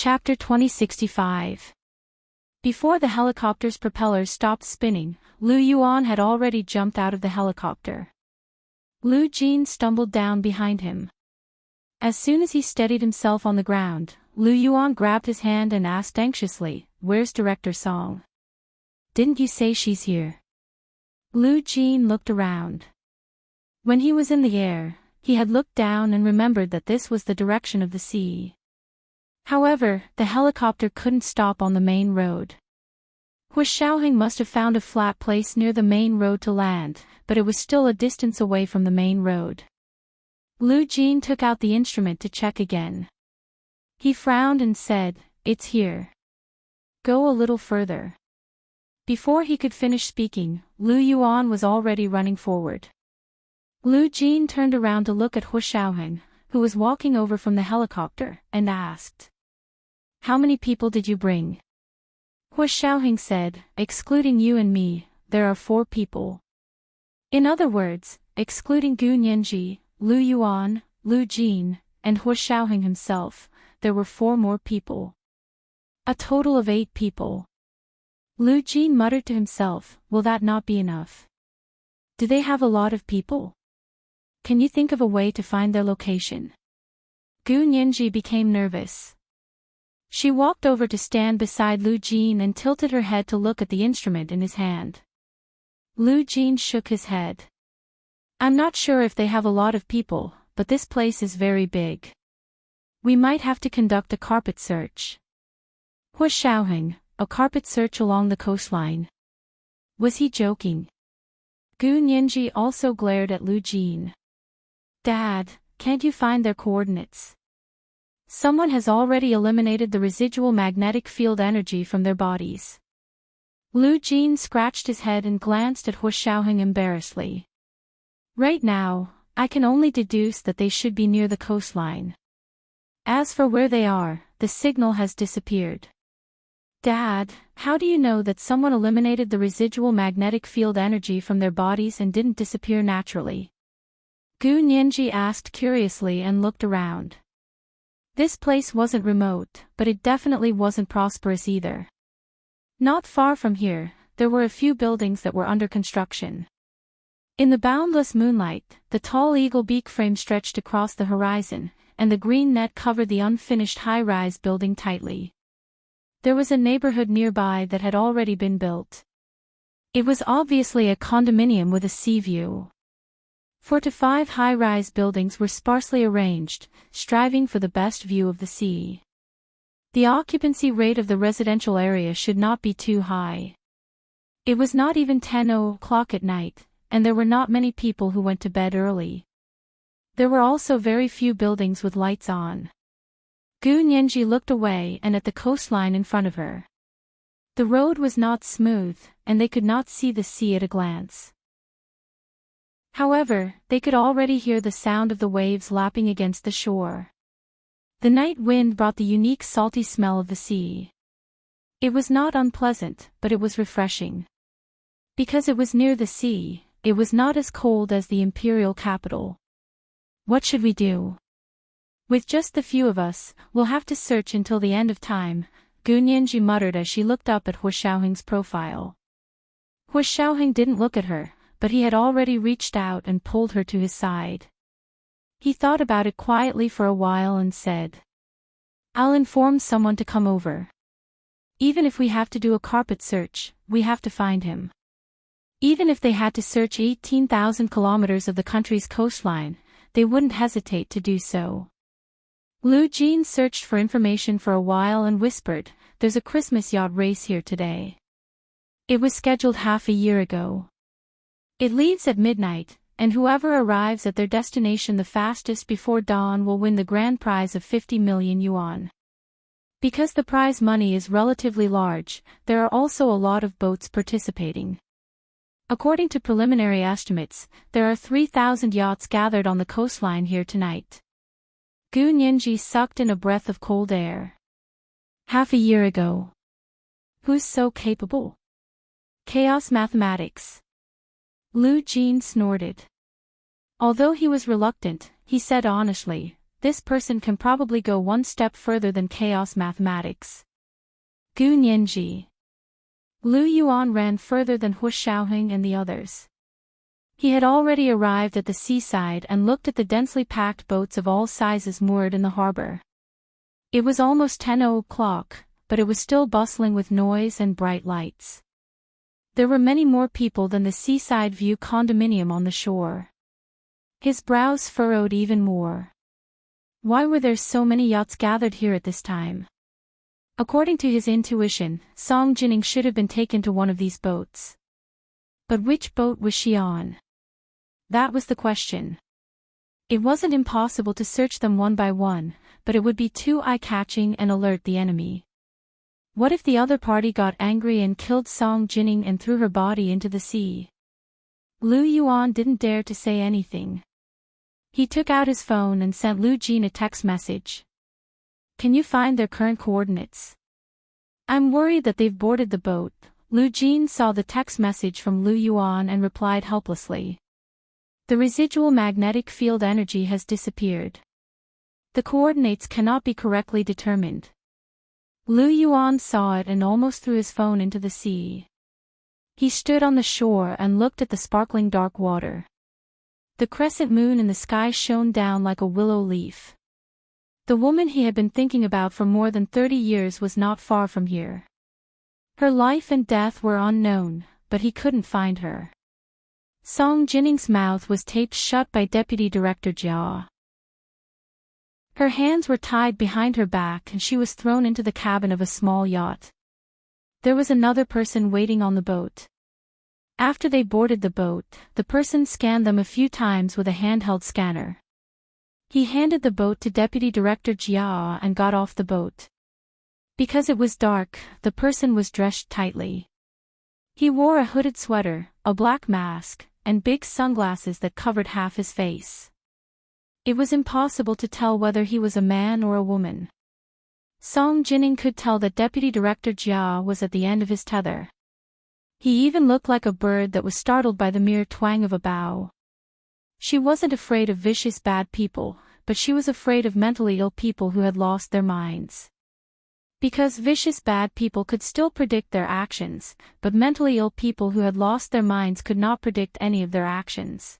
Chapter 2065. Before the helicopter's propellers stopped spinning, Lu Yuan had already jumped out of the helicopter. Lu Jin stumbled down behind him. As soon as he steadied himself on the ground, Lu Yuan grabbed his hand and asked anxiously, "Where's Director Song? Didn't you say she's here?" Lu Jin looked around. When he was in the air, he had looked down and remembered that this was the direction of the sea. However, the helicopter couldn't stop on the main road. Hu Xiaoheng must have found a flat place near the main road to land, but it was still a distance away from the main road. Lu Jin took out the instrument to check again. He frowned and said, "It's here. Go a little further." Before he could finish speaking, Lu Yuan was already running forward. Lu Jin turned around to look at Hu Xiaoheng, who was walking over from the helicopter, and asked, "How many people did you bring?" Hu Xiaoheng said, "Excluding you and me, there are 4 people." In other words, excluding Gu Nianji, Lu Yuan, Lu Jin, and Hu Xiaoheng himself, there were 4 more people. A total of 8 people. Lu Jin muttered to himself, "Will that not be enough? Do they have a lot of people? Can you think of a way to find their location?" Gu Nianji became nervous. She walked over to stand beside Lu Jin and tilted her head to look at the instrument in his hand. Lu Jin shook his head. "I'm not sure if they have a lot of people, but this place is very big. We might have to conduct a carpet search." Hu Xiaoheng, a carpet search along the coastline. Was he joking? Gu Nianji also glared at Lu Jin. "Dad, can't you find their coordinates? Someone has already eliminated the residual magnetic field energy from their bodies." Lu Jin scratched his head and glanced at Hu Xiaoheng embarrassedly. "Right now, I can only deduce that they should be near the coastline. As for where they are, the signal has disappeared." "Dad, how do you know that someone eliminated the residual magnetic field energy from their bodies and didn't disappear naturally?" Gu Nianji asked curiously and looked around. This place wasn't remote, but it definitely wasn't prosperous either. Not far from here, there were a few buildings that were under construction. In the boundless moonlight, the tall eagle beak frame stretched across the horizon, and the green net covered the unfinished high-rise building tightly. There was a neighborhood nearby that had already been built. It was obviously a condominium with a sea view. 4 to 5 high-rise buildings were sparsely arranged, striving for the best view of the sea. The occupancy rate of the residential area should not be too high. It was not even 10 o'clock at night, and there were not many people who went to bed early. There were also very few buildings with lights on. Gu Nianji looked away and at the coastline in front of her. The road was not smooth, and they could not see the sea at a glance. However, they could already hear the sound of the waves lapping against the shore. The night wind brought the unique salty smell of the sea. It was not unpleasant, but it was refreshing. Because it was near the sea, it was not as cold as the imperial capital. "What should we do? With just the few of us, we'll have to search until the end of time," Gu Nianji muttered as she looked up at Hu Xiaoheng's profile. Hu Xiaoheng didn't look at her, but he had already reached out and pulled her to his side. He thought about it quietly for a while and said, "I'll inform someone to come over. Even if we have to do a carpet search, we have to find him." Even if they had to search 18,000 kilometers of the country's coastline, they wouldn't hesitate to do so. Lu Jin searched for information for a while and whispered, "There's a Christmas yacht race here today. It was scheduled half a year ago. It leaves at midnight, and whoever arrives at their destination the fastest before dawn will win the grand prize of 50 million yuan. Because the prize money is relatively large, there are also a lot of boats participating. According to preliminary estimates, there are 3,000 yachts gathered on the coastline here tonight." Gu Nianji sucked in a breath of cold air. Half a year ago. Who's so capable? Chaos mathematics. Lu Jin snorted. Although he was reluctant, he said honestly, this person can probably go one step further than chaos mathematics. Gu Nianji. Lu Yuan ran further than Hu Xiaoheng and the others. He had already arrived at the seaside and looked at the densely packed boats of all sizes moored in the harbor. It was almost 10 o'clock, but it was still bustling with noise and bright lights. There were many more people than the Seaside View condominium on the shore. His brows furrowed even more. Why were there so many yachts gathered here at this time? According to his intuition, Song Jining should have been taken to one of these boats. But which boat was she on? That was the question. It wasn't impossible to search them one by one, but it would be too eye-catching and alert the enemy. What if the other party got angry and killed Song Jining and threw her body into the sea? Lu Yuan didn't dare to say anything. He took out his phone and sent Lu Jin a text message. Can you find their current coordinates? I'm worried that they've boarded the boat. Lu Jin saw the text message from Lu Yuan and replied helplessly. The residual magnetic field energy has disappeared. The coordinates cannot be correctly determined. Lu Yuan saw it and almost threw his phone into the sea. He stood on the shore and looked at the sparkling dark water. The crescent moon in the sky shone down like a willow leaf. The woman he had been thinking about for more than 30 years was not far from here. Her life and death were unknown, but he couldn't find her. Song Jining's mouth was taped shut by Deputy Director Jia. Her hands were tied behind her back and she was thrown into the cabin of a small yacht. There was another person waiting on the boat. After they boarded the boat, the person scanned them a few times with a handheld scanner. He handed the boat to Deputy Director Jia and got off the boat. Because it was dark, the person was dressed tightly. He wore a hooded sweater, a black mask, and big sunglasses that covered half his face. It was impossible to tell whether he was a man or a woman. Song Jining could tell that Deputy Director Jia was at the end of his tether. He even looked like a bird that was startled by the mere twang of a bow. She wasn't afraid of vicious bad people, but she was afraid of mentally ill people who had lost their minds. Because vicious bad people could still predict their actions, but mentally ill people who had lost their minds could not predict any of their actions.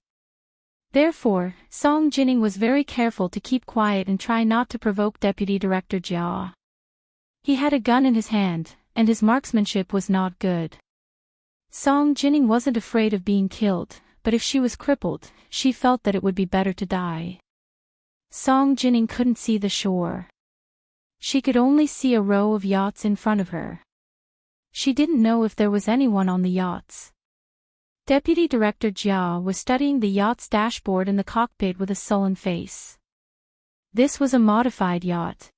Therefore, Song Jining was very careful to keep quiet and try not to provoke Deputy Director Jia. He had a gun in his hand, and his marksmanship was not good. Song Jining wasn't afraid of being killed, but if she was crippled, she felt that it would be better to die. Song Jining couldn't see the shore. She could only see a row of yachts in front of her. She didn't know if there was anyone on the yachts. Deputy Director Jia was studying the yacht's dashboard in the cockpit with a sullen face. This was a modified yacht.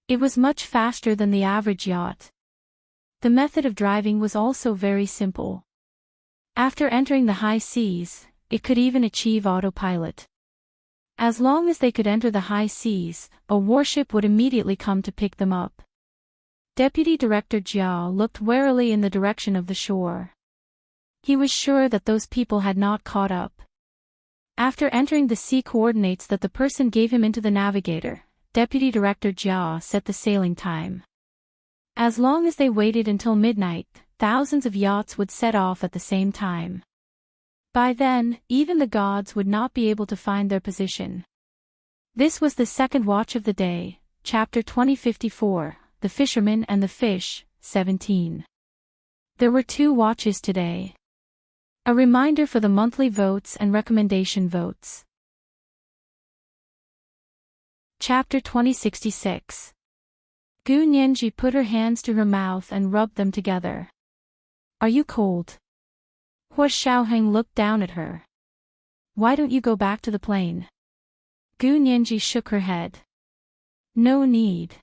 It was much faster than the average yacht. The method of driving was also very simple. After entering the high seas, it could even achieve autopilot. As long as they could enter the high seas, a warship would immediately come to pick them up. Deputy Director Jia looked warily in the direction of the shore. He was sure that those people had not caught up. After entering the sea coordinates that the person gave him into the navigator, Deputy Director Jia set the sailing time. As long as they waited until midnight, thousands of yachts would set off at the same time. By then, even the gods would not be able to find their position. This was the second watch of the day, Chapter 2054, The Fisherman and the Fish, 17. There were 2 watches today. A reminder for the monthly votes and recommendation votes. Chapter 2066. Gu Nianji put her hands to her mouth and rubbed them together. Are you cold? Hu Xiaoheng looked down at her. Why don't you go back to the plane? Gu Nianji shook her head. No need.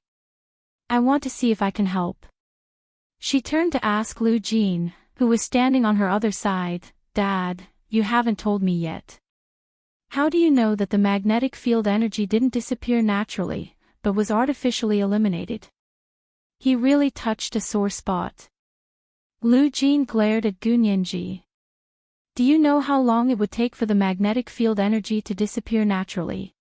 I want to see if I can help. She turned to ask Lu Jin, who was standing on her other side, Dad, you haven't told me yet. How do you know that the magnetic field energy didn't disappear naturally, but was artificially eliminated? He really touched a sore spot. Lu Jin glared at Gu Nianji. Do you know how long it would take for the magnetic field energy to disappear naturally?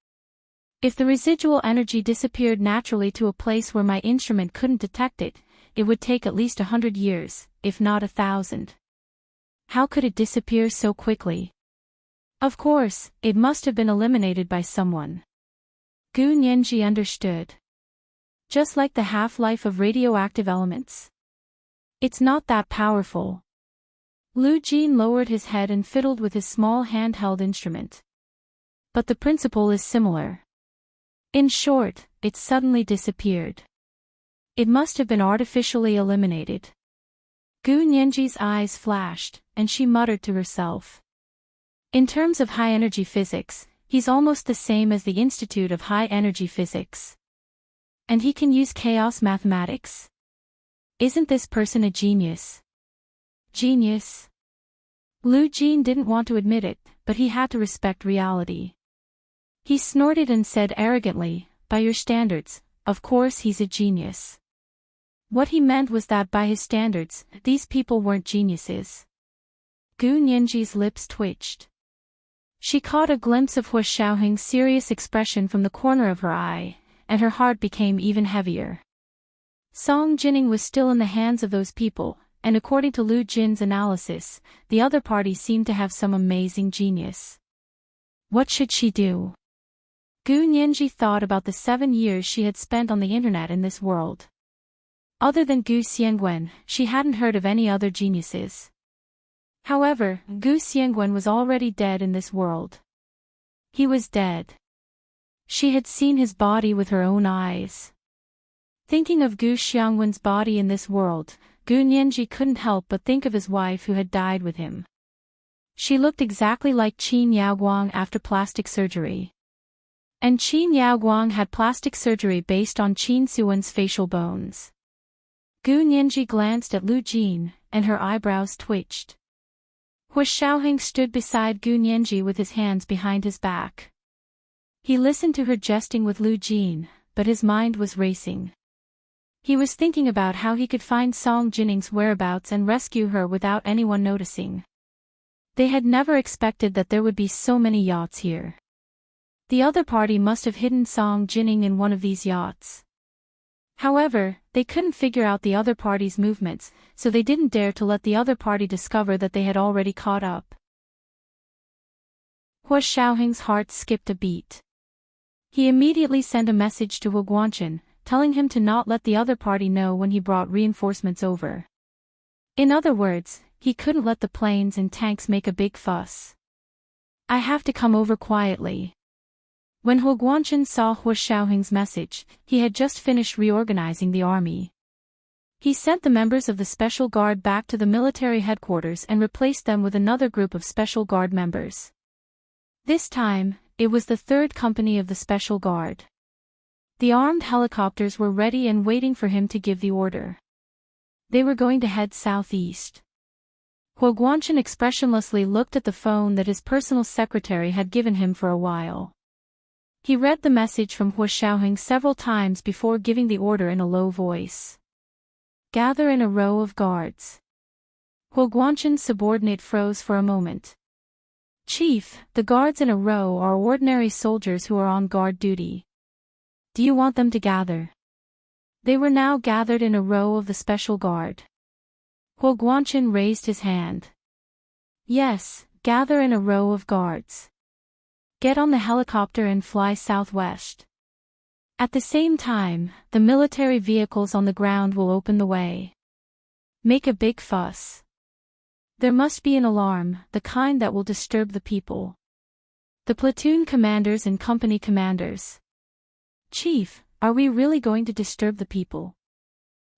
If the residual energy disappeared naturally to a place where my instrument couldn't detect it, it would take at least 100 years, if not 1,000. How could it disappear so quickly? Of course, it must have been eliminated by someone. Gu Nianji understood. Just like the half-life of radioactive elements. It's not that powerful. Lu Jin lowered his head and fiddled with his small handheld instrument. But the principle is similar. In short, it suddenly disappeared. It must have been artificially eliminated. Gu Nianji's eyes flashed, and she muttered to herself. In terms of high-energy physics, he's almost the same as the Institute of High-Energy Physics. And he can use chaos mathematics? Isn't this person a genius? Genius? Lu Jin didn't want to admit it, but he had to respect reality. He snorted and said arrogantly, by your standards, of course he's a genius. What he meant was that by his standards, these people weren't geniuses. Gu Nianji's lips twitched. She caught a glimpse of Hua Xiaoheng's serious expression from the corner of her eye, and her heart became even heavier. Song Jining was still in the hands of those people, and according to Lu Jin's analysis, the other party seemed to have some amazing genius. What should she do? Gu Nianji thought about the 7 years she had spent on the internet in this world. Other than Gu Xiangwen, she hadn't heard of any other geniuses. However, Gu Xiangwen was already dead in this world. He was dead. She had seen his body with her own eyes. Thinking of Gu Xiangwen's body in this world, Gu Nianji couldn't help but think of his wife who had died with him. She looked exactly like Qin Yaoguang after plastic surgery. And Qin Yaoguang had plastic surgery based on Qin Suwen's facial bones. Gu Nianji glanced at Lu Jin, and her eyebrows twitched. Hua Xiaoheng stood beside Gu Nianji with his hands behind his back. He listened to her jesting with Lu Jin, but his mind was racing. He was thinking about how he could find Song Jining's whereabouts and rescue her without anyone noticing. They had never expected that there would be so many yachts here. The other party must have hidden Song Jining in one of these yachts. However, they couldn't figure out the other party's movements, so they didn't dare to let the other party discover that they had already caught up. Hua Xiaoheng's heart skipped a beat. He immediately sent a message to Hua Guanchen, telling him to not let the other party know when he brought reinforcements over. In other words, he couldn't let the planes and tanks make a big fuss. I have to come over quietly. When Hua Guanchen saw Hua Xiaoheng's message, he had just finished reorganizing the army. He sent the members of the Special Guard back to the military headquarters and replaced them with another group of Special Guard members. This time, it was the 3rd company of the Special Guard. The armed helicopters were ready and waiting for him to give the order. They were going to head southeast. Hua Guanchen expressionlessly looked at the phone that his personal secretary had given him for a while. He read the message from Hua Xiaoheng several times before giving the order in a low voice. Gather in a row of guards. Hua Guanchen's subordinate froze for a moment. Chief, the guards in a row are ordinary soldiers who are on guard duty. Do you want them to gather? They were now gathered in a row of the Special Guard. Hua Guanchen raised his hand. Yes, gather in a row of guards. Get on the helicopter and fly southwest. At the same time, the military vehicles on the ground will open the way. Make a big fuss. There must be an alarm, the kind that will disturb the people. The platoon commanders and company commanders. Chief, are we really going to disturb the people?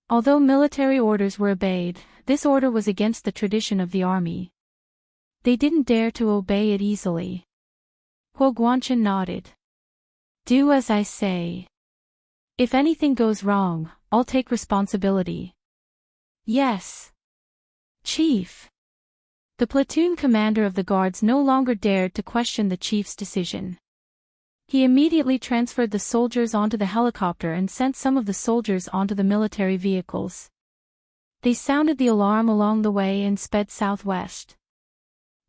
Although military orders were obeyed, this order was against the tradition of the army. They didn't dare to obey it easily. Hua Guanchen nodded. Do as I say. If anything goes wrong, I'll take responsibility. Yes. Chief. The platoon commander of the guards no longer dared to question the chief's decision. He immediately transferred the soldiers onto the helicopter and sent some of the soldiers onto the military vehicles. They sounded the alarm along the way and sped southwest.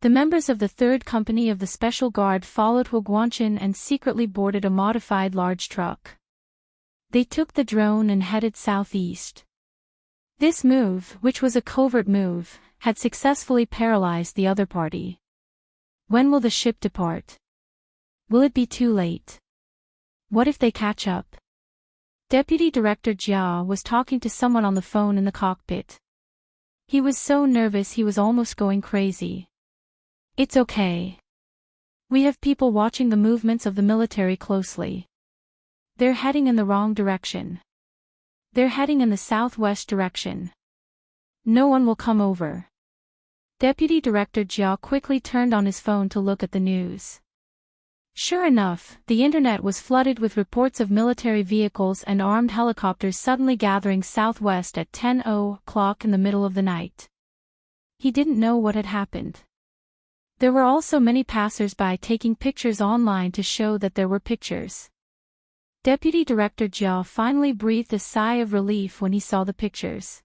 The members of the 3rd Company of the Special Guard followed Huguanchin and secretly boarded a modified large truck. They took the drone and headed southeast. This move, which was a covert move, had successfully paralyzed the other party. When will the ship depart? Will it be too late? What if they catch up? Deputy Director Jia was talking to someone on the phone in the cockpit. He was so nervous he was almost going crazy. It's okay. We have people watching the movements of the military closely. They're heading in the wrong direction. They're heading in the southwest direction. No one will come over. Deputy Director Jia quickly turned on his phone to look at the news. Sure enough, the internet was flooded with reports of military vehicles and armed helicopters suddenly gathering southwest at 10:00 in the middle of the night. He didn't know what had happened. There were also many passers-by taking pictures online to show that there were pictures. Deputy Director Jia finally breathed a sigh of relief when he saw the pictures.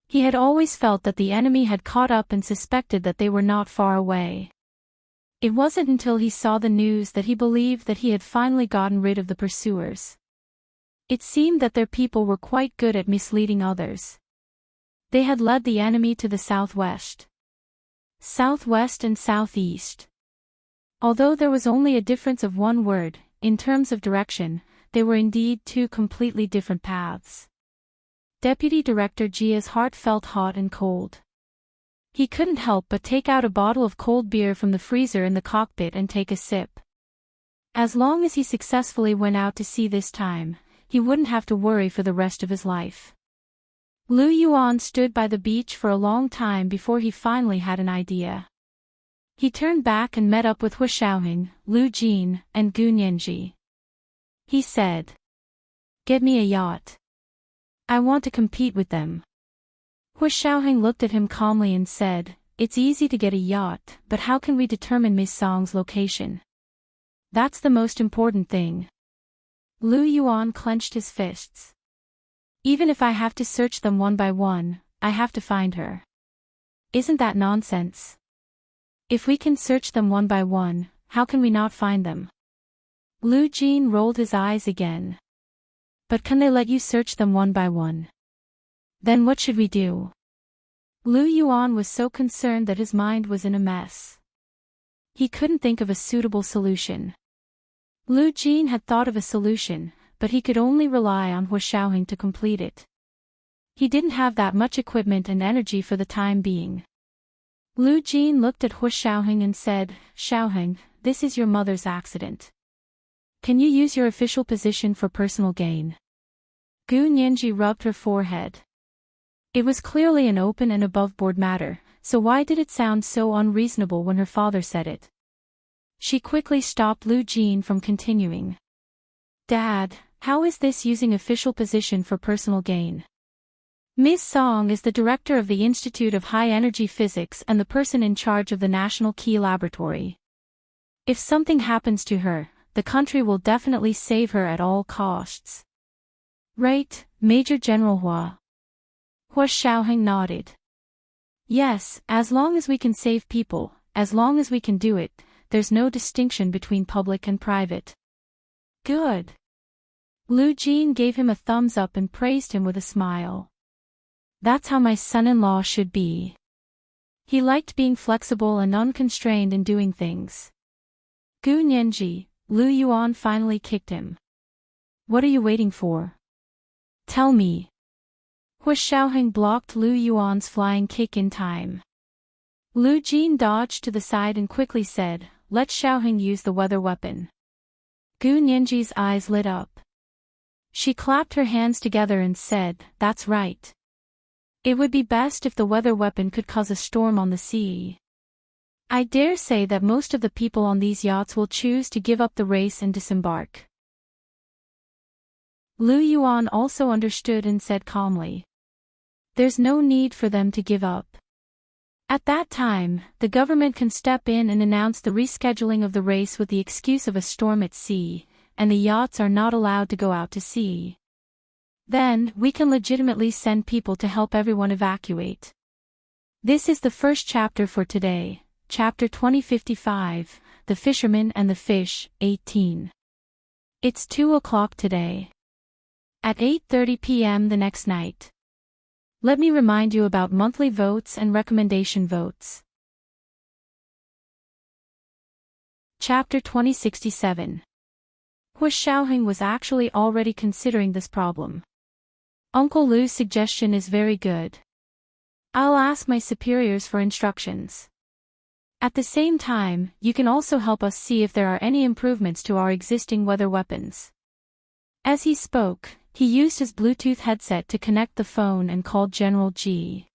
He had always felt that the enemy had caught up and suspected that they were not far away. It wasn't until he saw the news that he believed that he had finally gotten rid of the pursuers. It seemed that their people were quite good at misleading others. They had led the enemy to the southwest, and southeast. Although there was only a difference of one word, in terms of direction, they were indeed 2 completely different paths. Deputy Director Jia's heart felt hot and cold. He couldn't help but take out a bottle of cold beer from the freezer in the cockpit and take a sip. As long as he successfully went out to sea this time, he wouldn't have to worry for the rest of his life. Lu Yuan stood by the beach for a long time before he finally had an idea. He turned back and met up with Hu Xiaoheng, Lu Jin, and Gu Nianji. He said, "Get me a yacht. I want to compete with them." Hu Xiaoheng looked at him calmly and said, "It's easy to get a yacht, but how can we determine Miss Song's location? That's the most important thing." Lu Yuan clenched his fists. "Even if I have to search them one by one, I have to find her. Isn't that nonsense? If we can search them one by one, how can we not find them?" Lu Jin rolled his eyes again. "But can they let you search them one by one? Then what should we do?" Lu Yuan was so concerned that his mind was in a mess. He couldn't think of a suitable solution. Lu Jin had thought of a solution, but he could only rely on Hu Xiaoheng to complete it. He didn't have that much equipment and energy for the time being. Lu Jin looked at Hu Xiaoheng and said, "Xiaoheng, this is your mother's accident. Can you use your official position for personal gain?" Gu Nianji rubbed her forehead. It was clearly an open and above-board matter, so why did it sound so unreasonable when her father said it? She quickly stopped Lu Jin from continuing. "Dad, how is this using official position for personal gain? Ms. Song is the director of the Institute of High Energy Physics and the person in charge of the National Key Laboratory. If something happens to her, the country will definitely save her at all costs. Right, Major General Hua?" Hu Xiaoheng nodded. "Yes, as long as we can save people, as long as we can do it, there's no distinction between public and private." "Good." Lu Jin gave him a thumbs up and praised him with a smile. "That's how my son-in-law should be." He liked being flexible and unconstrained in doing things. Gu Nianji, Lu Yuan finally kicked him. "What are you waiting for? Tell me." Hu Xiaoheng blocked Lu Yuan's flying kick in time. Lu Jin dodged to the side and quickly said, "Let Xiaoheng use the weather weapon." Gu Nianji's eyes lit up. She clapped her hands together and said, "That's right. It would be best if the weather weapon could cause a storm on the sea. I dare say that most of the people on these yachts will choose to give up the race and disembark." Lu Yuan also understood and said calmly, "There's no need for them to give up. At that time, the government can step in and announce the rescheduling of the race with the excuse of a storm at sea, and the yachts are not allowed to go out to sea. Then, we can legitimately send people to help everyone evacuate." This is the first chapter for today, chapter 2055, The Fisherman and the Fish, 18. It's 2 o'clock today. At 8:30 p.m. the next night. Let me remind you about monthly votes and recommendation votes. Chapter 2067. Hu Xiaoheng was actually already considering this problem. Uncle Lu's suggestion is very good. I'll ask my superiors for instructions. At the same time, you can also help us see if there are any improvements to our existing weather weapons. As he spoke, he used his Bluetooth headset to connect the phone and called General G.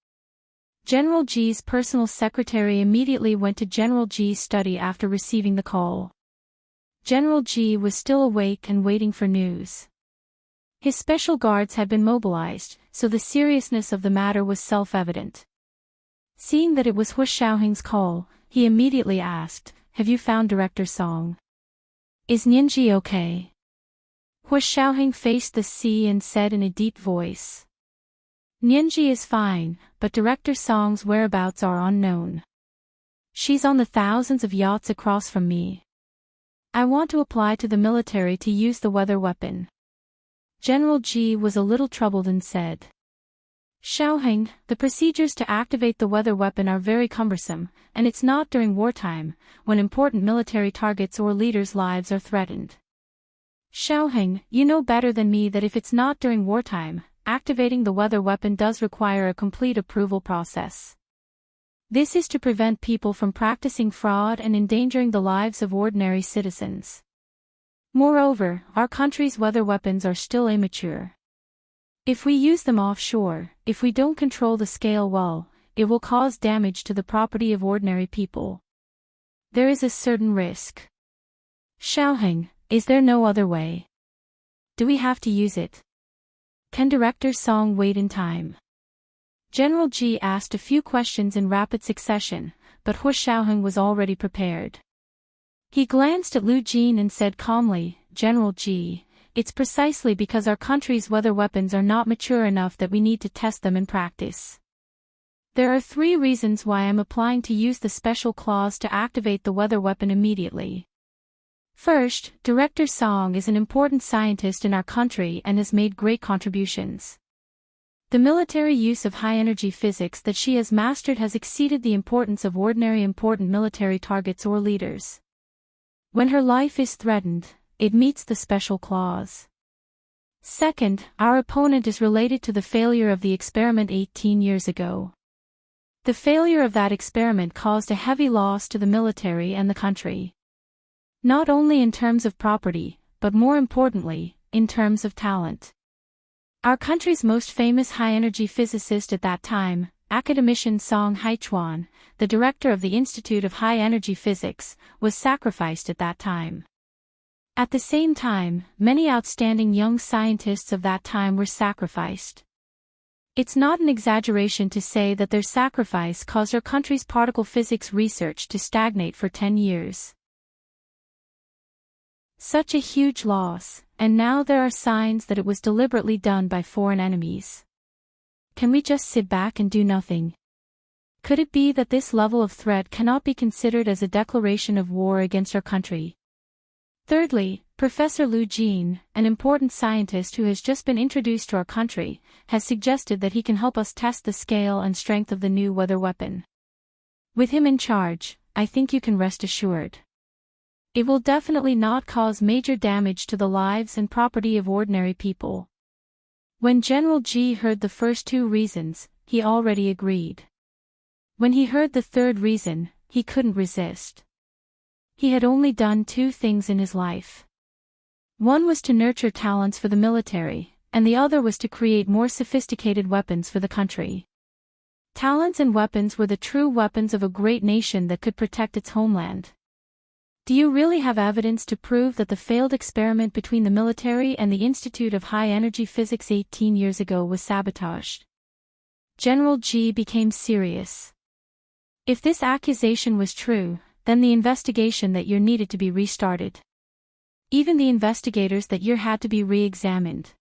General G's personal secretary immediately went to General G's study after receiving the call. General G was still awake and waiting for news. His special guards had been mobilized, so the seriousness of the matter was self-evident. Seeing that it was Hu Xiaoheng's call, he immediately asked, "Have you found Director Song? Is Nianji okay?" Hu Xiaoheng faced the sea and said in a deep voice, "Nianji is fine, but Director Song's whereabouts are unknown. She's on the thousands of yachts across from me. I want to apply to the military to use the weather weapon." General G was a little troubled and said, "Xiaoheng, the procedures to activate the weather weapon are very cumbersome, and it's not during wartime, when important military targets or leaders' lives are threatened. Xiaoheng, you know better than me that if it's not during wartime, activating the weather weapon does require a complete approval process. This is to prevent people from practicing fraud and endangering the lives of ordinary citizens. Moreover, our country's weather weapons are still immature. If we use them offshore, if we don't control the scale well, it will cause damage to the property of ordinary people. There is a certain risk. Xiaoheng, is there no other way? Do we have to use it? Can Director Song wait in time?" General G asked a few questions in rapid succession, but Hu Xiaoheng was already prepared. He glanced at Lu Jin and said calmly, "General G, it's precisely because our country's weather weapons are not mature enough that we need to test them in practice. There are 3 reasons why I'm applying to use the special clause to activate the weather weapon immediately. First, Director Song is an important scientist in our country and has made great contributions. The military use of high-energy physics that she has mastered has exceeded the importance of ordinary important military targets or leaders. When her life is threatened, it meets the special clause. Second, our opponent is related to the failure of the experiment 18 years ago. The failure of that experiment caused a heavy loss to the military and the country. Not only in terms of property, but more importantly, in terms of talent. Our country's most famous high-energy physicist at that time, academician Song Haichuan, the director of the Institute of High-Energy Physics, was sacrificed at that time. At the same time, many outstanding young scientists of that time were sacrificed. It's not an exaggeration to say that their sacrifice caused our country's particle physics research to stagnate for 10 years. Such a huge loss, and now there are signs that it was deliberately done by foreign enemies. Can we just sit back and do nothing? Could it be that this level of threat cannot be considered as a declaration of war against our country? Thirdly, Professor Lu Jin, an important scientist who has just been introduced to our country, has suggested that he can help us test the scale and strength of the new weather weapon. With him in charge, I think you can rest assured. It will definitely not cause major damage to the lives and property of ordinary people." When General G heard the first 2 reasons, he already agreed. When he heard the third reason, he couldn't resist. He had only done 2 things in his life. One was to nurture talents for the military, and the other was to create more sophisticated weapons for the country. Talents and weapons were the true weapons of a great nation that could protect its homeland. Do you really have evidence to prove that the failed experiment between the military and the Institute of High-Energy Physics 18 years ago was sabotaged? General G became serious. If this accusation was true, then the investigation that year needed to be restarted. Even the investigators that year had to be re-examined.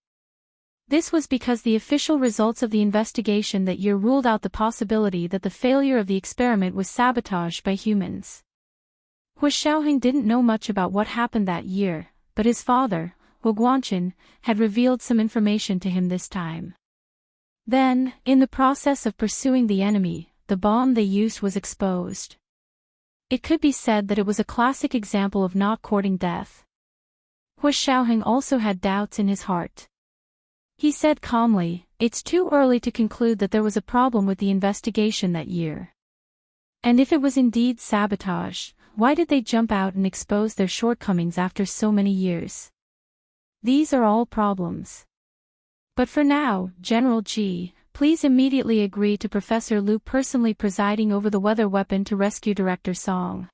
This was because the official results of the investigation that year ruled out the possibility that the failure of the experiment was sabotaged by humans. Hu Xiaoheng didn't know much about what happened that year, but his father, Hu Guangqin, had revealed some information to him this time. Then, in the process of pursuing the enemy, the bomb they used was exposed. It could be said that it was a classic example of not courting death. Hu Xiaoheng also had doubts in his heart. He said calmly, "It's too early to conclude that there was a problem with the investigation that year. And if it was indeed sabotage, why did they jump out and expose their shortcomings after so many years? These are all problems. But for now, General Ji, please immediately agree to Professor Liu personally presiding over the weather weapon to rescue Director Song."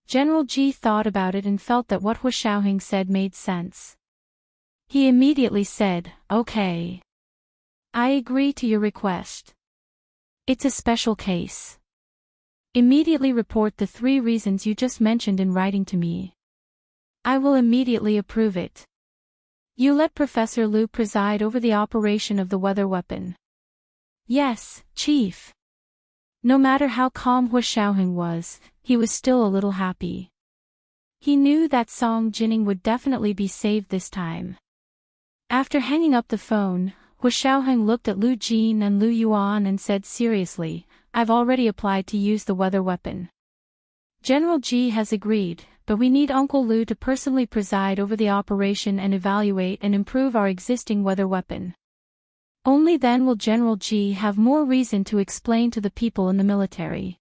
General Ji thought about it and felt that what Hu Xiaoheng said made sense. He immediately said, "Okay. I agree to your request. It's a special case. Immediately report the 3 reasons you just mentioned in writing to me. I will immediately approve it. You let Professor Liu preside over the operation of the weather weapon." "Yes, Chief." No matter how calm Hu Xiaoheng was, he was still a little happy. He knew that Song Jining would definitely be saved this time. After hanging up the phone, Hu Xiaoheng looked at Lu Jin and Lu Yuan and said seriously, "I've already applied to use the weather weapon. General Ji has agreed, but we need Uncle Lu to personally preside over the operation and evaluate and improve our existing weather weapon. Only then will General Ji have more reason to explain to the people in the military."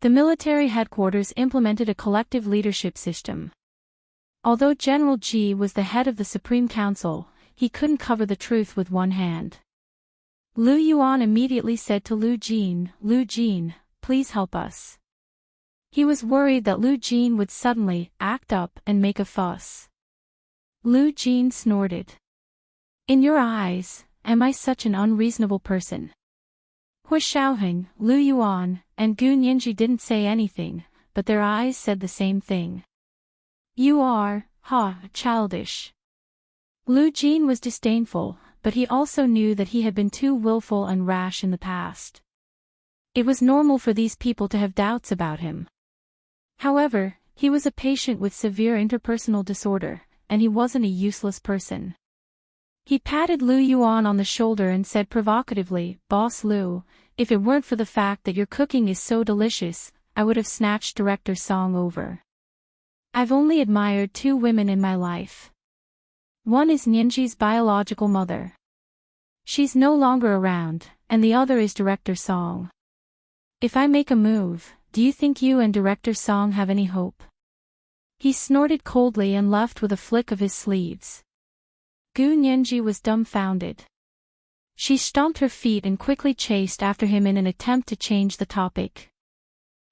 The military headquarters implemented a collective leadership system. Although General Ji was the head of the Supreme Council, he couldn't cover the truth with one hand. Lu Yuan immediately said to Lu Jin, "Lu Jin, please help us." He was worried that Lu Jin would suddenly act up and make a fuss. Lu Jin snorted. "In your eyes, am I such an unreasonable person?" Hu Xiaoheng, Lu Yuan, and Gu Nianji didn't say anything, but their eyes said the same thing. "You are, childish." Lu Jin was disdainful, but he also knew that he had been too willful and rash in the past. It was normal for these people to have doubts about him. However, he was a patient with severe interpersonal disorder, and he wasn't a useless person. He patted Lu Yuan on the shoulder and said provocatively, "Boss Lu, if it weren't for the fact that your cooking is so delicious, I would have snatched Director Song over. I've only admired 2 women in my life. One is Nianji's biological mother. She's no longer around, and the other is Director Song. If I make a move, do you think you and Director Song have any hope?" He snorted coldly and left with a flick of his sleeves. Gu Nianji was dumbfounded. She stomped her feet and quickly chased after him in an attempt to change the topic.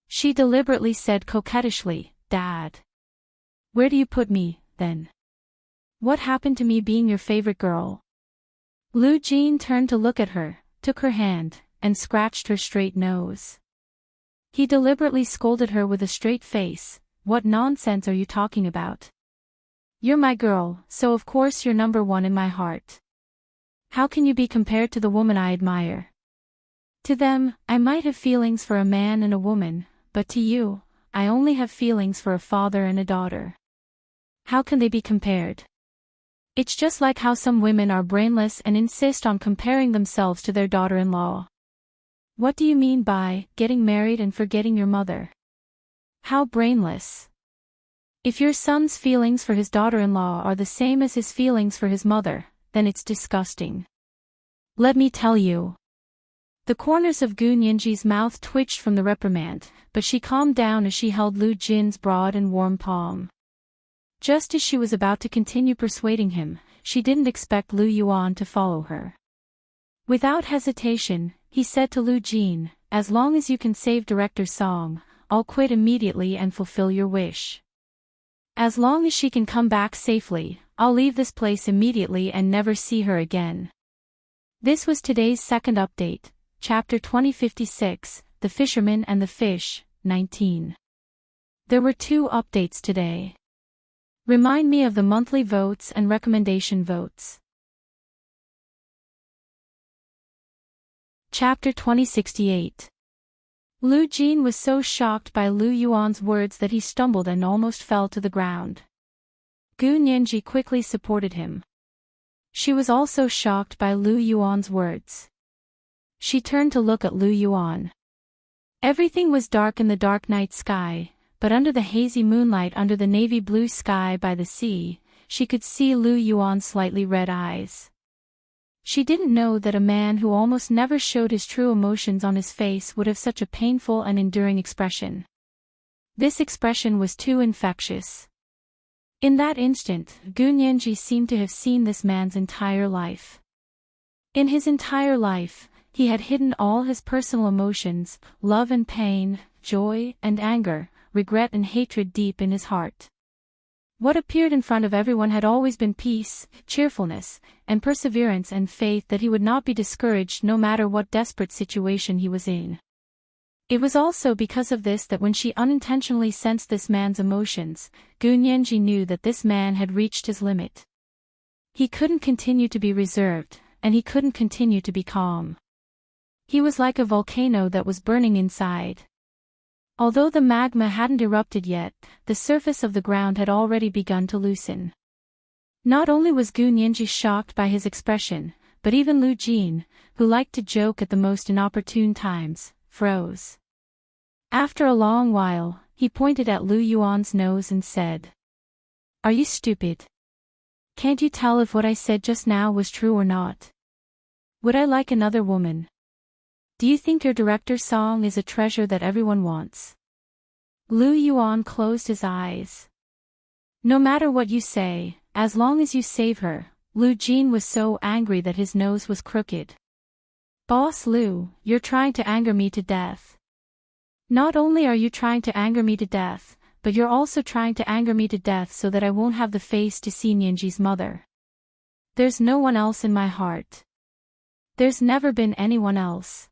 She deliberately said coquettishly, "Dad. Where do you put me, then? What happened to me being your favorite girl?" Lu Jin turned to look at her, took her hand, and scratched her straight nose. He deliberately scolded her with a straight face, "What nonsense are you talking about? You're my girl, so of course you're number 1 in my heart. How can you be compared to the woman I admire? To them, I might have feelings for a man and a woman, but to you, I only have feelings for a father and a daughter. How can they be compared? It's just like how some women are brainless and insist on comparing themselves to their daughter-in-law. What do you mean by getting married and forgetting your mother? How brainless. If your son's feelings for his daughter-in-law are the same as his feelings for his mother, then it's disgusting. Let me tell you." The corners of Gu Nianji's mouth twitched from the reprimand, but she calmed down as she held Lu Jin's broad and warm palm. Just as she was about to continue persuading him, she didn't expect Lu Yuan to follow her. Without hesitation, he said to Lu Jin, "As long as you can save Director Song, I'll quit immediately and fulfill your wish. As long as she can come back safely, I'll leave this place immediately and never see her again." This was today's second update, Chapter 2056, The Fisherman and the Fish, 19. There were 2 updates today. Remind me of the monthly votes and recommendation votes. Chapter 2068. Lu Jin was so shocked by Lu Yuan's words that he stumbled and almost fell to the ground. Gu Nianji quickly supported him. She was also shocked by Lu Yuan's words. She turned to look at Lu Yuan. Everything was dark in the dark night sky, but under the hazy moonlight under the navy blue sky by the sea, she could see Lu Yuan's slightly red eyes. She didn't know that a man who almost never showed his true emotions on his face would have such a painful and enduring expression. This expression was too infectious. In that instant, Gu Nianji seemed to have seen this man's entire life. In his entire life, he had hidden all his personal emotions, love and pain, joy and anger, regret and hatred deep in his heart. What appeared in front of everyone had always been peace, cheerfulness, and perseverance and faith that he would not be discouraged no matter what desperate situation he was in. It was also because of this that when she unintentionally sensed this man's emotions, Gu Nianji knew that this man had reached his limit. He couldn't continue to be reserved, and he couldn't continue to be calm. He was like a volcano that was burning inside. Although the magma hadn't erupted yet, the surface of the ground had already begun to loosen. Not only was Gu Nianji shocked by his expression, but even Lu Jin, who liked to joke at the most inopportune times, froze. After a long while, he pointed at Lu Yuan's nose and said, "Are you stupid? Can't you tell if what I said just now was true or not? Would I like another woman? Do you think your director's song is a treasure that everyone wants?" Lu Yuan closed his eyes. "No matter what you say, as long as you save her." Lu Jin was so angry that his nose was crooked. "Boss Lu, you're trying to anger me to death. Not only are you trying to anger me to death, but you're also trying to anger me to death so that I won't have the face to see Nianji's mother. There's no one else in my heart. There's never been anyone else.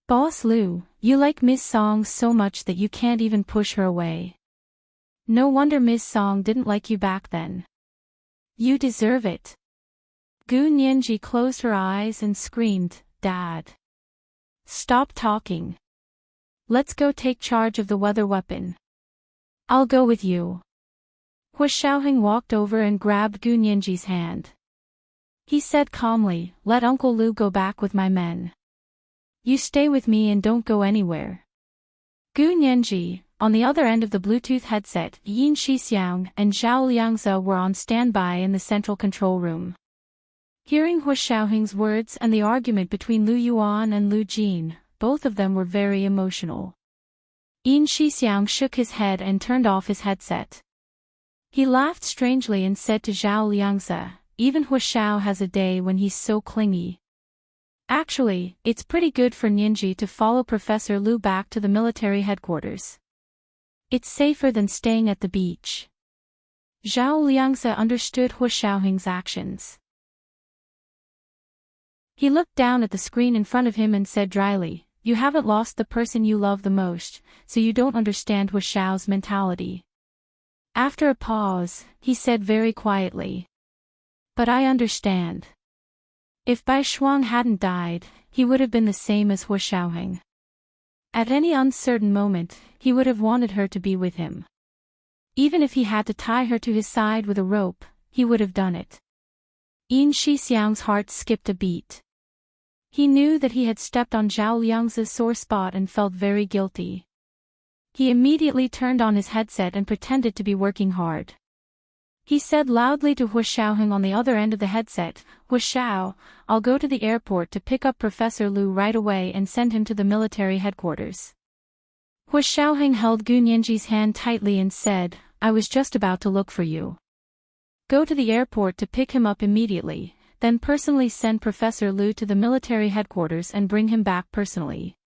Boss Lu, you like Ms. Song so much that you can't even push her away. No wonder Ms. Song didn't like you back then. You deserve it." Gu Nianji closed her eyes and screamed, "Dad! Stop talking. Let's go take charge of the weather weapon. I'll go with you." Hua Xiaoheng walked over and grabbed Gu Nianji's hand. He said calmly, "Let Uncle Lu go back with my men. You stay with me and don't go anywhere." Gu Nianji, on the other end of the Bluetooth headset, Yin Shixiang and Zhao Liangze were on standby in the central control room. Hearing Hua Xiaoheng's words and the argument between Lu Yuan and Lu Jin, both of them were very emotional. Yin Shixiang shook his head and turned off his headset. He laughed strangely and said to Zhao Liangze, "Even Hua Xiao has a day when he's so clingy. Actually, it's pretty good for Nianji to follow Professor Lu back to the military headquarters. It's safer than staying at the beach." Zhao Liangze understood Hua Xiaoheng's actions. He looked down at the screen in front of him and said dryly, "You haven't lost the person you love the most, so you don't understand Hua Xiao's mentality." After a pause, he said very quietly, "But I understand. If Bai Shuang hadn't died, he would have been the same as Hua Xiaoheng. At any uncertain moment, he would have wanted her to be with him. Even if he had to tie her to his side with a rope, he would have done it." Yin Shixiang's heart skipped a beat. He knew that he had stepped on Zhao Liangze's sore spot and felt very guilty. He immediately turned on his headset and pretended to be working hard. He said loudly to Hua Xiaoheng on the other end of the headset, "Hua Xiao, I'll go to the airport to pick up Professor Lu right away and send him to the military headquarters." Hua Xiaoheng held Gu Nianji's hand tightly and said, "I was just about to look for you. Go to the airport to pick him up immediately, then personally send Professor Lu to the military headquarters and bring him back personally.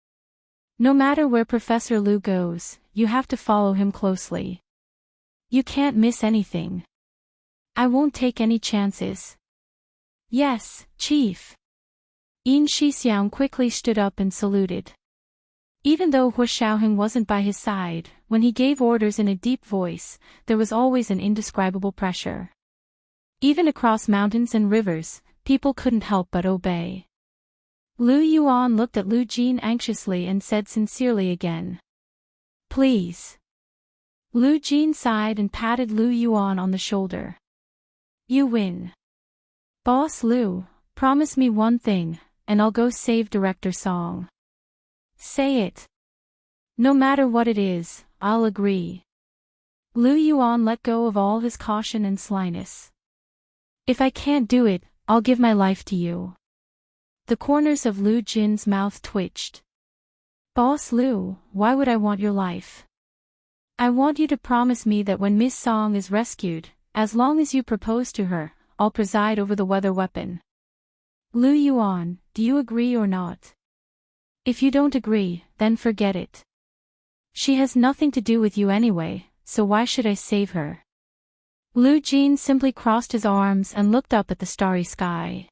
No matter where Professor Lu goes, you have to follow him closely. You can't miss anything. I won't take any chances." "Yes, Chief." Yin Shixiang quickly stood up and saluted. Even though Hu Xiaoheng wasn't by his side, when he gave orders in a deep voice, there was always an indescribable pressure. Even across mountains and rivers, people couldn't help but obey. Lu Yuan looked at Lu Jin anxiously and said sincerely again. Please. Lu Jin sighed and patted Lu Yuan on the shoulder. You win. Boss Lu, promise me one thing, and I'll go save Director Song. Say it. No matter what it is, I'll agree. Lu Yuan let go of all his caution and slyness. If I can't do it, I'll give my life to you. The corners of Lu Jin's mouth twitched. Boss Lu, why would I want your life? I want you to promise me that when Miss Song is rescued, as long as you propose to her, I'll preside over the weather weapon. Lu Yuan, do you agree or not? If you don't agree, then forget it. She has nothing to do with you anyway, so why should I save her? Lu Jin simply crossed his arms and looked up at the starry sky.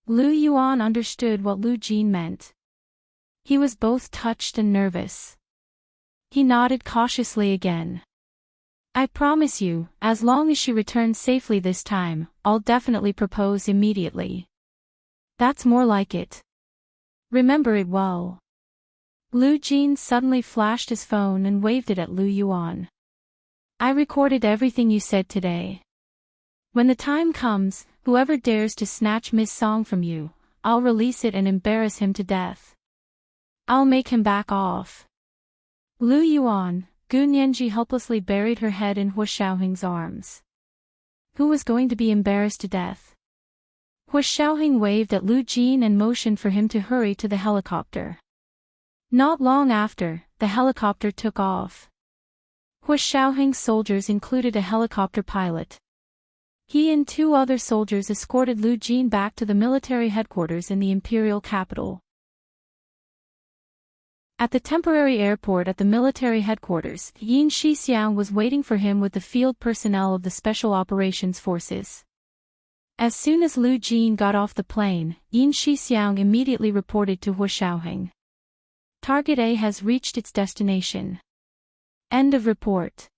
Lu Yuan understood what Lu Jin meant. He was both touched and nervous. He nodded cautiously again. I promise you, as long as she returns safely this time, I'll definitely propose immediately. That's more like it. Remember it well. Lu Jin suddenly flashed his phone and waved it at Lu Yuan. I recorded everything you said today. When the time comes, whoever dares to snatch Miss Song from you, I'll release it and embarrass him to death. I'll make him back off. Lu Yuan, Gu Nianji helplessly buried her head in Hu Xiaoheng's arms. Who was going to be embarrassed to death? Hu Xiaoheng waved at Lu Jin and motioned for him to hurry to the helicopter. Not long after, the helicopter took off. Hu Xiaoheng's soldiers included a helicopter pilot. He and 2 other soldiers escorted Lu Jin back to the military headquarters in the imperial capital. At the temporary airport at the military headquarters, Yin Shixiang was waiting for him with the field personnel of the Special Operations Forces. As soon as Lu Jin got off the plane, Yin Shixiang immediately reported to Hu Xiaoheng. Target A has reached its destination. End of report.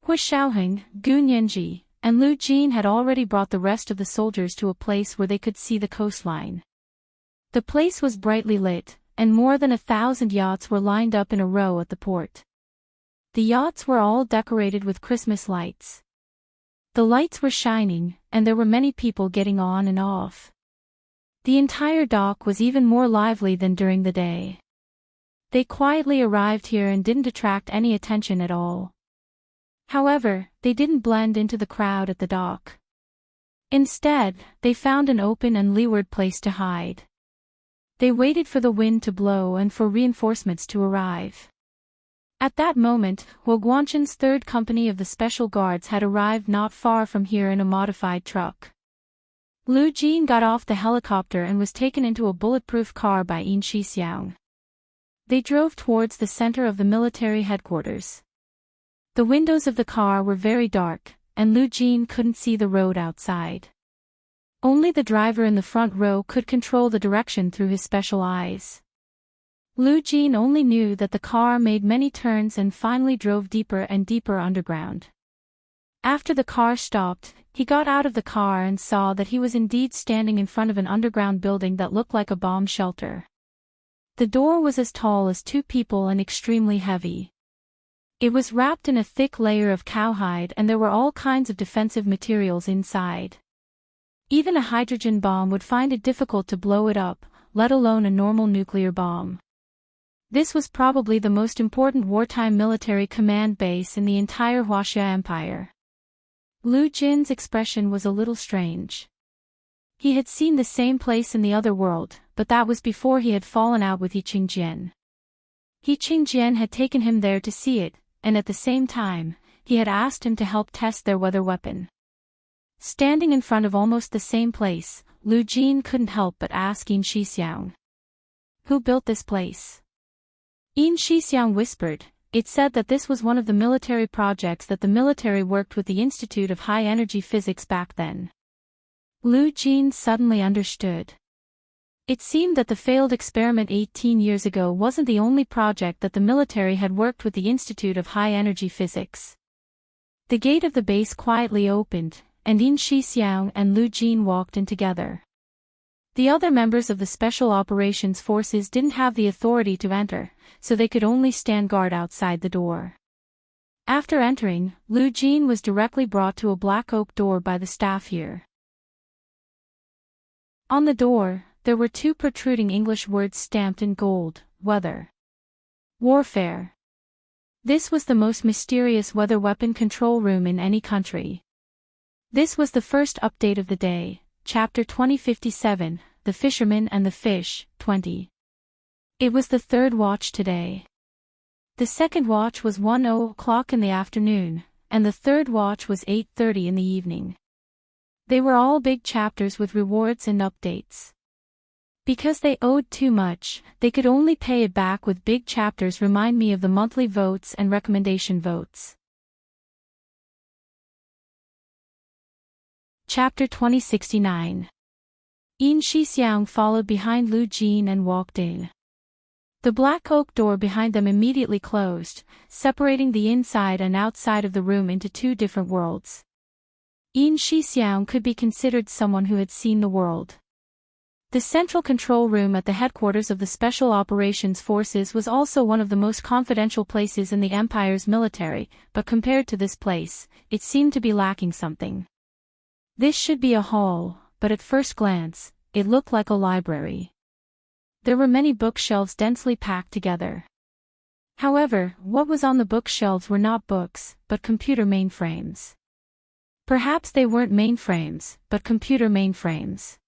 Hu Xiaoheng, Gu Nianji, and Lu Jin had already brought the rest of the soldiers to a place where they could see the coastline. The place was brightly lit, and more than 1,000 yachts were lined up in a row at the port. The yachts were all decorated with Christmas lights. The lights were shining, and there were many people getting on and off. The entire dock was even more lively than during the day. They quietly arrived here and didn't attract any attention at all. However, they didn't blend into the crowd at the dock. Instead, they found an open and leeward place to hide. They waited for the wind to blow and for reinforcements to arrive. At that moment, Huo Guanchen's 3rd company of the Special Guards had arrived not far from here in a modified truck. Lu Jin got off the helicopter and was taken into a bulletproof car by Yin Shixiang. They drove towards the center of the military headquarters. The windows of the car were very dark, and Lu Jin couldn't see the road outside. Only the driver in the front row could control the direction through his special eyes. Lu Jin only knew that the car made many turns and finally drove deeper and deeper underground. After the car stopped, he got out of the car and saw that he was indeed standing in front of an underground building that looked like a bomb shelter. The door was as tall as 2 people and extremely heavy. It was wrapped in a thick layer of cowhide and there were all kinds of defensive materials inside. Even a hydrogen bomb would find it difficult to blow it up, let alone a normal nuclear bomb. This was probably the most important wartime military command base in the entire Huaxia Empire. Lu Jin's expression was a little strange. He had seen the same place in the other world, but that was before he had fallen out with Yi Qingjian. Yi Qingjian had taken him there to see it, and at the same time, he had asked him to help test their weather weapon. Standing in front of almost the same place, Lu Jin couldn't help but ask Yin Shixiang. Who built this place? Yin Shixiang whispered, it said that this was one of the military projects that the military worked with the Institute of High Energy Physics back then. Lu Jin suddenly understood. It seemed that the failed experiment 18 years ago wasn't the only project that the military had worked with the Institute of High Energy Physics. The gate of the base quietly opened, and Yin Shixiang and Lu Jin walked in together. The other members of the Special Operations Forces didn't have the authority to enter, so they could only stand guard outside the door. After entering, Lu Jin was directly brought to a black oak door by the staff here. On the door, there were two protruding English words stamped in gold: weather. Warfare. This was the most mysterious weather weapon control room in any country. This was the first update of the day, Chapter 2057, The Fisherman and the Fish, 20. It was the third watch today. The second watch was 1:00 in the afternoon, and the third watch was 8:30 in the evening. They were all big chapters with rewards and updates. Because they owed too much, they could only pay it back with big chapters. Remind me of the monthly votes and recommendation votes. Chapter 2069. Yin Shixiang followed behind Lu Jin and walked in. The black oak door behind them immediately closed, separating the inside and outside of the room into two different worlds. Yin Shixiang could be considered someone who had seen the world. The central control room at the headquarters of the Special Operations Forces was also one of the most confidential places in the Empire's military, but compared to this place, it seemed to be lacking something. This should be a hall, but at first glance, it looked like a library. There were many bookshelves densely packed together. However, what was on the bookshelves were not books, but computer mainframes. Perhaps they weren't mainframes, but computer mainframes.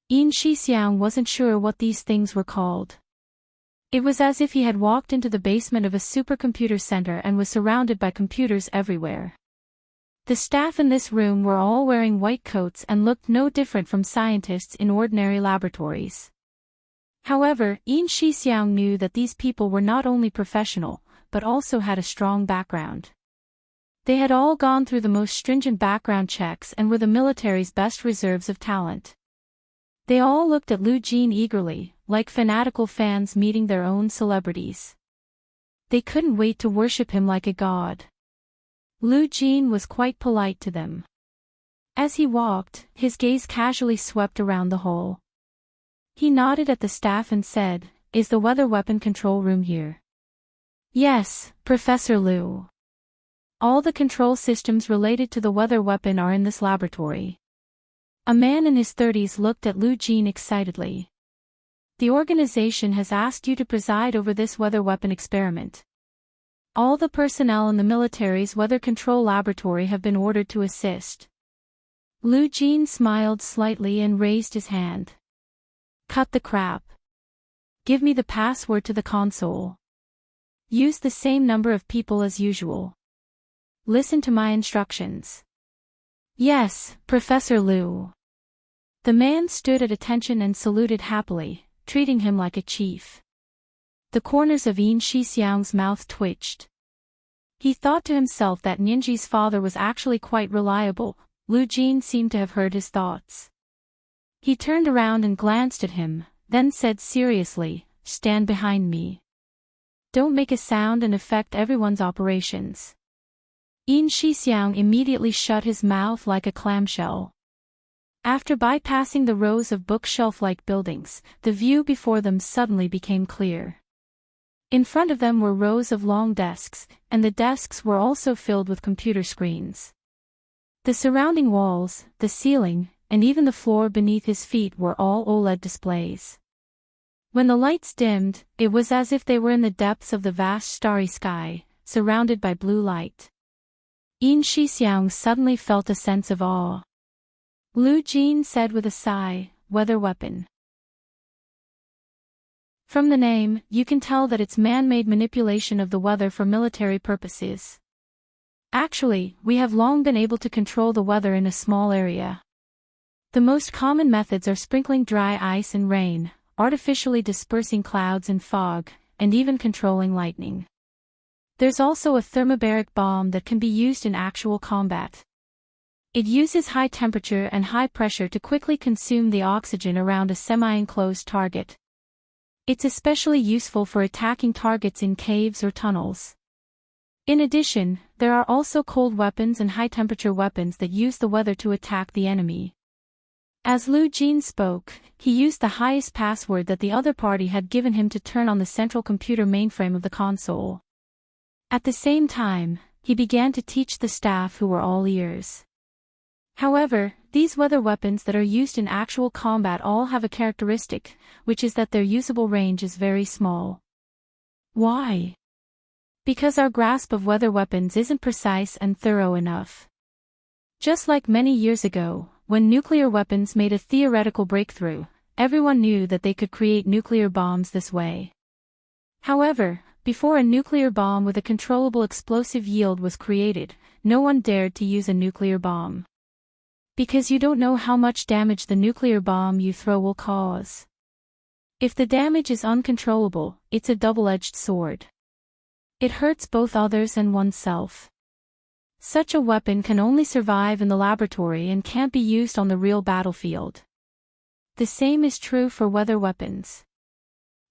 Yin Shixiang wasn't sure what these things were called. It was as if he had walked into the basement of a supercomputer center and was surrounded by computers everywhere. The staff in this room were all wearing white coats and looked no different from scientists in ordinary laboratories. However, Yin Shixiang knew that these people were not only professional, but also had a strong background. They had all gone through the most stringent background checks and were the military's best reserves of talent. They all looked at Lu Jin eagerly, like fanatical fans meeting their own celebrities. They couldn't wait to worship him like a god. Lu Jin was quite polite to them. As he walked, his gaze casually swept around the hall. He nodded at the staff and said, "Is the weather weapon control room here?" "Yes, Professor Lu. All the control systems related to the weather weapon are in this laboratory." A man in his 30s looked at Lu Jin excitedly. "The organization has asked you to preside over this weather weapon experiment. All the personnel in the military's weather control laboratory have been ordered to assist." Lu Jin smiled slightly and raised his hand. "Cut the crap. Give me the password to the console. Use the same number of people as usual. Listen to my instructions." "Yes, Professor Lu." The man stood at attention and saluted happily, treating him like a chief. The corners of Yin Shixiang's mouth twitched. He thought to himself that Ninji's father was actually quite reliable. Lu Jin seemed to have heard his thoughts. He turned around and glanced at him, then said seriously, "Stand behind me. Don't make a sound and affect everyone's operations." Yin Shixiang immediately shut his mouth like a clamshell. After bypassing the rows of bookshelf-like buildings, the view before them suddenly became clear. In front of them were rows of long desks, and the desks were also filled with computer screens. The surrounding walls, the ceiling, and even the floor beneath his feet were all OLED displays. When the lights dimmed, it was as if they were in the depths of the vast starry sky, surrounded by blue light. Yin Shixiang suddenly felt a sense of awe. Lu Jin said with a sigh, "Weather weapon." From the name, you can tell that it's man-made manipulation of the weather for military purposes. Actually, we have long been able to control the weather in a small area. The most common methods are sprinkling dry ice and rain, artificially dispersing clouds and fog, and even controlling lightning. There's also a thermobaric bomb that can be used in actual combat. It uses high temperature and high pressure to quickly consume the oxygen around a semi-enclosed target. It's especially useful for attacking targets in caves or tunnels. In addition, there are also cold weapons and high-temperature weapons that use the weather to attack the enemy. As Lu Jin spoke, he used the highest password that the other party had given him to turn on the central computer mainframe of the console. At the same time, he began to teach the staff who were all ears. However, these weather weapons that are used in actual combat all have a characteristic, which is that their usable range is very small. Why? Because our grasp of weather weapons isn't precise and thorough enough. Just like many years ago, when nuclear weapons made a theoretical breakthrough, everyone knew that they could create nuclear bombs this way. However, before a nuclear bomb with a controllable explosive yield was created, no one dared to use a nuclear bomb. Because you don't know how much damage the nuclear bomb you throw will cause. If the damage is uncontrollable, it's a double-edged sword. It hurts both others and oneself. Such a weapon can only survive in the laboratory and can't be used on the real battlefield. The same is true for weather weapons.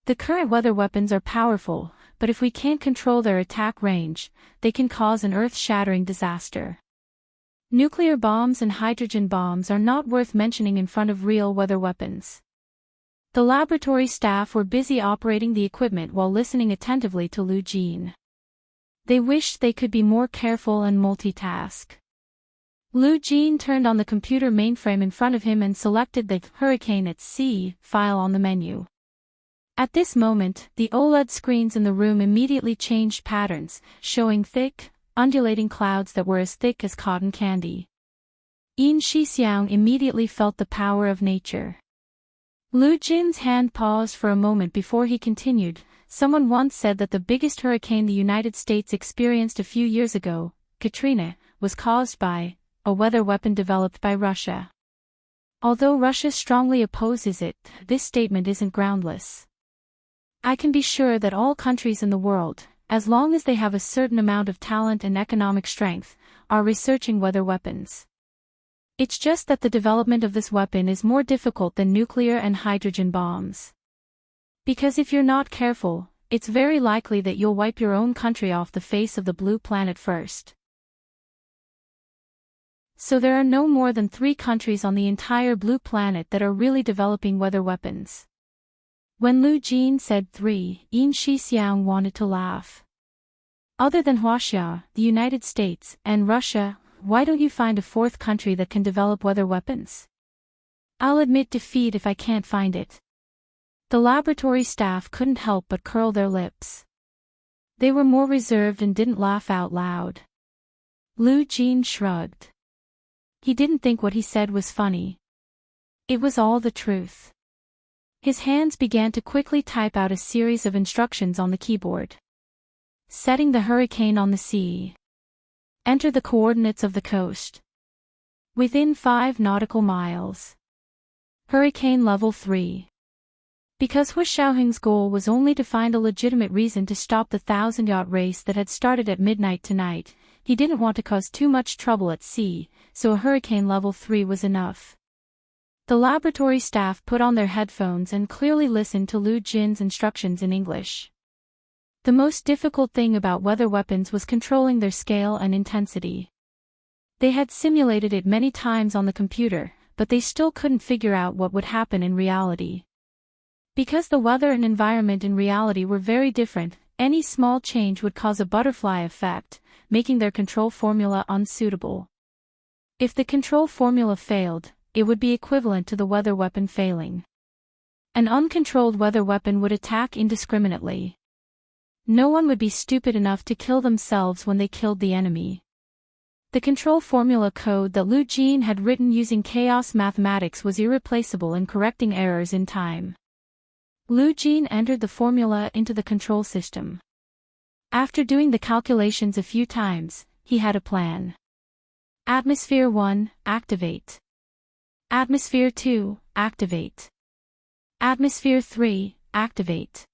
The current weather weapons are powerful, but if we can't control their attack range, they can cause an earth-shattering disaster. Nuclear bombs and hydrogen bombs are not worth mentioning in front of real weather weapons. The laboratory staff were busy operating the equipment while listening attentively to Lu Jin. They wished they could be more careful and multitask. Lu Jin turned on the computer mainframe in front of him and selected the Hurricane at Sea file on the menu. At this moment, the OLED screens in the room immediately changed patterns, showing thick, undulating clouds that were as thick as cotton candy. Yin Shixiang immediately felt the power of nature. Lu Jin's hand paused for a moment before he continued. Someone once said that the biggest hurricane the United States experienced a few years ago, Katrina, was caused by a weather weapon developed by Russia. Although Russia strongly opposes it, this statement isn't groundless. I can be sure that all countries in the world, as long as they have a certain amount of talent and economic strength, are researching weather weapons. It's just that the development of this weapon is more difficult than nuclear and hydrogen bombs. Because if you're not careful, it's very likely that you'll wipe your own country off the face of the blue planet first. So there are no more than 3 countries on the entire blue planet that are really developing weather weapons. When Lu Jin said 3, Yin Shixiang wanted to laugh. Other than Huaxia, the United States, and Russia, why don't you find a 4th country that can develop weather weapons? I'll admit defeat if I can't find it. The laboratory staff couldn't help but curl their lips. They were more reserved and didn't laugh out loud. Lu Jin shrugged. He didn't think what he said was funny. It was all the truth. His hands began to quickly type out a series of instructions on the keyboard. Setting the hurricane on the sea. Enter the coordinates of the coast. Within 5 nautical miles. Hurricane level 3. Because Hu Xiaoheng's goal was only to find a legitimate reason to stop the 1,000-yacht race that had started at midnight tonight, he didn't want to cause too much trouble at sea, so a hurricane level 3 was enough. The laboratory staff put on their headphones and clearly listened to Lu Jin's instructions in English. The most difficult thing about weather weapons was controlling their scale and intensity. They had simulated it many times on the computer, but they still couldn't figure out what would happen in reality. Because the weather and environment in reality were very different, any small change would cause a butterfly effect, making their control formula unsuitable. If the control formula failed, it would be equivalent to the weather weapon failing. An uncontrolled weather weapon would attack indiscriminately. No one would be stupid enough to kill themselves when they killed the enemy. The control formula code that Lu Jin had written using chaos mathematics was irreplaceable in correcting errors in time. Lu Jin entered the formula into the control system. After doing the calculations a few times, he had a plan. Atmosphere 1, activate. Atmosphere 2, activate. Atmosphere 3, activate.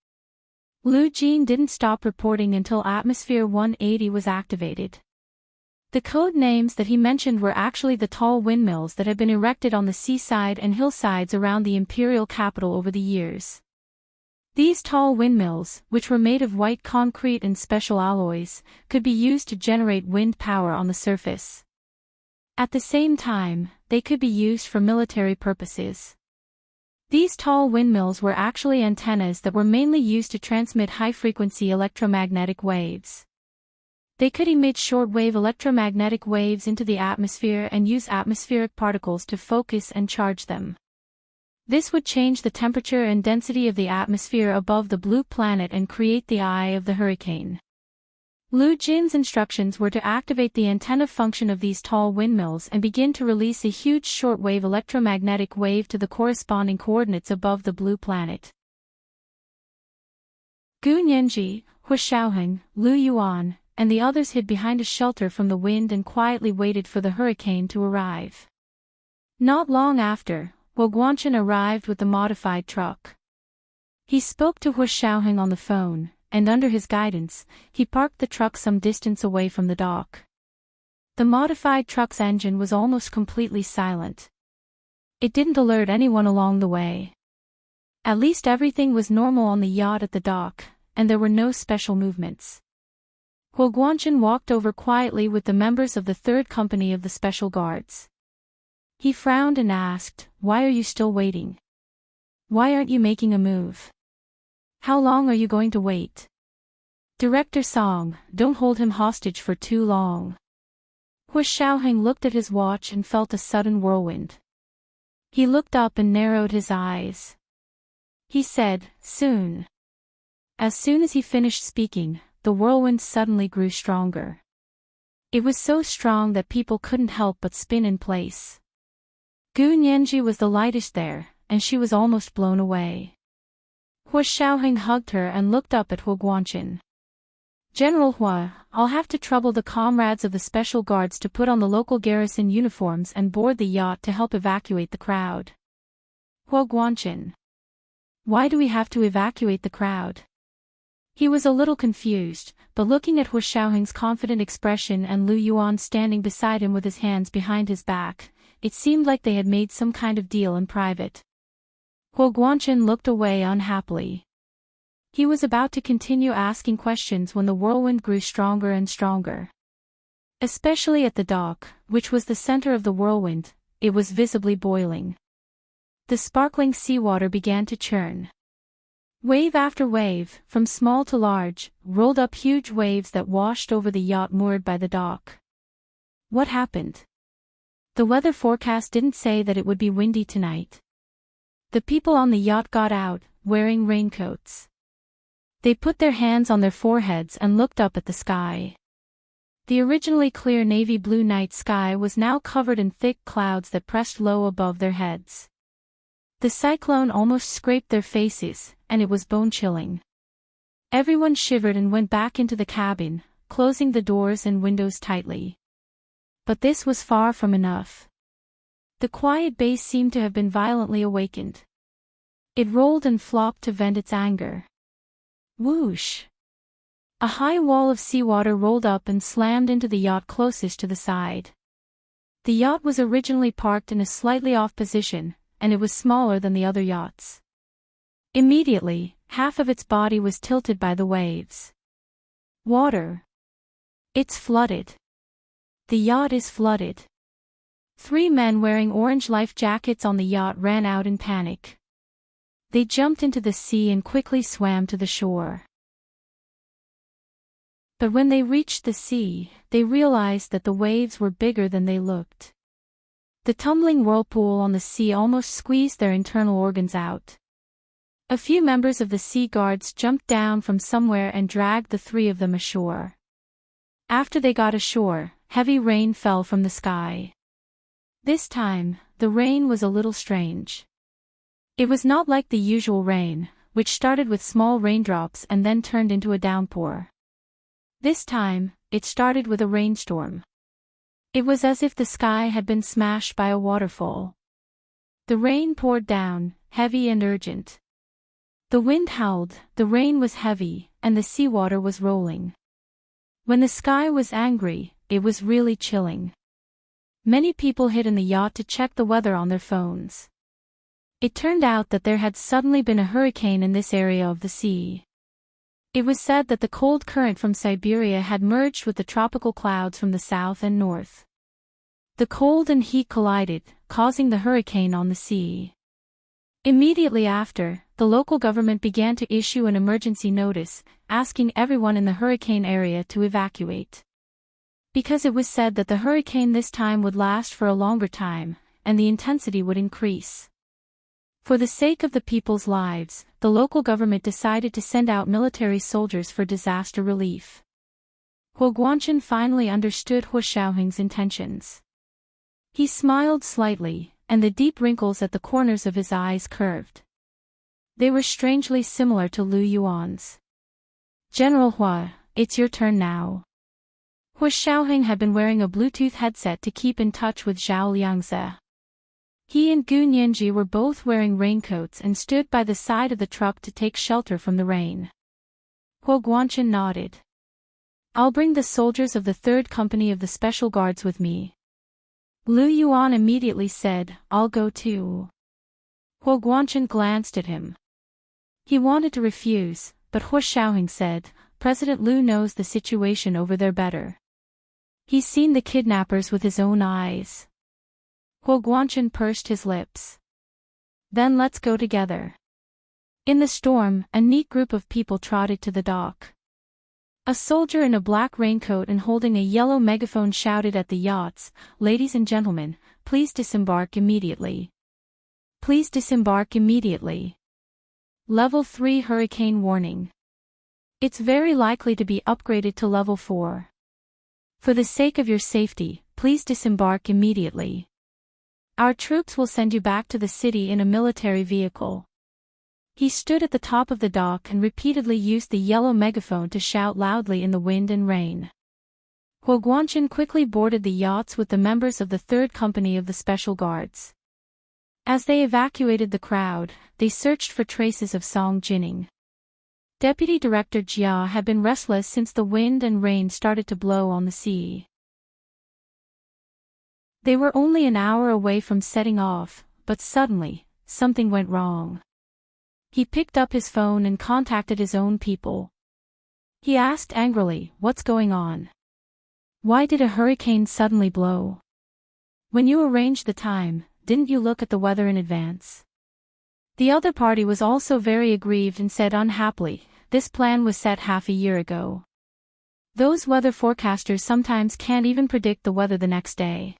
Lu Jin didn't stop reporting until Atmosphere 180 was activated. The code names that he mentioned were actually the tall windmills that had been erected on the seaside and hillsides around the imperial capital over the years. These tall windmills, which were made of white concrete and special alloys, could be used to generate wind power on the surface. At the same time, they could be used for military purposes. These tall windmills were actually antennas that were mainly used to transmit high-frequency electromagnetic waves. They could emit short-wave electromagnetic waves into the atmosphere and use atmospheric particles to focus and charge them. This would change the temperature and density of the atmosphere above the blue planet and create the eye of the hurricane. Lu Jin's instructions were to activate the antenna function of these tall windmills and begin to release a huge shortwave electromagnetic wave to the corresponding coordinates above the blue planet. Gu Nianji, Hu Xiaoheng, Lu Yuan, and the others hid behind a shelter from the wind and quietly waited for the hurricane to arrive. Not long after, Wu Guanchen arrived with the modified truck. He spoke to Hu Xiaoheng on the phone, and under his guidance, he parked the truck some distance away from the dock. The modified truck's engine was almost completely silent. It didn't alert anyone along the way. At least everything was normal on the yacht at the dock, and there were no special movements. Hu Guanchen walked over quietly with the members of the third company of the special guards. He frowned and asked, "Why are you still waiting? Why aren't you making a move? How long are you going to wait? Director Song, don't hold him hostage for too long." Hu Xiaoheng looked at his watch and felt a sudden whirlwind. He looked up and narrowed his eyes. He said, "Soon." As soon as he finished speaking, the whirlwind suddenly grew stronger. It was so strong that people couldn't help but spin in place. Gu Nianji was the lightest there, and she was almost blown away. Hu Xiaoheng hugged her and looked up at Hu Guanchen. "General Hua, I'll have to trouble the comrades of the special guards to put on the local garrison uniforms and board the yacht to help evacuate the crowd." Hu Guanchen. "Why do we have to evacuate the crowd?" He was a little confused, but looking at Hu Xiaoheng's confident expression and Lu Yuan standing beside him with his hands behind his back, it seemed like they had made some kind of deal in private. Hu Guanchen looked away unhappily. He was about to continue asking questions when the whirlwind grew stronger and stronger. Especially at the dock, which was the center of the whirlwind, it was visibly boiling. The sparkling seawater began to churn. Wave after wave, from small to large, rolled up huge waves that washed over the yacht moored by the dock. What happened? The weather forecast didn't say that it would be windy tonight. The people on the yacht got out, wearing raincoats. They put their hands on their foreheads and looked up at the sky. The originally clear navy blue night sky was now covered in thick clouds that pressed low above their heads. The cyclone almost scraped their faces, and it was bone-chilling. Everyone shivered and went back into the cabin, closing the doors and windows tightly. But this was far from enough. The quiet bay seemed to have been violently awakened. It rolled and flopped to vent its anger. Whoosh! A high wall of seawater rolled up and slammed into the yacht closest to the side. The yacht was originally parked in a slightly off position, and it was smaller than the other yachts. Immediately, half of its body was tilted by the waves. Water. It's flooded. The yacht is flooded. 3 men wearing orange life jackets on the yacht ran out in panic. They jumped into the sea and quickly swam to the shore. But when they reached the sea, they realized that the waves were bigger than they looked. The tumbling whirlpool on the sea almost squeezed their internal organs out. A few members of the sea guards jumped down from somewhere and dragged the 3 of them ashore. After they got ashore, heavy rain fell from the sky. This time, the rain was a little strange. It was not like the usual rain, which started with small raindrops and then turned into a downpour. This time, it started with a rainstorm. It was as if the sky had been smashed by a waterfall. The rain poured down, heavy and urgent. The wind howled, the rain was heavy, and the seawater was rolling. When the sky was angry, it was really chilling. Many people hid in the yacht to check the weather on their phones. It turned out that there had suddenly been a hurricane in this area of the sea. It was said that the cold current from Siberia had merged with the tropical clouds from the south and north. The cold and heat collided, causing the hurricane on the sea. Immediately after, the local government began to issue an emergency notice, asking everyone in the hurricane area to evacuate. Because it was said that the hurricane this time would last for a longer time, and the intensity would increase. For the sake of the people's lives, the local government decided to send out military soldiers for disaster relief. Huo Guangchen finally understood Hu Xiaoheng's intentions. He smiled slightly, and the deep wrinkles at the corners of his eyes curved. They were strangely similar to Lu Yuan's. "General Hua, it's your turn now." Hu Xiaoheng had been wearing a Bluetooth headset to keep in touch with Zhao Liangze. He and Gu Nianji were both wearing raincoats and stood by the side of the truck to take shelter from the rain. Huo Guangchen nodded. "I'll bring the soldiers of the 3rd Company of the Special Guards with me." Lu Yuan immediately said, "I'll go too." Huo Guangchen glanced at him. He wanted to refuse, but Hu Xiaoheng said, "President Lu knows the situation over there better. He's seen the kidnappers with his own eyes." Huo Guangchen pursed his lips. "Then let's go together." In the storm, a neat group of people trotted to the dock. A soldier in a black raincoat and holding a yellow megaphone shouted at the yachts, "Ladies and gentlemen, please disembark immediately. Please disembark immediately. Level 3 hurricane warning. It's very likely to be upgraded to level 4. For the sake of your safety, please disembark immediately. Our troops will send you back to the city in a military vehicle." He stood at the top of the dock and repeatedly used the yellow megaphone to shout loudly in the wind and rain. Huo Guangchen quickly boarded the yachts with the members of the 3rd Company of the Special Guards. As they evacuated the crowd, they searched for traces of Song Jining. Deputy Director Jia had been restless since the wind and rain started to blow on the sea. They were only an hour away from setting off, but suddenly, something went wrong. He picked up his phone and contacted his own people. He asked angrily, "What's going on? Why did a hurricane suddenly blow? When you arranged the time, didn't you look at the weather in advance?" The other party was also very aggrieved and said unhappily, "This plan was set half a year ago. Those weather forecasters sometimes can't even predict the weather the next day.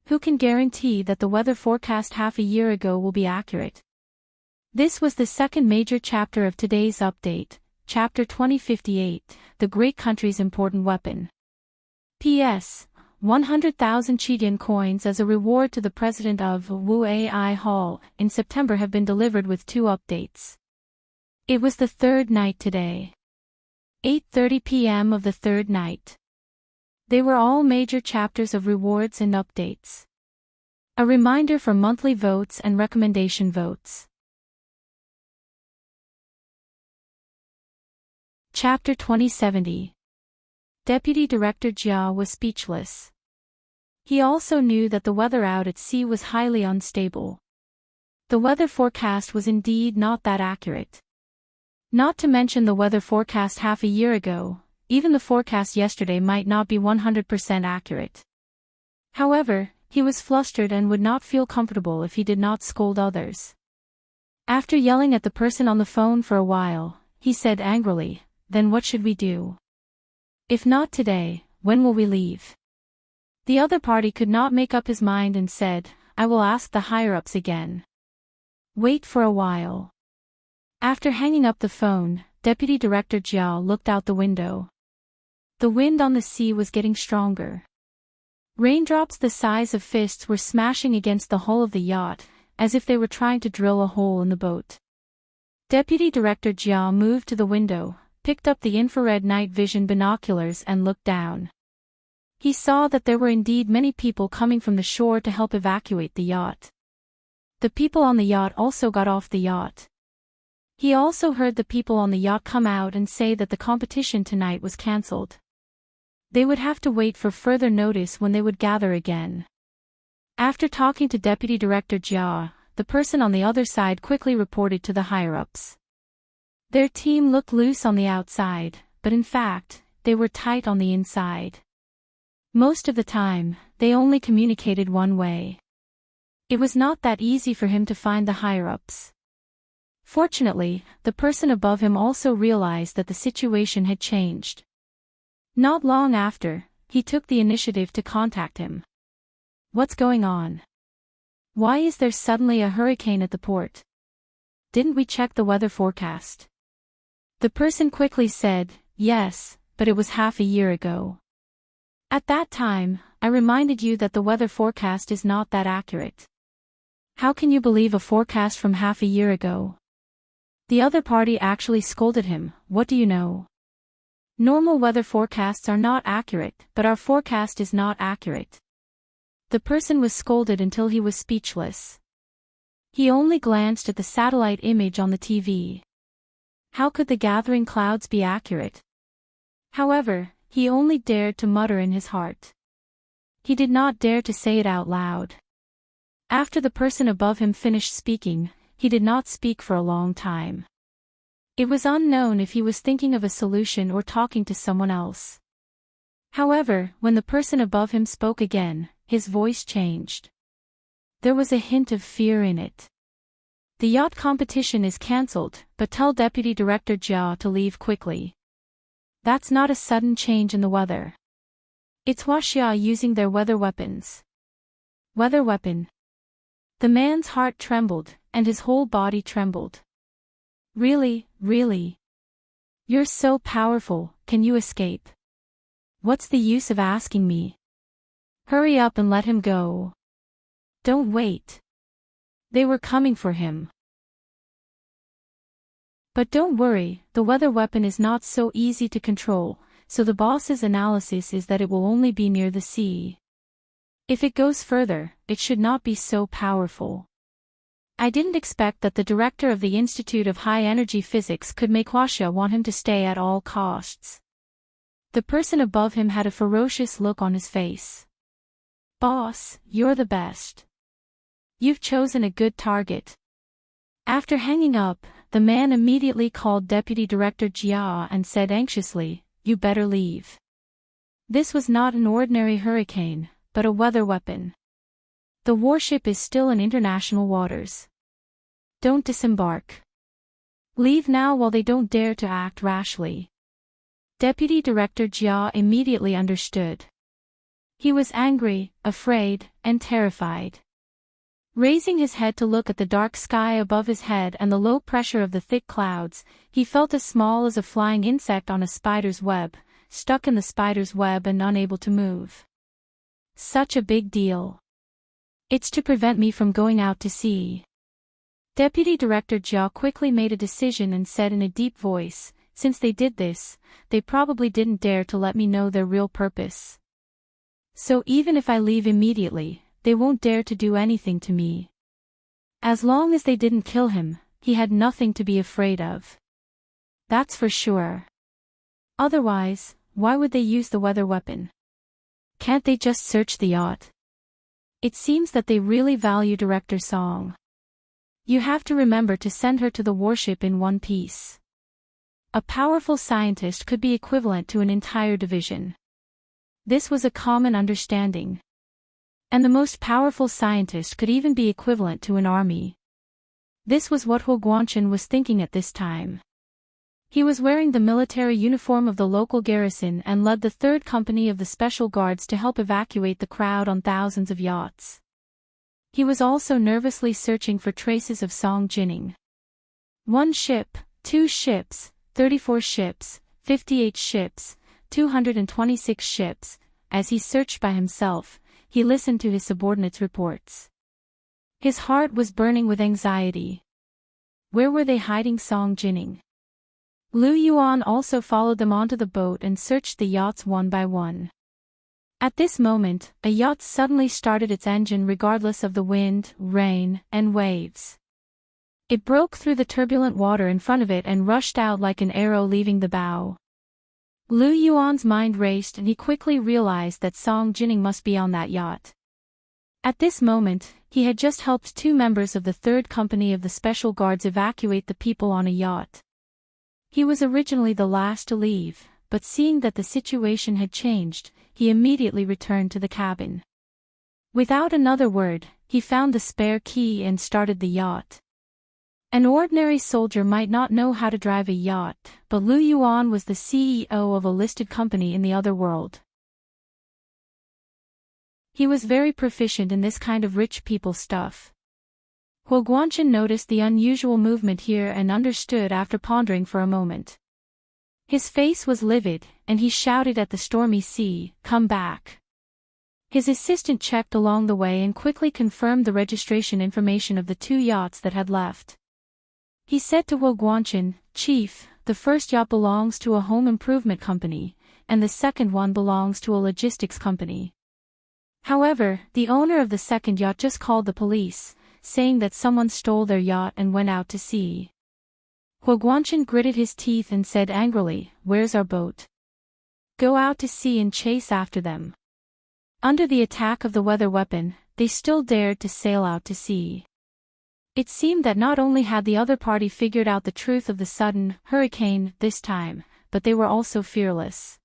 Who can guarantee that the weather forecast half a year ago will be accurate?" This was the second major chapter of today's update, Chapter 2058, The Great Country's Important Weapon. P.S. 100,000 Chidian coins as a reward to the president of Wu Ai Hall in September have been delivered with 2 updates. It was the 3rd night today. 8:30 p.m. of the 3rd night. They were all major chapters of rewards and updates. A reminder for monthly votes and recommendation votes. Chapter 2070. Deputy Director Jia was speechless. He also knew that the weather out at sea was highly unstable. The weather forecast was indeed not that accurate. Not to mention the weather forecast half a year ago, even the forecast yesterday might not be 100% accurate. However, he was flustered and would not feel comfortable if he did not scold others. After yelling at the person on the phone for a while, he said angrily, "Then what should we do? If not today, when will we leave?" The other party could not make up his mind and said, "I will ask the higher-ups again. Wait for a while." After hanging up the phone, Deputy Director Jiao looked out the window. The wind on the sea was getting stronger. Raindrops the size of fists were smashing against the hull of the yacht, as if they were trying to drill a hole in the boat. Deputy Director Jiao moved to the window, picked up the infrared night vision binoculars and looked down. He saw that there were indeed many people coming from the shore to help evacuate the yacht. The people on the yacht also got off the yacht. He also heard the people on the yacht come out and say that the competition tonight was cancelled. They would have to wait for further notice when they would gather again. After talking to Deputy Director Jia, the person on the other side quickly reported to the higher-ups. Their team looked loose on the outside, but in fact, they were tight on the inside. Most of the time, they only communicated one way. It was not that easy for him to find the higher-ups. Fortunately, the person above him also realized that the situation had changed. Not long after, he took the initiative to contact him. What's going on? Why is there suddenly a hurricane at the port? Didn't we check the weather forecast? The person quickly said, yes, but it was half a year ago. At that time, I reminded you that the weather forecast is not that accurate. How can you believe a forecast from half a year ago? The other party actually scolded him. What do you know? Normal weather forecasts are not accurate, but our forecast is not accurate. The person was scolded until he was speechless. He only glanced at the satellite image on the TV. How could the gathering clouds be accurate? However, he only dared to mutter in his heart. He did not dare to say it out loud. After the person above him finished speaking, he did not speak for a long time. It was unknown if he was thinking of a solution or talking to someone else. However, when the person above him spoke again, his voice changed. There was a hint of fear in it. The yacht competition is cancelled, but tell Deputy Director Jia to leave quickly. That's not a sudden change in the weather. It's Huaxia using their weather weapons. Weather weapon. The man's heart trembled, and his whole body trembled. Really, really? You're so powerful, can you escape? What's the use of asking me? Hurry up and let him go. Don't wait. They were coming for him. But don't worry, the weather weapon is not so easy to control, so the boss's analysis is that it will only be near the sea. If it goes further, it should not be so powerful. I didn't expect that the director of the Institute of High Energy Physics could make Huaxia want him to stay at all costs. The person above him had a ferocious look on his face. Boss, you're the best. You've chosen a good target. After hanging up, the man immediately called Deputy Director Jia and said anxiously, you better leave. This was not an ordinary hurricane, but a weather weapon. The warship is still in international waters. Don't disembark. Leave now while they don't dare to act rashly. Deputy Director Jia immediately understood. He was angry, afraid, and terrified. Raising his head to look at the dark sky above his head and the low pressure of the thick clouds, he felt as small as a flying insect on a spider's web, stuck in the spider's web and unable to move. Such a big deal. It's to prevent me from going out to sea. Deputy Director Jia quickly made a decision and said in a deep voice, since they did this, they probably didn't dare to let me know their real purpose. So even if I leave immediately, they won't dare to do anything to me. As long as they didn't kill him, he had nothing to be afraid of. That's for sure. Otherwise, why would they use the weather weapon? Can't they just search the yacht? It seems that they really value Director Song. You have to remember to send her to the warship in one piece. A powerful scientist could be equivalent to an entire division. This was a common understanding. And the most powerful scientist could even be equivalent to an army. This was what Huo Guanchen was thinking at this time. He was wearing the military uniform of the local garrison and led the 3rd Company of the Special Guards to help evacuate the crowd on thousands of yachts. He was also nervously searching for traces of Song Jining. 1 ship, 2 ships, 34 ships, 58 ships, 226 ships. As he searched by himself, he listened to his subordinates' reports. His heart was burning with anxiety. Where were they hiding Song Jining? Lu Yuan also followed them onto the boat and searched the yachts one by one. At this moment, a yacht suddenly started its engine regardless of the wind, rain, and waves. It broke through the turbulent water in front of it and rushed out like an arrow leaving the bow. Lu Yuan's mind raced and he quickly realized that Song Jining must be on that yacht. At this moment, he had just helped 2 members of the 3rd Company of the Special Guards evacuate the people on a yacht. He was originally the last to leave, but seeing that the situation had changed, he immediately returned to the cabin. Without another word, he found the spare key and started the yacht. An ordinary soldier might not know how to drive a yacht, but Lu Yuan was the CEO of a listed company in the other world. He was very proficient in this kind of rich people stuff. Huo Guanchen noticed the unusual movement here and understood after pondering for a moment. His face was livid, and he shouted at the stormy sea, "Come back." His assistant checked along the way and quickly confirmed the registration information of the 2 yachts that had left. He said to Huo Guanchen, "Chief, the first yacht belongs to a home improvement company, and the second one belongs to a logistics company. However, the owner of the second yacht just called the police, saying that someone stole their yacht and went out to sea." Huo Guanchen gritted his teeth and said angrily, "Where's our boat? Go out to sea and chase after them." Under the attack of the weather weapon, they still dared to sail out to sea. It seemed that not only had the other party figured out the truth of the sudden hurricane this time, but they were also fearless.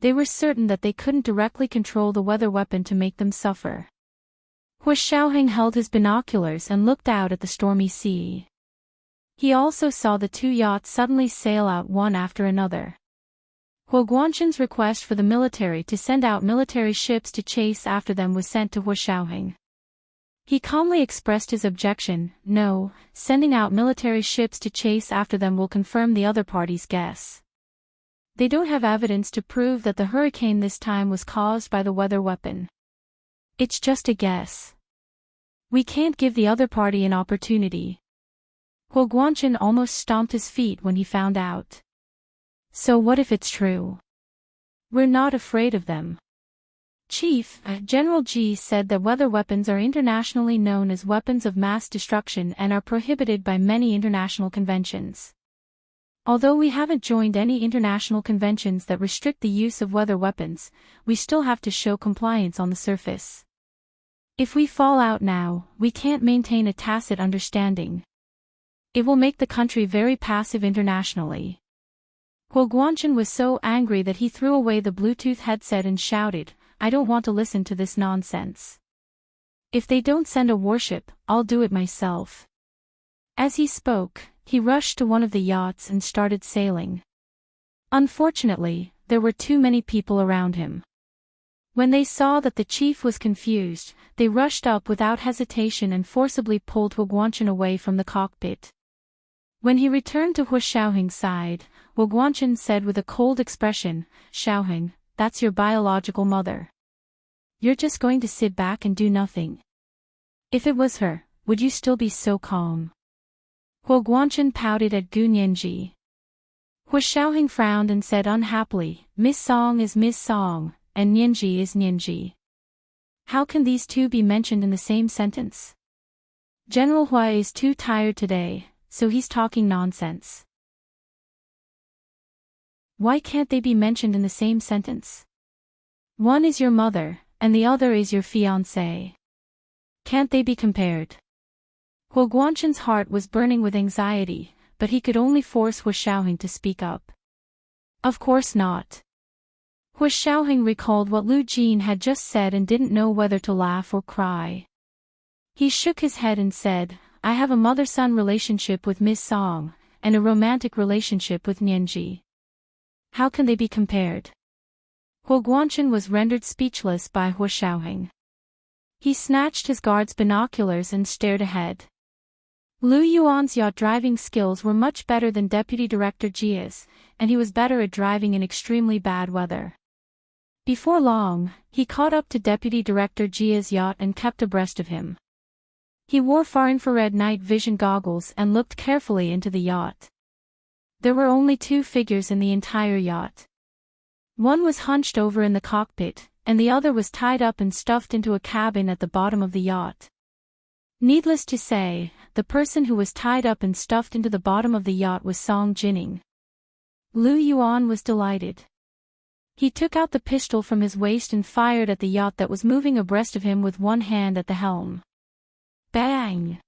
They were certain that they couldn't directly control the weather weapon to make them suffer. Hua Xiaoheng held his binoculars and looked out at the stormy sea. He also saw the 2 yachts suddenly sail out one after another. Huo Guanchen's request for the military to send out military ships to chase after them was sent to Hua Xiaoheng. He calmly expressed his objection, "No, sending out military ships to chase after them will confirm the other party's guess. They don't have evidence to prove that the hurricane this time was caused by the weather weapon. It's just a guess. We can't give the other party an opportunity." Huo Guanchen almost stomped his feet when he found out. "So what if it's true? We're not afraid of them." Chief, General Ji said that weather weapons are internationally known as weapons of mass destruction and are prohibited by many international conventions. Although we haven't joined any international conventions that restrict the use of weather weapons, we still have to show compliance on the surface. If we fall out now, we can't maintain a tacit understanding. It will make the country very passive internationally. Huo Guanchen was so angry that he threw away the Bluetooth headset and shouted, "I don't want to listen to this nonsense. If they don't send a warship, I'll do it myself." As he spoke, he rushed to one of the yachts and started sailing. Unfortunately, there were too many people around him. When they saw that the chief was confused, they rushed up without hesitation and forcibly pulled Huo Guanchen away from the cockpit. When he returned to Hua Xiaoheng's side, Huo Guanchen said with a cold expression, "Xiaoheng, that's your biological mother. You're just going to sit back and do nothing. If it was her, would you still be so calm?" Huo Guanchen pouted at Gu Nianji. Hua Xiaoheng frowned and said unhappily, "Miss Song is Miss Song, and Nianji is Nianji. How can these 2 be mentioned in the same sentence? General Hua is too tired today, so he's talking nonsense. Why can't they be mentioned in the same sentence? One is your mother, and the other is your fiancé. Can't they be compared?" Huo Guanchen's heart was burning with anxiety, but he could only force Hua Xiaoheng to speak up. "Of course not." Hua Xiaoheng recalled what Lu Jin had just said and didn't know whether to laugh or cry. He shook his head and said, "I have a mother-son relationship with Miss Song, and a romantic relationship with Nianji. How can they be compared?" Huo Guanchen was rendered speechless by Hua Xiaoheng. He snatched his guard's binoculars and stared ahead. Lu Yuan's yacht driving skills were much better than Deputy Director Jia's, and he was better at driving in extremely bad weather. Before long, he caught up to Deputy Director Jia's yacht and kept abreast of him. He wore far-infrared night vision goggles and looked carefully into the yacht. There were only 2 figures in the entire yacht. One was hunched over in the cockpit, and the other was tied up and stuffed into a cabin at the bottom of the yacht. Needless to say, the person who was tied up and stuffed into the bottom of the yacht was Song Jining. Lu Yuan was delighted. He took out the pistol from his waist and fired at the yacht that was moving abreast of him with one hand at the helm. Bang!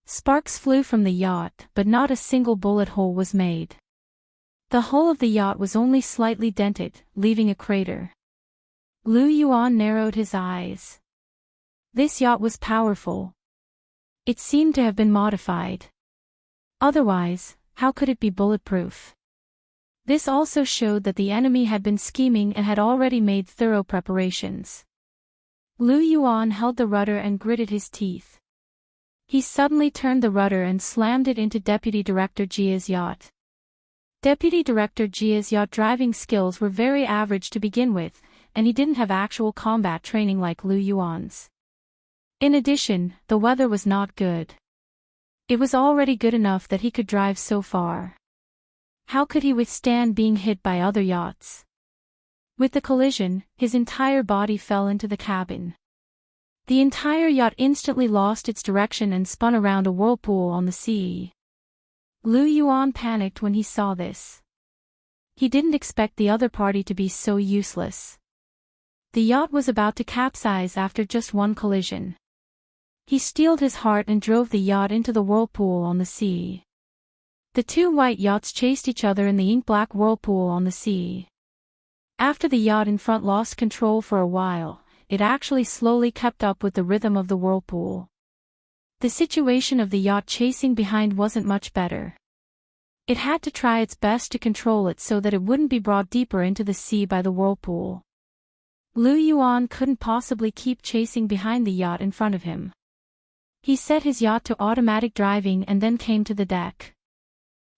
Sparks flew from the yacht, but not a single bullet hole was made. The hull of the yacht was only slightly dented, leaving a crater. Lu Yuan narrowed his eyes. This yacht was powerful. It seemed to have been modified. Otherwise, how could it be bulletproof? This also showed that the enemy had been scheming and had already made thorough preparations. Lu Yuan held the rudder and gritted his teeth. He suddenly turned the rudder and slammed it into Deputy Director Jia's yacht. Deputy Director Jia's yacht driving skills were very average to begin with, and he didn't have actual combat training like Lu Yuan's. In addition, the weather was not good. It was already good enough that he could drive so far. How could he withstand being hit by other yachts? With the collision, his entire body fell into the cabin. The entire yacht instantly lost its direction and spun around a whirlpool on the sea. Lu Yuan panicked when he saw this. He didn't expect the other party to be so useless. The yacht was about to capsize after just one collision. He steeled his heart and drove the yacht into the whirlpool on the sea. The two white yachts chased each other in the ink-black whirlpool on the sea. After the yacht in front lost control for a while, it actually slowly kept up with the rhythm of the whirlpool. The situation of the yacht chasing behind wasn't much better. It had to try its best to control it so that it wouldn't be brought deeper into the sea by the whirlpool. Lu Yuan couldn't possibly keep chasing behind the yacht in front of him. He set his yacht to automatic driving and then came to the deck.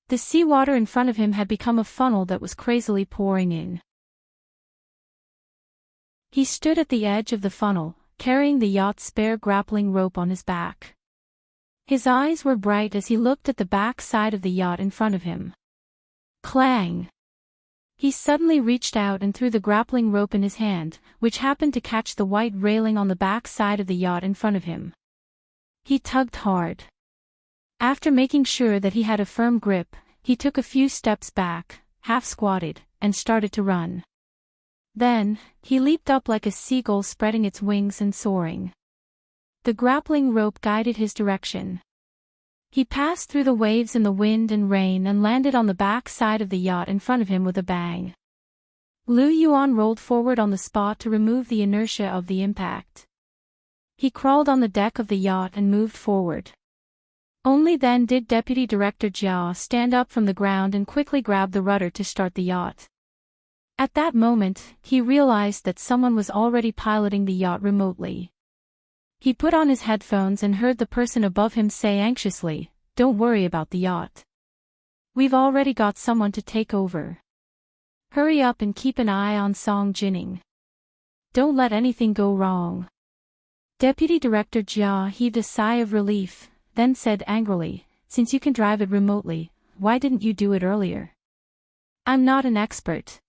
The seawater in front of him had become a funnel that was crazily pouring in. He stood at the edge of the funnel, carrying the yacht's spare grappling rope on his back. His eyes were bright as he looked at the back side of the yacht in front of him. Clang! He suddenly reached out and threw the grappling rope in his hand, which happened to catch the white railing on the back side of the yacht in front of him. He tugged hard. After making sure that he had a firm grip, he took a few steps back, half-squatted, and started to run. Then, he leaped up like a seagull spreading its wings and soaring. The grappling rope guided his direction. He passed through the waves in the wind and rain and landed on the back side of the yacht in front of him with a bang. Lu Yuan rolled forward on the spot to remove the inertia of the impact. He crawled on the deck of the yacht and moved forward. Only then did Deputy Director Jia stand up from the ground and quickly grab the rudder to start the yacht. At that moment, he realized that someone was already piloting the yacht remotely. He put on his headphones and heard the person above him say anxiously, "Don't worry about the yacht. We've already got someone to take over. Hurry up and keep an eye on Song Jining. Don't let anything go wrong." Deputy Director Jia heaved a sigh of relief, then said angrily, "Since you can drive it remotely, why didn't you do it earlier? I'm not an expert.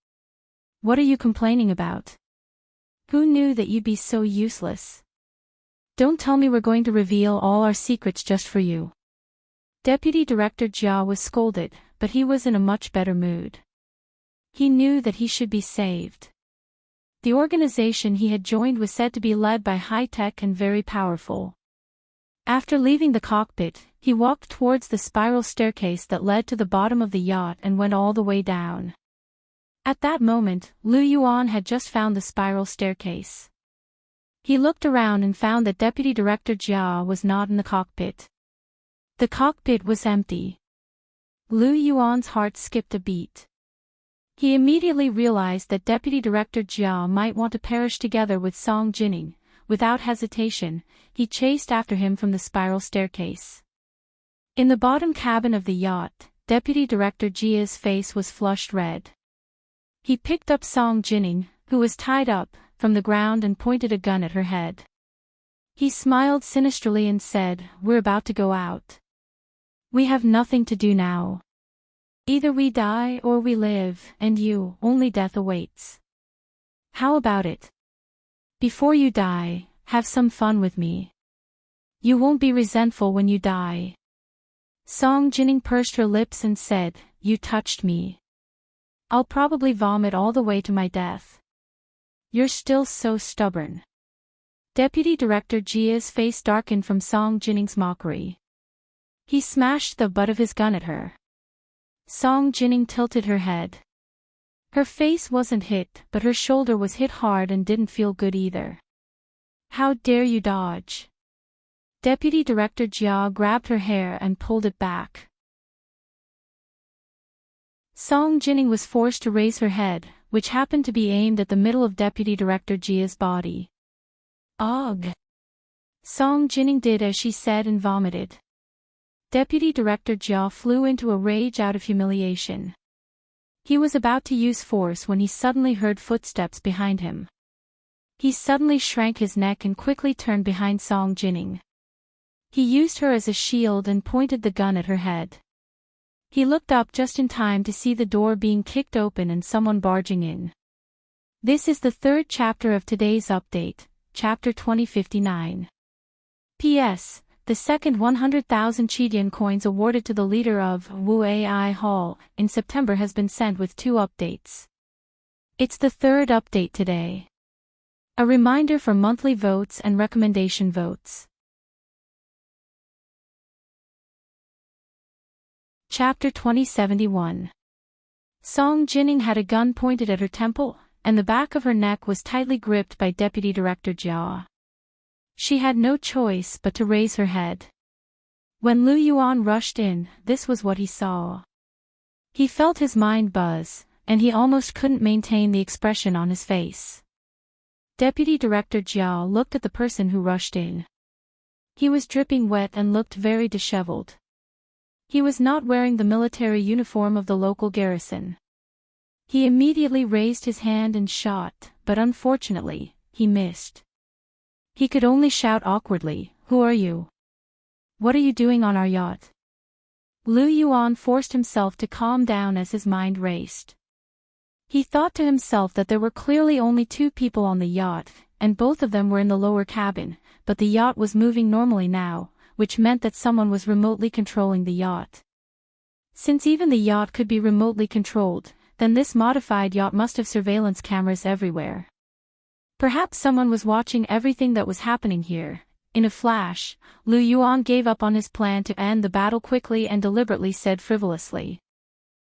What are you complaining about? Who knew that you'd be so useless? Don't tell me we're going to reveal all our secrets just for you." Deputy Director Jia was scolded, but he was in a much better mood. He knew that he should be saved. The organization he had joined was said to be led by high-tech and very powerful. After leaving the cockpit, he walked towards the spiral staircase that led to the bottom of the yacht and went all the way down. At that moment, Lu Yuan had just found the spiral staircase. He looked around and found that Deputy Director Jia was not in the cockpit. The cockpit was empty. Lu Yuan's heart skipped a beat. He immediately realized that Deputy Director Jia might want to perish together with Song Jining. Without hesitation, he chased after him from the spiral staircase. In the bottom cabin of the yacht, Deputy Director Jia's face was flushed red. He picked up Song Jining, who was tied up, from the ground and pointed a gun at her head. He smiled sinisterly and said, "We're about to go out. We have nothing to do now. Either we die or we live, and you, only death awaits. How about it? Before you die, have some fun with me. You won't be resentful when you die." Song Jining pursed her lips and said, "You touched me. I'll probably vomit all the way to my death. You're still so stubborn. Deputy Director Jia's face darkened from Song Jinning's mockery. He smashed the butt of his gun at her. Song Jinning tilted her head. Her face wasn't hit, but her shoulder was hit hard and didn't feel good either. How dare you dodge? Deputy Director Jia grabbed her hair and pulled it back. Song Jinning was forced to raise her head, which happened to be aimed at the middle of Deputy Director Jia's body. Ugh! Song Jinning did as she said and vomited. Deputy Director Jia flew into a rage out of humiliation. He was about to use force when he suddenly heard footsteps behind him. He suddenly shrank his neck and quickly turned behind Song Jinning. He used her as a shield and pointed the gun at her head. He looked up just in time to see the door being kicked open and someone barging in. This is the third chapter of today's update, Chapter 2059. P.S. The second 100,000 Chidian coins awarded to the leader of Wu AI Hall in September has been sent with 2 updates. It's the third update today. A reminder for monthly votes and recommendation votes. Chapter 2071. Song Jinning had a gun pointed at her temple, and the back of her neck was tightly gripped by Deputy Director Jia. She had no choice but to raise her head. When Lu Yuan rushed in, this was what he saw. He felt his mind buzz, and he almost couldn't maintain the expression on his face. Deputy Director Jia looked at the person who rushed in. He was dripping wet and looked very disheveled. He was not wearing the military uniform of the local garrison. He immediately raised his hand and shot, but unfortunately, he missed. He could only shout awkwardly, "Who are you? What are you doing on our yacht?" Lu Yuan forced himself to calm down as his mind raced. He thought to himself that there were clearly only 2 people on the yacht, and both of them were in the lower cabin, but the yacht was moving normally now, which meant that someone was remotely controlling the yacht. Since even the yacht could be remotely controlled, then this modified yacht must have surveillance cameras everywhere. Perhaps someone was watching everything that was happening here. In a flash, Lu Yuan gave up on his plan to end the battle quickly and deliberately said frivolously,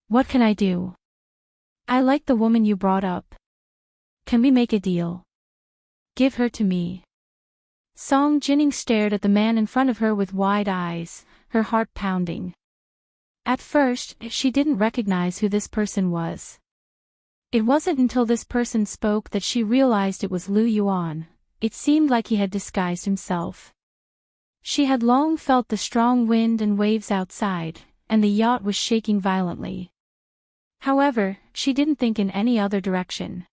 "What can I do? I like the woman you brought up. Can we make a deal? Give her to me." Song Jinning stared at the man in front of her with wide eyes, her heart pounding. At first, she didn't recognize who this person was. It wasn't until this person spoke that she realized it was Lu Yuan. It seemed like he had disguised himself. She had long felt the strong wind and waves outside, and the yacht was shaking violently. However, she didn't think in any other direction.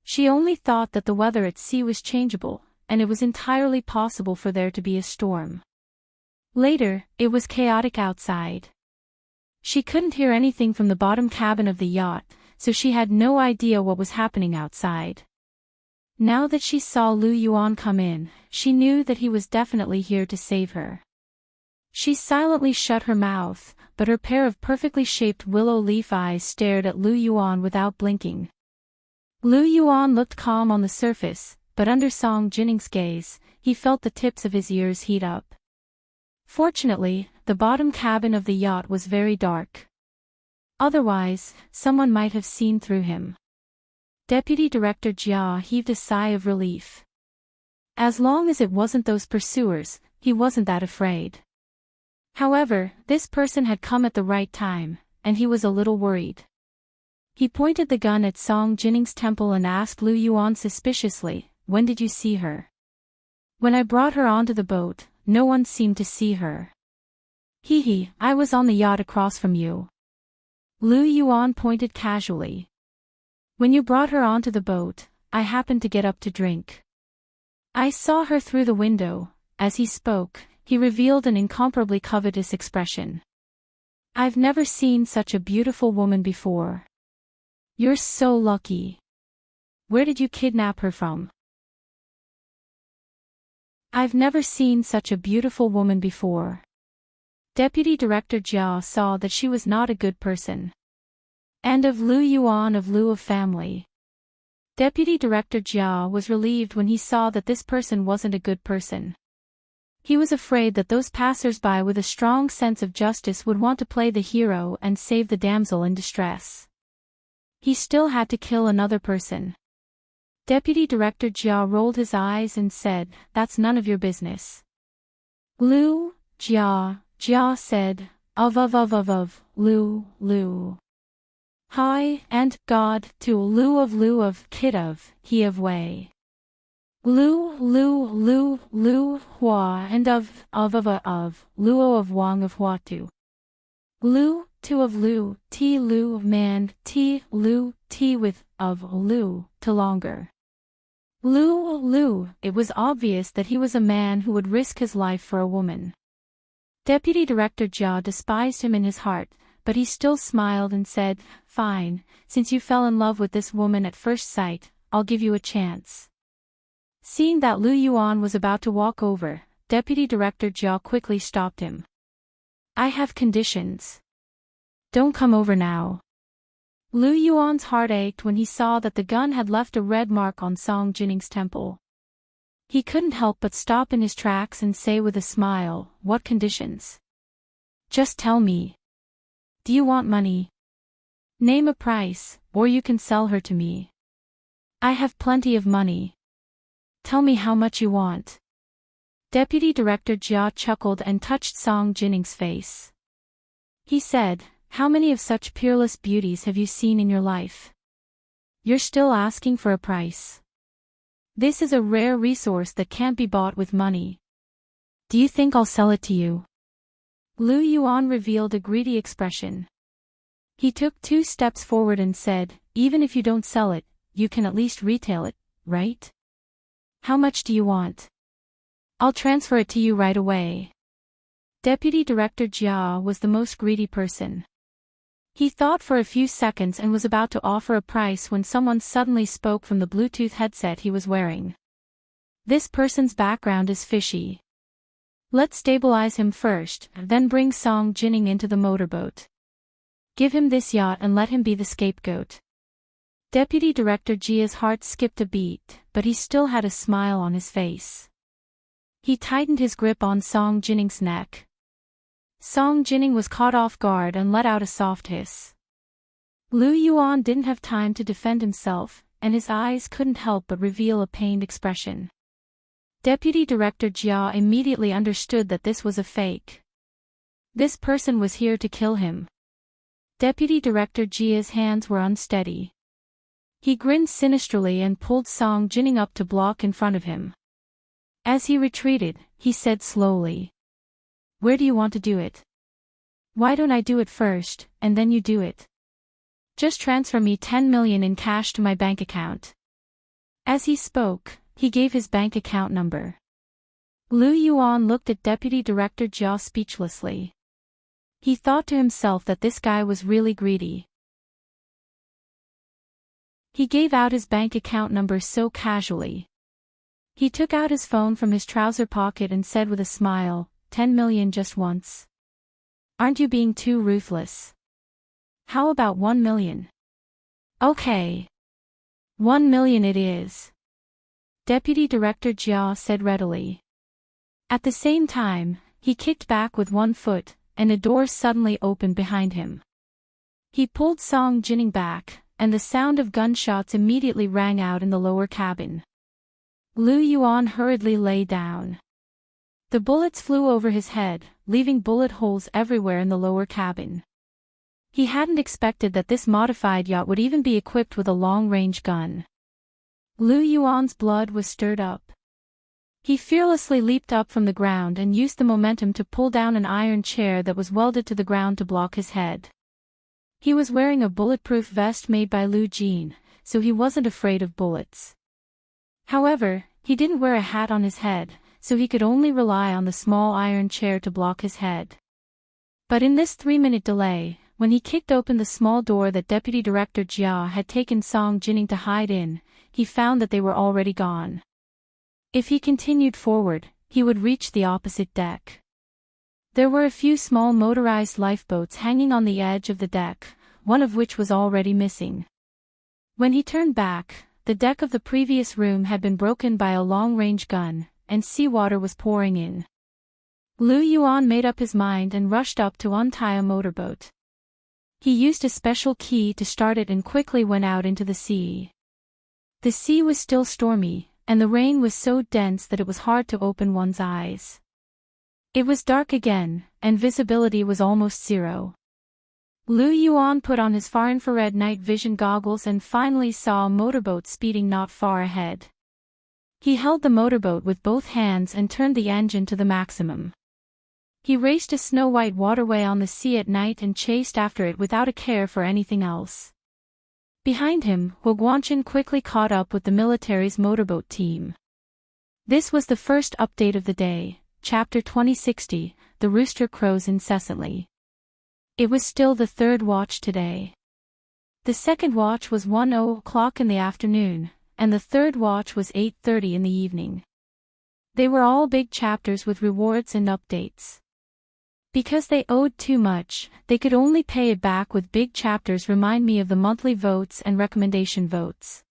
She only thought that the weather at sea was changeable, and it was entirely possible for there to be a storm. Later, it was chaotic outside. She couldn't hear anything from the bottom cabin of the yacht, so she had no idea what was happening outside. Now that she saw Lu Yuan come in, she knew that he was definitely here to save her. She silently shut her mouth, but her pair of perfectly shaped willow leaf eyes stared at Lu Yuan without blinking. Lu Yuan looked calm on the surface, but under Song Jinning's gaze, he felt the tips of his ears heat up. Fortunately, the bottom cabin of the yacht was very dark. Otherwise, someone might have seen through him. Deputy Director Jia heaved a sigh of relief. As long as it wasn't those pursuers, he wasn't that afraid. However, this person had come at the right time, and he was a little worried. He pointed the gun at Song Jinning's temple and asked Lu Yuan suspiciously, "When did you see her?" "When I brought her onto the boat, no one seemed to see her." "Hee, I was on the yacht across from you." Lu Yuan pointed casually. "When you brought her onto the boat, I happened to get up to drink. I saw her through the window." As he spoke, he revealed an incomparably covetous expression. "I've never seen such a beautiful woman before." "You're so lucky. Where did you kidnap her from?" "I've never seen such a beautiful woman before." Deputy Director Jia saw that she was not a good person. And of Lu Yuan of Lu of family. Deputy Director Jia was relieved when he saw that this person wasn't a good person. He was afraid that those passers-by with a strong sense of justice would want to play the hero and save the damsel in distress. He still had to kill another person. Deputy Director Jia rolled his eyes and said, "That's none of your business." Lu, Jia said, of, Lu. Hi, and, God, to Lu of, kid of, he of Wei. Lu, Hua, and of, Luo of Wang of Huatu. Lu, to of Lu, T Lu of man, T Lu, T with, of Lu, to longer. Lu, it was obvious that he was a man who would risk his life for a woman. Deputy Director Jia despised him in his heart, but he still smiled and said, "Fine, since you fell in love with this woman at first sight, I'll give you a chance." Seeing that Lu Yuan was about to walk over, Deputy Director Jia quickly stopped him. "I have conditions. Don't come over now." Lu Yuan's heart ached when he saw that the gun had left a red mark on Song Jinning's temple. He couldn't help but stop in his tracks and say with a smile, "What conditions? Just tell me. Do you want money? Name a price, or you can sell her to me. I have plenty of money. Tell me how much you want." Deputy Director Jia chuckled and touched Song Jinning's face. He said, "How many of such peerless beauties have you seen in your life? You're still asking for a price. This is a rare resource that can't be bought with money. Do you think I'll sell it to you?" Lu Yuan revealed a greedy expression. He took 2 steps forward and said, "Even if you don't sell it, you can at least retail it, right? How much do you want? I'll transfer it to you right away." Deputy Director Jia was the most greedy person. He thought for a few seconds and was about to offer a price when someone suddenly spoke from the Bluetooth headset he was wearing. "This person's background is fishy. Let's stabilize him first, then bring Song Jinning into the motorboat. Give him this yacht and let him be the scapegoat." Deputy Director Jia's heart skipped a beat, but he still had a smile on his face. He tightened his grip on Song Jinning's neck. Song Jinning was caught off guard and let out a soft hiss. Lu Yuan didn't have time to defend himself, and his eyes couldn't help but reveal a pained expression. Deputy Director Jia immediately understood that this was a fake. This person was here to kill him. Deputy Director Jia's hands were unsteady. He grinned sinisterly and pulled Song Jinning up to block in front of him. As he retreated, he said slowly, "Where do you want to do it? Why don't I do it first, and then you do it? Just transfer me 10 million in cash to my bank account." As he spoke, he gave his bank account number. Lu Yuan looked at Deputy Director Jia speechlessly. He thought to himself that this guy was really greedy. He gave out his bank account number so casually. He took out his phone from his trouser pocket and said with a smile, 10 million just once. Aren't you being too ruthless? How about 1 million? Okay. 1 million it is. Deputy Director Jia said readily. At the same time, he kicked back with one foot, and a door suddenly opened behind him. He pulled Song Jinning back, and the sound of gunshots immediately rang out in the lower cabin. Lu Yuan hurriedly lay down. The bullets flew over his head, leaving bullet holes everywhere in the lower cabin. He hadn't expected that this modified yacht would even be equipped with a long-range gun. Lu Yuan's blood was stirred up. He fearlessly leaped up from the ground and used the momentum to pull down an iron chair that was welded to the ground to block his head. He was wearing a bulletproof vest made by Lu Jin, so he wasn't afraid of bullets. However, he didn't wear a hat on his head, so he could only rely on the small iron chair to block his head. But in this 3-minute delay, when he kicked open the small door that Deputy Director Jia had taken Song Jinning to hide in, he found that they were already gone. If he continued forward, he would reach the opposite deck. There were a few small motorized lifeboats hanging on the edge of the deck, one of which was already missing. When he turned back, the deck of the previous room had been broken by a long-range gun, and seawater was pouring in. Lu Yuan made up his mind and rushed up to untie a motorboat. He used a special key to start it and quickly went out into the sea. The sea was still stormy, and the rain was so dense that it was hard to open one's eyes. It was dark again, and visibility was almost zero. Lu Yuan put on his far-infrared night vision goggles and finally saw a motorboat speeding not far ahead. He held the motorboat with both hands and turned the engine to the maximum. He raced a snow-white waterway on the sea at night and chased after it without a care for anything else. Behind him, Guanchen quickly caught up with the military's motorboat team. This was the first update of the day, Chapter 2060, The Rooster Crows Incessantly. It was still the third watch today. The second watch was 1:00 in the afternoon, and the third watch was 8:30 in the evening. They were all big chapters with rewards and updates. Because they owed too much, they could only pay it back with big chapters. Remind me of the monthly votes and recommendation votes.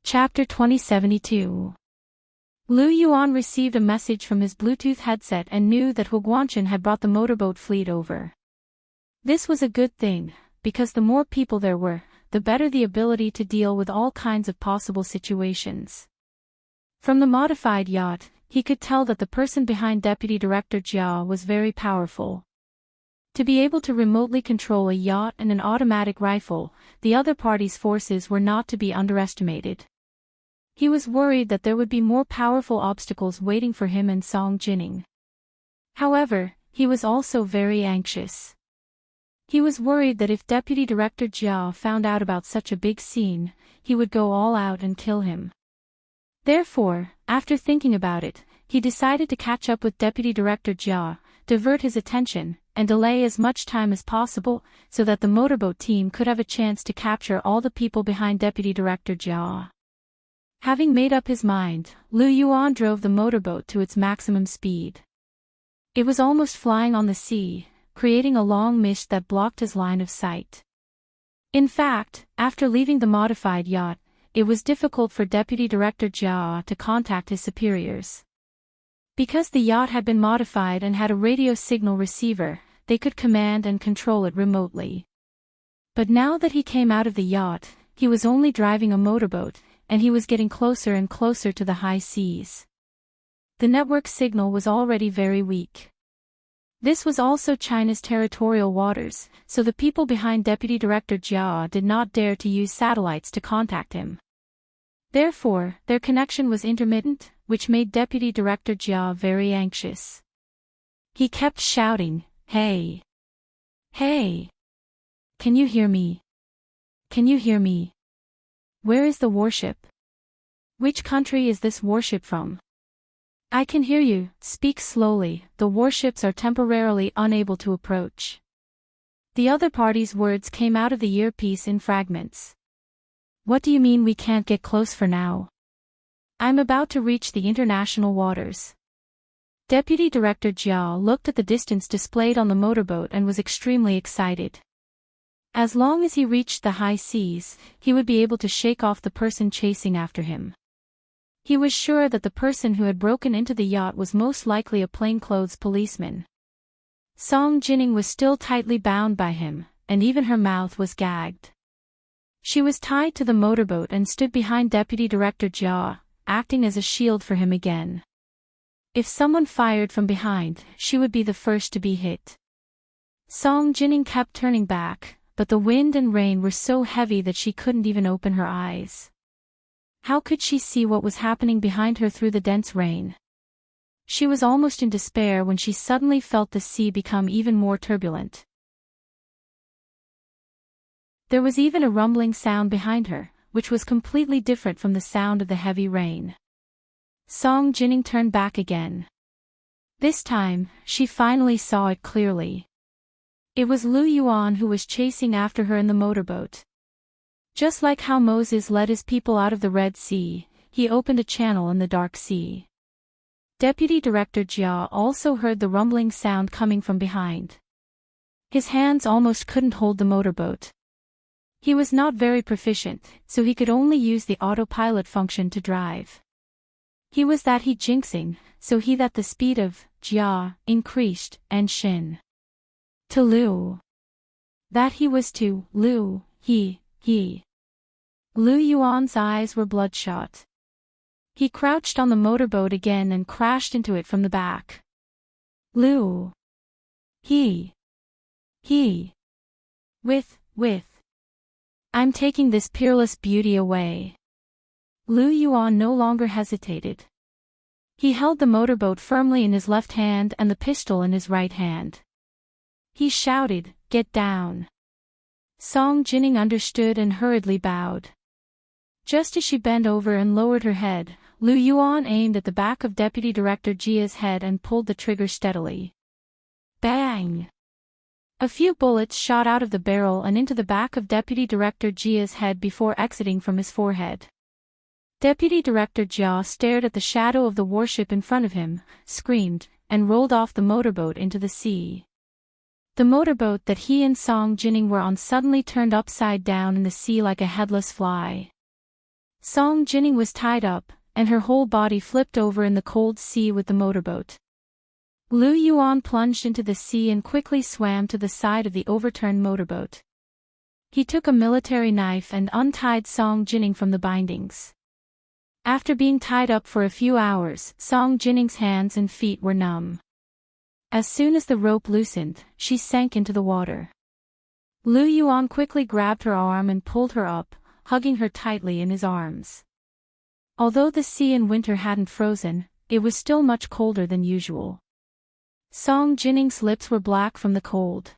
Chapter 2072. Lu Yuan received a message from his Bluetooth headset and knew that Guanchen had brought the motorboat fleet over. This was a good thing, because the more people there were, the better the ability to deal with all kinds of possible situations. From the modified yacht, he could tell that the person behind Deputy Director Jia was very powerful. To be able to remotely control a yacht and an automatic rifle, the other party's forces were not to be underestimated. He was worried that there would be more powerful obstacles waiting for him and Song Jining. However, he was also very anxious. He was worried that if Deputy Director Jia found out about such a big scene, he would go all out and kill him. Therefore, after thinking about it, he decided to catch up with Deputy Director Jia, divert his attention, and delay as much time as possible, so that the motorboat team could have a chance to capture all the people behind Deputy Director Jia. Having made up his mind, Lu Yuan drove the motorboat to its maximum speed. It was almost flying on the sea, creating a long mist that blocked his line of sight. In fact, after leaving the modified yacht, it was difficult for Deputy Director Jia to contact his superiors. Because the yacht had been modified and had a radio signal receiver, they could command and control it remotely. But now that he came out of the yacht, he was only driving a motorboat, and he was getting closer and closer to the high seas. The network signal was already very weak. This was also China's territorial waters, so the people behind Deputy Director Jia did not dare to use satellites to contact him. Therefore, their connection was intermittent, which made Deputy Director Jia very anxious. He kept shouting, "Hey! Hey! Can you hear me? Can you hear me? Where is the warship? Which country is this warship from? I can hear you, speak slowly, the warships are temporarily unable to approach." The other party's words came out of the earpiece in fragments. "What do you mean we can't get close for now? I'm about to reach the international waters." Deputy Director Jia looked at the distance displayed on the motorboat and was extremely excited. As long as he reached the high seas, he would be able to shake off the person chasing after him. He was sure that the person who had broken into the yacht was most likely a plainclothes policeman. Song Jining was still tightly bound by him, and even her mouth was gagged. She was tied to the motorboat and stood behind Deputy Director Jia, acting as a shield for him again. If someone fired from behind, she would be the first to be hit. Song Jining kept turning back, but the wind and rain were so heavy that she couldn't even open her eyes. How could she see what was happening behind her through the dense rain? She was almost in despair when she suddenly felt the sea become even more turbulent. There was even a rumbling sound behind her, which was completely different from the sound of the heavy rain. Song Jining turned back again. This time, she finally saw it clearly. It was Lu Yuan who was chasing after her in the motorboat. Just like how Moses led his people out of the Red Sea, he opened a channel in the Dark Sea. Deputy Director Jia also heard the rumbling sound coming from behind. His hands almost couldn't hold the motorboat. He was not very proficient, so he could only use the autopilot function to drive. He was that he jinxing, so he that the speed of Jia increased, and Shin. To Lu. That he was to Lu, he. Lu Yuan's eyes were bloodshot. He crouched on the motorboat again and crashed into it from the back. Lu. He. With. I'm taking this peerless beauty away. Lu Yuan no longer hesitated. He held the motorboat firmly in his left hand and the pistol in his right hand. He shouted, "Get down." Song Jining understood and hurriedly bowed. Just as she bent over and lowered her head, Lu Yuan aimed at the back of Deputy Director Jia's head and pulled the trigger steadily. Bang! A few bullets shot out of the barrel and into the back of Deputy Director Jia's head before exiting from his forehead. Deputy Director Jia stared at the shadow of the warship in front of him, screamed, and rolled off the motorboat into the sea. The motorboat that he and Song Jining were on suddenly turned upside down in the sea like a headless fly. Song Jining was tied up, and her whole body flipped over in the cold sea with the motorboat. Lu Yuan plunged into the sea and quickly swam to the side of the overturned motorboat. He took a military knife and untied Song Jining from the bindings. After being tied up for a few hours, Song Jining's hands and feet were numb. As soon as the rope loosened, she sank into the water. Lu Yuan quickly grabbed her arm and pulled her up, hugging her tightly in his arms. Although the sea in winter hadn't frozen, it was still much colder than usual. Song Jining's lips were black from the cold.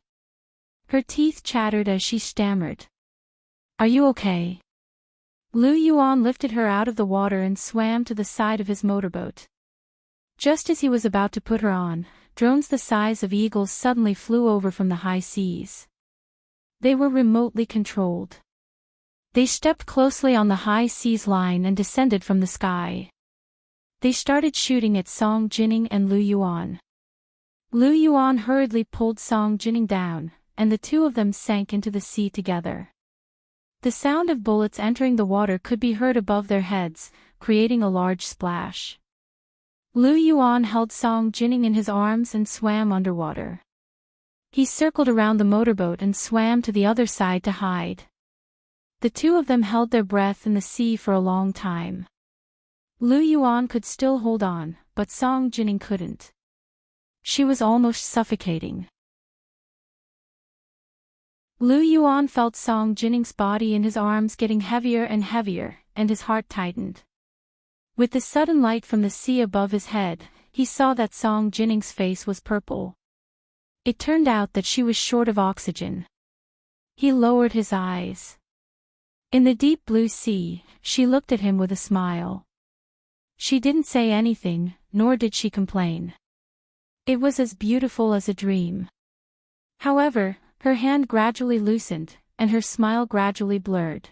Her teeth chattered as she stammered. "Are you okay?" Lu Yuan lifted her out of the water and swam to the side of his motorboat. Just as he was about to put her on, drones the size of eagles suddenly flew over from the high seas. They were remotely controlled. They stepped closely on the high seas line and descended from the sky. They started shooting at Song Jining and Lu Yuan. Lu Yuan hurriedly pulled Song Jining down, and the two of them sank into the sea together. The sound of bullets entering the water could be heard above their heads, creating a large splash. Lu Yuan held Song Jining in his arms and swam underwater. He circled around the motorboat and swam to the other side to hide. The two of them held their breath in the sea for a long time. Lu Yuan could still hold on, but Song Jining couldn't. She was almost suffocating. Lu Yuan felt Song Jining's body in his arms getting heavier and heavier, and his heart tightened. With the sudden light from the sea above his head, he saw that Song Jining's face was purple. It turned out that she was short of oxygen. He lowered his eyes. In the deep blue sea, she looked at him with a smile. She didn't say anything, nor did she complain. It was as beautiful as a dream. However, her hand gradually loosened, and her smile gradually blurred.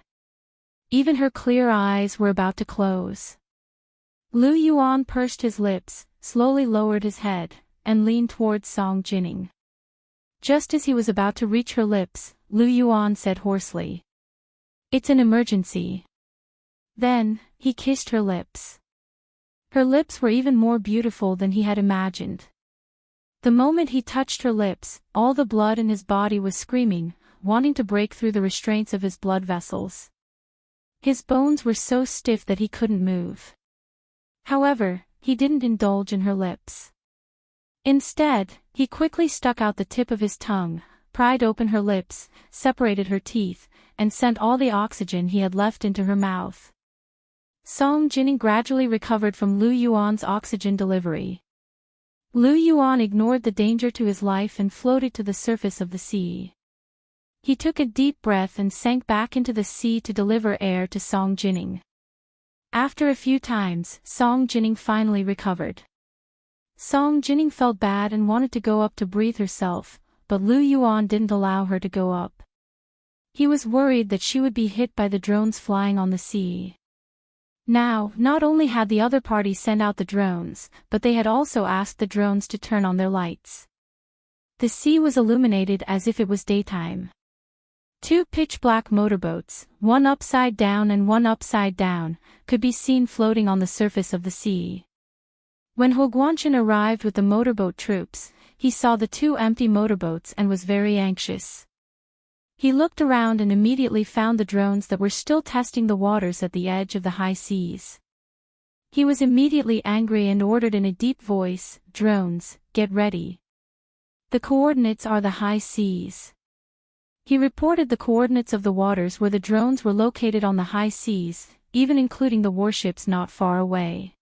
Even her clear eyes were about to close. Lu Yuan pursed his lips, slowly lowered his head, and leaned towards Song Jining. Just as he was about to reach her lips, Lu Yuan said hoarsely, "It's an emergency." Then, he kissed her lips. Her lips were even more beautiful than he had imagined. The moment he touched her lips, all the blood in his body was screaming, wanting to break through the restraints of his blood vessels. His bones were so stiff that he couldn't move. However, he didn't indulge in her lips. Instead, he quickly stuck out the tip of his tongue, pried open her lips, separated her teeth, and sent all the oxygen he had left into her mouth. Song Jining gradually recovered from Lu Yuan's oxygen delivery. Lu Yuan ignored the danger to his life and floated to the surface of the sea. He took a deep breath and sank back into the sea to deliver air to Song Jining. After a few times, Song Jining finally recovered. Song Jining felt bad and wanted to go up to breathe herself, but Lu Yuan didn't allow her to go up. He was worried that she would be hit by the drones flying on the sea. Now, not only had the other party sent out the drones, but they had also asked the drones to turn on their lights. The sea was illuminated as if it was daytime. Two pitch-black motorboats, one upside down and one upside down, could be seen floating on the surface of the sea. When Huguanshan arrived with the motorboat troops, he saw the two empty motorboats and was very anxious. He looked around and immediately found the drones that were still testing the waters at the edge of the high seas. He was immediately angry and ordered in a deep voice, "Drones, get ready. The coordinates are the high seas." He reported the coordinates of the waters where the drones were located on the high seas, even including the warships not far away.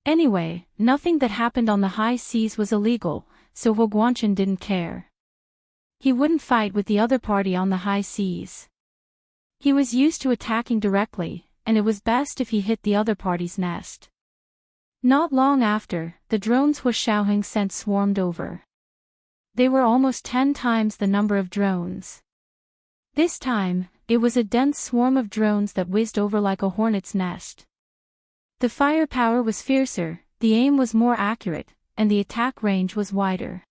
Anyway, nothing that happened on the high seas was illegal, so Huguanshan didn't care. He wouldn't fight with the other party on the high seas. He was used to attacking directly, and it was best if he hit the other party's nest. Not long after, the drones Huaxiaoheng sent swarmed over. They were almost 10 times the number of drones. This time, it was a dense swarm of drones that whizzed over like a hornet's nest. The firepower was fiercer, the aim was more accurate, and the attack range was wider.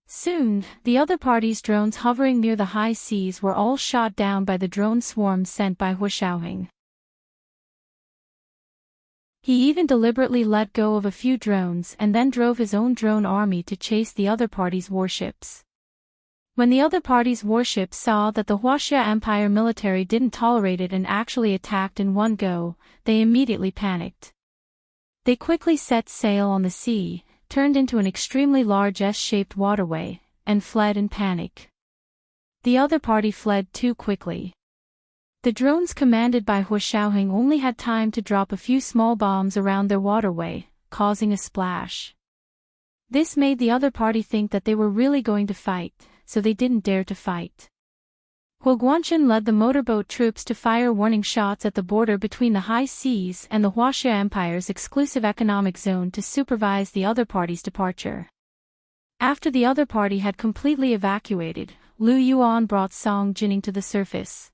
Soon, the other party's drones hovering near the high seas were all shot down by the drone swarm sent by Huaxiaoheng. He even deliberately let go of a few drones and then drove his own drone army to chase the other party's warships. When the other party's warships saw that the Huaxia Empire military didn't tolerate it and actually attacked in one go, they immediately panicked. They quickly set sail on the sea, turned into an extremely large S-shaped waterway, and fled in panic. The other party fled too quickly. The drones commanded by Huaxiaoheng only had time to drop a few small bombs around their waterway, causing a splash. This made the other party think that they were really going to fight, so they didn't dare to fight. Huguanshan led the motorboat troops to fire warning shots at the border between the high seas and the Huaxia Empire's exclusive economic zone to supervise the other party's departure. After the other party had completely evacuated, Lu Yuan brought Song Jining to the surface.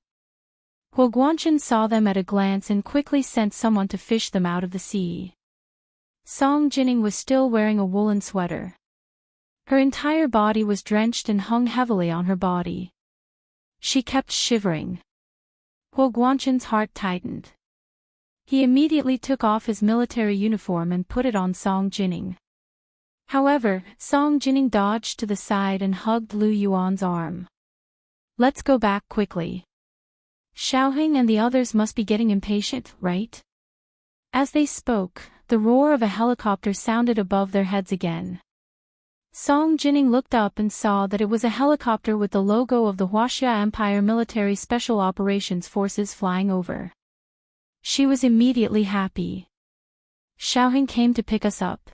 Huguanshan saw them at a glance and quickly sent someone to fish them out of the sea. Song Jining was still wearing a woolen sweater. Her entire body was drenched and hung heavily on her body. She kept shivering. Huguanshan's heart tightened. He immediately took off his military uniform and put it on Song Jining. However, Song Jining dodged to the side and hugged Lu Yuan's arm. "Let's go back quickly. Xiaoheng and the others must be getting impatient, right?" As they spoke, the roar of a helicopter sounded above their heads again. Song Jining looked up and saw that it was a helicopter with the logo of the Huaxia Empire Military Special Operations Forces flying over. She was immediately happy. "Xiaoheng came to pick us up."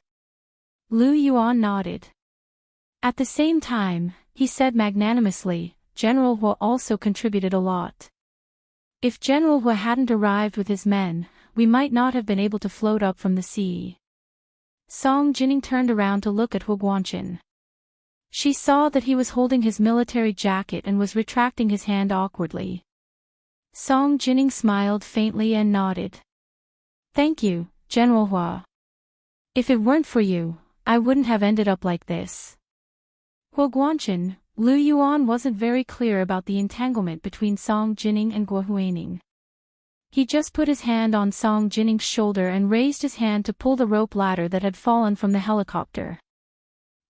Lu Yuan nodded. At the same time, he said magnanimously, "General Hua also contributed a lot. If General Hua hadn't arrived with his men, we might not have been able to float up from the sea." Song Jining turned around to look at Huguanshan. She saw that he was holding his military jacket and was retracting his hand awkwardly. Song Jining smiled faintly and nodded. "Thank you, General Hua. If it weren't for you, I wouldn't have ended up like this." Huguanshan, Lu Yuan wasn't very clear about the entanglement between Song Jining and Guohuaning. He just put his hand on Song Jining's shoulder and raised his hand to pull the rope ladder that had fallen from the helicopter.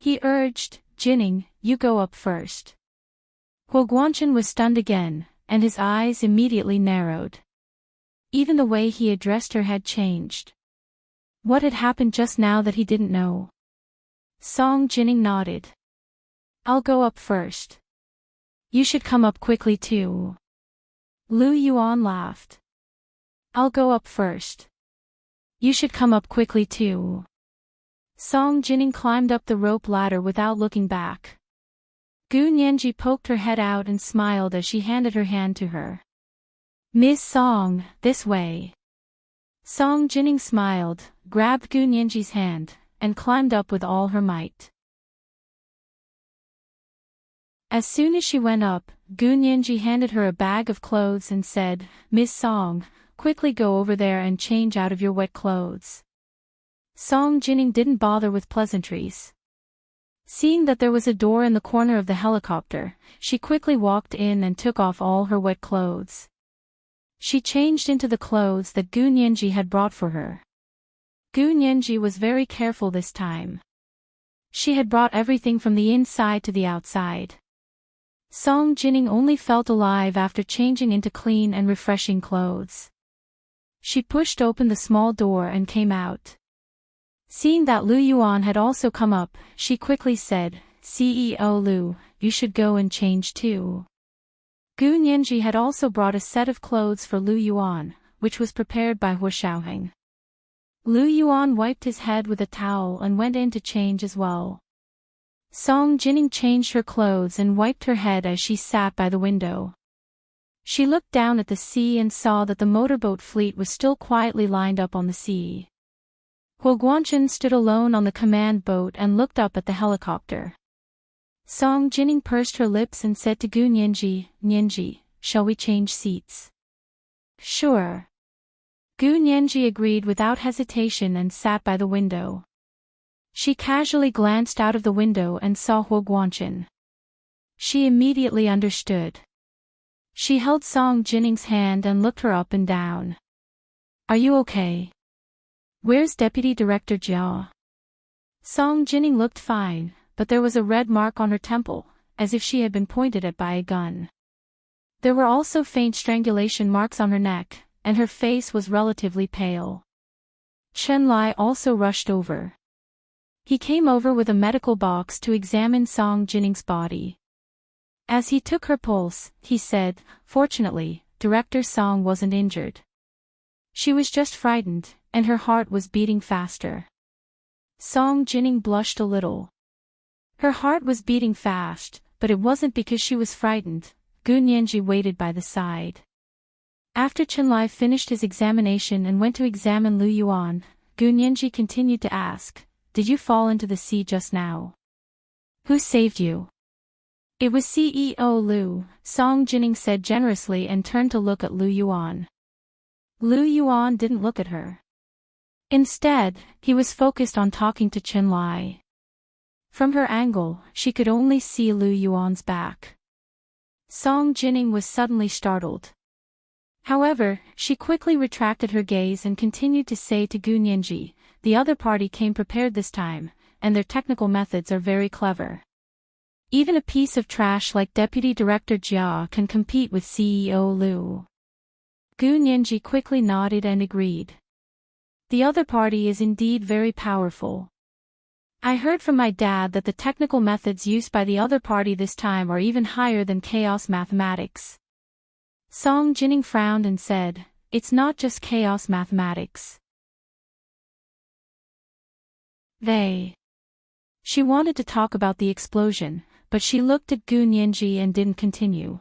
He urged, "Jining, you go up first." Huguanshan was stunned again, and his eyes immediately narrowed. Even the way he addressed her had changed. What had happened just now that he didn't know? Song Jining nodded. "I'll go up first. You should come up quickly too." Lu Yuan laughed. "I'll go up first. You should come up quickly too." Song Jining climbed up the rope ladder without looking back. Gu Nianji poked her head out and smiled as she handed her hand to her. "Miss Song, this way." Song Jining smiled, grabbed Gu Nianji's hand, and climbed up with all her might. As soon as she went up, Gu Nianji handed her a bag of clothes and said, "Miss Song, quickly go over there and change out of your wet clothes. Song Jining didn't bother with pleasantries. Seeing that there was a door in the corner of the helicopter, she quickly walked in and took off all her wet clothes. She changed into the clothes that Gu Nianji had brought for her. Gu Nianji was very careful this time. She had brought everything from the inside to the outside. Song Jining only felt alive after changing into clean and refreshing clothes. She pushed open the small door and came out. Seeing that Lu Yuan had also come up, she quickly said, "CEO Lu, you should go and change too." Gu Nianji had also brought a set of clothes for Lu Yuan, which was prepared by Hu Xiaoheng. Lu Yuan wiped his head with a towel and went in to change as well. Song Jining changed her clothes and wiped her head as she sat by the window. She looked down at the sea and saw that the motorboat fleet was still quietly lined up on the sea. Huo Guanchen stood alone on the command boat and looked up at the helicopter. Song Jining pursed her lips and said to Gu Nianji, "Nianji, shall we change seats?" "Sure." Gu Nianji agreed without hesitation and sat by the window. She casually glanced out of the window and saw Huo Guanchen. She immediately understood. She held Song Jining's hand and looked her up and down. "Are you okay? Where's Deputy Director Jia?" Song Jining looked fine, but there was a red mark on her temple, as if she had been pointed at by a gun. There were also faint strangulation marks on her neck, and her face was relatively pale. Chen Lai also rushed over. He came over with a medical box to examine Song Jining's body. As he took her pulse, he said, "Fortunately, Director Song wasn't injured. She was just frightened, and her heart was beating faster." Song Jining blushed a little. Her heart was beating fast, but it wasn't because she was frightened. Gu Nianji waited by the side. After Chen Lai finished his examination and went to examine Lu Yuan, Gu Nianji continued to ask, "Did you fall into the sea just now? Who saved you?" "It was CEO Lu," Song Jining said generously and turned to look at Lu Yuan. Lu Yuan didn't look at her. Instead, he was focused on talking to Chen Lai. From her angle, she could only see Lu Yuan's back. Song Jining was suddenly startled. However, she quickly retracted her gaze and continued to say to Gu Nianji, "The other party came prepared this time, and their technical methods are very clever. Even a piece of trash like Deputy Director Jia can compete with CEO Lu." Gu Nianji quickly nodded and agreed. "The other party is indeed very powerful. I heard from my dad that the technical methods used by the other party this time are even higher than chaos mathematics." Song Jining frowned and said, "It's not just chaos mathematics. She wanted to talk about the explosion, but she looked at Gu Nianji and didn't continue.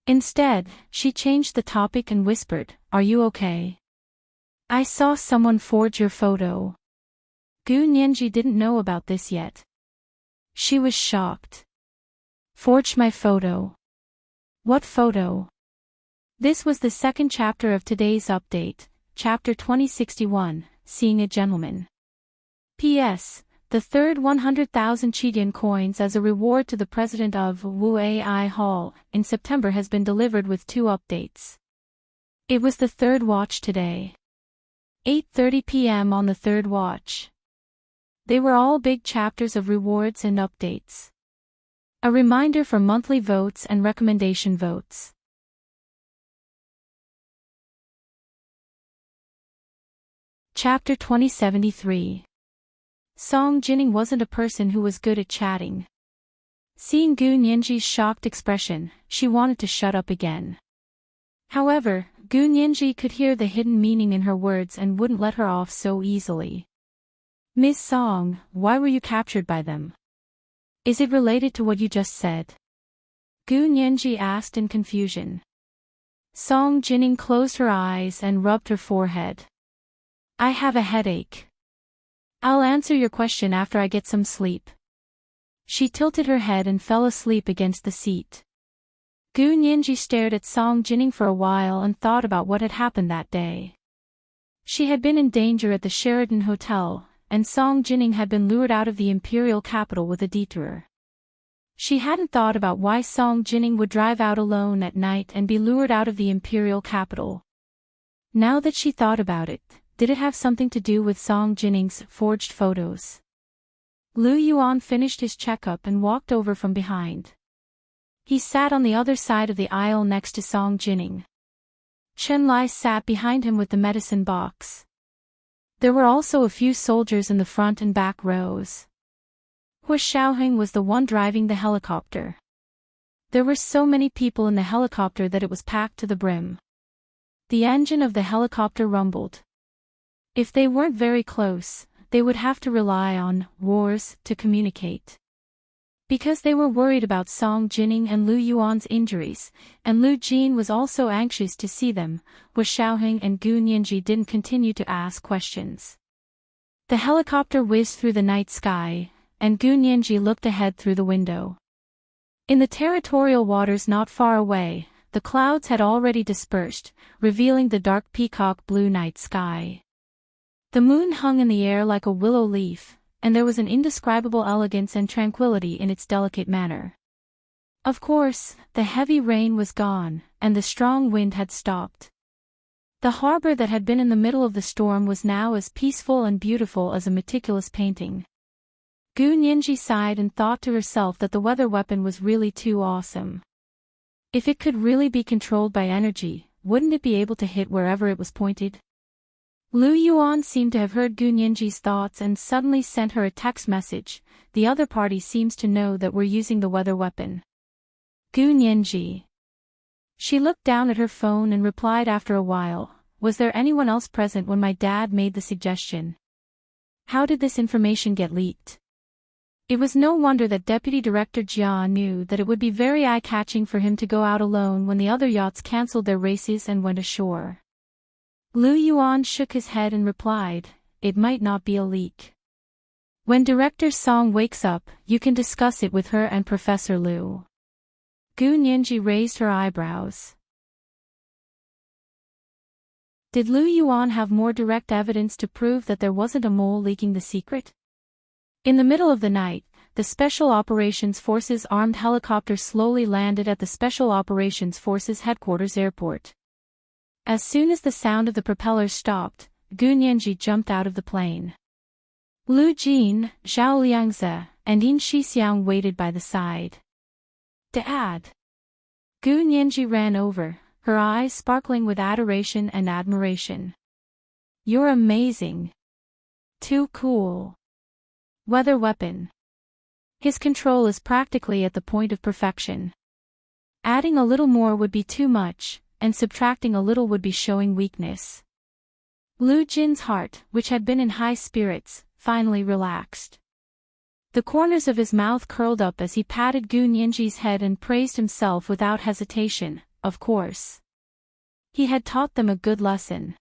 Instead, she changed the topic and whispered, "Are you okay? I saw someone forge your photo." Gu Nianji didn't know about this yet. She was shocked. "Forged my photo? What photo?" This was the second chapter of today's update, chapter 2061, Seeing a Gentleman. P.S. The third 100,000 Chidian coins as a reward to the president of Wu AI Hall in September has been delivered with 2 updates. It was the third watch today. 8:30 p.m. on the third watch. They were all big chapters of rewards and updates. A reminder for monthly votes and recommendation votes. Chapter 2073. Song Jining wasn't a person who was good at chatting. Seeing Gu Nianji's shocked expression, she wanted to shut up again. However, Gu Nianji could hear the hidden meaning in her words and wouldn't let her off so easily. "Miss Song, why were you captured by them? Is it related to what you just said?" Gu Nianji asked in confusion. Song Jining closed her eyes and rubbed her forehead. "I have a headache. I'll answer your question after I get some sleep." She tilted her head and fell asleep against the seat. Gu Nianji stared at Song Jining for a while and thought about what had happened that day. She had been in danger at the Sheraton Hotel, and Song Jining had been lured out of the imperial capital with a detour. She hadn't thought about why Song Jining would drive out alone at night and be lured out of the imperial capital. Now that she thought about it, did it have something to do with Song Jining's forged photos? Lu Yuan finished his checkup and walked over from behind. He sat on the other side of the aisle next to Song Jining. Chen Lai sat behind him with the medicine box. There were also a few soldiers in the front and back rows. Hu Xiaoheng was the one driving the helicopter. There were so many people in the helicopter that it was packed to the brim. The engine of the helicopter rumbled. If they weren't very close, they would have to rely on roars to communicate. Because they were worried about Song Jining and Lu Yuan's injuries, and Lu Jin was also anxious to see them, Hu Xiaoheng and Gu Nianji didn't continue to ask questions. The helicopter whizzed through the night sky, and Gu Nianji looked ahead through the window. In the territorial waters not far away, the clouds had already dispersed, revealing the dark peacock blue night sky. The moon hung in the air like a willow leaf, and there was an indescribable elegance and tranquility in its delicate manner. Of course, the heavy rain was gone, and the strong wind had stopped. The harbor that had been in the middle of the storm was now as peaceful and beautiful as a meticulous painting. Gu Nianji sighed and thought to herself that the weather weapon was really too awesome. If it could really be controlled by energy, wouldn't it be able to hit wherever it was pointed? Lu Yuan seemed to have heard Gu Nianji's thoughts and suddenly sent her a text message. The other party seems to know that we're using the weather weapon. Gu Nianji. She looked down at her phone and replied after a while, was there anyone else present when my dad made the suggestion? How did this information get leaked? It was no wonder that Deputy Director Jia knew that it would be very eye-catching for him to go out alone when the other yachts cancelled their races and went ashore. Lu Yuan shook his head and replied, it might not be a leak. When Director Song wakes up, you can discuss it with her and Professor Lu. Gu Nianji raised her eyebrows. Did Lu Yuan have more direct evidence to prove that there wasn't a mole leaking the secret? In the middle of the night, the Special Operations Forces armed helicopter slowly landed at the Special Operations Forces headquarters airport. As soon as the sound of the propellers stopped, Gu Nianji jumped out of the plane. Lu Jin, Zhao Liangze, and Yin Shixiang waited by the side. Dad! Gu Nianji ran over, her eyes sparkling with adoration and admiration. You're amazing. Too cool. Weather weapon. His control is practically at the point of perfection. Adding a little more would be too much, and subtracting a little would be showing weakness. Lu Jin's heart, which had been in high spirits, finally relaxed. The corners of his mouth curled up as he patted Gu Nianji's head and praised himself without hesitation, of course. He had taught them a good lesson.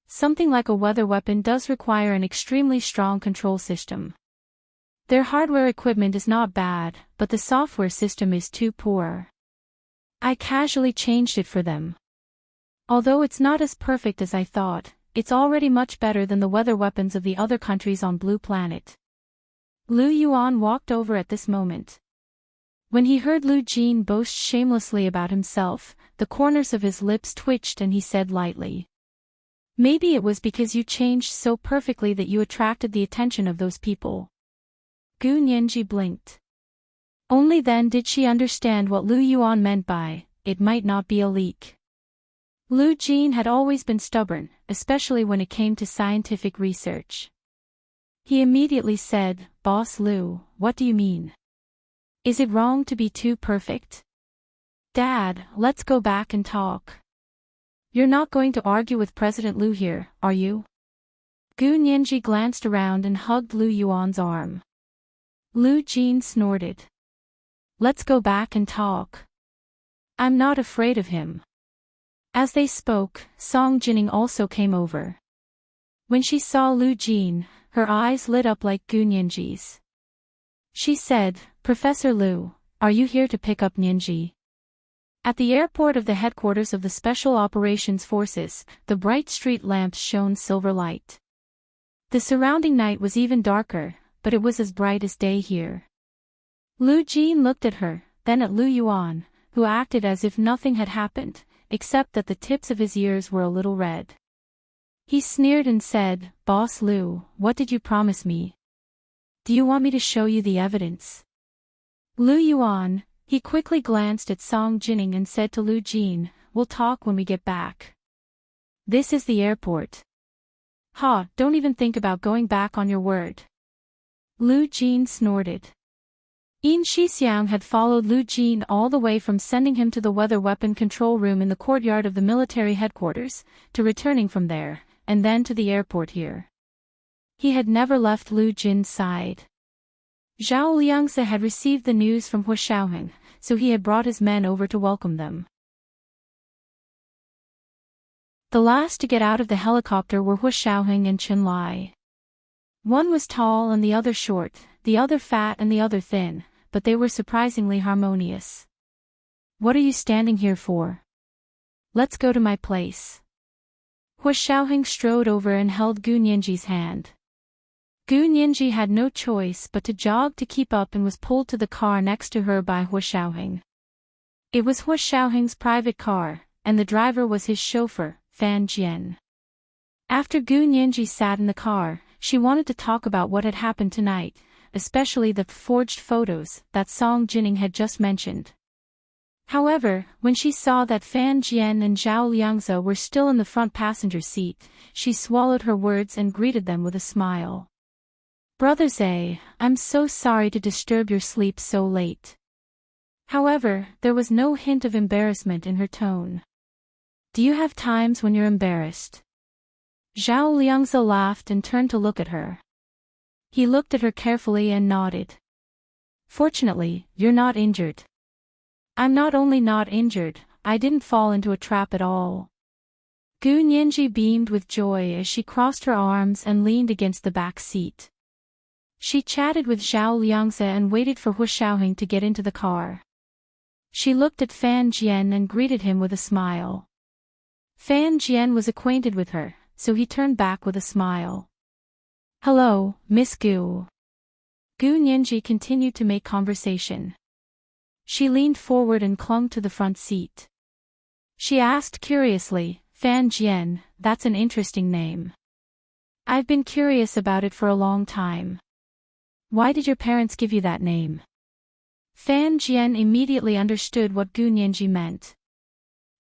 Something like a weather weapon does require an extremely strong control system. Their hardware equipment is not bad, but the software system is too poor. I casually changed it for them. Although it's not as perfect as I thought, it's already much better than the weather weapons of the other countries on Blue Planet. Lu Yuan walked over at this moment. When he heard Lu Jin boast shamelessly about himself, the corners of his lips twitched and he said lightly. Maybe it was because you changed so perfectly that you attracted the attention of those people. Gu Nianji blinked. Only then did she understand what Lu Yuan meant by, it might not be a leak. Lu Jin had always been stubborn, especially when it came to scientific research. He immediately said, Boss Lu, what do you mean? Is it wrong to be too perfect? Dad, let's go back and talk. You're not going to argue with President Lu here, are you? Gu Nianji glanced around and hugged Lu Yuan's arm. Lu Jin snorted. Let's go back and talk. I'm not afraid of him. As they spoke, Song Jining also came over. When she saw Lu Jin, her eyes lit up like Gu Nianji's. She said, Professor Lu, are you here to pick up Nianji? At the airport of the headquarters of the Special Operations Forces, the bright street lamps shone silver light. The surrounding night was even darker, but it was as bright as day here. Lu Jin looked at her, then at Lu Yuan, who acted as if nothing had happened, except that the tips of his ears were a little red. He sneered and said, "Boss Lu, what did you promise me? Do you want me to show you the evidence?" Lu Yuan, he quickly glanced at Song Jining and said to Lu Jin, "We'll talk when we get back. This is the airport." "Ha, don't even think about going back on your word." Lu Jin snorted. Yin Shixiang had followed Lu Jin all the way from sending him to the weather weapon control room in the courtyard of the military headquarters, to returning from there, and then to the airport here. He had never left Lu Jin's side. Zhao Liangzi had received the news from Hu Shaoheng, so he had brought his men over to welcome them. The last to get out of the helicopter were Hu Shaoheng and Chen Lai. One was tall and the other short, the other fat and the other thin, but they were surprisingly harmonious. "What are you standing here for? Let's go to my place." Hu Shaoheng strode over and held Gu Nianji's hand. Gu Nianji had no choice but to jog to keep up and was pulled to the car next to her by Hu Shaoheng. It was Hu Shaoheng's private car, and the driver was his chauffeur, Fan Jian. After Gu Nianji sat in the car, she wanted to talk about what had happened tonight, especially the forged photos that Song Jining had just mentioned. However, when she saw that Fan Jian and Zhao Liangzi were still in the front passenger seat, she swallowed her words and greeted them with a smile. "Brother Zhe, I'm so sorry to disturb your sleep so late." However, there was no hint of embarrassment in her tone. "Do you have times when you're embarrassed?" Zhao Liangzi laughed and turned to look at her. He looked at her carefully and nodded. "Fortunately, you're not injured." "I'm not only not injured, I didn't fall into a trap at all." Gu Nianji beamed with joy as she crossed her arms and leaned against the back seat. She chatted with Zhao Liangzi and waited for Hu Shaoheng to get into the car. She looked at Fan Jian and greeted him with a smile. Fan Jian was acquainted with her, so he turned back with a smile. "Hello, Miss Gu." Gu Nianji continued to make conversation. She leaned forward and clung to the front seat. She asked curiously, "Fan Jian, that's an interesting name. I've been curious about it for a long time. Why did your parents give you that name?" Fan Jian immediately understood what Gu Nianji meant.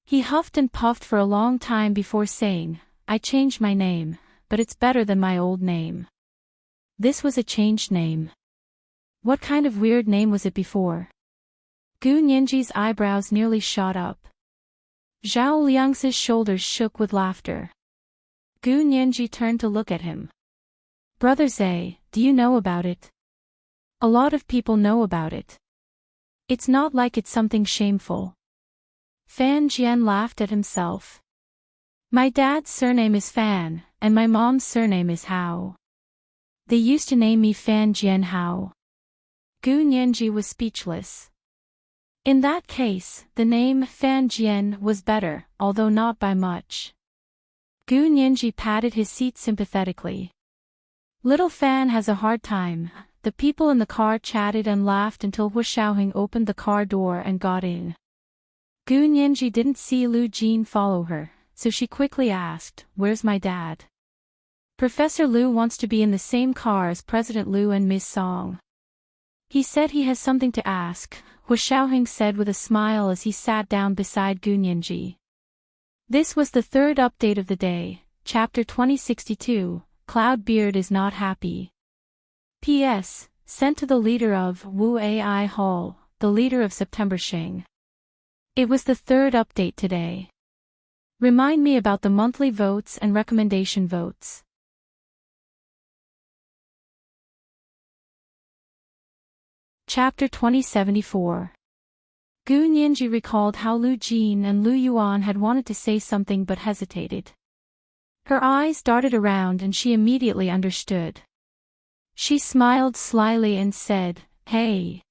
He huffed and puffed for a long time before saying, "I changed my name, but it's better than my old name." This was a changed name. What kind of weird name was it before? Gu Nianji's eyebrows nearly shot up. Zhao Liangzi's shoulders shook with laughter. Gu Nianji turned to look at him. "Brother Zhe, do you know about it?" "A lot of people know about it. It's not like it's something shameful." Fan Jian laughed at himself. "My dad's surname is Fan, and my mom's surname is Hao. They used to name me Fan Jian Hao." Gu Nianji was speechless. In that case, the name Fan Jian was better, although not by much. Gu Nianji patted his seat sympathetically. "Little Fan has a hard time." The people in the car chatted and laughed until Hu Shaoheng opened the car door and got in. Gu Nianji didn't see Lu Jin follow her, so she quickly asked, "Where's my dad?" "Professor Lu wants to be in the same car as President Lu and Ms. Song. He said he has something to ask," Hu Shaoheng said with a smile as he sat down beside Gu Nianji. This was the third update of the day, Chapter 2062, Cloudbeard is not happy. P.S. Sent to the leader of Wu AI Hall, the leader of September Shing. It was the third update today. Remind me about the monthly votes and recommendation votes. Chapter 2074. Gu Nianji recalled how Lu Jin and Lu Yuan had wanted to say something but hesitated. Her eyes darted around and she immediately understood. She smiled slyly and said, "Hey.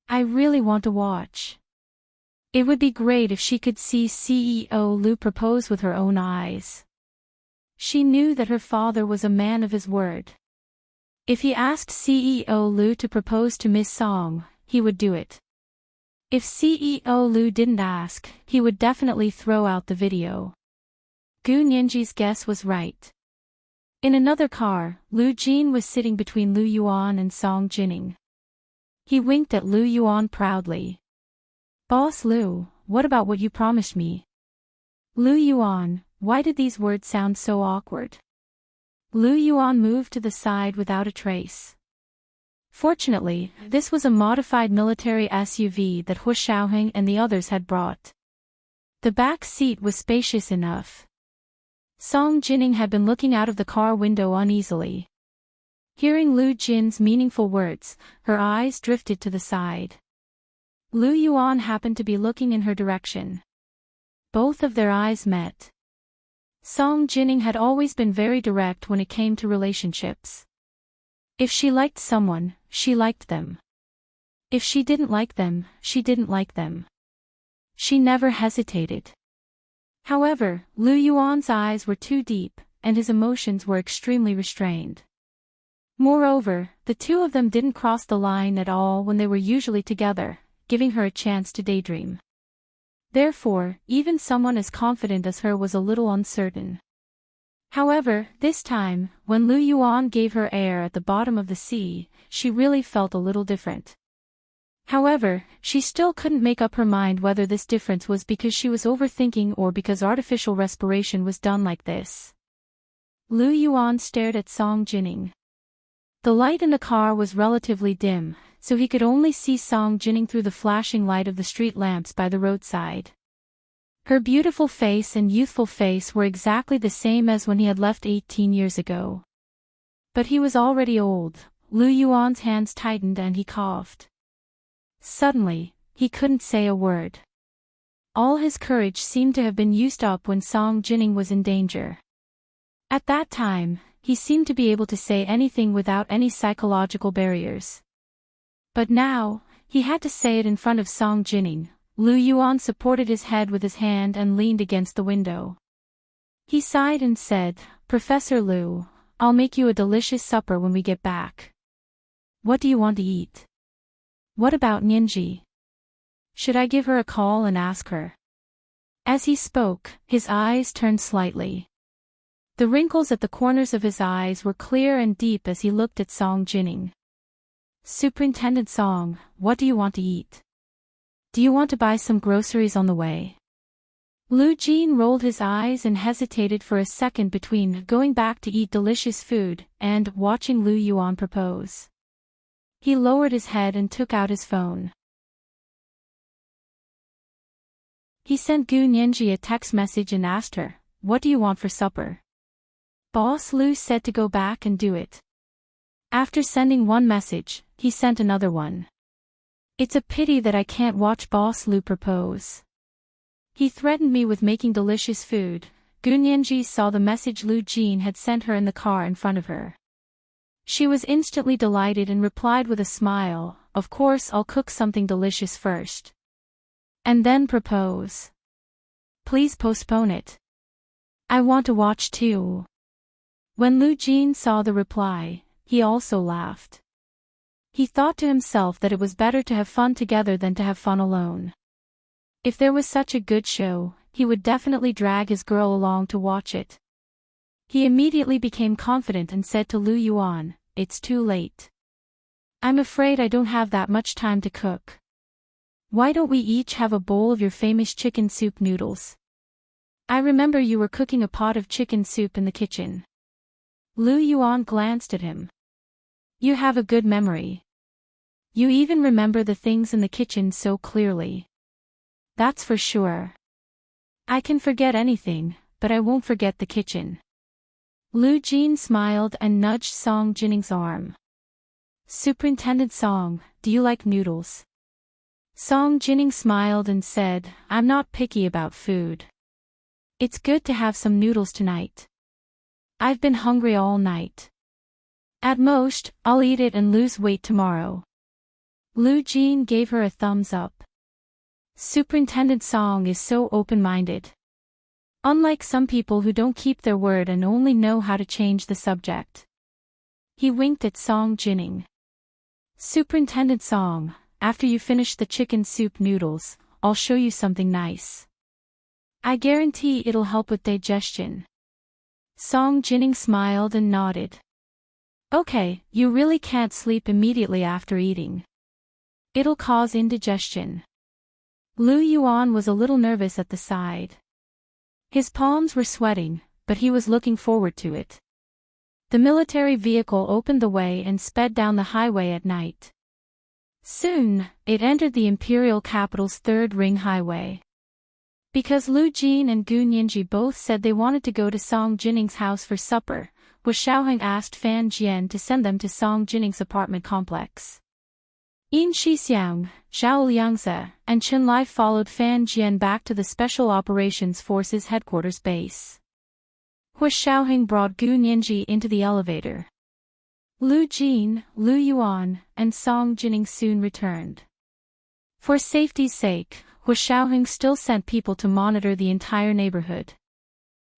I really want to watch." It would be great if she could see CEO Lu propose with her own eyes. She knew that her father was a man of his word. If he asked CEO Lu to propose to Miss Song, he would do it. If CEO Lu didn't ask, he would definitely throw out the video. Gu Nianji's guess was right. In another car, Lu Jin was sitting between Lu Yuan and Song Jining. He winked at Lu Yuan proudly. "Boss Lu, what about what you promised me?" "Lu Yuan, why did these words sound so awkward?" Lu Yuan moved to the side without a trace. Fortunately, this was a modified military SUV that Hu Xiaoheng and the others had brought. The back seat was spacious enough. Song Jining had been looking out of the car window uneasily. Hearing Lu Jin's meaningful words, her eyes drifted to the side. Lu Yuan happened to be looking in her direction. Both of their eyes met. Song Jining had always been very direct when it came to relationships. If she liked someone, she liked them. If she didn't like them, she didn't like them. She never hesitated. However, Lu Yuan's eyes were too deep, and his emotions were extremely restrained. Moreover, the two of them didn't cross the line at all when they were usually together, giving her a chance to daydream. Therefore, even someone as confident as her was a little uncertain. However, this time, when Lu Yuan gave her air at the bottom of the sea, she really felt a little different. However, she still couldn't make up her mind whether this difference was because she was overthinking or because artificial respiration was done like this. Lu Yuan stared at Song Jining. The light in the car was relatively dim, so he could only see Song Jining through the flashing light of the street lamps by the roadside. Her beautiful face and youthful face were exactly the same as when he had left 18 years ago. But he was already old. Lu Yuan's hands tightened and he coughed. Suddenly, he couldn't say a word. All his courage seemed to have been used up when Song Jining was in danger. At that time, he seemed to be able to say anything without any psychological barriers. But now, he had to say it in front of Song Jining. Lu Yuan supported his head with his hand and leaned against the window. He sighed and said, "Professor Lu, I'll make you a delicious supper when we get back. What do you want to eat? What about Nianji? Should I give her a call and ask her?" As he spoke, his eyes turned slightly. The wrinkles at the corners of his eyes were clear and deep as he looked at Song Jining. "Superintendent Song, what do you want to eat? Do you want to buy some groceries on the way?" Lu Jin rolled his eyes and hesitated for a second between going back to eat delicious food and watching Lu Yuan propose. He lowered his head and took out his phone. He sent Gu Nianji a text message and asked her, "What do you want for supper?" Boss Lu said to go back and do it. After sending one message, he sent another one. "It's a pity that I can't watch Boss Lu propose. He threatened me with making delicious food." Gu Nianji saw the message Lu Jin had sent her in the car in front of her. She was instantly delighted and replied with a smile, "Of course I'll cook something delicious first. And then propose. Please postpone it. I want to watch too." When Lu Jin saw the reply, he also laughed. He thought to himself that it was better to have fun together than to have fun alone. If there was such a good show, he would definitely drag his girl along to watch it. He immediately became confident and said to Lu Yuan, "It's too late. I'm afraid I don't have that much time to cook. Why don't we each have a bowl of your famous chicken soup noodles? I remember you were cooking a pot of chicken soup in the kitchen." Lu Yuan glanced at him. "You have a good memory. You even remember the things in the kitchen so clearly. That's for sure. I can forget anything, but I won't forget the kitchen." Lu Jin smiled and nudged Song Jining's arm. "Superintendent Song, do you like noodles?" Song Jining smiled and said, "I'm not picky about food. It's good to have some noodles tonight. I've been hungry all night. At most, I'll eat it and lose weight tomorrow." Lu Jin gave her a thumbs up. Superintendent Song is so open-minded. Unlike some people who don't keep their word and only know how to change the subject. He winked at Song Jining. Superintendent Song, after you finish the chicken soup noodles, I'll show you something nice. I guarantee it'll help with digestion. Song Jining smiled and nodded. Okay, you really can't sleep immediately after eating. It'll cause indigestion. Lu Yuan was a little nervous at the side. His palms were sweating, but he was looking forward to it. The military vehicle opened the way and sped down the highway at night. Soon, it entered the imperial capital's third ring highway. Because Lu Jin and Gu Nianji both said they wanted to go to Song Jining's house for supper, Wu Xiaoheng asked Fan Jian to send them to Song Jining's apartment complex. Yin Shixiang, Zhao Liangze, and Chen Lai followed Fan Jian back to the Special Operations Forces headquarters base. Wu Xiaoheng brought Gu Nianji into the elevator. Lu Jin, Lu Yuan, and Song Jining soon returned. For safety's sake, Wu Xiaoheng still sent people to monitor the entire neighborhood.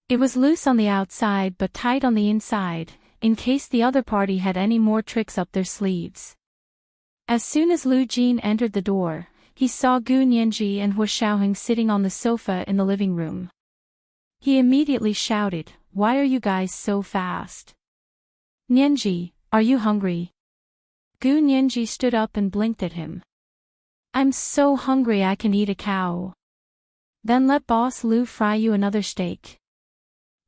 It was loose on the outside but tight on the inside, in case the other party had any more tricks up their sleeves. As soon as Lu Jin entered the door, he saw Gu Nianji and Wu Xiaoheng sitting on the sofa in the living room. He immediately shouted, "Why are you guys so fast? Nianji, are you hungry?" Gu Nianji stood up and blinked at him. "I'm so hungry I can eat a cow." "Then let Boss Lu fry you another steak,"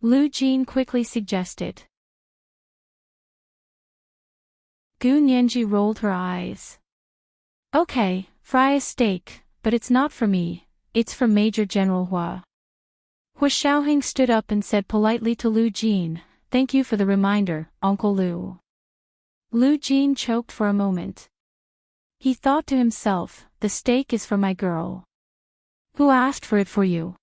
Lu Jin quickly suggested. Gu Nianji rolled her eyes. "Okay, fry a steak, but it's not for me, it's for Major General Hua." Wu Xiaoheng stood up and said politely to Lu Jin, "Thank you for the reminder, Uncle Lu." Lu Jin choked for a moment. He thought to himself, the steak is for my girl. Who asked for it for you?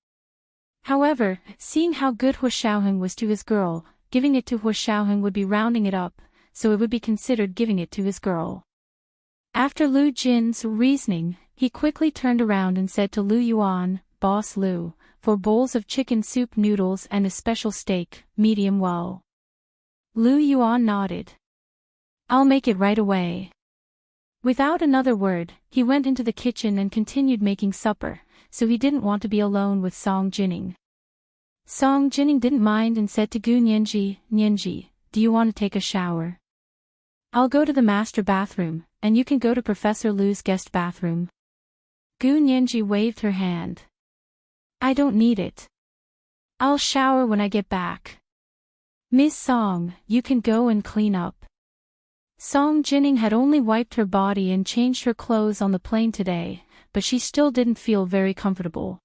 However, seeing how good Wu Xiaoheng was to his girl, giving it to Wu Xiaoheng would be rounding it up, so it would be considered giving it to his girl. After Lu Jin's reasoning, he quickly turned around and said to Lu Yuan, "Boss Lu, 4 bowls of chicken soup noodles and a special steak, medium well." Lu Yuan nodded. "I'll make it right away." Without another word, he went into the kitchen and continued making supper, so he didn't want to be alone with Song Jining. Song Jining didn't mind and said to Gu Nianji, "Nianji, do you want to take a shower? I'll go to the master bathroom, and you can go to Professor Lu's guest bathroom." Gu Nianji waved her hand. "I don't need it. I'll shower when I get back. Miss Song, you can go and clean up." Song Jining had only wiped her body and changed her clothes on the plane today, but she still didn't feel very comfortable.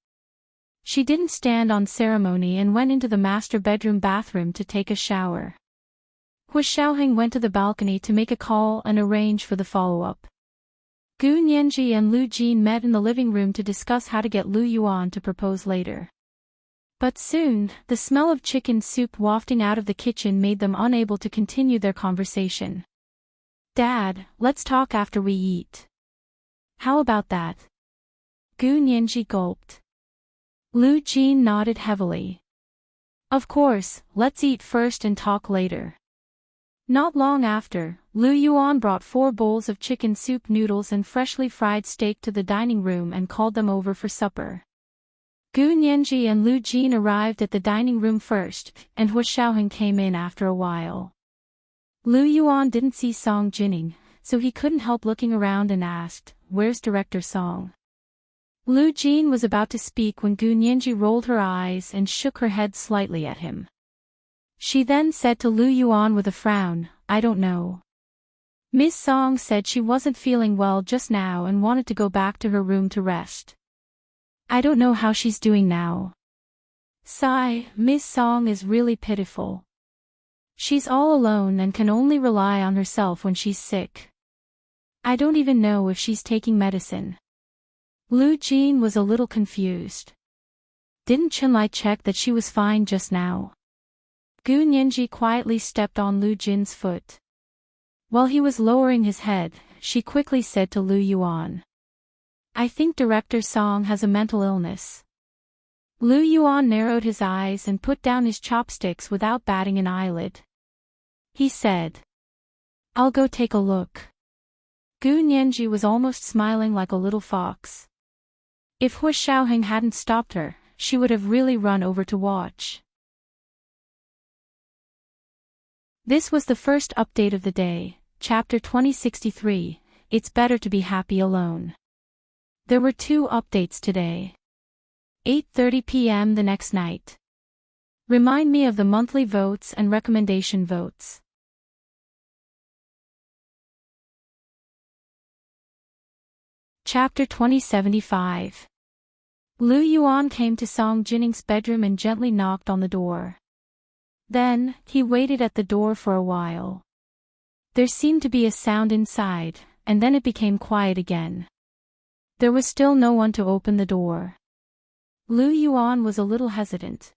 She didn't stand on ceremony and went into the master bedroom bathroom to take a shower. Wu Xiaoheng went to the balcony to make a call and arrange for the follow-up. Gu Nianji and Lu Jin met in the living room to discuss how to get Lu Yuan to propose later. But soon, the smell of chicken soup wafting out of the kitchen made them unable to continue their conversation. "Dad, let's talk after we eat. How about that?" Gu Nianji gulped. Lu Jin nodded heavily. "Of course, let's eat first and talk later." Not long after, Lu Yuan brought 4 bowls of chicken soup noodles and freshly fried steak to the dining room and called them over for supper. Gu Nianji and Lu Jin arrived at the dining room first, and Wu Xiaoheng came in after a while. Lu Yuan didn't see Song Jining, so he couldn't help looking around and asked, "Where's Director Song?" Lu Jin was about to speak when Gu Nianji rolled her eyes and shook her head slightly at him. She then said to Lu Yuan with a frown, "I don't know. Miss Song said she wasn't feeling well just now and wanted to go back to her room to rest. I don't know how she's doing now." Sigh, Miss Song is really pitiful. She's all alone and can only rely on herself when she's sick. I don't even know if she's taking medicine. Lu Jin was a little confused. Didn't Chen Lai check that she was fine just now? Gu Nianji quietly stepped on Lu Jin's foot. While he was lowering his head, she quickly said to Lu Yuan, I think Director Song has a mental illness. Lu Yuan narrowed his eyes and put down his chopsticks without batting an eyelid. He said, I'll go take a look. Gu Nianji was almost smiling like a little fox. If Hu Xiaoheng hadn't stopped her, she would have really run over to watch. This was the first update of the day, Chapter 2063, It's Better to Be Happy Alone. There were 2 updates today. 8:30 p.m. the next night. Remind me of the monthly votes and recommendation votes. Chapter 2075. Lu Yuan came to Song Jinning's bedroom and gently knocked on the door. Then, he waited at the door for a while. There seemed to be a sound inside, and then it became quiet again. There was still no one to open the door. Lu Yuan was a little hesitant.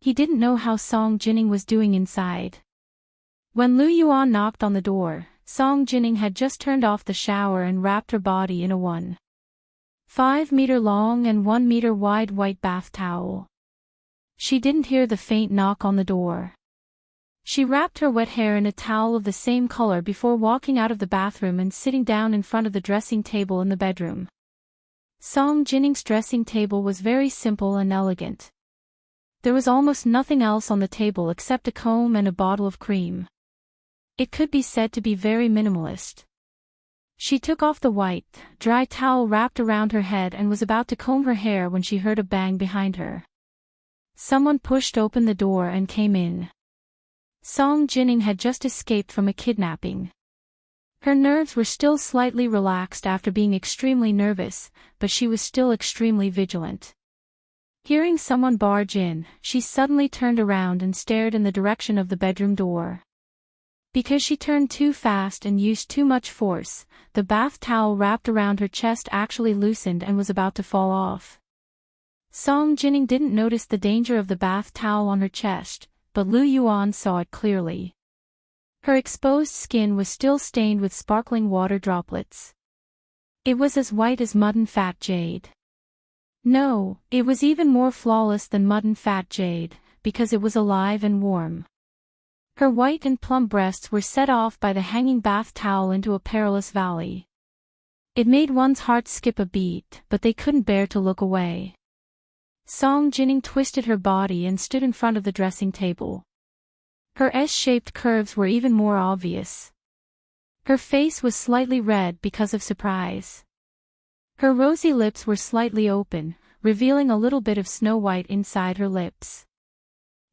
He didn't know how Song Jinning was doing inside. When Lu Yuan knocked on the door, Song Jinning had just turned off the shower and wrapped her body in a 1.5 meter long and 1 meter wide white bath towel. She didn't hear the faint knock on the door. She wrapped her wet hair in a towel of the same color before walking out of the bathroom and sitting down in front of the dressing table in the bedroom. Song Jinning's dressing table was very simple and elegant. There was almost nothing else on the table except a comb and a bottle of cream. It could be said to be very minimalist. She took off the white, dry towel wrapped around her head and was about to comb her hair when she heard a bang behind her. Someone pushed open the door and came in. Song Jinning had just escaped from a kidnapping. Her nerves were still slightly relaxed after being extremely nervous, but she was still extremely vigilant. Hearing someone barge in, she suddenly turned around and stared in the direction of the bedroom door. Because she turned too fast and used too much force, the bath towel wrapped around her chest actually loosened and was about to fall off. Song Jinning didn't notice the danger of the bath towel on her chest, but Lu Yuan saw it clearly. Her exposed skin was still stained with sparkling water droplets. It was as white as mud and fat jade. No, it was even more flawless than mud and fat jade, because it was alive and warm. Her white and plump breasts were set off by the hanging bath towel into a perilous valley. It made one's heart skip a beat, but they couldn't bear to look away. Song Jinning twisted her body and stood in front of the dressing table. Her S-shaped curves were even more obvious. Her face was slightly red because of surprise. Her rosy lips were slightly open, revealing a little bit of snow white inside her lips.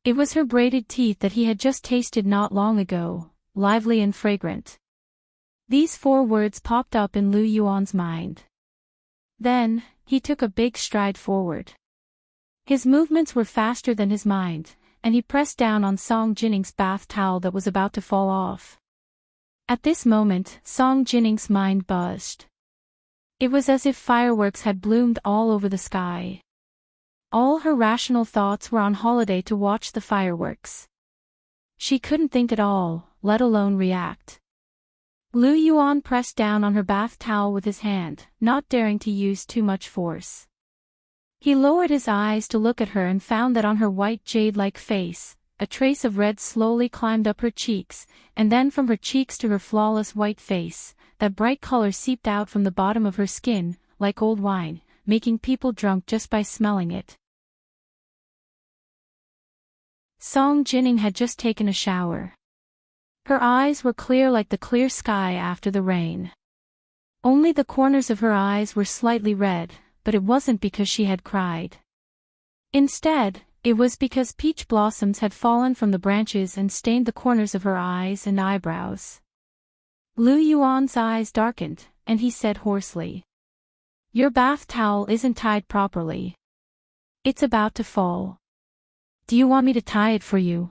It was her braided teeth that he had just tasted not long ago, lively and fragrant. These 4 words popped up in Lu Yuan's mind. Then, he took a big stride forward. His movements were faster than his mind, and he pressed down on Song Jinning's bath towel that was about to fall off. At this moment, Song Jinning's mind buzzed. It was as if fireworks had bloomed all over the sky. All her rational thoughts were on holiday to watch the fireworks. She couldn't think at all, let alone react. Lu Yuan pressed down on her bath towel with his hand, not daring to use too much force. He lowered his eyes to look at her and found that on her white jade-like face, a trace of red slowly climbed up her cheeks, and then from her cheeks to her flawless white face, that bright color seeped out from the bottom of her skin, like old wine, making people drunk just by smelling it. Song Jinning had just taken a shower. Her eyes were clear like the clear sky after the rain. Only the corners of her eyes were slightly red, but it wasn't because she had cried. Instead, it was because peach blossoms had fallen from the branches and stained the corners of her eyes and eyebrows. Lu Yuan's eyes darkened, and he said hoarsely, "Your bath towel isn't tied properly. It's about to fall. Do you want me to tie it for you?"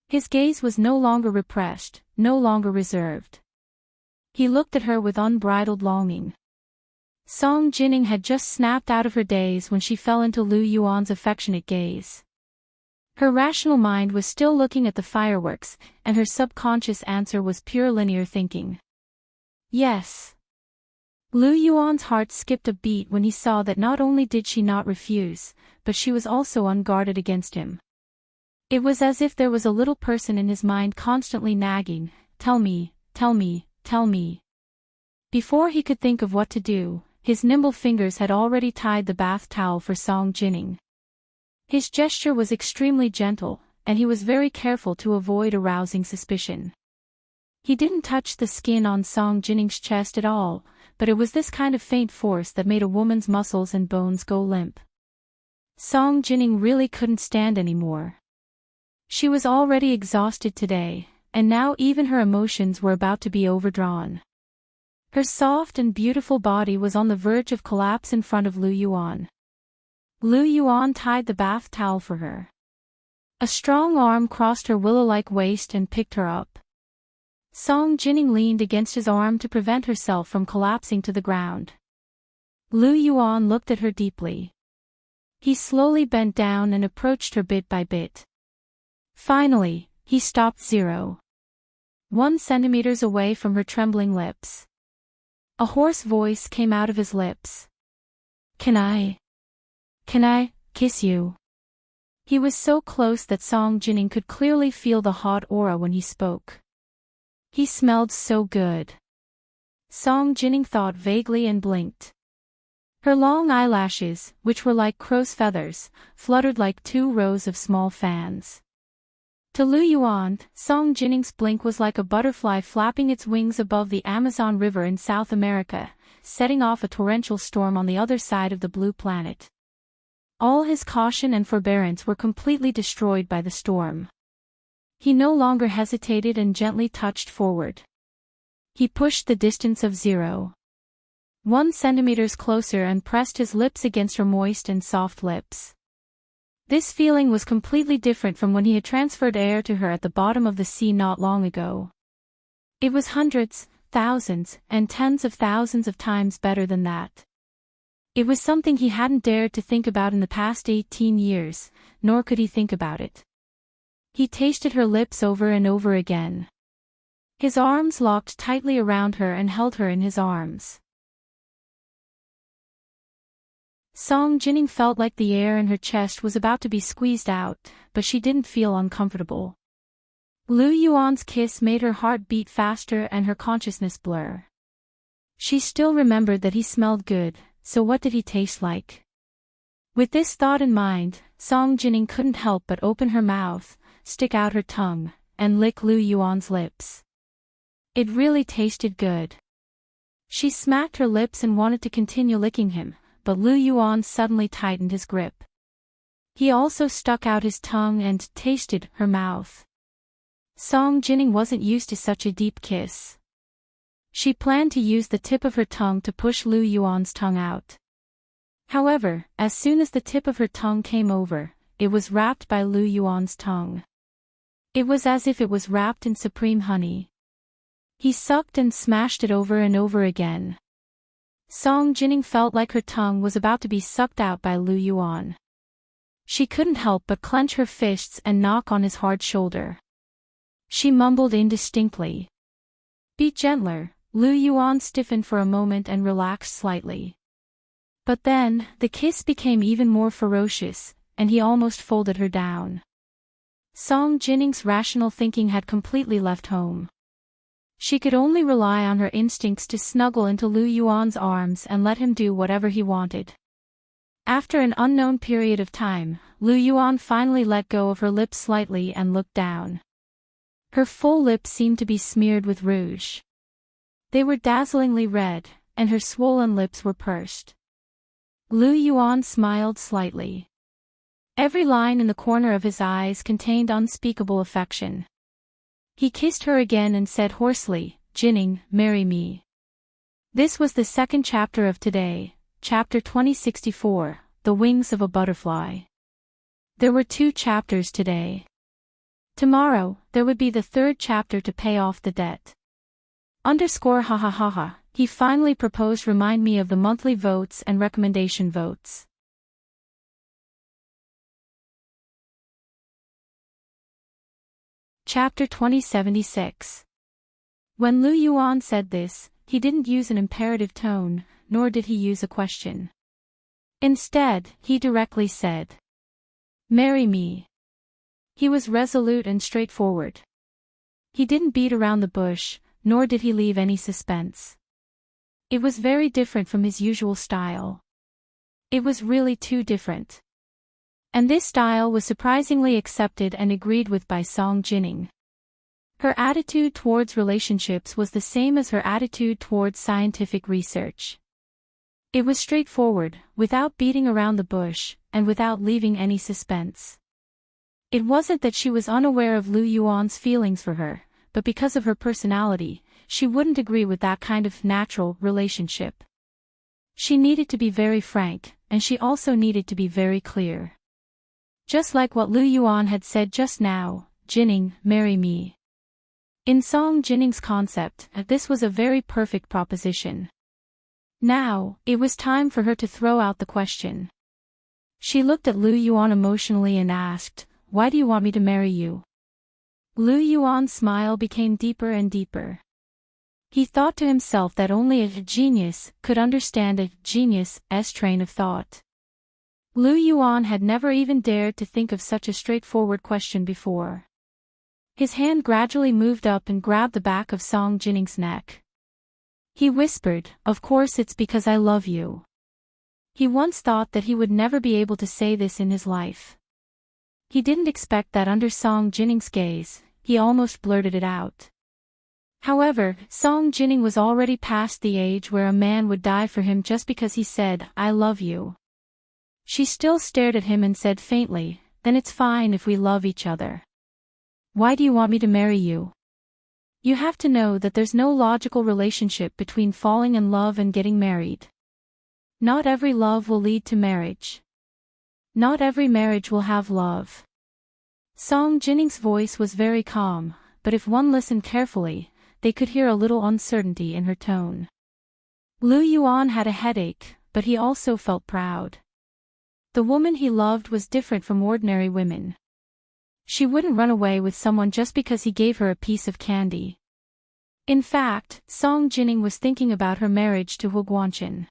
His gaze was no longer repressed, no longer reserved. He looked at her with unbridled longing. Song Jinning had just snapped out of her daze when she fell into Lu Yuan's affectionate gaze. Her rational mind was still looking at the fireworks, and her subconscious answer was pure linear thinking. Yes. Lu Yuan's heart skipped a beat when he saw that not only did she not refuse, but she was also unguarded against him. It was as if there was a little person in his mind constantly nagging, "Tell me, tell me, tell me." Before he could think of what to do, his nimble fingers had already tied the bath towel for Song Jining. His gesture was extremely gentle, and he was very careful to avoid arousing suspicion. He didn't touch the skin on Song Jining's chest at all, but it was this kind of faint force that made a woman's muscles and bones go limp. Song Jining really couldn't stand anymore. She was already exhausted today, and now even her emotions were about to be overdrawn. Her soft and beautiful body was on the verge of collapse in front of Lu Yuan. Lu Yuan tied the bath towel for her. A strong arm crossed her willow-like waist and picked her up. Song Jining leaned against his arm to prevent herself from collapsing to the ground. Lu Yuan looked at her deeply. He slowly bent down and approached her bit by bit. Finally, he stopped 0.1 centimeters away from her trembling lips. A hoarse voice came out of his lips. Can I kiss you?" He was so close that Song Jining could clearly feel the hot aura when he spoke. He smelled so good. Song Jining thought vaguely and blinked. Her long eyelashes, which were like crow's feathers, fluttered like 2 rows of small fans. To Lu Yuan, Song Jining's blink was like a butterfly flapping its wings above the Amazon River in South America, setting off a torrential storm on the other side of the blue planet. All his caution and forbearance were completely destroyed by the storm. He no longer hesitated and gently touched forward. He pushed the distance of 0.1 centimeters closer and pressed his lips against her moist and soft lips. This feeling was completely different from when he had transferred air to her at the bottom of the sea not long ago. It was hundreds, thousands, and tens of thousands of times better than that. It was something he hadn't dared to think about in the past 18 years, nor could he think about it. He tasted her lips over and over again. His arms locked tightly around her and held her in his arms. Song Jining felt like the air in her chest was about to be squeezed out, but she didn't feel uncomfortable. Lu Yuan's kiss made her heart beat faster and her consciousness blur. She still remembered that he smelled good, so what did he taste like? With this thought in mind, Song Jining couldn't help but open her mouth, stick out her tongue, and lick Lu Yuan's lips. It really tasted good. She smacked her lips and wanted to continue licking him, but Lu Yuan suddenly tightened his grip. He also stuck out his tongue and tasted her mouth. Song Jining wasn't used to such a deep kiss. She planned to use the tip of her tongue to push Lu Yuan's tongue out. However, as soon as the tip of her tongue came over, it was wrapped by Lu Yuan's tongue. It was as if it was wrapped in supreme honey. He sucked and smashed it over and over again. Song Jining felt like her tongue was about to be sucked out by Lu Yuan. She couldn't help but clench her fists and knock on his hard shoulder. She mumbled indistinctly. "Be gentler." Lu Yuan stiffened for a moment and relaxed slightly. But then, the kiss became even more ferocious, and he almost folded her down. Song Jining's rational thinking had completely left home. She could only rely on her instincts to snuggle into Lu Yuan's arms and let him do whatever he wanted. After an unknown period of time, Lu Yuan finally let go of her lips slightly and looked down. Her full lips seemed to be smeared with rouge. They were dazzlingly red, and her swollen lips were pursed. Lu Yuan smiled slightly. Every line in the corner of his eyes contained unspeakable affection. He kissed her again and said hoarsely, "Jining, marry me." This was the second chapter of today, chapter 2064, The Wings of a Butterfly. There were 2 chapters today. Tomorrow, there would be the 3rd chapter to pay off the debt. _hahaha, he finally proposed. Remind me of the monthly votes and recommendation votes. Chapter 2076. When Lu Yuan said this, he didn't use an imperative tone, nor did he use a question. Instead, he directly said, "Marry me." He was resolute and straightforward. He didn't beat around the bush, nor did he leave any suspense. It was very different from his usual style. It was really too different. And this style was surprisingly accepted and agreed with by Song Jining. Her attitude towards relationships was the same as her attitude towards scientific research. It was straightforward, without beating around the bush, and without leaving any suspense. It wasn't that she was unaware of Lu Yuan's feelings for her, but because of her personality, she wouldn't agree with that kind of natural relationship. She needed to be very frank, and she also needed to be very clear. Just like what Lu Yuan had said just now, "Jining, marry me." In Song Jining's concept, this was a very perfect proposition. Now, it was time for her to throw out the question. She looked at Lu Yuan emotionally and asked, "Why do you want me to marry you?" Lu Yuan's smile became deeper and deeper. He thought to himself that only a genius could understand a genius's train of thought. Lu Yuan had never even dared to think of such a straightforward question before. His hand gradually moved up and grabbed the back of Song Jining's neck. He whispered, "Of course it's because I love you." He once thought that he would never be able to say this in his life. He didn't expect that under Song Jining's gaze, he almost blurted it out. However, Song Jining was already past the age where a man would die for him just because he said, "I love you." She still stared at him and said faintly, "Then it's fine if we love each other." "Why do you want me to marry you?" "You have to know that there's no logical relationship between falling in love and getting married. Not every love will lead to marriage. Not every marriage will have love." Song Jining's voice was very calm, but if one listened carefully, they could hear a little uncertainty in her tone. Lu Yuan had a headache, but he also felt proud. The woman he loved was different from ordinary women. She wouldn't run away with someone just because he gave her a piece of candy. In fact, Song Jining was thinking about her marriage to Hu Guanchen.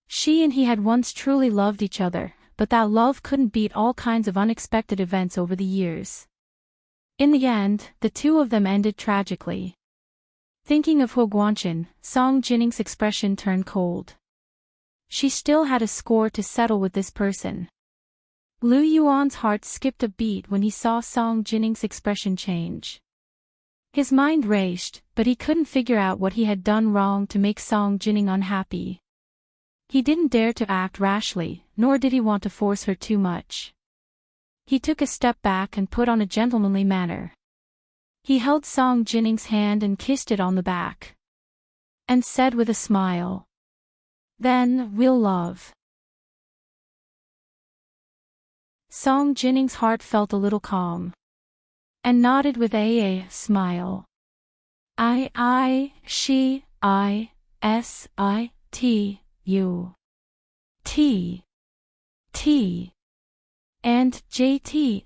She and he had once truly loved each other, but that love couldn't beat all kinds of unexpected events over the years. In the end, the two of them ended tragically. Thinking of Hu Guanchen, Song Jining's expression turned cold. She still had a score to settle with this person. Lu Yuan's heart skipped a beat when he saw Song Jining's expression change. His mind raced, but he couldn't figure out what he had done wrong to make Song Jining unhappy. He didn't dare to act rashly, nor did he want to force her too much. He took a step back and put on a gentlemanly manner. He held Song Jining's hand and kissed it on the back. And said with a smile, "Then, we'll love." Song Jining's heart felt a little calm. And nodded with a smile. She, S-I-T-U. T. And J-T-I-T-T.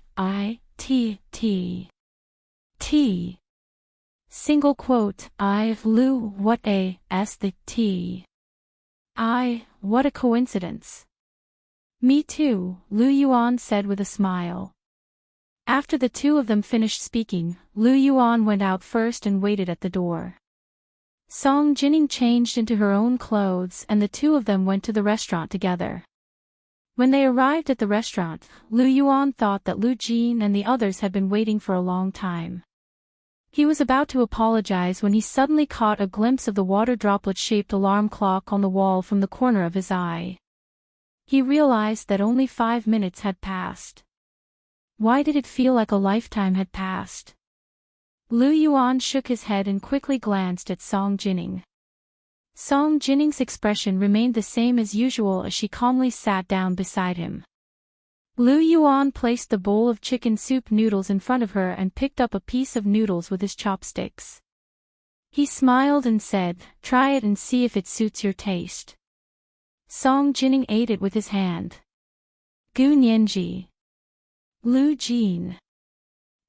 Single quote, Lu, what a, s the T. What a coincidence. Me too, Lu Yuan said with a smile. After the two of them finished speaking, Lu Yuan went out first and waited at the door. Song Jining changed into her own clothes and the two of them went to the restaurant together. When they arrived at the restaurant, Lu Yuan thought that Lu Jin and the others had been waiting for a long time. He was about to apologize when he suddenly caught a glimpse of the water droplet-shaped alarm clock on the wall from the corner of his eye. He realized that only 5 minutes had passed. Why did it feel like a lifetime had passed? Lu Yuan shook his head and quickly glanced at Song Jining. Song Jining's expression remained the same as usual as she calmly sat down beside him. Lu Yuan placed the bowl of chicken soup noodles in front of her and picked up a piece of noodles with his chopsticks. He smiled and said, "Try it and see if it suits your taste." Song Jining ate it with his hand. Gu Nianji. Lu Jin.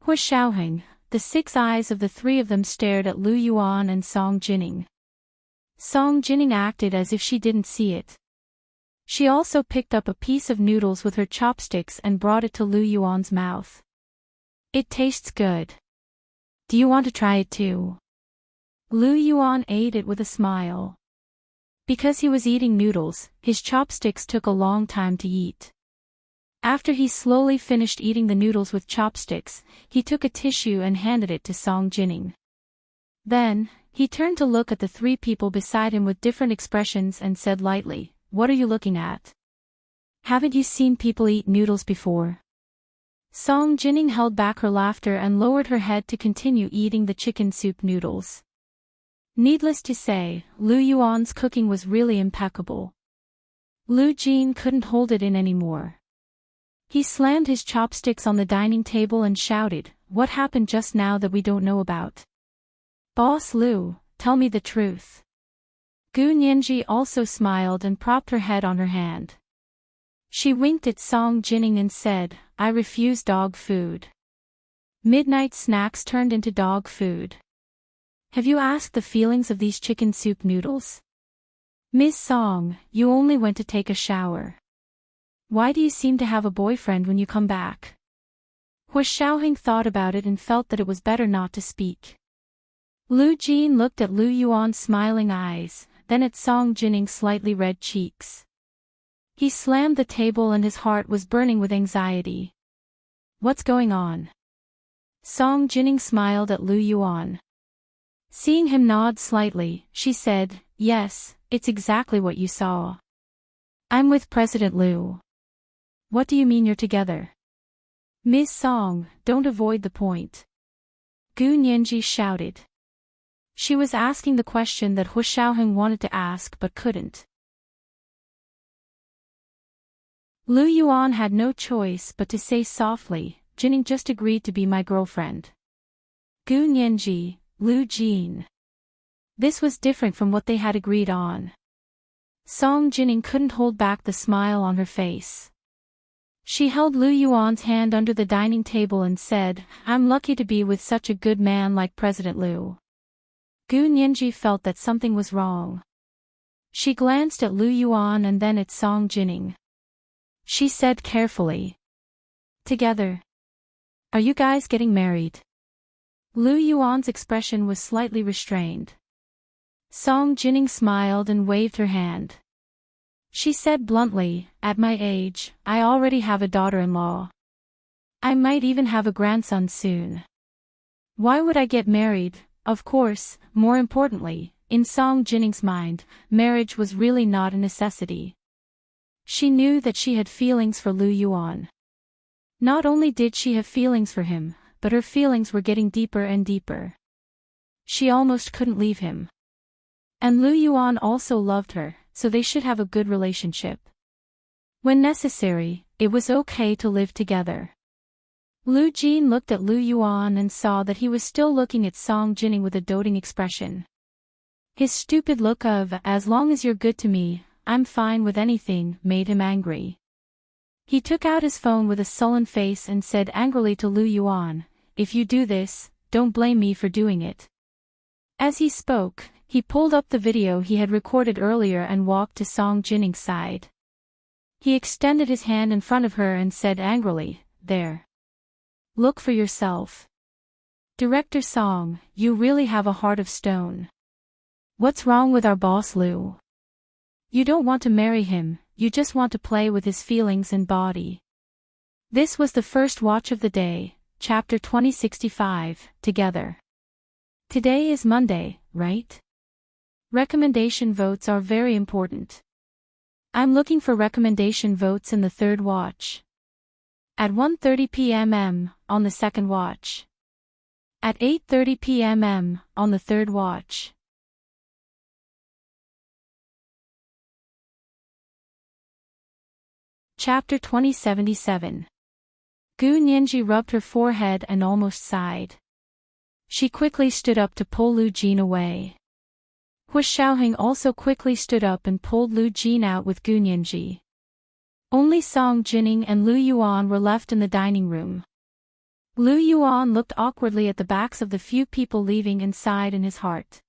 Hu Xiaoheng. The 6 eyes of the 3 of them stared at Lu Yuan and Song Jining. Song Jining acted as if she didn't see it. She also picked up a piece of noodles with her chopsticks and brought it to Lu Yuan's mouth. It tastes good. Do you want to try it too? Lu Yuan ate it with a smile. Because he was eating noodles, his chopsticks took a long time to eat. After he slowly finished eating the noodles with chopsticks, he took a tissue and handed it to Song Jining. Then, he turned to look at the three people beside him with different expressions and said lightly, "What are you looking at? Haven't you seen people eat noodles before?" Song Jining held back her laughter and lowered her head to continue eating the chicken soup noodles. Needless to say, Lu Yuan's cooking was really impeccable. Lu Jin couldn't hold it in anymore. He slammed his chopsticks on the dining table and shouted, "What happened just now that we don't know about? Boss Lu, tell me the truth." Gu Nianji also smiled and propped her head on her hand. She winked at Song Jining and said, "I refuse dog food." Midnight snacks turned into dog food. Have you asked the feelings of these chicken soup noodles? Miss Song, you only went to take a shower. Why do you seem to have a boyfriend when you come back? Hu Xiaoheng thought about it and felt that it was better not to speak. Lu Jin looked at Lu Yuan's smiling eyes, then at Song Jining's slightly red cheeks. He slammed the table and his heart was burning with anxiety. What's going on? Song Jining smiled at Lu Yuan. Seeing him nod slightly, she said, "Yes, it's exactly what you saw. I'm with President Lu." What do you mean you're together? Miss Song, don't avoid the point. Gu Nianji shouted. She was asking the question that Hu Xiaoheng wanted to ask but couldn't. Lu Yuan had no choice but to say softly, "Jining just agreed to be my girlfriend." Gu Nianji, Lu Jin. This was different from what they had agreed on. Song Jining couldn't hold back the smile on her face. She held Lu Yuan's hand under the dining table and said, "I'm lucky to be with such a good man like President Lu." Gu Nianji felt that something was wrong. She glanced at Lu Yuan and then at Song Jining. She said carefully, "Together. Are you guys getting married?" Lu Yuan's expression was slightly restrained. Song Jining smiled and waved her hand. She said bluntly, "At my age, I already have a daughter-in-law. I might even have a grandson soon. Why would I get married?" Of course, more importantly, in Song Jining's mind, marriage was really not a necessity. She knew that she had feelings for Lu Yuan. Not only did she have feelings for him, but her feelings were getting deeper and deeper. She almost couldn't leave him. And Lu Yuan also loved her, so they should have a good relationship. When necessary, it was okay to live together. Lu Jin looked at Lu Yuan and saw that he was still looking at Song Jining with a doting expression. His stupid look of, "As long as you're good to me, I'm fine with anything," made him angry. He took out his phone with a sullen face and said angrily to Lu Yuan, "If you do this, don't blame me for doing it." As he spoke, he pulled up the video he had recorded earlier and walked to Song Jining's side. He extended his hand in front of her and said angrily, "There. Look for yourself. Director Song, you really have a heart of stone. What's wrong with our boss Lu? You don't want to marry him, you just want to play with his feelings and body." This was the first watch of the day, chapter 2065, together. Today is Monday, right? Recommendation votes are very important. I'm looking for recommendation votes in the third watch. At 1:30 p.m. on the second watch. At 8:30 p.m. on the third watch. Chapter 2077. Gu Nianji rubbed her forehead and almost sighed. She quickly stood up to pull Lu Jin away. Hu Xiaoheng also quickly stood up and pulled Lu Jin out with Gu Nianji. Only Song Jining and Lu Yuan were left in the dining room. Lu Yuan looked awkwardly at the backs of the few people leaving and sighed in his heart.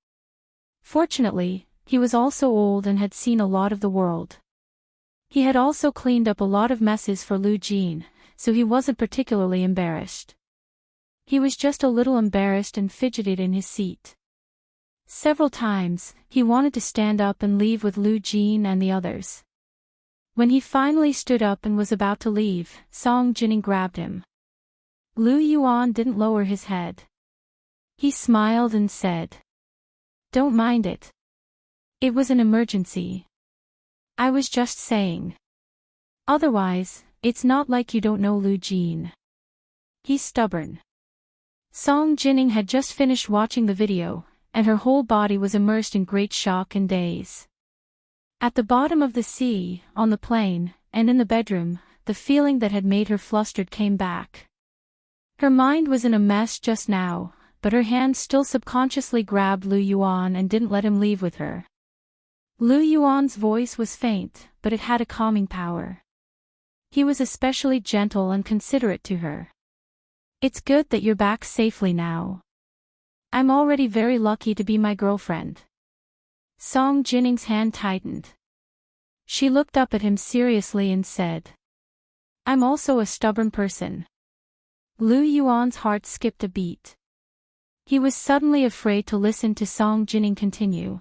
Fortunately, He was also old and had seen a lot of the world. He had also cleaned up a lot of messes for Lu Jin, so he wasn't particularly embarrassed. He was just a little embarrassed and fidgeted in his seat. Several times, he wanted to stand up and leave with Lu Jin and the others. When he finally stood up and was about to leave, Song Jining grabbed him. Lu Yuan didn't lower his head. He smiled and said, "Don't mind it. It was an emergency. I was just saying. Otherwise, it's not like you don't know Lu Jin. He's stubborn." Song Jining had just finished watching the video, and her whole body was immersed in great shock and daze. At the bottom of the sea, on the plane, and in the bedroom, the feeling that had made her flustered came back. Her mind was in a mess just now, but her hand still subconsciously grabbed Lu Yuan and didn't let him leave with her. Lu Yuan's voice was faint, but it had a calming power. He was especially gentle and considerate to her. "It's good that you're back safely now. I'm already very lucky to be my girlfriend." Song Jining's hand tightened. She looked up at him seriously and said, "I'm also a stubborn person." Lu Yuan's heart skipped a beat. He was suddenly afraid to listen to Song Jining continue.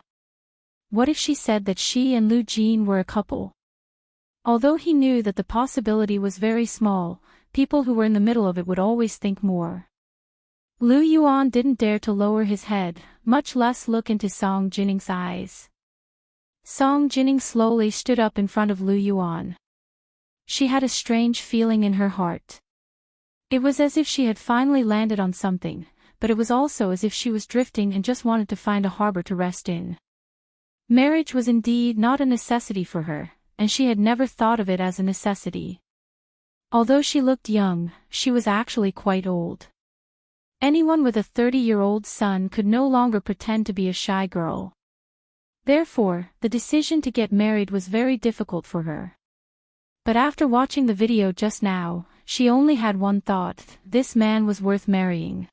What if she said that she and Lu Jin were a couple? Although he knew that the possibility was very small, people who were in the middle of it would always think more. Lu Yuan didn't dare to lower his head, much less look into Song Jining's eyes. Song Jining slowly stood up in front of Lu Yuan. She had a strange feeling in her heart. It was as if she had finally landed on something, but it was also as if she was drifting and just wanted to find a harbor to rest in. Marriage was indeed not a necessity for her, and she had never thought of it as a necessity. Although she looked young, she was actually quite old. Anyone with a 30-year-old son could no longer pretend to be a shy girl. Therefore, the decision to get married was very difficult for her. But after watching the video just now, she only had one thought: this man was worth marrying.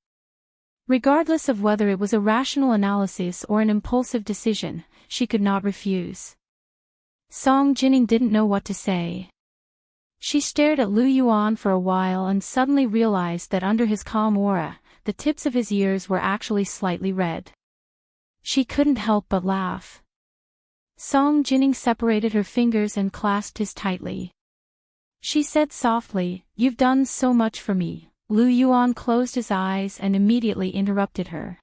Regardless of whether it was a rational analysis or an impulsive decision, she could not refuse. Song Jining didn't know what to say. She stared at Lu Yuan for a while and suddenly realized that under his calm aura, the tips of his ears were actually slightly red. She couldn't help but laugh. Song Jining separated her fingers and clasped his tightly. She said softly, "You've done so much for me." Lu Yuan closed his eyes and immediately interrupted her.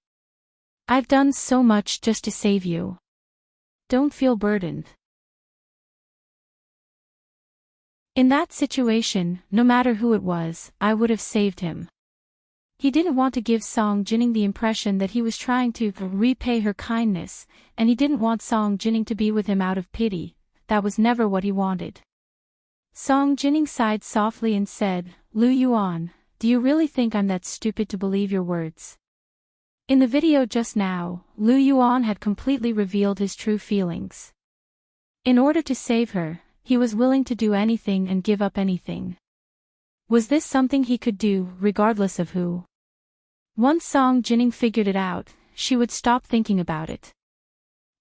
"I've done so much just to save you. Don't feel burdened." In that situation, no matter who it was, I would have saved him. He didn't want to give Song Jining the impression that he was trying to repay her kindness, and he didn't want Song Jining to be with him out of pity. That was never what he wanted. Song Jining sighed softly and said, "Lu Yuan, do you really think I'm that stupid to believe your words?" In the video just now, Lu Yuan had completely revealed his true feelings. In order to save her, he was willing to do anything and give up anything. Was this something he could do, regardless of who? Once Song Jining figured it out, she would stop thinking about it.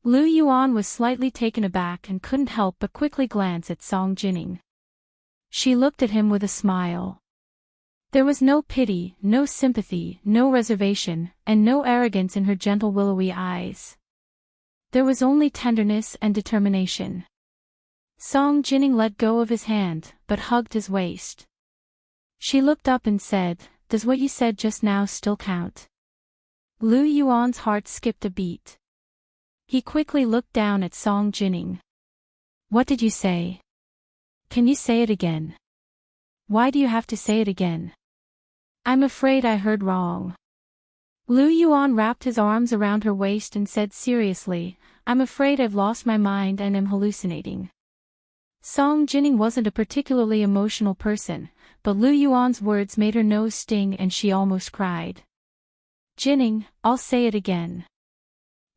Lu Yuan was slightly taken aback and couldn't help but quickly glance at Song Jining. She looked at him with a smile. There was no pity, no sympathy, no reservation, and no arrogance in her gentle willowy eyes. There was only tenderness and determination. Song Jining let go of his hand, but hugged his waist. She looked up and said, "Does what you said just now still count?" Lu Yuan's heart skipped a beat. He quickly looked down at Song Jining. "What did you say? Can you say it again? Why do you have to say it again? I'm afraid I heard wrong." Lu Yuan wrapped his arms around her waist and said seriously, "I'm afraid I've lost my mind and am hallucinating." Song Jining wasn't a particularly emotional person, but Lu Yuan's words made her nose sting and she almost cried. "Jining, I'll say it again.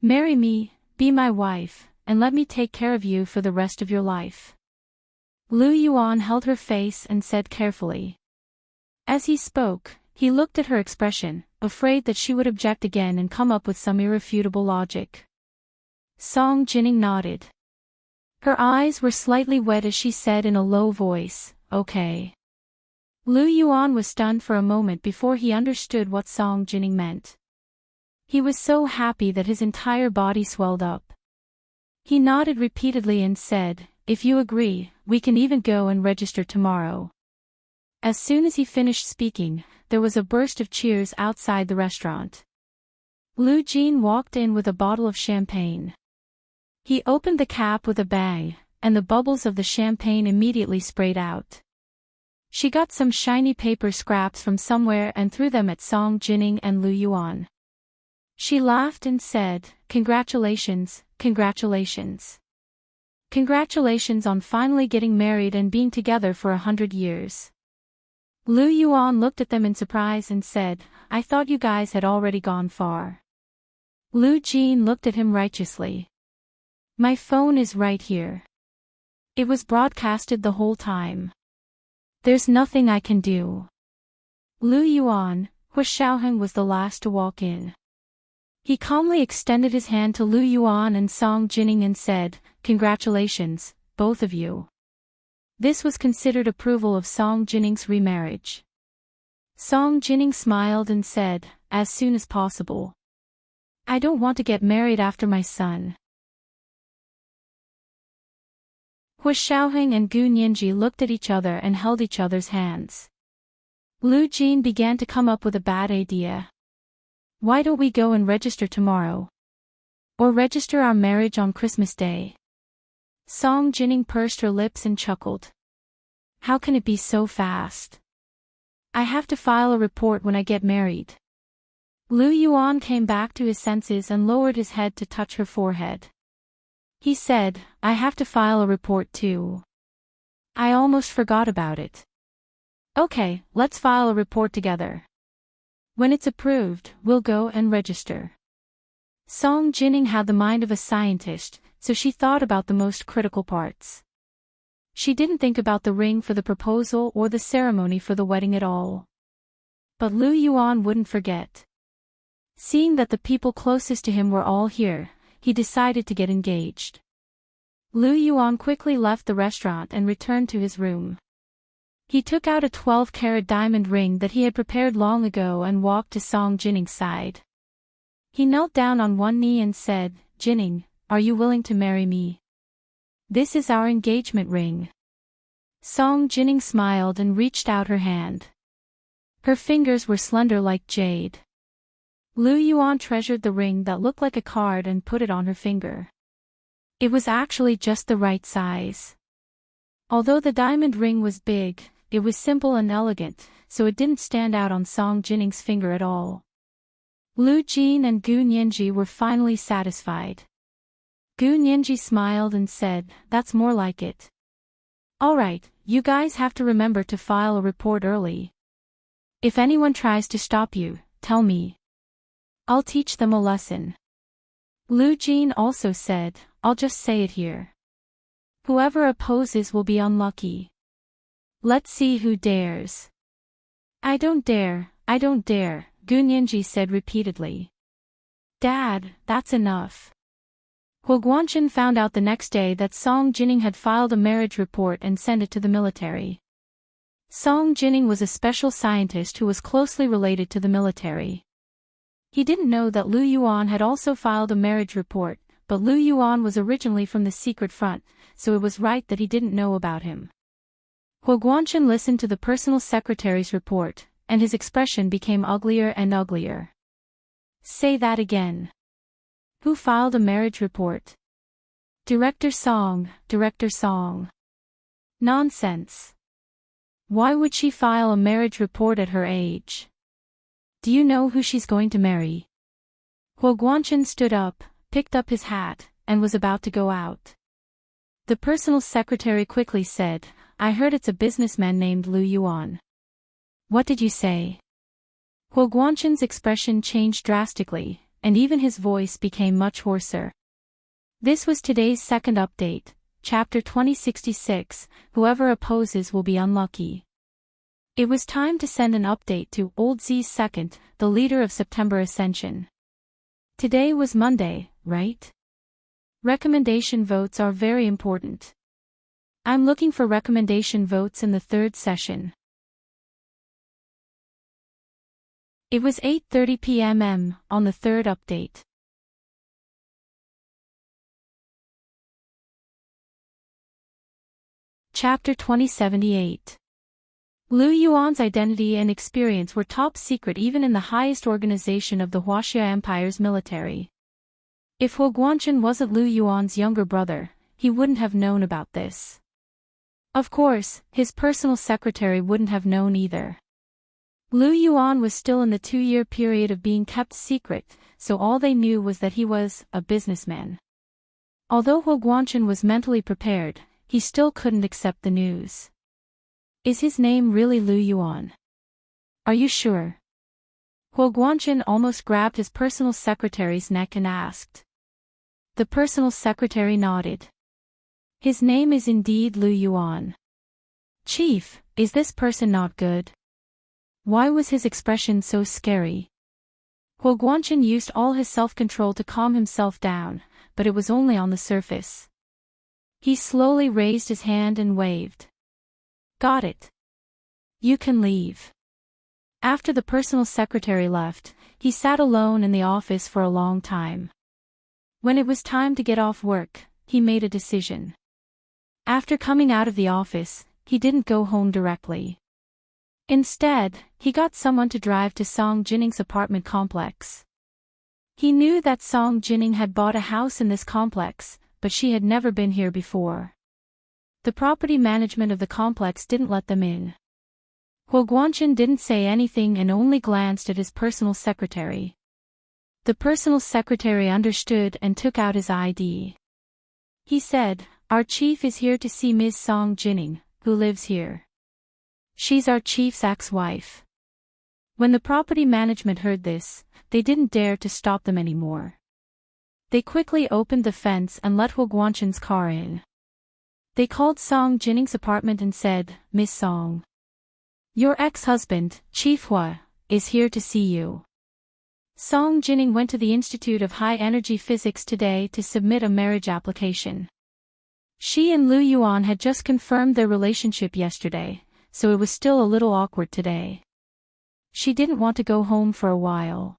Marry me, be my wife, and let me take care of you for the rest of your life." Lu Yuan held her face and said carefully. As he spoke, he looked at her expression, afraid that she would object again and come up with some irrefutable logic. Song Jining nodded. Her eyes were slightly wet as she said in a low voice, "Okay." Lu Yuan was stunned for a moment before he understood what Song Jining meant. He was so happy that his entire body swelled up. He nodded repeatedly and said, "If you agree, we can even go and register tomorrow." As soon as he finished speaking, there was a burst of cheers outside the restaurant. Lu Jin walked in with a bottle of champagne. He opened the cap with a bang, and the bubbles of the champagne immediately sprayed out. She got some shiny paper scraps from somewhere and threw them at Song Jining and Lu Yuan. She laughed and said, "Congratulations, congratulations. Congratulations on finally getting married and being together for 100 years. Lu Yuan looked at them in surprise and said, "I thought you guys had already gone far." Lu Jin looked at him righteously. "My phone is right here. It was broadcasted the whole time. There's nothing I can do." Lu Yuan, Hu Xiaoheng was the last to walk in. He calmly extended his hand to Lu Yuan and Song Jining and said, "Congratulations, both of you." This was considered approval of Song Jining's remarriage. Song Jining smiled and said, "As soon as possible. I don't want to get married after my son." Hu Xiaoheng and Gu Nianji looked at each other and held each other's hands. Lu Jin began to come up with a bad idea. "Why don't we go and register tomorrow? Or register our marriage on Christmas Day?" Song Jining pursed her lips and chuckled. "How can it be so fast? I have to file a report when I get married." Lu Yuan came back to his senses and lowered his head to touch her forehead. He said, "I have to file a report too. I almost forgot about it." "Okay, let's file a report together. When it's approved, we'll go and register." Song Jining had the mind of a scientist, so she thought about the most critical parts. She didn't think about the ring for the proposal or the ceremony for the wedding at all. But Lu Yuan wouldn't forget. Seeing that the people closest to him were all here, he decided to get engaged. Lu Yuan quickly left the restaurant and returned to his room. He took out a 12-carat diamond ring that he had prepared long ago and walked to Song Jining's side. He knelt down on one knee and said, "Jining, are you willing to marry me? This is our engagement ring." Song Jining smiled and reached out her hand. Her fingers were slender like jade. Lu Yuan treasured the ring that looked like a card and put it on her finger. It was actually just the right size. Although the diamond ring was big, it was simple and elegant, so it didn't stand out on Song Jining's finger at all. Lu Jin and Gu Nianji were finally satisfied. Gu Nianji smiled and said, "That's more like it. Alright, you guys have to remember to file a report early. If anyone tries to stop you, tell me. I'll teach them a lesson." Lu Jin also said, "I'll just say it here. Whoever opposes will be unlucky. Let's see who dares." "I don't dare, I don't dare," Gu Nianji said repeatedly. "Dad, that's enough." Hu Guanchen found out the next day that Song Jining had filed a marriage report and sent it to the military. Song Jining was a special scientist who was closely related to the military. He didn't know that Lu Yuan had also filed a marriage report, but Lu Yuan was originally from the secret front, so it was right that he didn't know about him. Hu Guanchen listened to the personal secretary's report, and his expression became uglier and uglier. "Say that again. Who filed a marriage report?" Director Song, Director Song." "Nonsense. Why would she file a marriage report at her age? Do you know who she's going to marry?" Hu Guanchen stood up, picked up his hat, and was about to go out. The personal secretary quickly said, "I heard it's a businessman named Lu Yuan." "What did you say?" Hu Guanchen's expression changed drastically, and even his voice became much hoarser. This was today's second update, Chapter 2066, Whoever Opposes Will Be Unlucky. It was time to send an update to Old Z's second, the leader of September Ascension. Today was Monday, right? Recommendation votes are very important. I'm looking for recommendation votes in the third session. It was 8:30 p.m. on the third update. Chapter 2078. Lu Yuan's identity and experience were top secret even in the highest organization of the Huaxia Empire's military. If Huo Guanchen wasn't Lu Yuan's younger brother, he wouldn't have known about this. Of course, his personal secretary wouldn't have known either. Lu Yuan was still in the 2-year period of being kept secret, so all they knew was that he was a businessman. Although Huo Guanchen was mentally prepared, he still couldn't accept the news. Is his name really Lu Yuan? Are you sure? Huo Guanchen almost grabbed his personal secretary's neck and asked. The personal secretary nodded. His name is indeed Lu Yuan. Chief, is this person not good? Why was his expression so scary? Huo Guanchen used all his self-control to calm himself down, but it was only on the surface. He slowly raised his hand and waved. Got it. You can leave. After the personal secretary left, he sat alone in the office for a long time. When it was time to get off work, he made a decision. After coming out of the office, he didn't go home directly. Instead, he got someone to drive to Song Jinning's apartment complex. He knew that Song Jinning had bought a house in this complex, but she had never been here before. The property management of the complex didn't let them in. Huo Guanchen didn't say anything and only glanced at his personal secretary. The personal secretary understood and took out his ID. He said, Our chief is here to see Ms. Song Jinning, who lives here. She's our chief's ex-wife. When the property management heard this, they didn't dare to stop them anymore. They quickly opened the fence and let Huo Guanchen's car in. They called Song Jinning's apartment and said, Miss Song. Your ex-husband, Chief Hua, is here to see you. Song Jinning went to the Institute of High Energy Physics today to submit a marriage application. She and Lu Yuan had just confirmed their relationship yesterday, so it was still a little awkward today. She didn't want to go home for a while.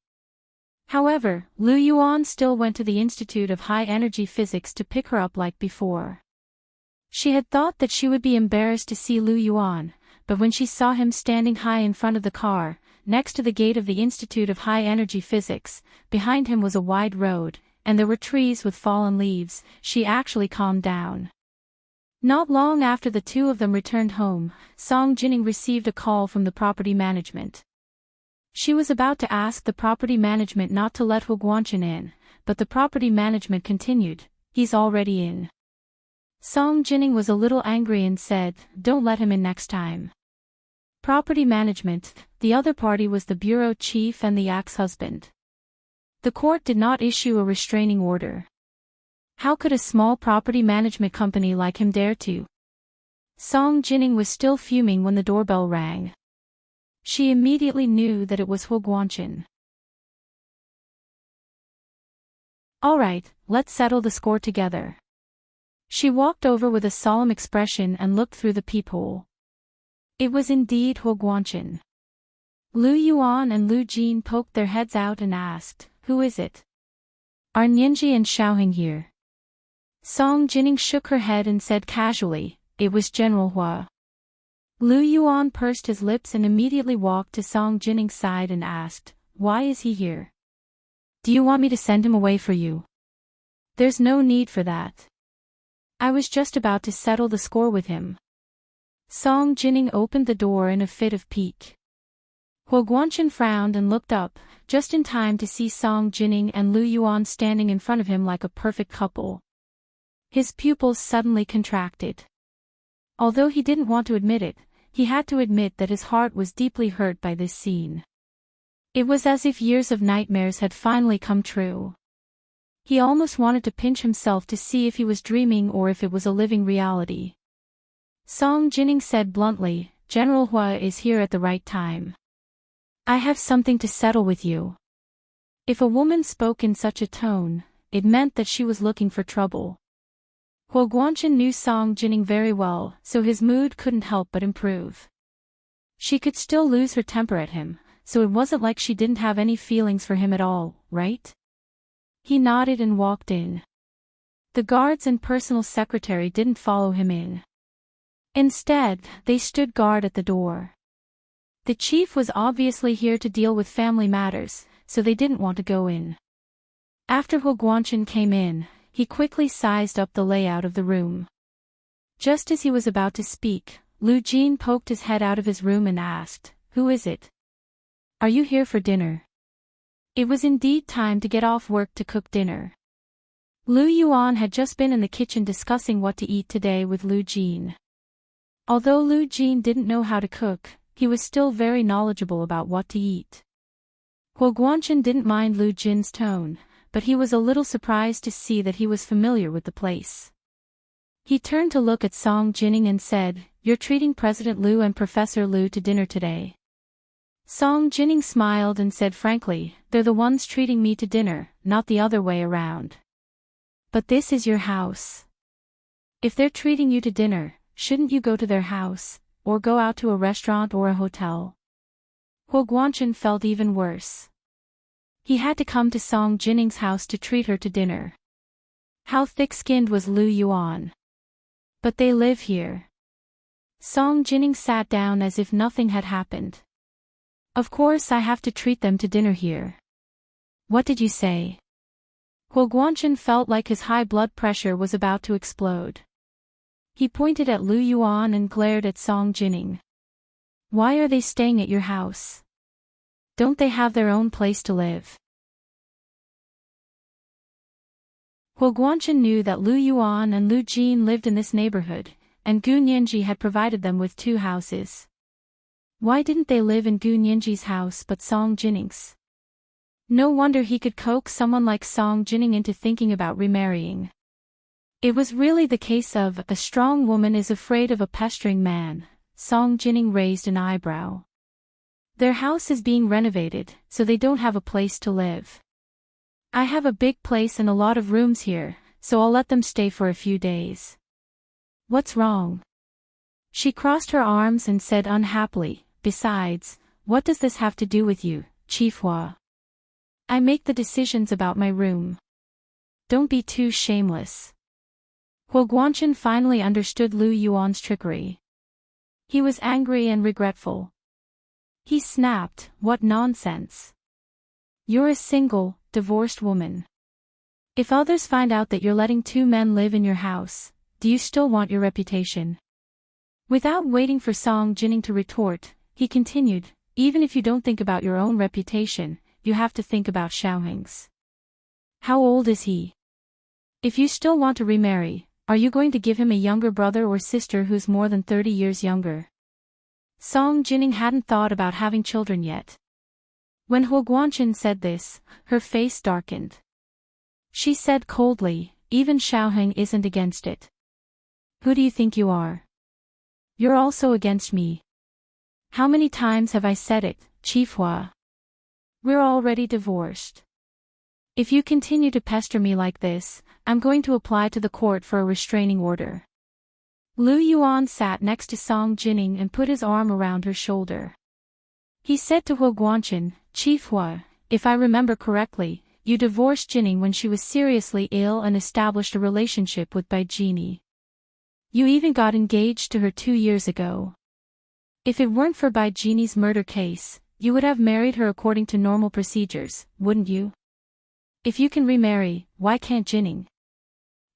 However, Lu Yuan still went to the Institute of High Energy Physics to pick her up like before. She had thought that she would be embarrassed to see Lu Yuan, but when she saw him standing high in front of the car, next to the gate of the Institute of High Energy Physics, behind him was a wide road, and there were trees with fallen leaves, she actually calmed down. Not long after the two of them returned home, Song Jinning received a call from the property management. She was about to ask the property management not to let Huo Guanchen in, but the property management continued, He's already in. Song Jinning was a little angry and said, Don't let him in next time. Property management, the other party was the bureau chief and the ex-husband. The court did not issue a restraining order. How could a small property management company like him dare to? Song Jinning was still fuming when the doorbell rang. She immediately knew that it was Huo Guanchen. All right, let's settle the score together. She walked over with a solemn expression and looked through the peephole. It was indeed Huo Guanchen. Lu Yuan and Lu Jin poked their heads out and asked, Who is it? Are Nianji and Xiaoheng here? Song Jinning shook her head and said casually, It was General Hua. Lu Yuan pursed his lips and immediately walked to Song Jinning's side and asked, Why is he here? Do you want me to send him away for you? There's no need for that. I was just about to settle the score with him. Song Jinning opened the door in a fit of pique. Huo Guanchen frowned and looked up, just in time to see Song Jinning and Lu Yuan standing in front of him like a perfect couple. His pupils suddenly contracted. Although he didn't want to admit it, he had to admit that his heart was deeply hurt by this scene. It was as if years of nightmares had finally come true. He almost wanted to pinch himself to see if he was dreaming or if it was a living reality. Song Jinning said bluntly, General Hua is here at the right time. I have something to settle with you. If a woman spoke in such a tone, it meant that she was looking for trouble. Huo Guanchen knew Song Jining very well, so his mood couldn't help but improve. She could still lose her temper at him, so it wasn't like she didn't have any feelings for him at all, right? He nodded and walked in. The guards and personal secretary didn't follow him in. Instead, they stood guard at the door. The chief was obviously here to deal with family matters, so they didn't want to go in. After Huo Guanchen came in, he quickly sized up the layout of the room. Just as he was about to speak, Lu Jin poked his head out of his room and asked, "Who is it? Are you here for dinner?" It was indeed time to get off work to cook dinner. Lu Yuan had just been in the kitchen discussing what to eat today with Lu Jin. Although Lu Jin didn't know how to cook, he was still very knowledgeable about what to eat. Huo Guanchen didn't mind Lu Jin's tone, but he was a little surprised to see that he was familiar with the place. He turned to look at Song Jining and said, "You're treating President Lu and Professor Lu to dinner today." Song Jining smiled and said frankly, "They're the ones treating me to dinner, not the other way around. But this is your house. If they're treating you to dinner, shouldn't you go to their house, or go out to a restaurant or a hotel?" Huo Guanchen felt even worse. He had to come to Song Jining's house to treat her to dinner. How thick-skinned was Lu Yuan? But they live here. Song Jining sat down as if nothing had happened. "Of course I have to treat them to dinner here." "What did you say?" Huo Guanchen felt like his high blood pressure was about to explode. He pointed at Lu Yuan and glared at Song Jining. "Why are they staying at your house? Don't they have their own place to live?" Huo Guanchen knew that Lu Yuan and Lu Jin lived in this neighborhood, and Gu Nianji had provided them with 2 houses. Why didn't they live in Gu Nianji's house but Song Jining's? No wonder he could coax someone like Song Jining into thinking about remarrying. It was really the case of a strong woman is afraid of a pestering man. Song Jining raised an eyebrow. Their house is being renovated, so they don't have a place to live. "I have a big place and a lot of rooms here, so I'll let them stay for a few days." "What's wrong?" She crossed her arms and said unhappily, "Besides, what does this have to do with you, Chief Hua? I make the decisions about my room. Don't be too shameless." Huo Guanchen finally understood Lu Yuan's trickery. He was angry and regretful. He snapped, "What nonsense. You're a single, divorced woman. If others find out that you're letting 2 men live in your house, do you still want your reputation?" Without waiting for Song Jining to retort, he continued, "Even if you don't think about your own reputation, you have to think about Xiaoheng's. How old is he? If you still want to remarry, are you going to give him a younger brother or sister who's more than 30 years younger?" Song Jining hadn't thought about having children yet. When Huo Guanchen said this, her face darkened. She said coldly, "Even Xiaoheng isn't against it. Who do you think you are? You're also against me. How many times have I said it, Chief Hua? We're already divorced. If you continue to pester me like this, I'm going to apply to the court for a restraining order." Lu Yuan sat next to Song Jining and put his arm around her shoulder. He said to Huo Guanchen, "Chief Hua, if I remember correctly, you divorced Jining when she was seriously ill and established a relationship with Bai Jini. You even got engaged to her 2 years ago. If it weren't for Bai Jini's murder case, you would have married her according to normal procedures, wouldn't you? If you can remarry, why can't Jining?"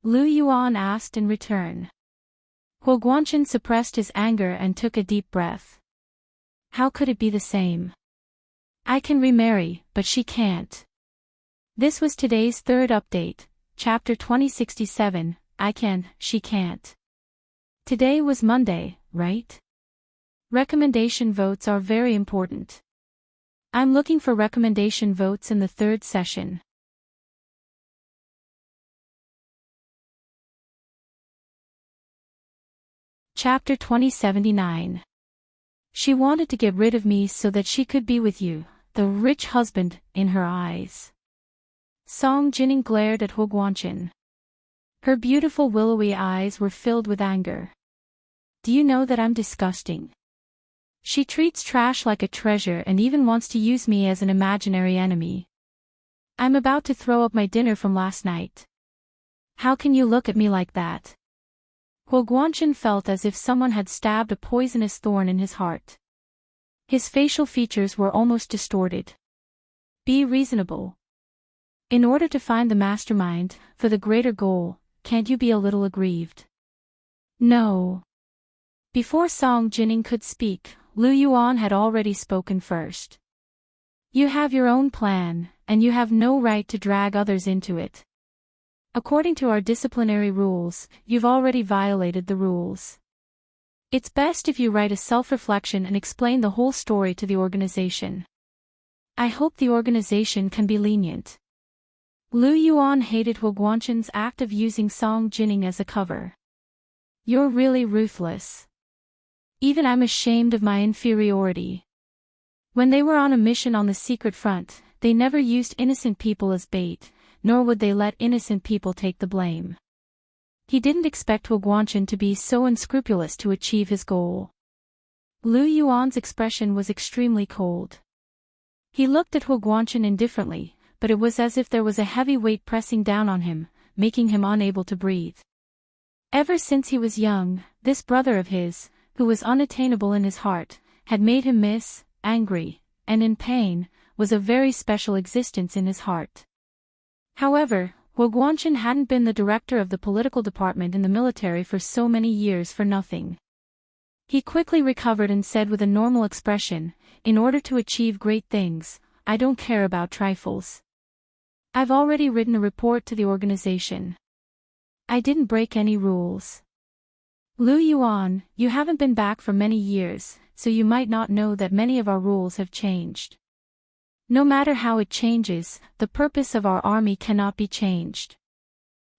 Lu Yuan asked in return. Huo Guanchen suppressed his anger and took a deep breath. How could it be the same? I can remarry, but she can't. This was today's 3rd update, chapter 2067, I can, she can't. Today was Monday, right? Recommendation votes are very important. I'm looking for recommendation votes in the 3rd session. Chapter 2079. She wanted to get rid of me so that she could be with you, the rich husband, in her eyes. Song Jining glared at Huo Guanchen. Her beautiful willowy eyes were filled with anger. Do you know that I'm disgusting? She treats trash like a treasure and even wants to use me as an imaginary enemy. I'm about to throw up my dinner from last night. How can you look at me like that? Huo Guanchen felt as if someone had stabbed a poisonous thorn in his heart. His facial features were almost distorted. Be reasonable. In order to find the mastermind, for the greater goal, can't you be a little aggrieved? No. Before Song Jining could speak, Lu Yuan had already spoken first. You have your own plan, and you have no right to drag others into it. According to our disciplinary rules, you've already violated the rules. It's best if you write a self-reflection and explain the whole story to the organization. I hope the organization can be lenient. Lu Yuan hated Huo Guanchen's act of using Song Jining as a cover. You're really ruthless. Even I'm ashamed of my inferiority. When they were on a mission on the secret front, they never used innocent people as bait, nor would they let innocent people take the blame. He didn't expect Huo Guanchen to be so unscrupulous to achieve his goal. Lu Yuan's expression was extremely cold. He looked at Huo Guanchen indifferently, but it was as if there was a heavy weight pressing down on him, making him unable to breathe. Ever since he was young, this brother of his, who was unattainable in his heart, had made him angry, and in pain, was a very special existence in his heart. However, Huo Guanchen hadn't been the director of the political department in the military for so many years for nothing. He quickly recovered and said with a normal expression, in order to achieve great things, I don't care about trifles. I've already written a report to the organization. I didn't break any rules. Lu Yuan, you haven't been back for many years, so you might not know that many of our rules have changed. No matter how it changes, the purpose of our army cannot be changed.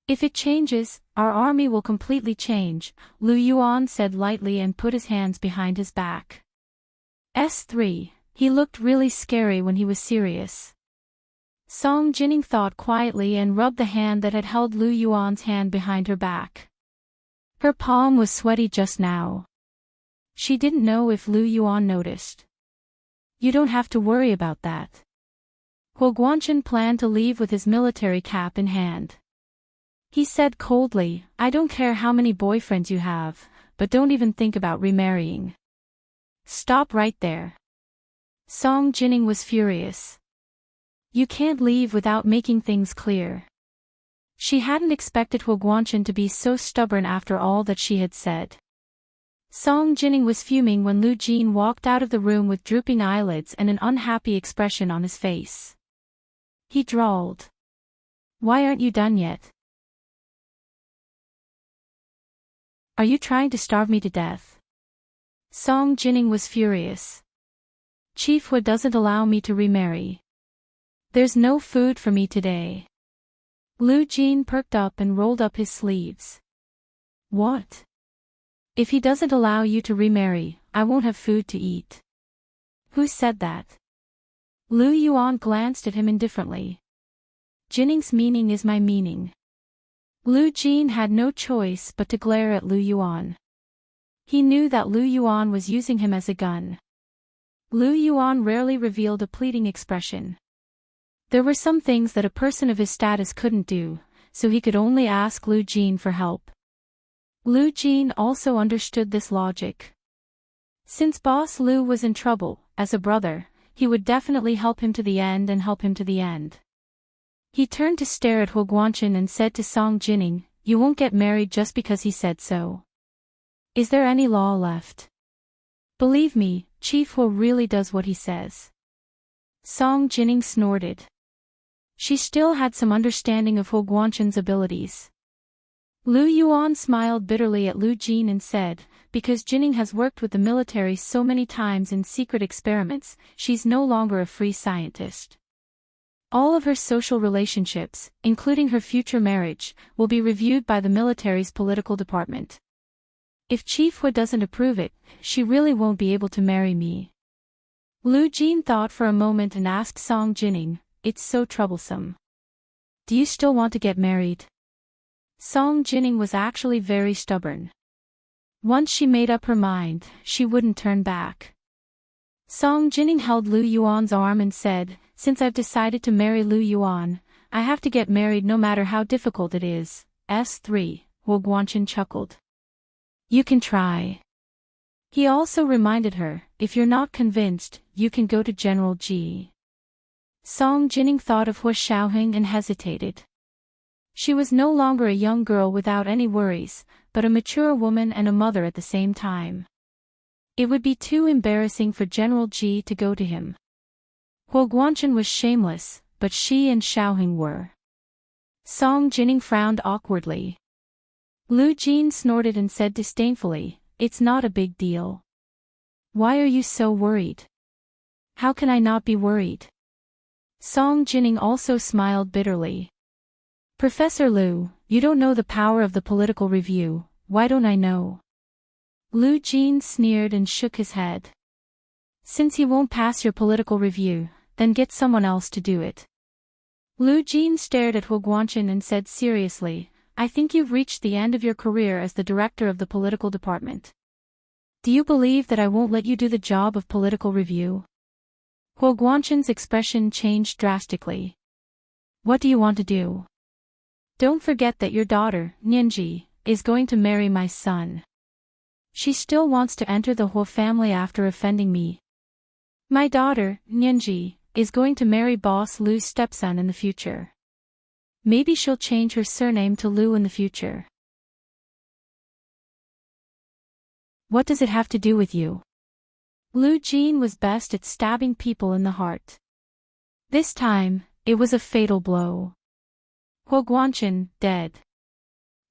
If it changes, our army will completely change, Lu Yuan said lightly and put his hands behind his back. S3, he looked really scary when he was serious. Song Jining thought quietly and rubbed the hand that had held Lu Yuan's hand behind her back. Her palm was sweaty just now. She didn't know if Lu Yuan noticed. You don't have to worry about that. Huo Guanchen planned to leave with his military cap in hand. He said coldly, I don't care how many boyfriends you have, but don't even think about remarrying. Stop right there. Song Jining was furious. You can't leave without making things clear. She hadn't expected Huo Guanchen to be so stubborn after all that she had said. Song Jining was fuming when Lu Jin walked out of the room with drooping eyelids and an unhappy expression on his face. He drawled. Why aren't you done yet? Are you trying to starve me to death? Song Jining was furious. Chief Hui doesn't allow me to remarry. There's no food for me today. Lu Jin perked up and rolled up his sleeves. What? If he doesn't allow you to remarry, I won't have food to eat. Who said that? Lu Yuan glanced at him indifferently. Jinning's meaning is my meaning. Lu Jin had no choice but to glare at Lu Yuan. He knew that Lu Yuan was using him as a gun. Lu Yuan rarely revealed a pleading expression. There were some things that a person of his status couldn't do, so he could only ask Lu Jin for help. Lu Jin also understood this logic. Since Boss Lu was in trouble, as a brother, he would definitely help him to the end and help him to the end. He turned to stare at Huo Guanchen and said to Song Jining, you won't get married just because he said so. Is there any law left? Believe me, Chief Huo really does what he says. Song Jining snorted. She still had some understanding of Huo Guanchen's abilities. Lu Yuan smiled bitterly at Lu Jin and said, because Jining has worked with the military so many times in secret experiments, she's no longer a free scientist. All of her social relationships, including her future marriage, will be reviewed by the military's political department. If Chief Hui doesn't approve it, she really won't be able to marry me. Lu Jin thought for a moment and asked Song Jining, it's so troublesome. do you still want to get married? Song Jining was actually very stubborn. Once she made up her mind, she wouldn't turn back. Song Jining held Lu Yuan's arm and said, since I've decided to marry Lu Yuan, I have to get married no matter how difficult it is. S3, Huo Guanchen chuckled. You can try. He also reminded her, if you're not convinced, you can go to General Ji. Song Jining thought of Hua Xiaoheng and hesitated. She was no longer a young girl without any worries, but a mature woman and a mother at the same time. It would be too embarrassing for General Ji to go to him. Huo Guanchen was shameless, but she and Xiaoheng were. Song Jining frowned awkwardly. Lu Jin snorted and said disdainfully, it's not a big deal. Why are you so worried? How can I not be worried? Song Jining also smiled bitterly. Professor Lu, you don't know the power of the political review, why don't I know? Lu Jin sneered and shook his head. Since he won't pass your political review, then get someone else to do it. Lu Jin stared at Huo Guanchen and said seriously, I think you've reached the end of your career as the director of the political department. Do you believe that I won't let you do the job of political review? Huo Guanchen's expression changed drastically. What do you want to do? Don't forget that your daughter, Nianji, is going to marry my son. She still wants to enter the Huo family after offending me. My daughter, Nianji, is going to marry Boss Lu's stepson in the future. Maybe she'll change her surname to Lu in the future. What does it have to do with you? Lu Jin was best at stabbing people in the heart. This time, it was a fatal blow. Huo Guanchen, dead.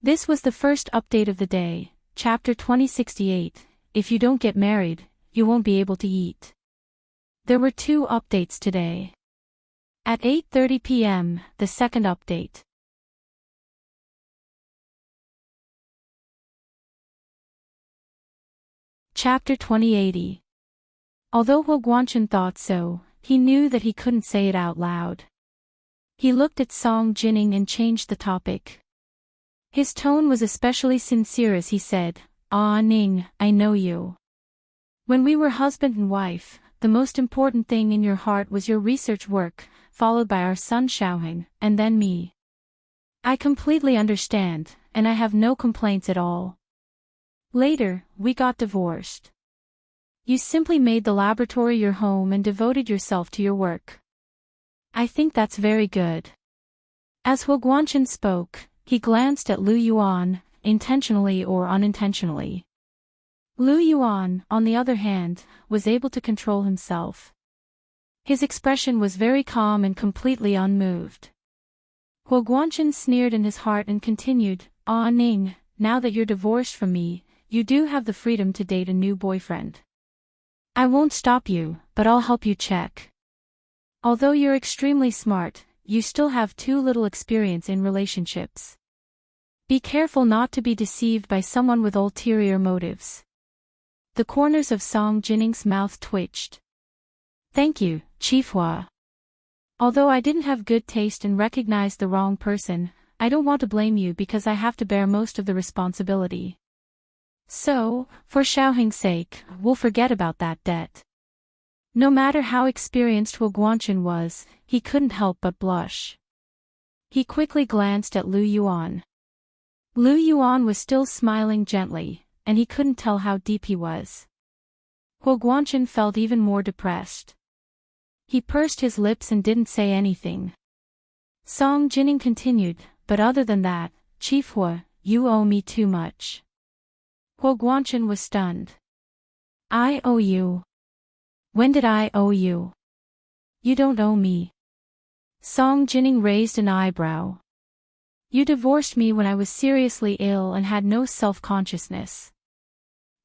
This was the first update of the day, chapter 2068, if you don't get married, you won't be able to eat. There were 2 updates today. At 8:30 p.m., the second update. Chapter 2080. Although Huo Guanchen thought so, he knew that he couldn't say it out loud. He looked at Song Jining and changed the topic. His tone was especially sincere as he said, Ah Ning, I know you. When we were husband and wife, the most important thing in your heart was your research work, followed by our son Xiaoheng, and then me. I completely understand, and I have no complaints at all. Later, we got divorced. You simply made the laboratory your home and devoted yourself to your work. I think that's very good. As Huo Guanchen spoke, he glanced at Lu Yuan, intentionally or unintentionally. Lu Yuan, on the other hand, was able to control himself. His expression was very calm and completely unmoved. Huo Guanchen sneered in his heart and continued, Ah Ning, now that you're divorced from me, you do have the freedom to date a new boyfriend. I won't stop you, but I'll help you check. Although you're extremely smart, you still have too little experience in relationships. Be careful not to be deceived by someone with ulterior motives. The corners of Song Jining's mouth twitched. Thank you, Chief Hua. Although I didn't have good taste and recognized the wrong person, I don't want to blame you because I have to bear most of the responsibility. So, for Xiaoheng's sake, we'll forget about that debt. No matter how experienced Huo Guanchen was, he couldn't help but blush. He quickly glanced at Lu Yuan. Lu Yuan was still smiling gently, and he couldn't tell how deep he was. Huo Guanchen felt even more depressed. He pursed his lips and didn't say anything. Song Jining continued, but other than that, Chief Hua, you owe me too much. Huo Guanchen was stunned. I owe you? When did I owe you? You don't owe me. Song Jining raised an eyebrow. You divorced me when I was seriously ill and had no self-consciousness.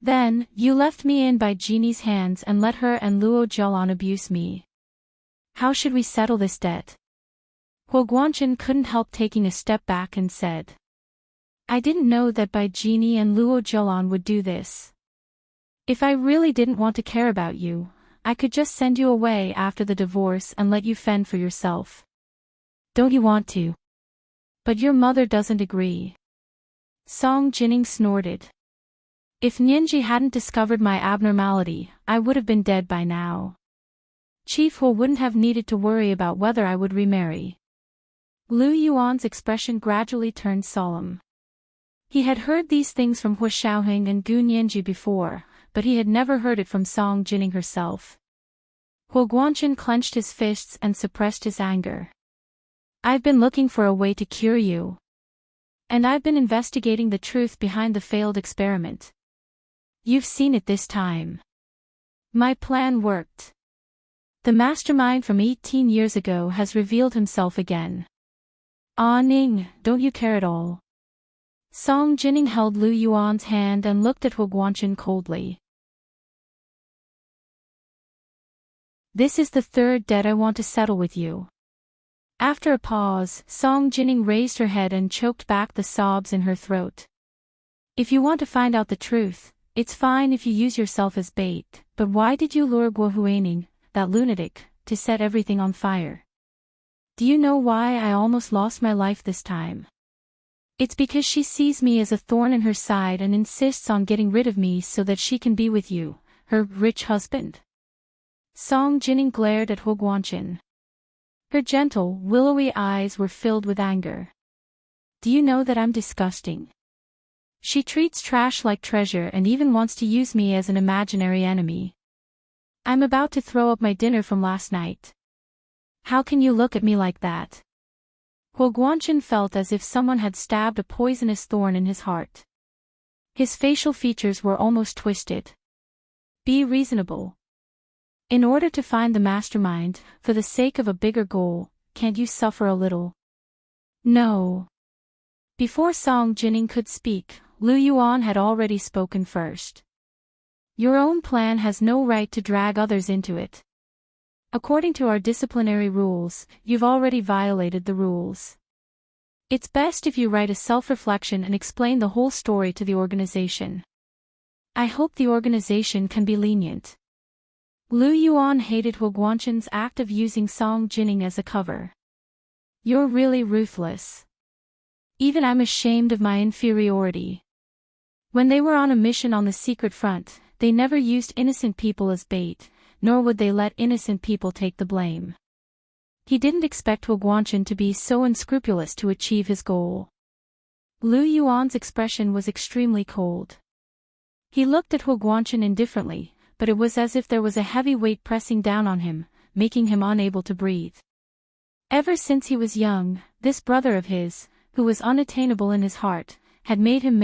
Then, you left me in by Jeannie's hands and let her and Luo Zhelan abuse me. How should we settle this debt? Huo Guanchen couldn't help taking a step back and said. I didn't know that Bai Jeannie and Luo Zhelan would do this. If I really didn't want to care about you, I could just send you away after the divorce and let you fend for yourself. Don't you want to? But your mother doesn't agree. Song Jining snorted. If Nianji hadn't discovered my abnormality, I would have been dead by now. Chief Hu wouldn't have needed to worry about whether I would remarry. Lu Yuan's expression gradually turned solemn. He had heard these things from Hu Xiaoheng and Gu Nianji before, but he had never heard it from Song Jining herself. Hu Guanchen clenched his fists and suppressed his anger. I've been looking for a way to cure you. And I've been investigating the truth behind the failed experiment. You've seen it this time. My plan worked. The mastermind from 18 years ago has revealed himself again. Ah Ning, don't you care at all? Song Jining held Lu Yuan's hand and looked at Hu Guanchen coldly. This is the third debt I want to settle with you. After a pause, Song Jining raised her head and choked back the sobs in her throat. If you want to find out the truth, it's fine if you use yourself as bait, but why did you lure Guo Huining, that lunatic, to set everything on fire? Do you know why I almost lost my life this time? It's because she sees me as a thorn in her side and insists on getting rid of me so that she can be with you, her rich husband. Song Jining glared at Hu Guanchen. Her gentle, willowy eyes were filled with anger. Do you know that I'm disgusting? She treats trash like treasure and even wants to use me as an imaginary enemy. I'm about to throw up my dinner from last night. How can you look at me like that? Hu Guanchen felt as if someone had stabbed a poisonous thorn in his heart. His facial features were almost twisted. Be reasonable. In order to find the mastermind, for the sake of a bigger goal, can't you suffer a little? No. Before Song Jining could speak, Lu Yuan had already spoken first. Your own plan has no right to drag others into it. According to our disciplinary rules, you've already violated the rules. It's best if you write a self-reflection and explain the whole story to the organization. I hope the organization can be lenient. Lu Yuan hated Hu Guanchen's act of using Song Jining as a cover. You're really ruthless. Even I'm ashamed of my inferiority. When they were on a mission on the secret front, they never used innocent people as bait, nor would they let innocent people take the blame. He didn't expect Hu Guanchen to be so unscrupulous to achieve his goal. Lu Yuan's expression was extremely cold. He looked at Hu Guanchen indifferently, but it was as if there was a heavy weight pressing down on him, making him unable to breathe. Ever since he was young, this brother of his, who was unattainable in his heart, had made him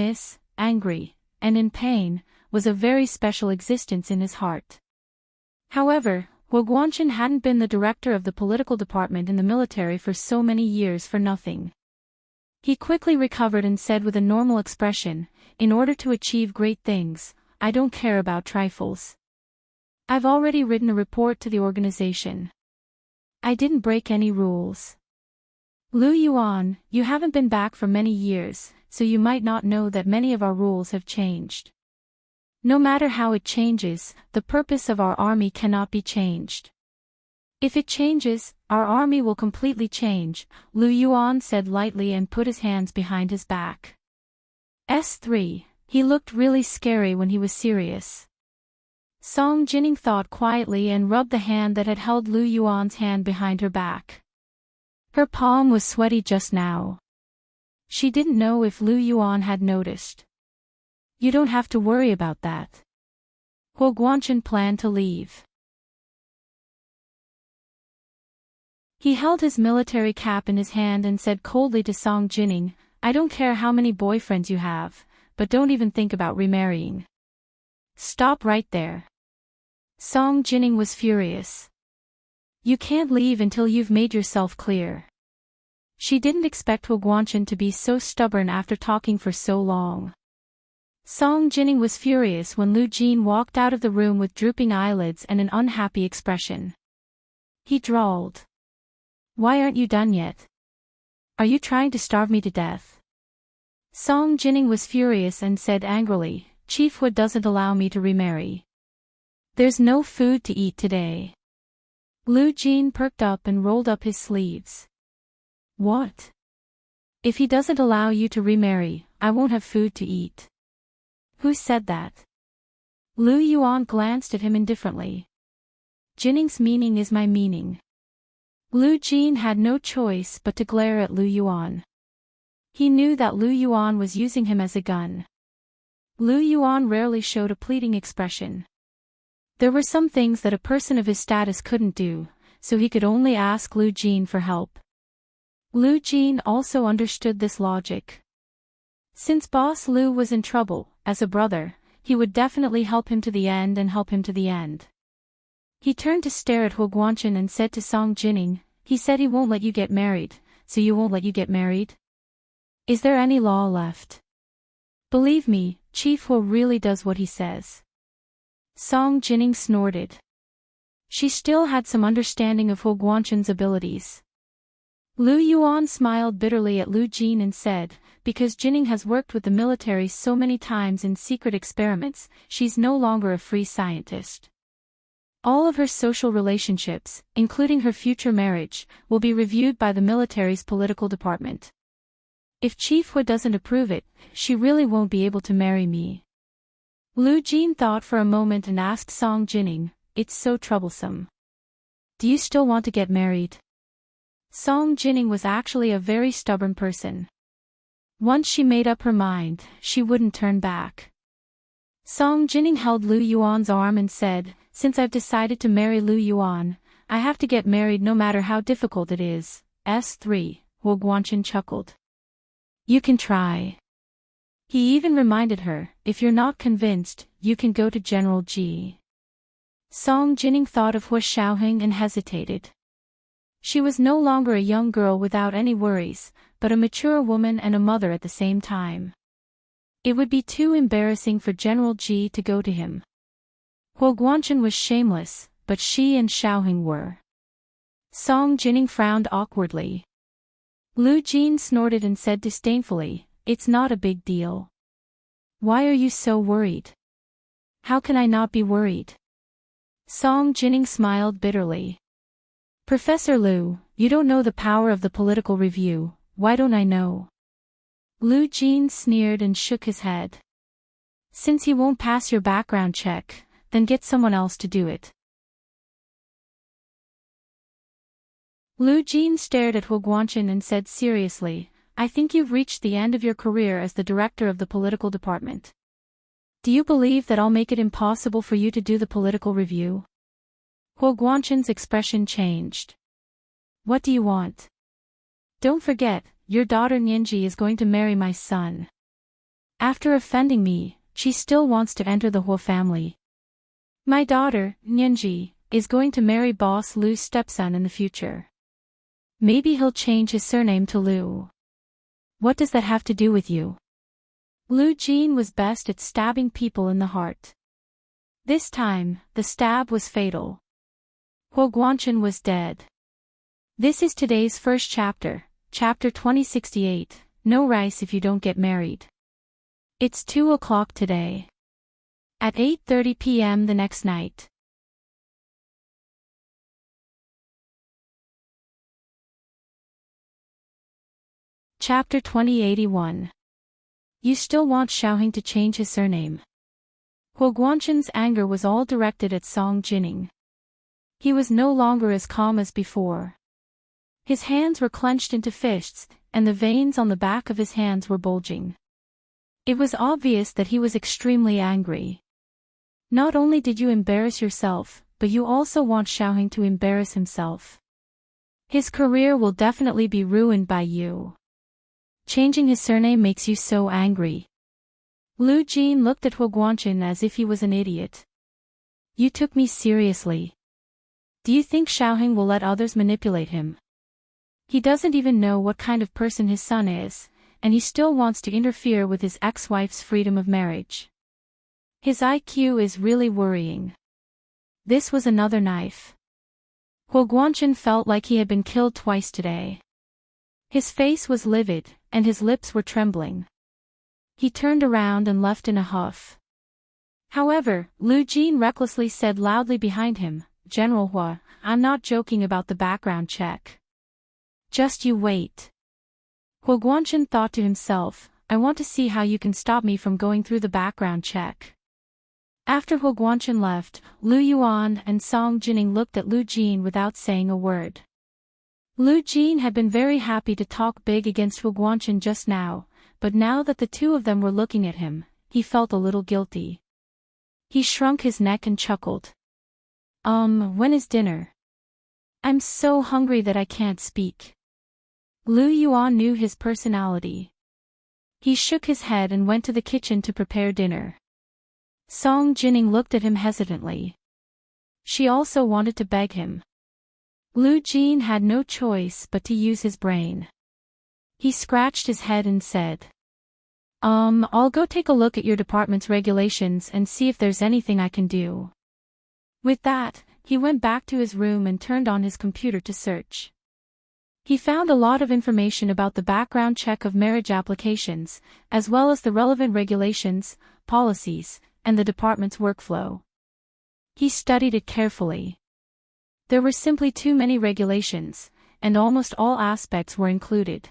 angry, and in pain, was a very special existence in his heart. However, Hu Guanchen hadn't been the director of the political department in the military for so many years for nothing. He quickly recovered and said with a normal expression, in order to achieve great things, I don't care about trifles. I've already written a report to the organization. I didn't break any rules. Lu Yuan, you haven't been back for many years, so you might not know that many of our rules have changed. No matter how it changes, the purpose of our army cannot be changed. If it changes, our army will completely change, Lu Yuan said lightly and put his hands behind his back. S3, he looked really scary when he was serious. Song Jining thought quietly and rubbed the hand that had held Lu Yuan's hand behind her back. Her palm was sweaty just now. She didn't know if Lu Yuan had noticed. You don't have to worry about that. Hu Guanchen planned to leave. He held his military cap in his hand and said coldly to Song Jining, I don't care how many boyfriends you have, but don't even think about remarrying. Stop right there. Song Jining was furious. You can't leave until you've made yourself clear. She didn't expect Hu Guanchen to be so stubborn after talking for so long. Song Jining was furious when Lu Jin walked out of the room with drooping eyelids and an unhappy expression. He drawled. Why aren't you done yet? Are you trying to starve me to death? Song Jining was furious and said angrily, Chief Hu doesn't allow me to remarry. There's no food to eat today. Lu Jin perked up and rolled up his sleeves. What? If he doesn't allow you to remarry, I won't have food to eat. Who said that? Lu Yuan glanced at him indifferently. Jinning's meaning is my meaning. Lu Jin had no choice but to glare at Lu Yuan. He knew that Lu Yuan was using him as a gun. Lu Yuan rarely showed a pleading expression. There were some things that a person of his status couldn't do, so he could only ask Lu Jin for help. Lu Jin also understood this logic. Since Boss Lu was in trouble, as a brother, he would definitely help him to the end and help him to the end. He turned to stare at Huo Guanchen and said to Song Jinning, he said he won't let you get married, so you won't let you get married? Is there any law left? Believe me, Chief Huo really does what he says. Song Jinning snorted. She still had some understanding of Huo Guanchen's abilities. Lu Yuan smiled bitterly at Lu Jin and said, because Jinning has worked with the military so many times in secret experiments, she's no longer a free scientist. All of her social relationships, including her future marriage, will be reviewed by the military's political department. If Chief Hui doesn't approve it, she really won't be able to marry me. Lu Jin thought for a moment and asked Song Jinning, it's so troublesome. Do you still want to get married? Song Jinning was actually a very stubborn person. Once she made up her mind, she wouldn't turn back. Song Jinning held Lu Yuan's arm and said, since I've decided to marry Lu Yuan, I have to get married no matter how difficult it is. S3, Huo Guanchen chuckled. You can try. He even reminded her, if you're not convinced, you can go to General Ji. Song Jinning thought of Hua Xiaoheng and hesitated. She was no longer a young girl without any worries, but a mature woman and a mother at the same time. It would be too embarrassing for General Ji to go to him. Huo Guanchen was shameless, but she and Xiaoheng were. Song Jinning frowned awkwardly. Lu Jin snorted and said disdainfully, it's not a big deal. Why are you so worried? How can I not be worried? Song Jinning smiled bitterly. Professor Lu, you don't know the power of the political review, why don't I know? Lu Jin sneered and shook his head. Since he won't pass your background check, then get someone else to do it. Lu Jin stared at Huo Guanchen and said seriously, I think you've reached the end of your career as the director of the political department. Do you believe that I'll make it impossible for you to do the political review? Huo Guanchen's expression changed. What do you want? Don't forget, your daughter Nianji is going to marry my son. After offending me, she still wants to enter the Huo family. My daughter, Nianji, is going to marry Boss Lu's stepson in the future. Maybe he'll change his surname to Lu. What does that have to do with you? Lu Jin was best at stabbing people in the heart. This time, the stab was fatal. Huo Guanchen was dead. This is today's first chapter, chapter 2068, no rice if you don't get married. It's 2 o'clock today. At 8:30 p.m. the next night. Chapter 2081. You still want Xiaoheng to change his surname. Huo Guanchen's anger was all directed at Song Jinning. He was no longer as calm as before. His hands were clenched into fists, and the veins on the back of his hands were bulging. It was obvious that he was extremely angry. Not only did you embarrass yourself, but you also want Xiaoheng to embarrass himself. His career will definitely be ruined by you. Changing his surname makes you so angry. Lu Jin looked at Huo Guanchen as if he was an idiot. You took me seriously. Do you think Xiaoheng will let others manipulate him? He doesn't even know what kind of person his son is, and he still wants to interfere with his ex-wife's freedom of marriage. His IQ is really worrying. This was another knife. Huo Guanchen felt like he had been killed twice today. His face was livid, and his lips were trembling. He turned around and left in a huff. However, Lu Jin recklessly said loudly behind him, General Hua, I'm not joking about the background check. Just you wait. Huo Guanchen thought to himself, I want to see how you can stop me from going through the background check. After Huo Guanchen left, Lu Yuan and Song Jining looked at Lu Jin without saying a word. Lu Jin had been very happy to talk big against Huo Guanchen just now, but now that the two of them were looking at him, he felt a little guilty. He shrunk his neck and chuckled. When is dinner? I'm so hungry that I can't speak. Lu Yuan knew his personality. He shook his head and went to the kitchen to prepare dinner. Song Jining looked at him hesitantly. She also wanted to beg him. Lu Jin had no choice but to use his brain. He scratched his head and said, I'll go take a look at your department's regulations and see if there's anything I can do. With that, he went back to his room and turned on his computer to search. He found a lot of information about the background check of marriage applications, as well as the relevant regulations, policies, and the department's workflow. He studied it carefully. There were simply too many regulations, and almost all aspects were included.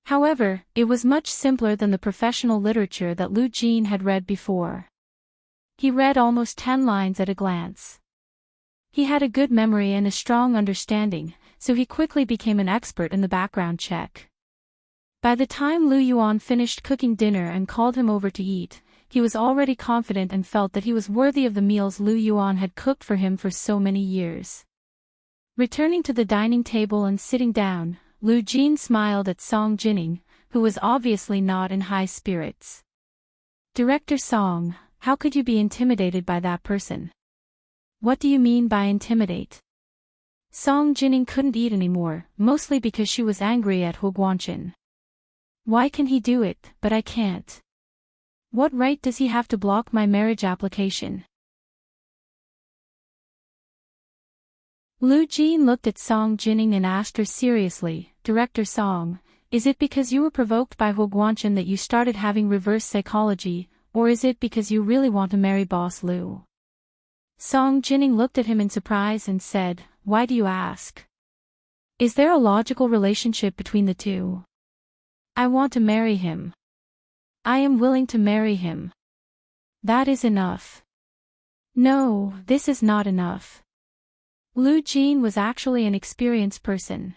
However, it was much simpler than the professional literature that Lu Jin had read before. He read almost 10 lines at a glance. He had a good memory and a strong understanding, so he quickly became an expert in the background check. By the time Lu Yuan finished cooking dinner and called him over to eat, he was already confident and felt that he was worthy of the meals Lu Yuan had cooked for him for so many years. Returning to the dining table and sitting down, Lu Jin smiled at Song Jining, who was obviously not in high spirits. Director Song, how could you be intimidated by that person? What do you mean by intimidate? Song Jining couldn't eat anymore, mostly because she was angry at Huo Guanchen. Why can he do it, but I can't? What right does he have to block my marriage application? Lu Jin looked at Song Jining and asked her seriously, Director Song, is it because you were provoked by Huo Guanchen that you started having reverse psychology, or is it because you really want to marry Boss Lu? Song Jining looked at him in surprise and said, Why do you ask? Is there a logical relationship between the two? I want to marry him. I am willing to marry him. That is enough. No, this is not enough. Lu Jin was actually an experienced person.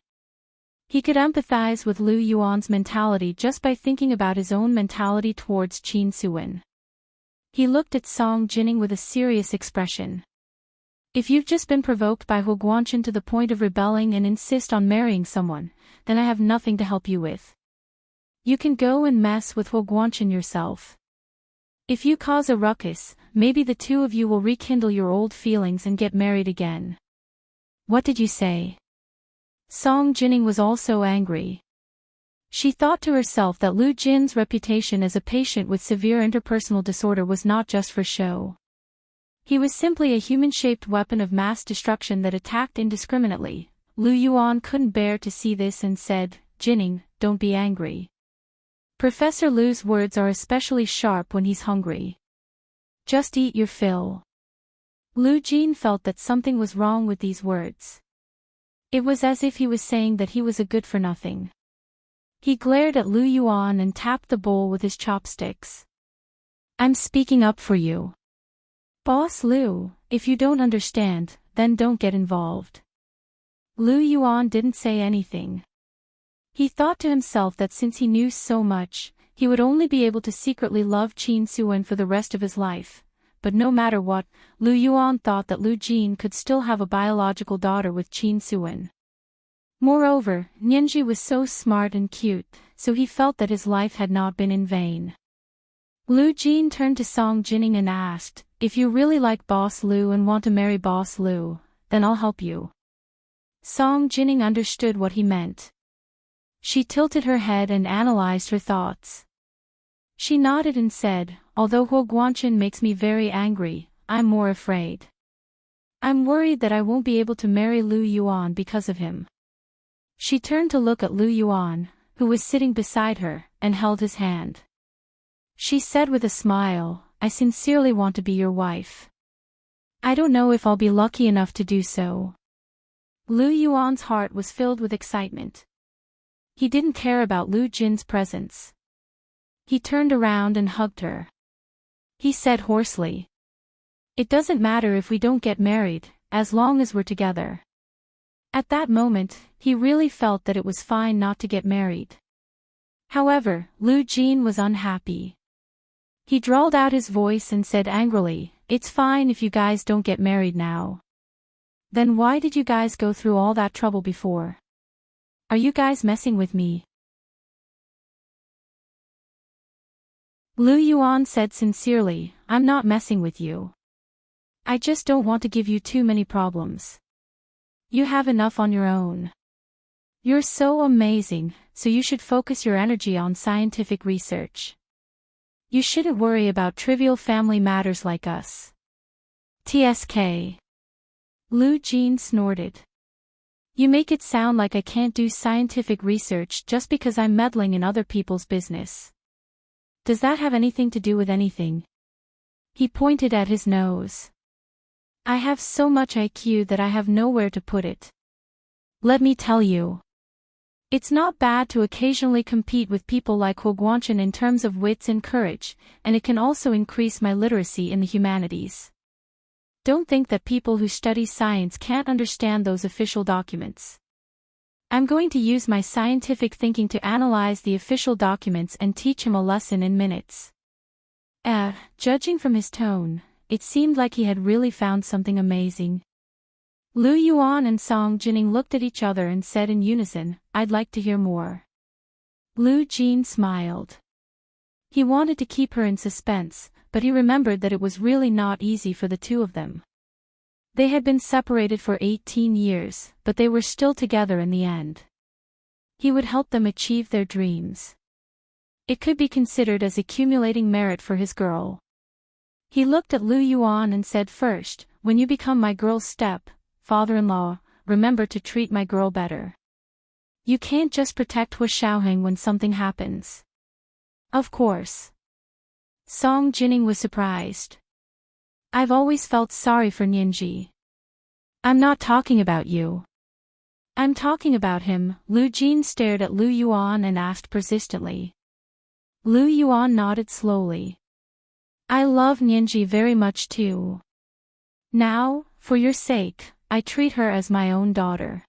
He could empathize with Lu Yuan's mentality just by thinking about his own mentality towards Qin Suwen. He looked at Song Jining with a serious expression. If you've just been provoked by Huo Guanchen to the point of rebelling and insist on marrying someone, then I have nothing to help you with. You can go and mess with Huo Guanchen yourself. If you cause a ruckus, maybe the two of you will rekindle your old feelings and get married again. What did you say? Song Jining was also angry. She thought to herself that Lu Jin's reputation as a patient with severe interpersonal disorder was not just for show. He was simply a human-shaped weapon of mass destruction that attacked indiscriminately. Lu Yuan couldn't bear to see this and said, Jining, don't be angry. Professor Lu's words are especially sharp when he's hungry. Just eat your fill. Lu Jin felt that something was wrong with these words. It was as if he was saying that he was a good-for-nothing. He glared at Lu Yuan and tapped the bowl with his chopsticks. I'm speaking up for you. Boss Lu, if you don't understand, then don't get involved. Lu Yuan didn't say anything. He thought to himself that since he knew so much, he would only be able to secretly love Qin Suwen for the rest of his life. But no matter what, Lu Yuan thought that Lu Jin could still have a biological daughter with Qin Suwen. Moreover, Nianji was so smart and cute, so he felt that his life had not been in vain. Lu Jin turned to Song Jining and asked, if you really like Boss Lu and want to marry Boss Lu, then I'll help you. Song Jining understood what he meant. She tilted her head and analyzed her thoughts. She nodded and said, although Huo Guanchen makes me very angry, I'm more afraid. I'm worried that I won't be able to marry Lu Yuan because of him. She turned to look at Lu Yuan, who was sitting beside her, and held his hand. She said with a smile, I sincerely want to be your wife. I don't know if I'll be lucky enough to do so. Lu Yuan's heart was filled with excitement. He didn't care about Lu Jin's presence. He turned around and hugged her. He said hoarsely, "It doesn't matter if we don't get married, as long as we're together." At that moment, he really felt that it was fine not to get married. However, Lu Jin was unhappy. He drawled out his voice and said angrily, "It's fine if you guys don't get married now. Then why did you guys go through all that trouble before? Are you guys messing with me?" Lu Yuan said sincerely, "I'm not messing with you. I just don't want to give you too many problems. You have enough on your own. You're so amazing, so you should focus your energy on scientific research. You shouldn't worry about trivial family matters like us." TSK. Lu Jin snorted. "You make it sound like I can't do scientific research just because I'm meddling in other people's business. Does that have anything to do with anything?" He pointed at his nose. "I have so much IQ that I have nowhere to put it. Let me tell you. It's not bad to occasionally compete with people like Huo Guanchen in terms of wits and courage, and it can also increase my literacy in the humanities. Don't think that people who study science can't understand those official documents. I'm going to use my scientific thinking to analyze the official documents and teach him a lesson in minutes." Judging from his tone, it seemed like he had really found something amazing. Lu Yuan and Song Jining looked at each other and said in unison, "I'd like to hear more." Lu Jin smiled. He wanted to keep her in suspense, but he remembered that it was really not easy for the two of them. They had been separated for 18 years, but they were still together in the end. He would help them achieve their dreams. It could be considered as accumulating merit for his girl. He looked at Lu Yuan and said, "First, when you become my girl's father-in-law, remember to treat my girl better. You can't just protect Hua Xiaoheng when something happens." "Of course." Song Jining was surprised. "I've always felt sorry for Nianji." "I'm not talking about you. I'm talking about him." Lu Jin stared at Lu Yuan and asked persistently. Lu Yuan nodded slowly. "I love Nianji very much too. Now, for your sake, I treat her as my own daughter."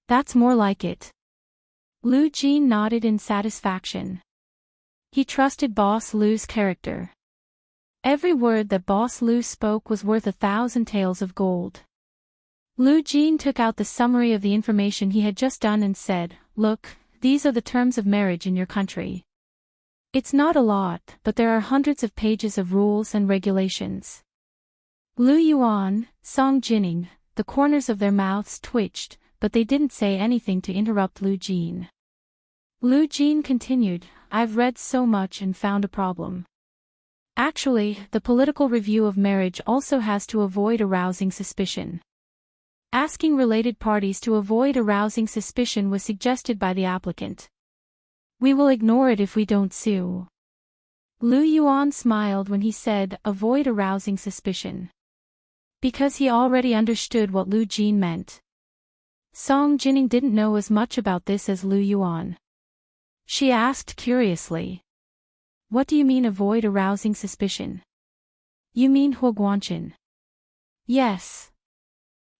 "That's more like it." Lu Jin nodded in satisfaction. He trusted Boss Lu's character. Every word that Boss Lu spoke was worth 1,000 taels of gold. Lu Jin took out the summary of the information he had just done and said, "Look, these are the terms of marriage in your country. It's not a lot, but there are hundreds of pages of rules and regulations." Lu Yuan, Song Jining, the corners of their mouths twitched, but they didn't say anything to interrupt Lu Jin. Lu Jin continued, "I've read so much and found a problem. Actually, the political review of marriage also has to avoid arousing suspicion. Asking related parties to avoid arousing suspicion was suggested by the applicant. We will ignore it if we don't sue." Lu Yuan smiled when he said, "Avoid arousing suspicion," because he already understood what Lu Jin meant. Song Jining didn't know as much about this as Lu Yuan. She asked curiously, "What do you mean avoid arousing suspicion? You mean Huo Guanchen?" "Yes."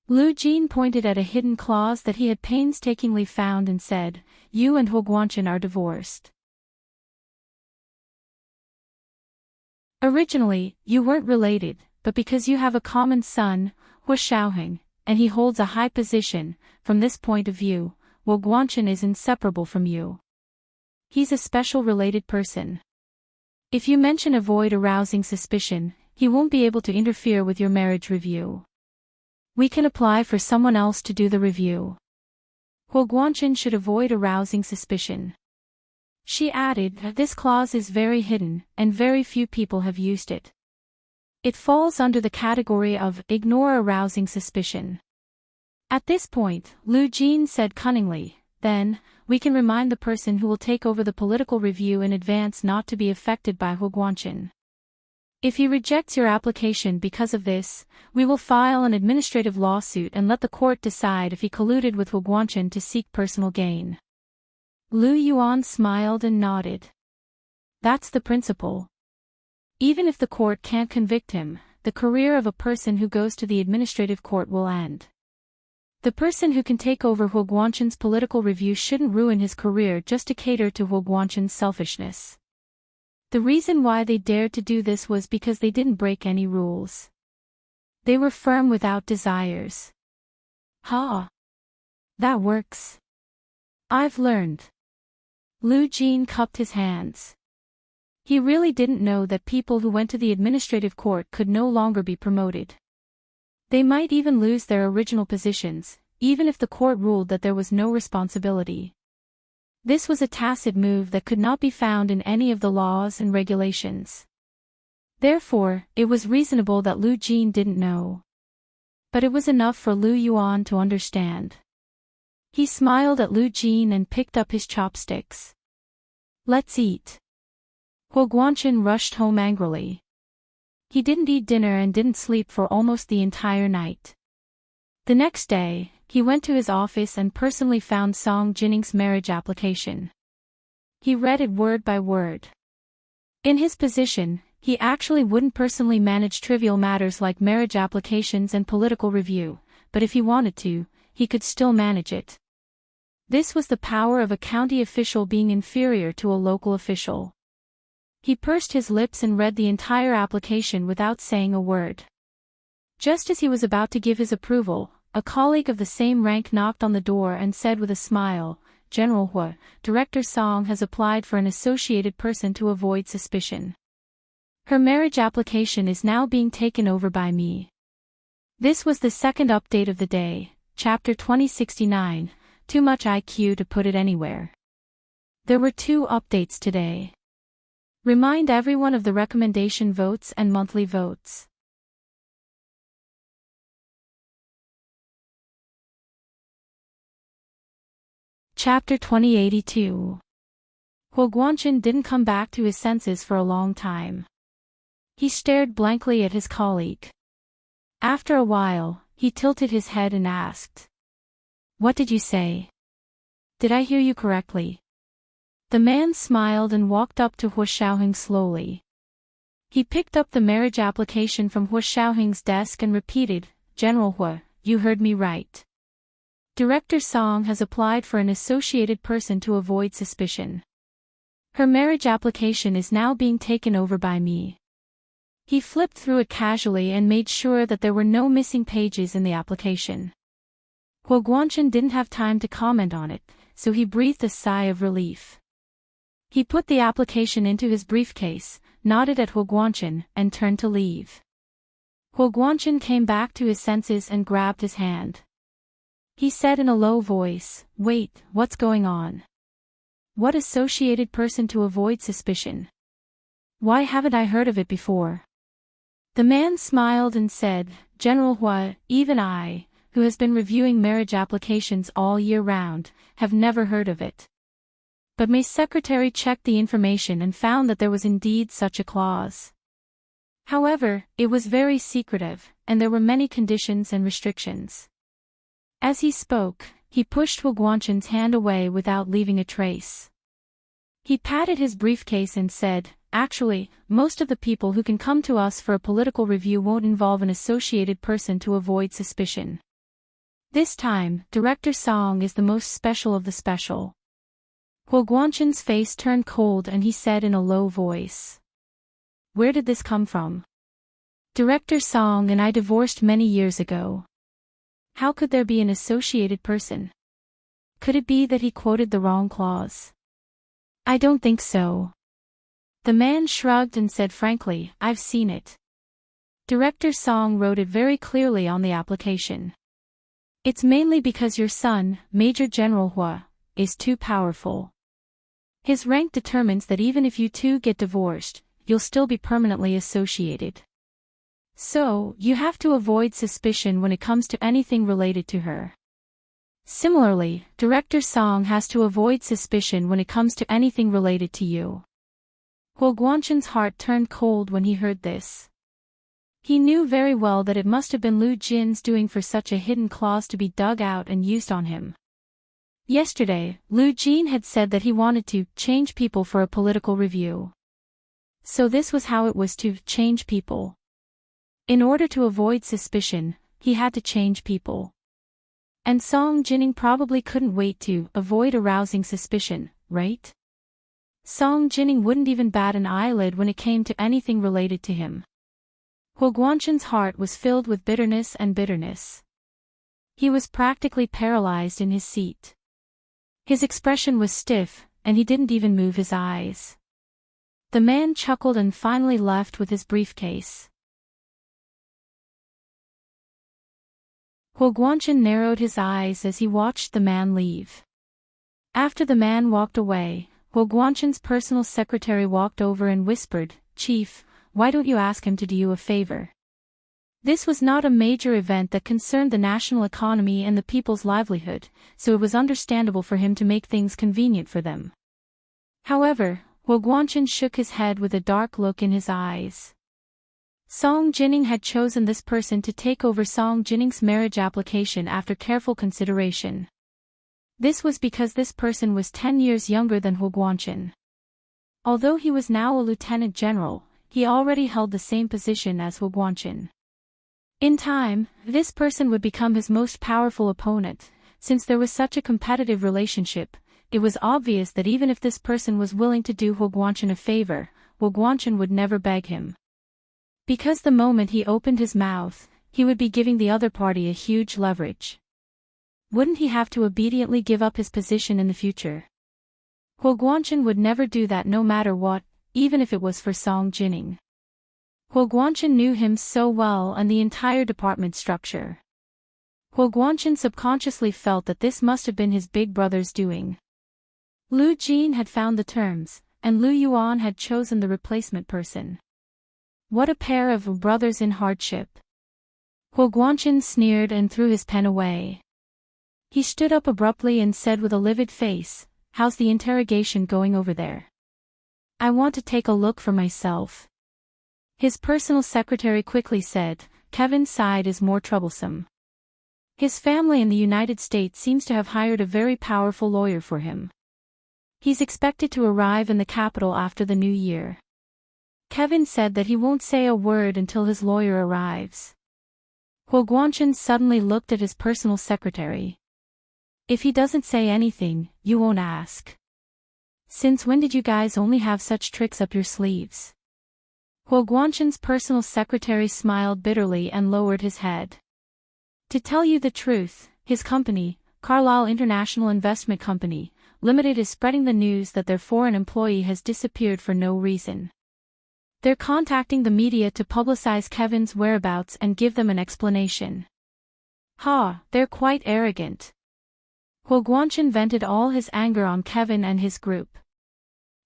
Lu Jin pointed at a hidden clause that he had painstakingly found and said, "You and Huo Guanchen are divorced. Originally, you weren't related, but because you have a common son, Hua Xiaoheng, and he holds a high position, from this point of view, Huo Guanchen is inseparable from you. He's a special related person. If you mention avoid arousing suspicion, he won't be able to interfere with your marriage review. We can apply for someone else to do the review. Huo Guanchen should avoid arousing suspicion." She added, "This clause is very hidden, and very few people have used it. It falls under the category of ignore arousing suspicion." At this point, Lu Jin said cunningly, "Then, we can remind the person who will take over the political review in advance not to be affected by Huo Guanchen. If he rejects your application because of this, we will file an administrative lawsuit and let the court decide if he colluded with Huo Guanchen to seek personal gain." Lu Yuan smiled and nodded. That's the principle. Even if the court can't convict him, the career of a person who goes to the administrative court will end. The person who can take over Huo Guanshan's political review shouldn't ruin his career just to cater to Huo Guanshan's selfishness. The reason why they dared to do this was because they didn't break any rules. They were firm without desires. Ha! That works. I've learned. Lu Jin cupped his hands. He really didn't know that people who went to the administrative court could no longer be promoted. They might even lose their original positions, even if the court ruled that there was no responsibility. This was a tacit move that could not be found in any of the laws and regulations. Therefore, it was reasonable that Lu Jin didn't know. But it was enough for Lu Yuan to understand. He smiled at Lu Jin and picked up his chopsticks. Let's eat. Huo Guanshan rushed home angrily. He didn't eat dinner and didn't sleep for almost the entire night. The next day, he went to his office and personally found Song Jinning's marriage application. He read it word by word. In his position, he actually wouldn't personally manage trivial matters like marriage applications and political review, but if he wanted to, he could still manage it. This was the power of a county official being inferior to a local official. He pursed his lips and read the entire application without saying a word. Just as he was about to give his approval, a colleague of the same rank knocked on the door and said with a smile, "General Hua, Director Song has applied for an associated person to avoid suspicion. Her marriage application is now being taken over by me." This was the second update of the day, Chapter 2069, Too Much IQ to Put It Anywhere. There were 2 updates today. Remind everyone of the recommendation votes and monthly votes. Chapter 2082. Huo Guanshan didn't come back to his senses for a long time. He stared blankly at his colleague. After a while, he tilted his head and asked, "What did you say? Did I hear you correctly?" The man smiled and walked up to Huo Xiaoheng slowly. He picked up the marriage application from Huo Xiaoheng's desk and repeated, "General Hua, you heard me right. Director Song has applied for an associated person to avoid suspicion. Her marriage application is now being taken over by me." He flipped through it casually and made sure that there were no missing pages in the application. Huo Guanshan didn't have time to comment on it, so he breathed a sigh of relief. He put the application into his briefcase, nodded at Huo Guanshan, and turned to leave. Huo Guanshan came back to his senses and grabbed his hand. He said in a low voice, "Wait, what's going on? What associated person to avoid suspicion? Why haven't I heard of it before?" The man smiled and said, "General Hua, even I, who has been reviewing marriage applications all year round, have never heard of it." But my secretary checked the information and found that there was indeed such a clause. However, it was very secretive, and there were many conditions and restrictions. As he spoke, he pushed Huo Guanshan's hand away without leaving a trace. He patted his briefcase and said, "Actually, most of the people who can come to us for a political review won't involve an associated person to avoid suspicion. This time, Director Song is the most special of the special." Huo Guanshan's face turned cold and he said in a low voice, "Where did this come from? Director Song and I divorced many years ago. How could there be an associated person? Could it be that he quoted the wrong clause?" "I don't think so." The man shrugged and said frankly, "I've seen it. Director Song wrote it very clearly on the application. It's mainly because your son, Major General Hua, is too powerful. His rank determines that even if you two get divorced, you'll still be permanently associated. So, you have to avoid suspicion when it comes to anything related to her. Similarly, Director Song has to avoid suspicion when it comes to anything related to you." Huo Guanshan's heart turned cold when he heard this. He knew very well that it must have been Lu Jin's doing for such a hidden clause to be dug out and used on him. Yesterday, Lu Jin had said that he wanted to change people for a political review. So this was how it was to change people. In order to avoid suspicion, he had to change people. And Song Jining probably couldn't wait to avoid arousing suspicion, right? Song Jining wouldn't even bat an eyelid when it came to anything related to him. Huo Guanshan's heart was filled with bitterness and bitterness. He was practically paralyzed in his seat. His expression was stiff, and he didn't even move his eyes. The man chuckled and finally left with his briefcase. Huo Guanshan narrowed his eyes as he watched the man leave. After the man walked away, Huo Guanshan's personal secretary walked over and whispered, "Chief, why don't you ask him to do you a favor?" This was not a major event that concerned the national economy and the people's livelihood, so it was understandable for him to make things convenient for them. However, Huo Guanshan shook his head with a dark look in his eyes. Song Jining had chosen this person to take over Song Jining's marriage application after careful consideration. This was because this person was 10 years younger than Huo Guanshan. Although he was now a lieutenant general, he already held the same position as Huo Guanshan. In time, this person would become his most powerful opponent. Since there was such a competitive relationship, it was obvious that even if this person was willing to do Huo Guanshan a favor, Huo Guanshan would never beg him. Because the moment he opened his mouth, he would be giving the other party a huge leverage. Wouldn't he have to obediently give up his position in the future? Huo Guanshan would never do that no matter what, even if it was for Song Jining. Huo Guanshan knew him so well and the entire department structure. Huo Guanshan subconsciously felt that this must have been his big brother's doing. Lu Jin had found the terms, and Lu Yuan had chosen the replacement person. What a pair of brothers in hardship. Huo Guanshan sneered and threw his pen away. He stood up abruptly and said with a livid face, "How's the interrogation going over there? I want to take a look for myself." His personal secretary quickly said, "Kevin's side is more troublesome. His family in the United States seems to have hired a very powerful lawyer for him. He's expected to arrive in the capital after the new year. Kevin said that he won't say a word until his lawyer arrives." Huo Guanshan suddenly looked at his personal secretary. "If he doesn't say anything, you won't ask. Since when did you guys only have such tricks up your sleeves?" Huo Guanshan's personal secretary smiled bitterly and lowered his head. "To tell you the truth, his company, Carlyle International Investment Company, Limited, is spreading the news that their foreign employee has disappeared for no reason. They're contacting the media to publicize Kevin's whereabouts and give them an explanation. They're quite arrogant." Huo Guanshan vented all his anger on Kevin and his group.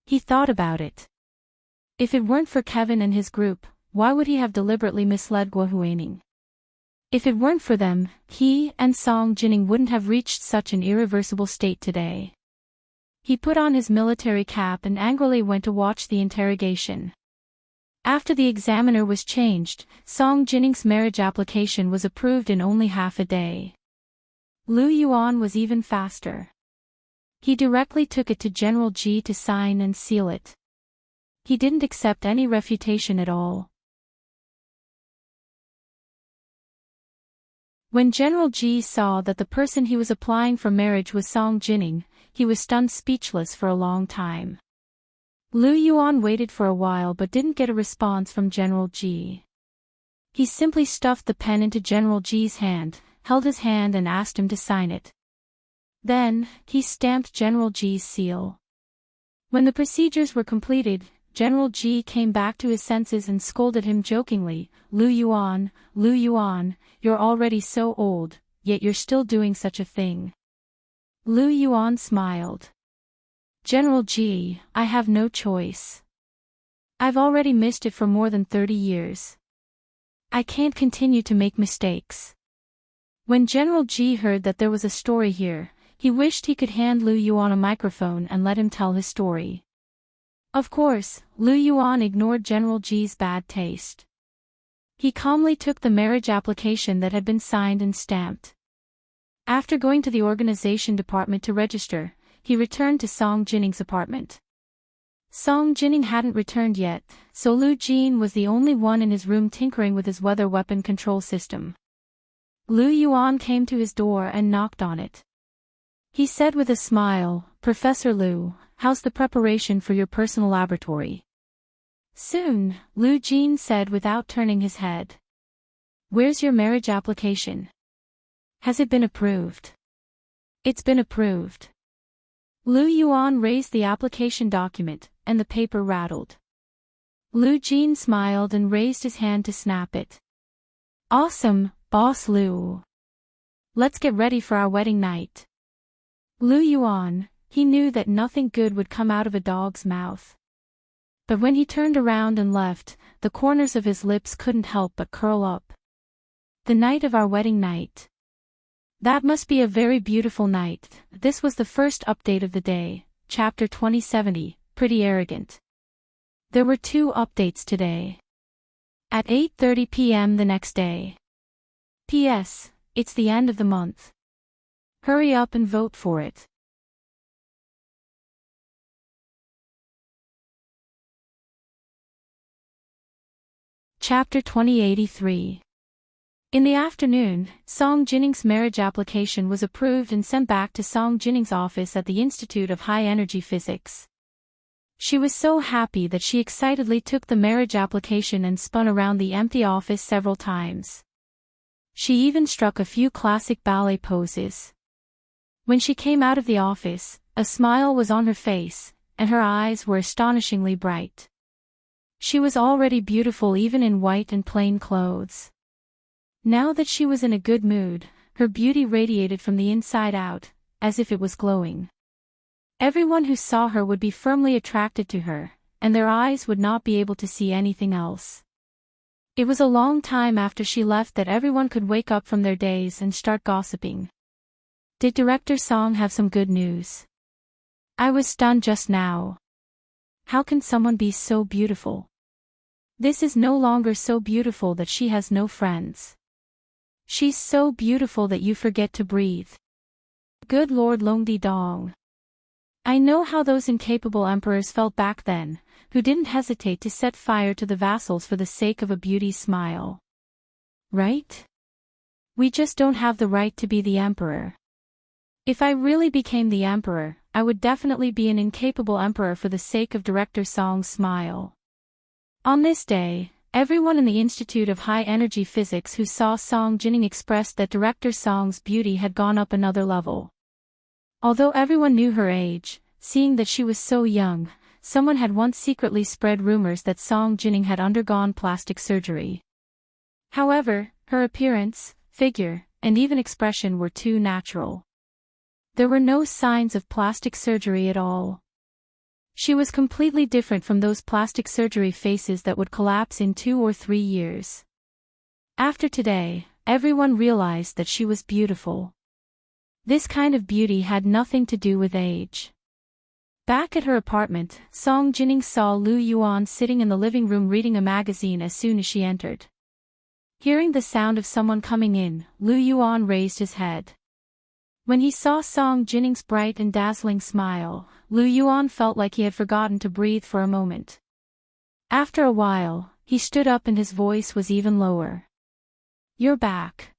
He thought about it. If it weren't for Kevin and his group, why would he have deliberately misled Guo Huining? If it weren't for them, he and Song Jining wouldn't have reached such an irreversible state today. He put on his military cap and angrily went to watch the interrogation. After the examiner was changed, Song Jining's marriage application was approved in only half a day. Lu Yuan was even faster. He directly took it to General Ji to sign and seal it. He didn't accept any refutation at all. When General Ji saw that the person he was applying for marriage was Song Jining, he was stunned speechless for a long time. Lu Yuan waited for a while but didn't get a response from General Ji. He simply stuffed the pen into General Ji's hand, held his hand and asked him to sign it. Then, he stamped General Ji's seal. When the procedures were completed, General Ji came back to his senses and scolded him jokingly, Lu Yuan, you're already so old, yet you're still doing such a thing." Lu Yuan smiled. "General Ji, I have no choice. I've already missed it for more than 30 years. I can't continue to make mistakes." When General Ji heard that there was a story here, he wished he could hand Lu Yuan a microphone and let him tell his story. Of course, Lu Yuan ignored General Ji's bad taste. He calmly took the marriage application that had been signed and stamped. After going to the organization department to register, he returned to Song Jinning's apartment. Song Jinning hadn't returned yet, so Lu Jin was the only one in his room tinkering with his weather weapon control system. Lu Yuan came to his door and knocked on it. He said with a smile, "Professor Lu, how's the preparation for your personal laboratory?" "Soon," Lu Jin said without turning his head. "Where's your marriage application? Has it been approved?" "It's been approved." Lu Yuan raised the application document, and the paper rattled. Lu Jin smiled and raised his hand to snap it. "Awesome, Boss Lu. Let's get ready for our wedding night." Lu Yuan, he knew that nothing good would come out of a dog's mouth. But when he turned around and left, the corners of his lips couldn't help but curl up. The night of our wedding night. That must be a very beautiful night. This was the first update of the day, Chapter 2070, Pretty Arrogant. There were 2 updates today. At 8:30 p.m. the next day. P.S. It's the end of the month. Hurry up and vote for it. Chapter 2083. In the afternoon, Song Jinning's marriage application was approved and sent back to Song Jinning's office at the Institute of High Energy Physics. She was so happy that she excitedly took the marriage application and spun around the empty office several times. She even struck a few classic ballet poses. When she came out of the office, a smile was on her face, and her eyes were astonishingly bright. She was already beautiful even in white and plain clothes. Now that she was in a good mood, her beauty radiated from the inside out, as if it was glowing. Everyone who saw her would be firmly attracted to her, and their eyes would not be able to see anything else. It was a long time after she left that everyone could wake up from their days and start gossiping. Did Director Song have some good news? I was stunned just now. How can someone be so beautiful? This is no longer so beautiful that she has no friends. She's so beautiful that you forget to breathe. Good Lord Longdi Dong. I know how those incapable emperors felt back then, who didn't hesitate to set fire to the vassals for the sake of a beauty smile. Right? We just don't have the right to be the emperor. If I really became the emperor, I would definitely be an incapable emperor for the sake of Director Song's smile. On this day, everyone in the Institute of High Energy Physics who saw Song Jinning expressed that Director Song's beauty had gone up another level. Although everyone knew her age, seeing that she was so young, someone had once secretly spread rumors that Song Jinning had undergone plastic surgery. However, her appearance, figure, and even expression were too natural. There were no signs of plastic surgery at all. She was completely different from those plastic surgery faces that would collapse in 2 or 3 years. After today, everyone realized that she was beautiful. This kind of beauty had nothing to do with age. Back at her apartment, Song Jinning saw Lu Yuan sitting in the living room reading a magazine as soon as she entered. Hearing the sound of someone coming in, Lu Yuan raised his head. When he saw Song Jinning's bright and dazzling smile, Lu Yuan felt like he had forgotten to breathe for a moment. After a while, he stood up and his voice was even lower. "You're back.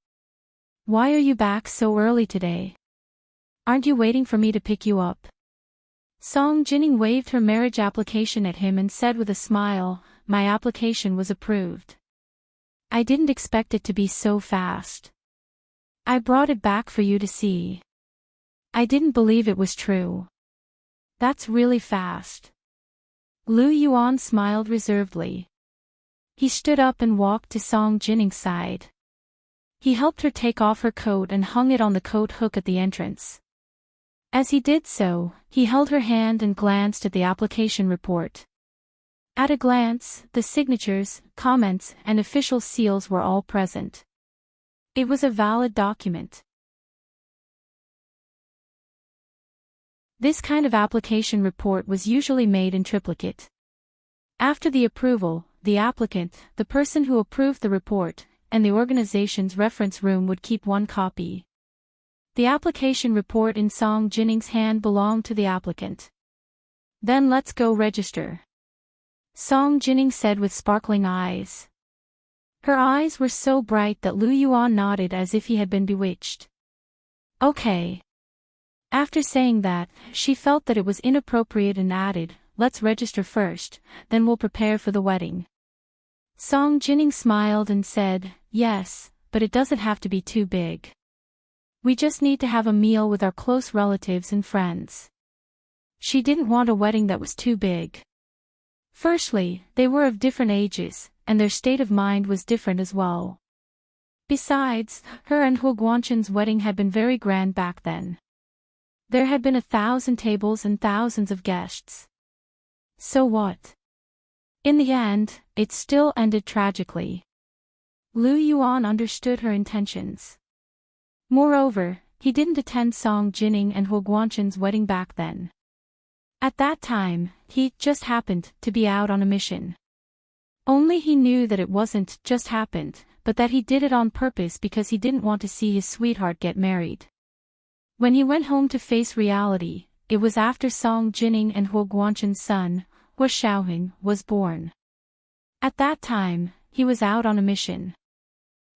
Why are you back so early today? Aren't you waiting for me to pick you up?" Song Jinning waved her marriage application at him and said with a smile, "My application was approved. I didn't expect it to be so fast. I brought it back for you to see. I didn't believe it was true. That's really fast." Lu Yuan smiled reservedly. He stood up and walked to Song Jinning's side. He helped her take off her coat and hung it on the coat hook at the entrance. As he did so, he held her hand and glanced at the application report. At a glance, the signatures, comments, and official seals were all present. It was a valid document. This kind of application report was usually made in triplicate. After the approval, the applicant, the person who approved the report, and the organization's reference room would keep one copy. The application report in Song Jinning's hand belonged to the applicant. Then let's go register, Song Jinning said with sparkling eyes. Her eyes were so bright that Lu Yuan nodded as if he had been bewitched. Okay. After saying that, she felt that it was inappropriate and added, let's register first, then we'll prepare for the wedding. Song Jinning smiled and said, yes, but it doesn't have to be too big. We just need to have a meal with our close relatives and friends. She didn't want a wedding that was too big. Firstly, they were of different ages, and their state of mind was different as well. Besides, her and Hu Guanchen's wedding had been very grand back then. There had been 1,000 tables and thousands of guests. So what? In the end, it still ended tragically. Lu Yuan understood her intentions. Moreover, he didn't attend Song Jinning and Hu Guanchen's wedding back then. At that time, he just happened to be out on a mission. Only he knew that it wasn't just happened, but that he did it on purpose because he didn't want to see his sweetheart get married. When he went home to face reality, it was after Song Jinning and Hu Guanchen's son, Hu Xiaoheng, was born. At that time, he was out on a mission.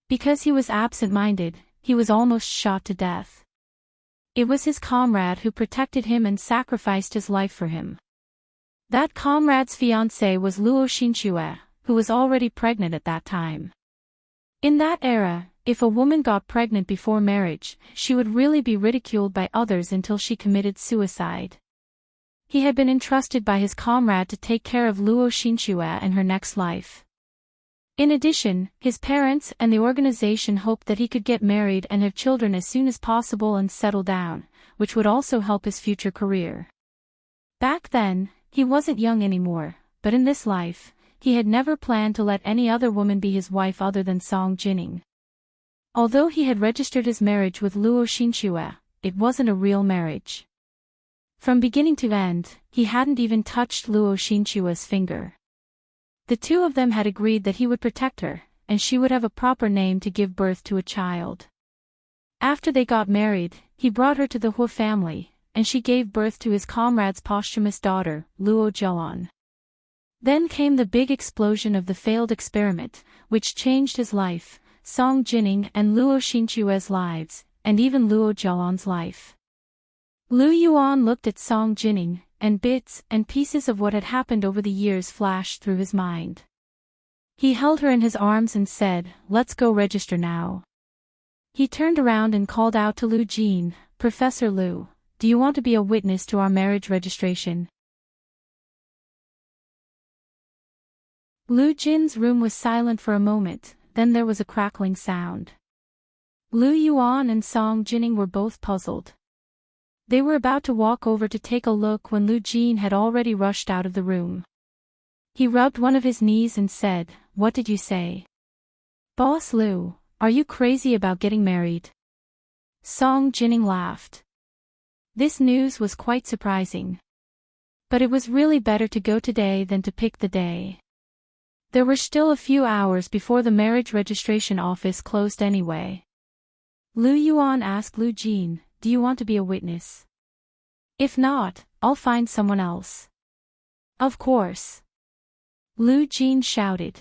Because he was absent-minded, he was almost shot to death. It was his comrade who protected him and sacrificed his life for him. That comrade's fiancée was Luo Xinxue, who was already pregnant at that time. In that era, if a woman got pregnant before marriage, she would really be ridiculed by others until she committed suicide. He had been entrusted by his comrade to take care of Luo Xinxue and her next life. In addition, his parents and the organization hoped that he could get married and have children as soon as possible and settle down, which would also help his future career. Back then, he wasn't young anymore, but in this life, he had never planned to let any other woman be his wife other than Song Jinning. Although he had registered his marriage with Luo Xinxue, it wasn't a real marriage. From beginning to end, he hadn't even touched Luo Xinxue's finger. The two of them had agreed that he would protect her, and she would have a proper name to give birth to a child. After they got married, he brought her to the Hu family, and she gave birth to his comrade's posthumous daughter, Luo Zhelan. Then came the big explosion of the failed experiment, which changed his life, Song Jinning and Luo Xinxue's lives, and even Luo Zhelan's life. Lu Yuan looked at Song Jinning, and bits and pieces of what had happened over the years flashed through his mind. He held her in his arms and said, let's go register now. He turned around and called out to Lu Jin, Professor Lu, do you want to be a witness to our marriage registration? Lu Jin's room was silent for a moment, then there was a crackling sound. Lu Yuan and Song Jinning were both puzzled. They were about to walk over to take a look when Lu Jin had already rushed out of the room. He rubbed one of his knees and said, what did you say? Boss Lu, are you crazy about getting married? Song Jinning laughed. This news was quite surprising. But it was really better to go today than to pick the day. There were still a few hours before the marriage registration office closed anyway. Lu Yuan asked Lu Jin, do you want to be a witness? If not, I'll find someone else. Of course. Lu Jin shouted.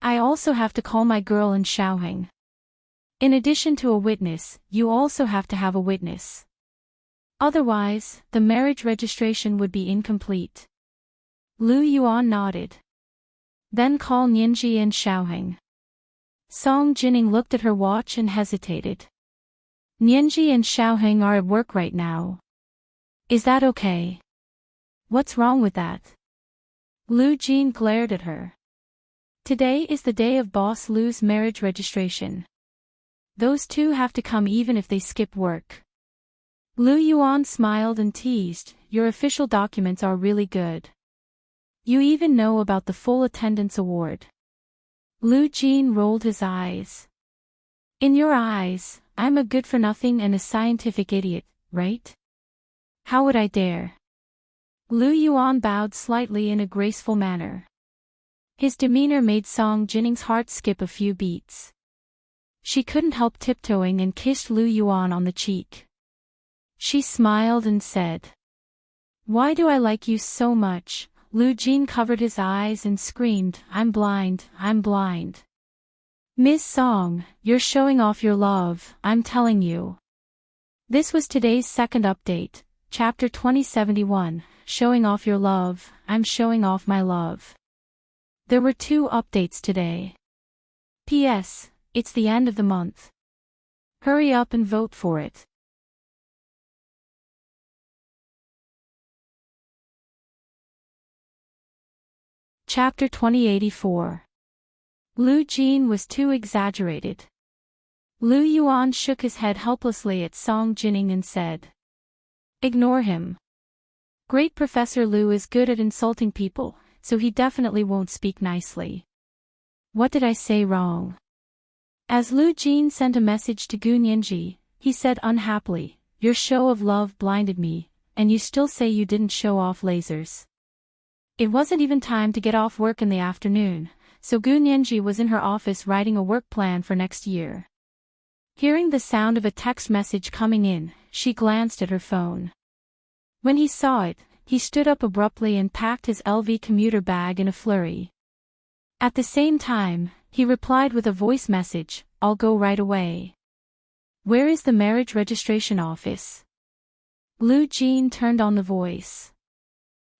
I also have to call my girl in Xiaoheng. In addition to a witness, you also have to have a witness. Otherwise, the marriage registration would be incomplete. Lu Yuan nodded. Then call Nianji and Xiaoheng. Song Jinning looked at her watch and hesitated. Nianji and Xiaoheng are at work right now. Is that okay? What's wrong with that? Lu Jin glared at her. Today is the day of Boss Lu's marriage registration. Those two have to come even if they skip work. Lu Yuan smiled and teased, your official documents are really good. You even know about the full attendance award. Lu Jin rolled his eyes. In your eyes, I'm a good-for-nothing and a scientific idiot, right? How would I dare? Lu Yuan bowed slightly in a graceful manner. His demeanor made Song Jinning's heart skip a few beats. She couldn't help tiptoeing and kissed Lu Yuan on the cheek. She smiled and said, "Why do I like you so much?" Lu Jin covered his eyes and screamed, "I'm blind, I'm blind." "Ms. Song, you're showing off your love, I'm telling you." This was today's second update, Chapter 2071, Showing Off Your Love, I'm Showing Off My Love. There were 2 updates today. P.S. It's the end of the month. Hurry up and vote for it. Chapter 2084. Lu Jin was too exaggerated. Lu Yuan shook his head helplessly at Song Jining and said, "Ignore him. Great Professor Lu is good at insulting people, so he definitely won't speak nicely." "What did I say wrong?" As Lu Jin sent a message to Gu Nianji, he said unhappily, "Your show of love blinded me, and you still say you didn't show off lasers." It wasn't even time to get off work in the afternoon, so Gu Nianji was in her office writing a work plan for next year. Hearing the sound of a text message coming in, she glanced at her phone. When he saw it, he stood up abruptly and packed his LV commuter bag in a flurry. At the same time, he replied with a voice message, "I'll go right away." "Where is the marriage registration office?" Lu Jin turned on the voice.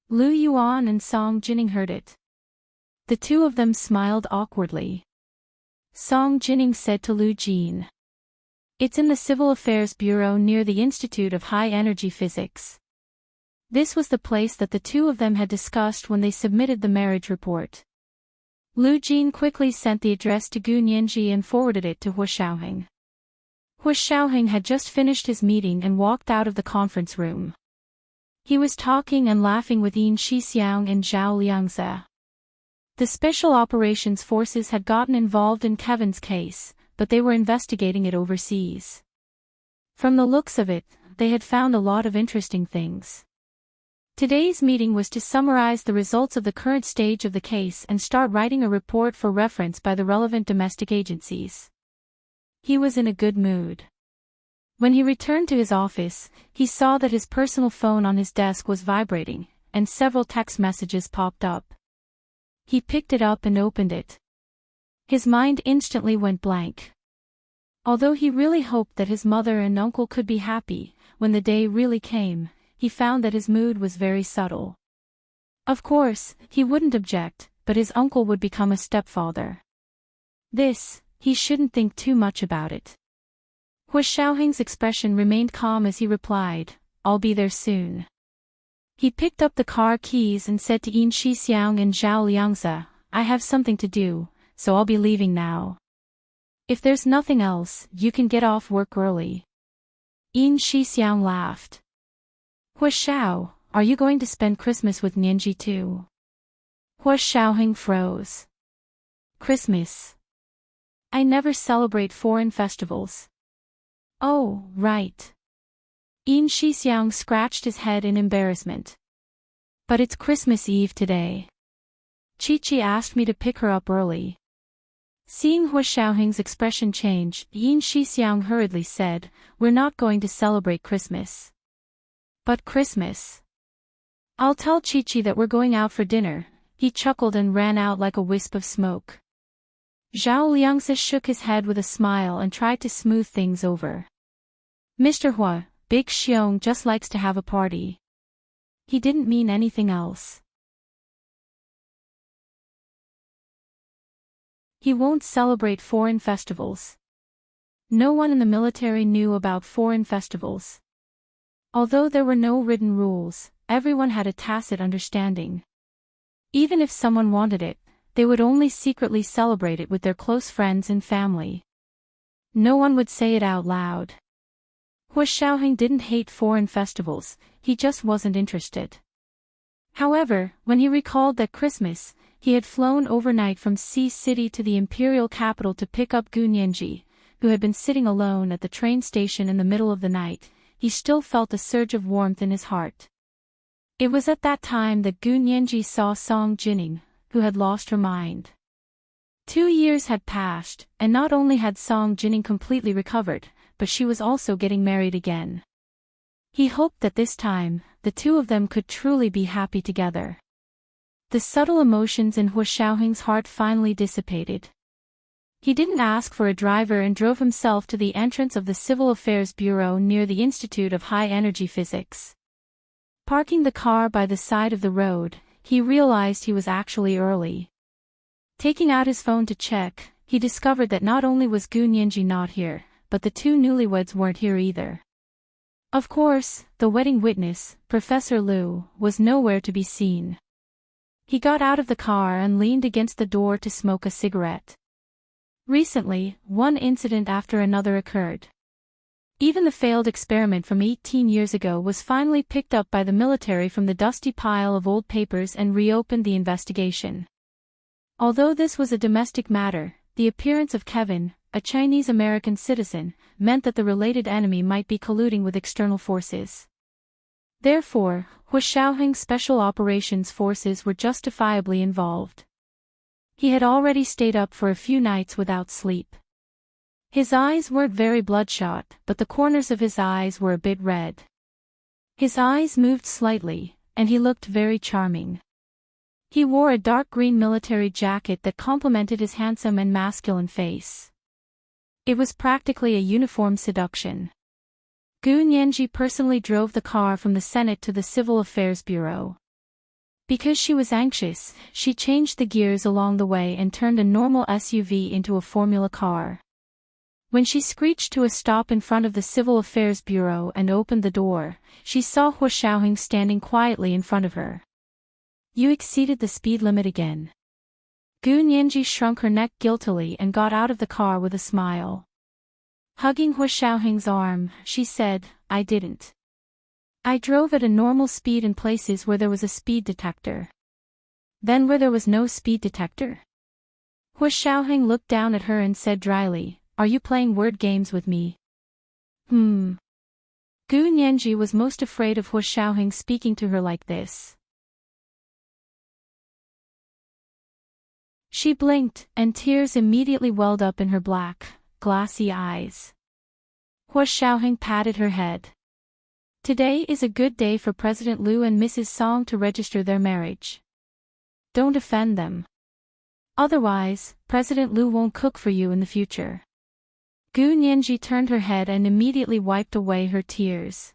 Lu Yuan and Song Jining heard it. The 2 of them smiled awkwardly. Song Jining said to Lu Jin, "It's in the Civil Affairs Bureau near the Institute of High Energy Physics." This was the place that the 2 of them had discussed when they submitted the marriage report. Lu Jin quickly sent the address to Gu Nianji and forwarded it to Hua Xiaoheng. Hua Xiaoheng had just finished his meeting and walked out of the conference room. He was talking and laughing with Yin Shixiang and Zhao Liangze. The Special Operations Forces had gotten involved in Kevin's case, but they were investigating it overseas. From the looks of it, they had found a lot of interesting things. Today's meeting was to summarize the results of the current stage of the case and start writing a report for reference by the relevant domestic agencies. He was in a good mood. When he returned to his office, he saw that his personal phone on his desk was vibrating, and several text messages popped up. He picked it up and opened it. His mind instantly went blank. Although he really hoped that his mother and uncle could be happy, when the day really came, he found that his mood was very subtle. Of course, he wouldn't object, but his uncle would become a stepfather. He shouldn't think too much about it. Hua Xiaoheng's expression remained calm as he replied, "I'll be there soon." He picked up the car keys and said to Yin Shixiang and Zhao Liangze, "I have something to do, so I'll be leaving now. If there's nothing else, you can get off work early." Yin Shixiang laughed. "Hua Xiao, are you going to spend Christmas with Nianji too?" Hua Xiaoheng froze. "Christmas? I never celebrate foreign festivals." "Oh, right." Yin Shixiang scratched his head in embarrassment. "But it's Christmas Eve today. Chi-Chi asked me to pick her up early." Seeing Hua Xiaoheng's expression change, Yin Shixiang hurriedly said, "We're not going to celebrate Christmas." "But Christmas. I'll tell Chi-Chi that we're going out for dinner." He chuckled and ran out like a wisp of smoke. Zhao Liangze shook his head with a smile and tried to smooth things over. "Mr. Hua, Big Xiong just likes to have a party. He didn't mean anything else. He won't celebrate foreign festivals." No one in the military knew about foreign festivals. Although there were no written rules, everyone had a tacit understanding. Even if someone wanted it, they would only secretly celebrate it with their close friends and family. No one would say it out loud. Hua Xiaoheng didn't hate foreign festivals, he just wasn't interested. However, when he recalled that Christmas, he had flown overnight from Sea City to the imperial capital to pick up Gu Nianji, who had been sitting alone at the train station in the middle of the night, he still felt a surge of warmth in his heart. It was at that time that Gu Nianji saw Song Jining, who had lost her mind. 2 years had passed, and not only had Song Jining completely recovered, but she was also getting married again. He hoped that this time, the two of them could truly be happy together. The subtle emotions in Hua Xiaoheng's heart finally dissipated. He didn't ask for a driver and drove himself to the entrance of the Civil Affairs Bureau near the Institute of High Energy Physics. Parking the car by the side of the road, he realized he was actually early. Taking out his phone to check, he discovered that not only was Gu Nianji not here, but the two newlyweds weren't here either. Of course, the wedding witness, Professor Liu, was nowhere to be seen. He got out of the car and leaned against the door to smoke a cigarette. Recently, one incident after another occurred. Even the failed experiment from 18 years ago was finally picked up by the military from the dusty pile of old papers and reopened the investigation. Although this was a domestic matter, the appearance of Kevin, a Chinese-American citizen, meant that the related enemy might be colluding with external forces. Therefore, Hua Xiaoheng's Special Operations Forces were justifiably involved. He had already stayed up for a few nights without sleep. His eyes weren't very bloodshot, but the corners of his eyes were a bit red. His eyes moved slightly, and he looked very charming. He wore a dark green military jacket that complemented his handsome and masculine face. It was practically a uniform seduction. Gu Nianji personally drove the car from the Senate to the Civil Affairs Bureau. Because she was anxious, she changed the gears along the way and turned a normal SUV into a Formula car. When she screeched to a stop in front of the Civil Affairs Bureau and opened the door, she saw Hua Xiaoheng standing quietly in front of her. "You exceeded the speed limit again." Gu Nianji shrunk her neck guiltily and got out of the car with a smile. Hugging Hua Xiaoheng's arm, she said, "I didn't. I drove at a normal speed in places where there was a speed detector." "Then where there was no speed detector?" Hua Xiaoheng looked down at her and said dryly, "Are you playing word games with me?" Gu Nianji was most afraid of Hua Xiaoheng speaking to her like this. She blinked, and tears immediately welled up in her black, glassy eyes. Hua Xiaoheng patted her head. "Today is a good day for President Liu and Mrs. Song to register their marriage. Don't offend them. Otherwise, President Liu won't cook for you in the future." Gu Nianji turned her head and immediately wiped away her tears.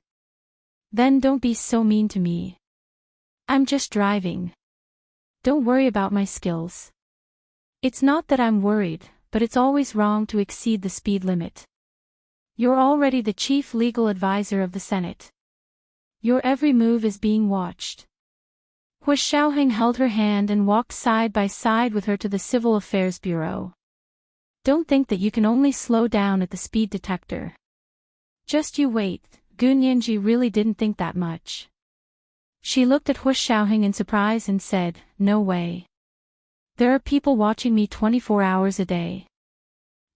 "Then don't be so mean to me. I'm just driving. Don't worry about my skills. It's not that I'm worried, but it's always wrong to exceed the speed limit. You're already the chief legal advisor of the Senate. Your every move is being watched." Hua Xiaoheng held her hand and walked side by side with her to the Civil Affairs Bureau. "Don't think that you can only slow down at the speed detector. Just you wait." Gu Nianji really didn't think that much. She looked at Hua Xiaoheng in surprise and said, "No way. There are people watching me 24 hours a day."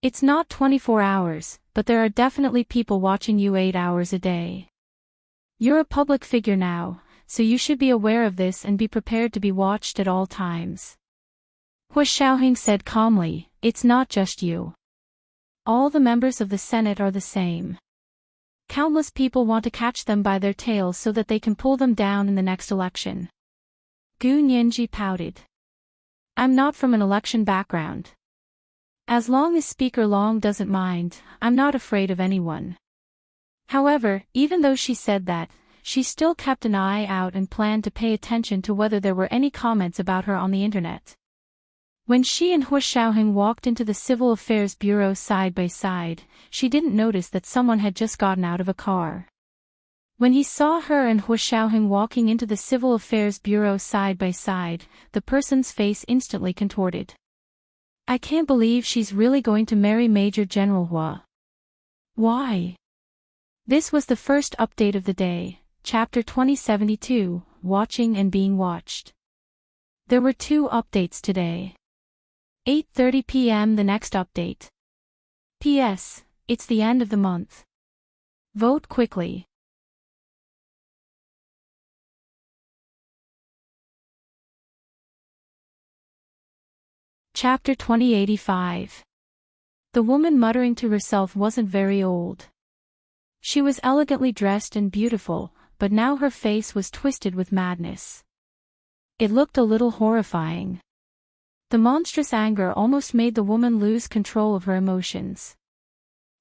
"It's not 24 hours, but there are definitely people watching you 8 hours a day. You're a public figure now, so you should be aware of this and be prepared to be watched at all times." Hua Xiaoheng said calmly, "It's not just you. All the members of the Senate are the same. Countless people want to catch them by their tails so that they can pull them down in the next election." Gu Nianji pouted. "I'm not from an election background. As long as Speaker Long doesn't mind, I'm not afraid of anyone." However, even though she said that, she still kept an eye out and planned to pay attention to whether there were any comments about her on the internet. When she and Hua Xiaoheng walked into the Civil Affairs Bureau side by side, she didn't notice that someone had just gotten out of a car. When he saw her and Hua Xiaoheng walking into the Civil Affairs Bureau side by side, the person's face instantly contorted. "I can't believe she's really going to marry Major General Hua. Why?" This was the first update of the day, Chapter 2072, Watching and Being Watched. There were 2 updates today. 8:30 p.m. the next update. P.S. It's the end of the month. Vote quickly. Chapter 2085. The woman muttering to herself wasn't very old. She was elegantly dressed and beautiful, but now her face was twisted with madness. It looked a little horrifying. The monstrous anger almost made the woman lose control of her emotions.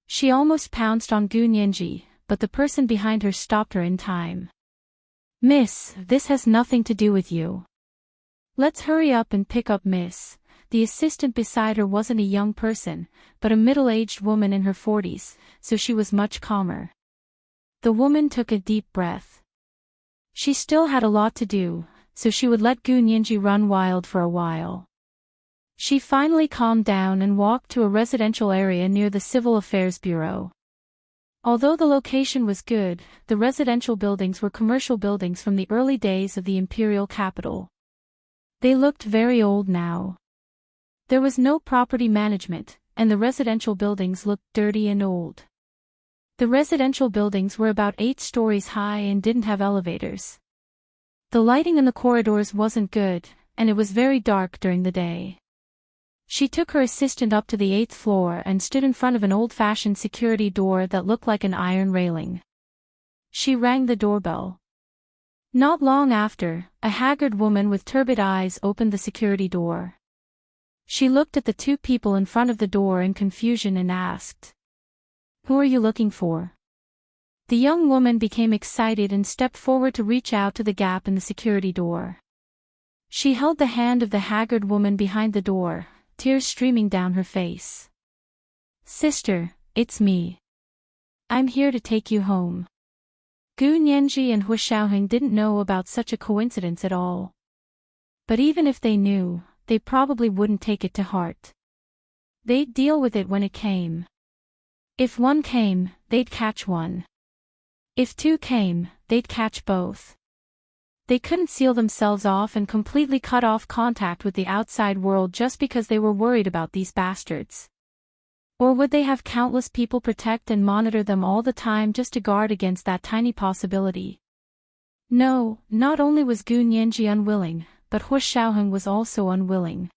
She almost pounced on Gu Nianji, but the person behind her stopped her in time. "Miss, this has nothing to do with you. Let's hurry up and pick up Miss." The assistant beside her wasn't a young person, but a middle-aged woman in her 40s, so she was much calmer. The woman took a deep breath. She still had a lot to do, so she would let Gu Nianji run wild for a while. She finally calmed down and walked to a residential area near the Civil Affairs Bureau. Although the location was good, the residential buildings were commercial buildings from the early days of the imperial capital. They looked very old now. There was no property management, and the residential buildings looked dirty and old. The residential buildings were about 8 stories high and didn't have elevators. The lighting in the corridors wasn't good, and it was very dark during the day. She took her assistant up to the 8th floor and stood in front of an old-fashioned security door that looked like an iron railing. She rang the doorbell. Not long after, a haggard woman with turbid eyes opened the security door. She looked at the 2 people in front of the door in confusion and asked, "Who are you looking for?" The young woman became excited and stepped forward to reach out to the gap in the security door. She held the hand of the haggard woman behind the door, tears streaming down her face. "Sister, it's me. I'm here to take you home." Gu Nianji and Hu Xiaoheng didn't know about such a coincidence at all. But even if they knew, they probably wouldn't take it to heart. They'd deal with it when it came. If one came, they'd catch one. If 2 came, they'd catch both. They couldn't seal themselves off and completely cut off contact with the outside world just because they were worried about these bastards. Or would they have countless people protect and monitor them all the time just to guard against that tiny possibility? No, not only was Gu Nianji unwilling, but Hu Xiaoheng was also unwilling.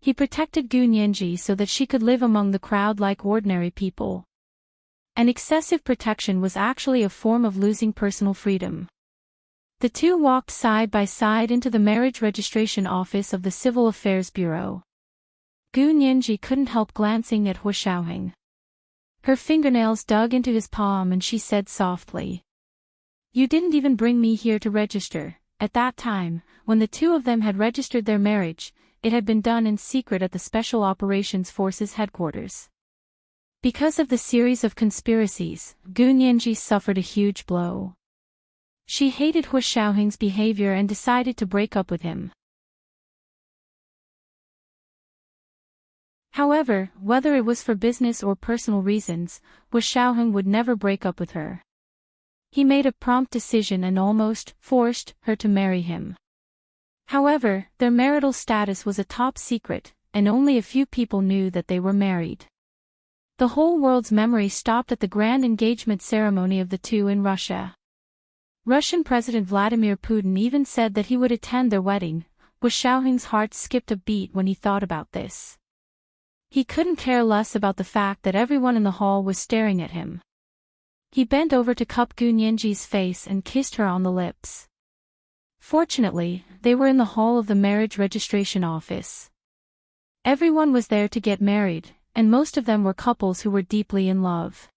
He protected Gu Nianji so that she could live among the crowd like ordinary people. And excessive protection was actually a form of losing personal freedom. The 2 walked side by side into the marriage registration office of the Civil Affairs Bureau. Gu Nianji couldn't help glancing at Hu Xiaoheng. Her fingernails dug into his palm and she said softly, "You didn't even bring me here to register." At that time, when the 2 of them had registered their marriage, it had been done in secret at the Special Operations Forces headquarters. Because of the series of conspiracies, Gu Nianji suffered a huge blow. She hated Hu Xiaoheng's behavior and decided to break up with him. However, whether it was for business or personal reasons, Hu Xiaoheng would never break up with her. He made a prompt decision and almost forced her to marry him. However, their marital status was a top secret, and only a few people knew that they were married. The whole world's memory stopped at the grand engagement ceremony of the 2 in Russia. Russian President Vladimir Putin even said that he would attend their wedding. Hu Xiaoheng's heart skipped a beat when he thought about this. He couldn't care less about the fact that everyone in the hall was staring at him. He bent over to cup Gu Nianji's face and kissed her on the lips. Fortunately, they were in the hall of the marriage registration office. Everyone was there to get married, and most of them were couples who were deeply in love.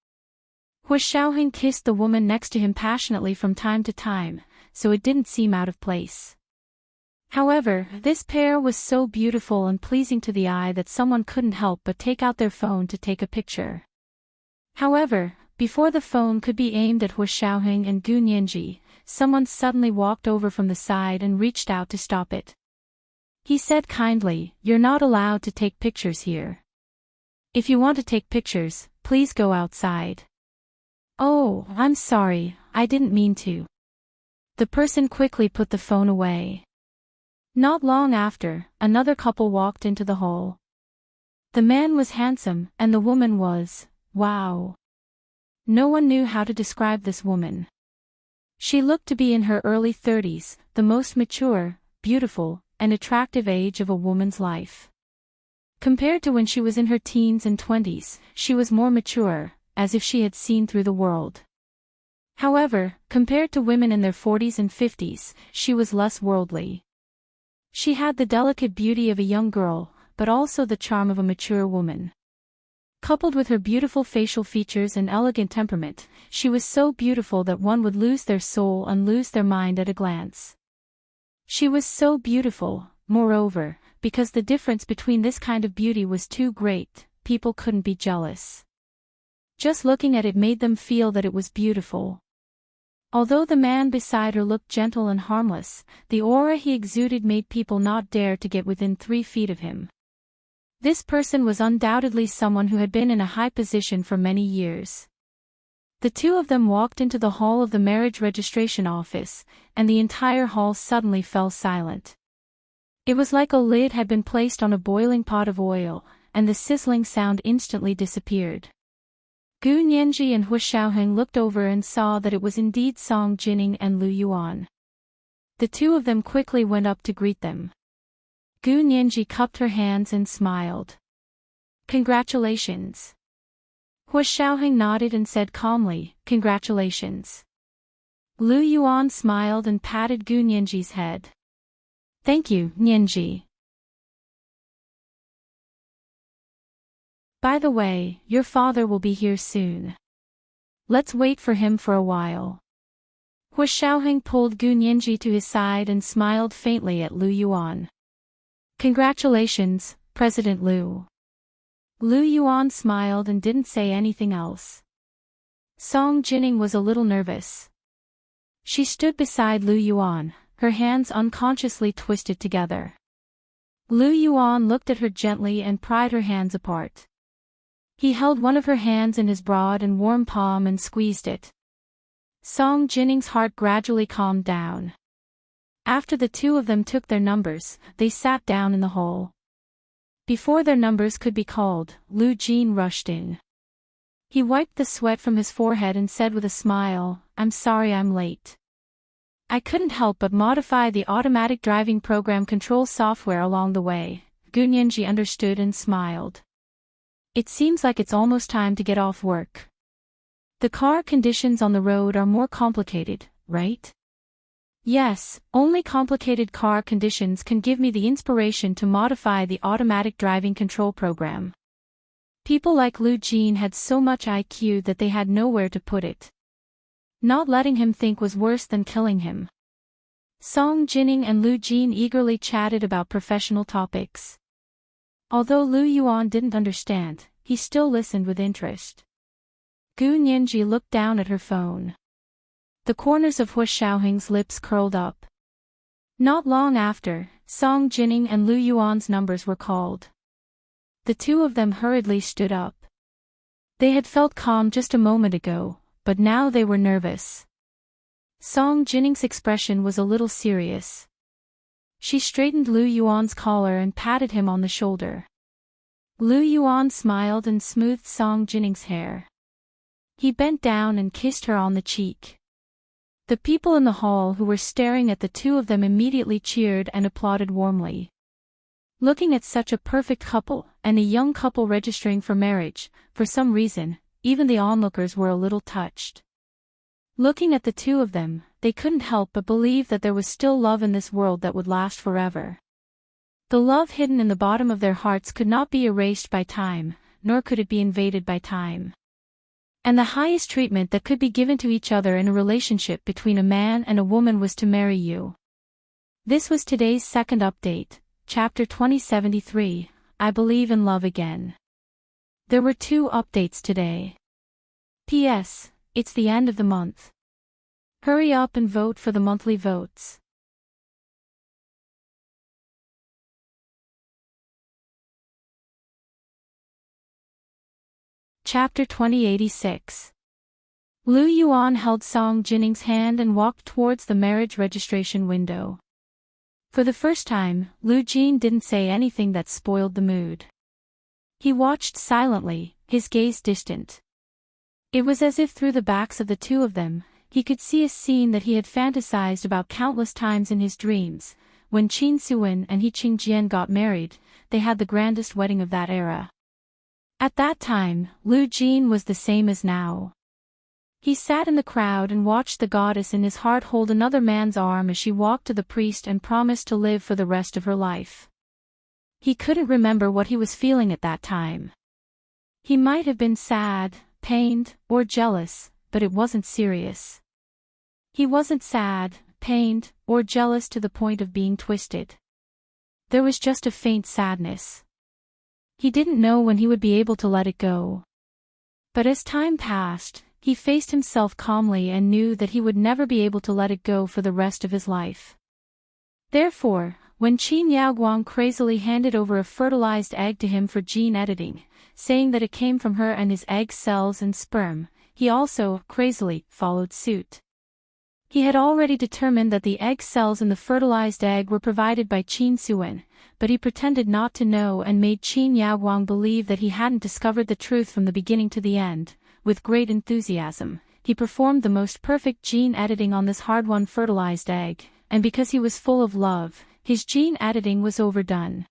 Hu Xiaoheng kissed the woman next to him passionately from time to time, so it didn't seem out of place. However, this pair was so beautiful and pleasing to the eye that someone couldn't help but take out their phone to take a picture. However, before the phone could be aimed at Hu Xiaoheng and Gu Nianji, someone suddenly walked over from the side and reached out to stop it. He said kindly, "You're not allowed to take pictures here. If you want to take pictures, please go outside." "Oh, I'm sorry, I didn't mean to." The person quickly put the phone away. Not long after, another couple walked into the hall. The man was handsome, and the woman was, wow. No one knew how to describe this woman. She looked to be in her early 30s, the most mature, beautiful, and attractive age of a woman's life. Compared to when she was in her teens and 20s, she was more mature, as if she had seen through the world. However, compared to women in their 40s and 50s, she was less worldly. She had the delicate beauty of a young girl, but also the charm of a mature woman. Coupled with her beautiful facial features and elegant temperament, she was so beautiful that one would lose their soul and lose their mind at a glance. She was so beautiful, moreover, because the difference between this kind of beauty was too great, people couldn't be jealous. Just looking at it made them feel that it was beautiful. Although the man beside her looked gentle and harmless, the aura he exuded made people not dare to get within 3 feet of him. This person was undoubtedly someone who had been in a high position for many years. The two of them walked into the hall of the marriage registration office, and the entire hall suddenly fell silent. It was like a lid had been placed on a boiling pot of oil, and the sizzling sound instantly disappeared. Gu Nianji and Hu Xiaoheng looked over and saw that it was indeed Song Jining and Lu Yuan. The two of them quickly went up to greet them. Gu Nianji cupped her hands and smiled. "Congratulations." Hu Xiaoheng nodded and said calmly, "Congratulations." Lu Yuan smiled and patted Gu Nianji's head. "Thank you, Nianji. By the way, your father will be here soon. Let's wait for him for a while." Hu Xiaoheng pulled Gu Nianji to his side and smiled faintly at Lu Yuan. "Congratulations, President Lu." Lu Yuan smiled and didn't say anything else. Song Jining was a little nervous. She stood beside Lu Yuan, her hands unconsciously twisted together. Lu Yuan looked at her gently and pried her hands apart. He held one of her hands in his broad and warm palm and squeezed it. Song Jining's heart gradually calmed down. After the two of them took their numbers, they sat down in the hall. Before their numbers could be called, Lu Jin rushed in. He wiped the sweat from his forehead and said with a smile, "I'm sorry I'm late. I couldn't help but modify the automatic driving program control software along the way." Gu Nianji understood and smiled. "It seems like it's almost time to get off work. The car conditions on the road are more complicated, right?" "Yes, only complicated car conditions can give me the inspiration to modify the automatic driving control program." People like Lu Jin had so much IQ that they had nowhere to put it. Not letting him think was worse than killing him. Song Jining and Lu Jin eagerly chatted about professional topics. Although Lu Yuan didn't understand, he still listened with interest. Gu Nianji looked down at her phone. The corners of Hu Xiaoheng's lips curled up. Not long after, Song Jining and Lu Yuan's numbers were called. The two of them hurriedly stood up. They had felt calm just a moment ago, but now they were nervous. Song Jinning's expression was a little serious. She straightened Lu Yuan's collar and patted him on the shoulder. Lu Yuan smiled and smoothed Song Jinning's hair. He bent down and kissed her on the cheek. The people in the hall who were staring at the two of them immediately cheered and applauded warmly. Looking at such a perfect couple, and a young couple registering for marriage, for some reason, even the onlookers were a little touched. Looking at the two of them, they couldn't help but believe that there was still love in this world that would last forever. The love hidden in the bottom of their hearts could not be erased by time, nor could it be invaded by time. And the highest treatment that could be given to each other in a relationship between a man and a woman was to marry you. This was today's second update, Chapter 2073, I Believe in Love Again. There were 2 updates today. P.S. It's the end of the month. Hurry up and vote for the monthly votes. Chapter 2086. Lu Yuan held Song Jinning's hand and walked towards the marriage registration window. For the first time, Lu Jin didn't say anything that spoiled the mood. He watched silently, his gaze distant. It was as if through the backs of the two of them, he could see a scene that he had fantasized about countless times in his dreams, when Qin Suwen and He Qingjian got married, they had the grandest wedding of that era. At that time, Lu Jin was the same as now. He sat in the crowd and watched the goddess in his heart hold another man's arm as she walked to the priest and promised to live for the rest of her life. He couldn't remember what he was feeling at that time. He might have been sad, pained, or jealous, but it wasn't serious. He wasn't sad, pained, or jealous to the point of being twisted. There was just a faint sadness. He didn't know when he would be able to let it go. But as time passed, he faced himself calmly and knew that he would never be able to let it go for the rest of his life. Therefore, when Qin Yaoguang crazily handed over a fertilized egg to him for gene editing, saying that it came from her and his egg cells and sperm, he also, crazily, followed suit. He had already determined that the egg cells in the fertilized egg were provided by Qin Suwen, but he pretended not to know and made Qin Yaoguang believe that he hadn't discovered the truth from the beginning to the end. With great enthusiasm, he performed the most perfect gene editing on this hard-won fertilized egg, and because he was full of love, his gene editing was overdone.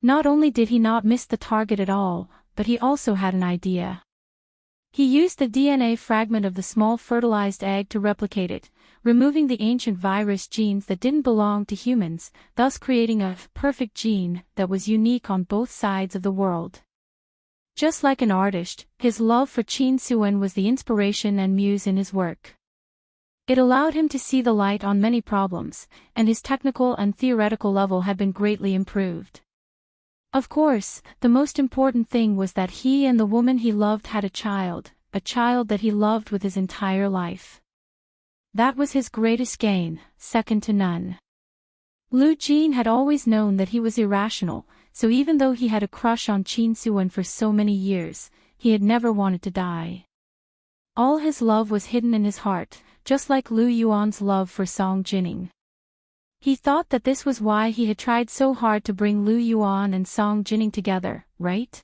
Not only did he not miss the target at all, but he also had an idea. He used the DNA fragment of the small fertilized egg to replicate it, removing the ancient virus genes that didn't belong to humans, thus creating a perfect gene that was unique on both sides of the world. Just like an artist, his love for Qin Suwen was the inspiration and muse in his work. It allowed him to see the light on many problems, and his technical and theoretical level had been greatly improved. Of course, the most important thing was that he and the woman he loved had a child that he loved with his entire life. That was his greatest gain, second to none. Lu Jin had always known that he was irrational, so even though he had a crush on Qin Suwen for so many years, he had never wanted to die. All his love was hidden in his heart, just like Lu Yuan's love for Song Jining. He thought that this was why he had tried so hard to bring Lu Yuan and Song Jining together, right?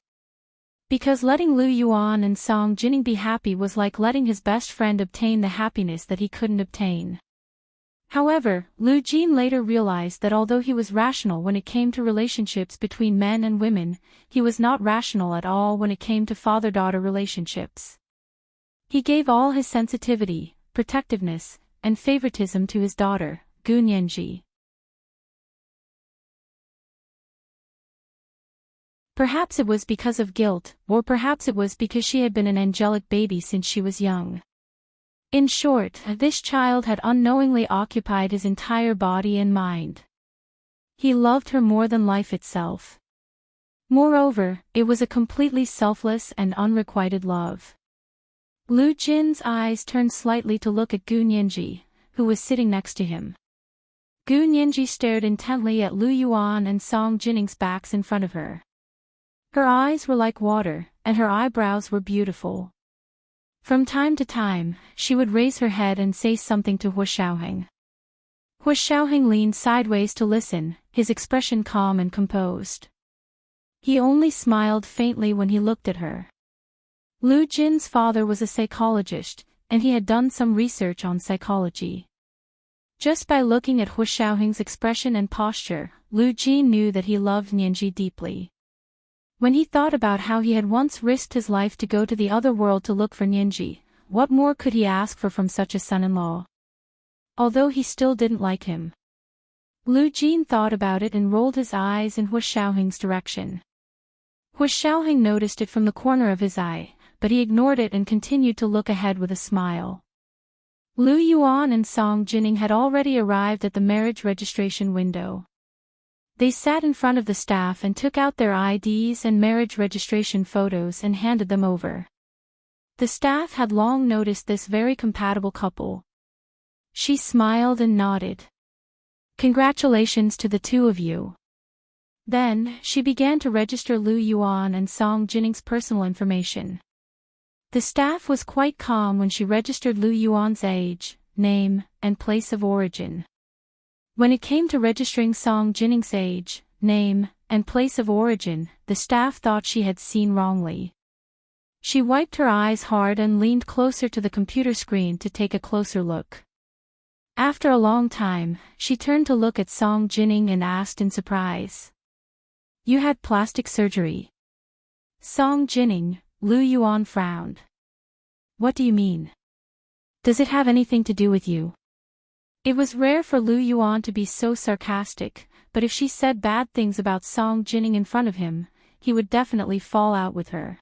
Because letting Lu Yuan and Song Jining be happy was like letting his best friend obtain the happiness that he couldn't obtain. However, Lu Jin later realized that although he was rational when it came to relationships between men and women, he was not rational at all when it came to father-daughter relationships. He gave all his sensitivity, protectiveness, and favoritism to his daughter, Gu Nianji. Perhaps it was because of guilt, or perhaps it was because she had been an angelic baby since she was young. In short, this child had unknowingly occupied his entire body and mind. He loved her more than life itself. Moreover, it was a completely selfless and unrequited love. Lu Jin's eyes turned slightly to look at Gu Nianji, who was sitting next to him. Gu Nianji stared intently at Lu Yuan and Song Jining's backs in front of her. Her eyes were like water, and her eyebrows were beautiful. From time to time, she would raise her head and say something to Hu Xiaoheng. Hu Xiaoheng leaned sideways to listen, his expression calm and composed. He only smiled faintly when he looked at her. Lu Jin's father was a psychologist, and he had done some research on psychology. Just by looking at Hu Xiaoheng's expression and posture, Lu Jin knew that he loved Nianji deeply. When he thought about how he had once risked his life to go to the other world to look for Nianji, what more could he ask for from such a son-in-law? Although he still didn't like him. Lu Jin thought about it and rolled his eyes in Hu Xiaoheng's direction. Hu Xiaoheng noticed it from the corner of his eye, but he ignored it and continued to look ahead with a smile. Lu Yuan and Song Jining had already arrived at the marriage registration window. They sat in front of the staff and took out their IDs and marriage registration photos and handed them over. The staff had long noticed this very compatible couple. She smiled and nodded. Congratulations to the two of you. Then, she began to register Lu Yuan and Song Jining's personal information. The staff was quite calm when she registered Lu Yuan's age, name, and place of origin. When it came to registering Song Jining's age, name, and place of origin, the staff thought she had seen wrongly. She wiped her eyes hard and leaned closer to the computer screen to take a closer look. After a long time, she turned to look at Song Jining and asked in surprise. You had plastic surgery. Song Jining, Lu Yuan frowned. What do you mean? Does it have anything to do with you? It was rare for Lu Yuan to be so sarcastic, but if she said bad things about Song Jining in front of him, he would definitely fall out with her.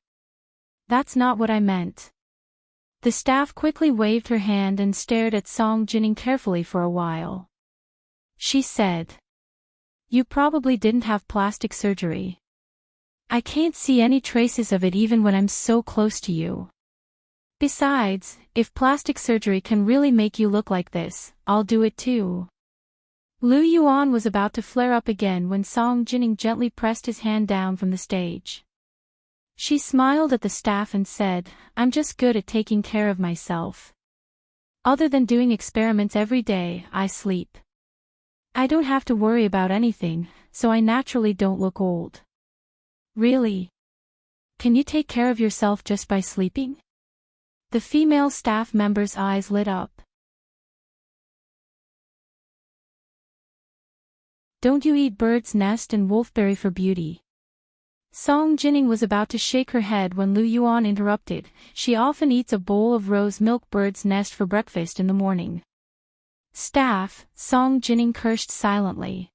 That's not what I meant. The staff quickly waved her hand and stared at Song Jining carefully for a while. She said. You probably didn't have plastic surgery. I can't see any traces of it even when I'm so close to you. Besides, if plastic surgery can really make you look like this, I'll do it too. Lu Yuan was about to flare up again when Song Jining gently pressed his hand down from the stage. She smiled at the staff and said, I'm just good at taking care of myself. Other than doing experiments every day, I sleep. I don't have to worry about anything, so I naturally don't look old. Really? Can you take care of yourself just by sleeping? The female staff member's eyes lit up. Don't you eat bird's nest and wolfberry for beauty? Song Jining was about to shake her head when Lu Yuan interrupted. She often eats a bowl of rose milk bird's nest for breakfast in the morning. Staff, Song Jining cursed silently.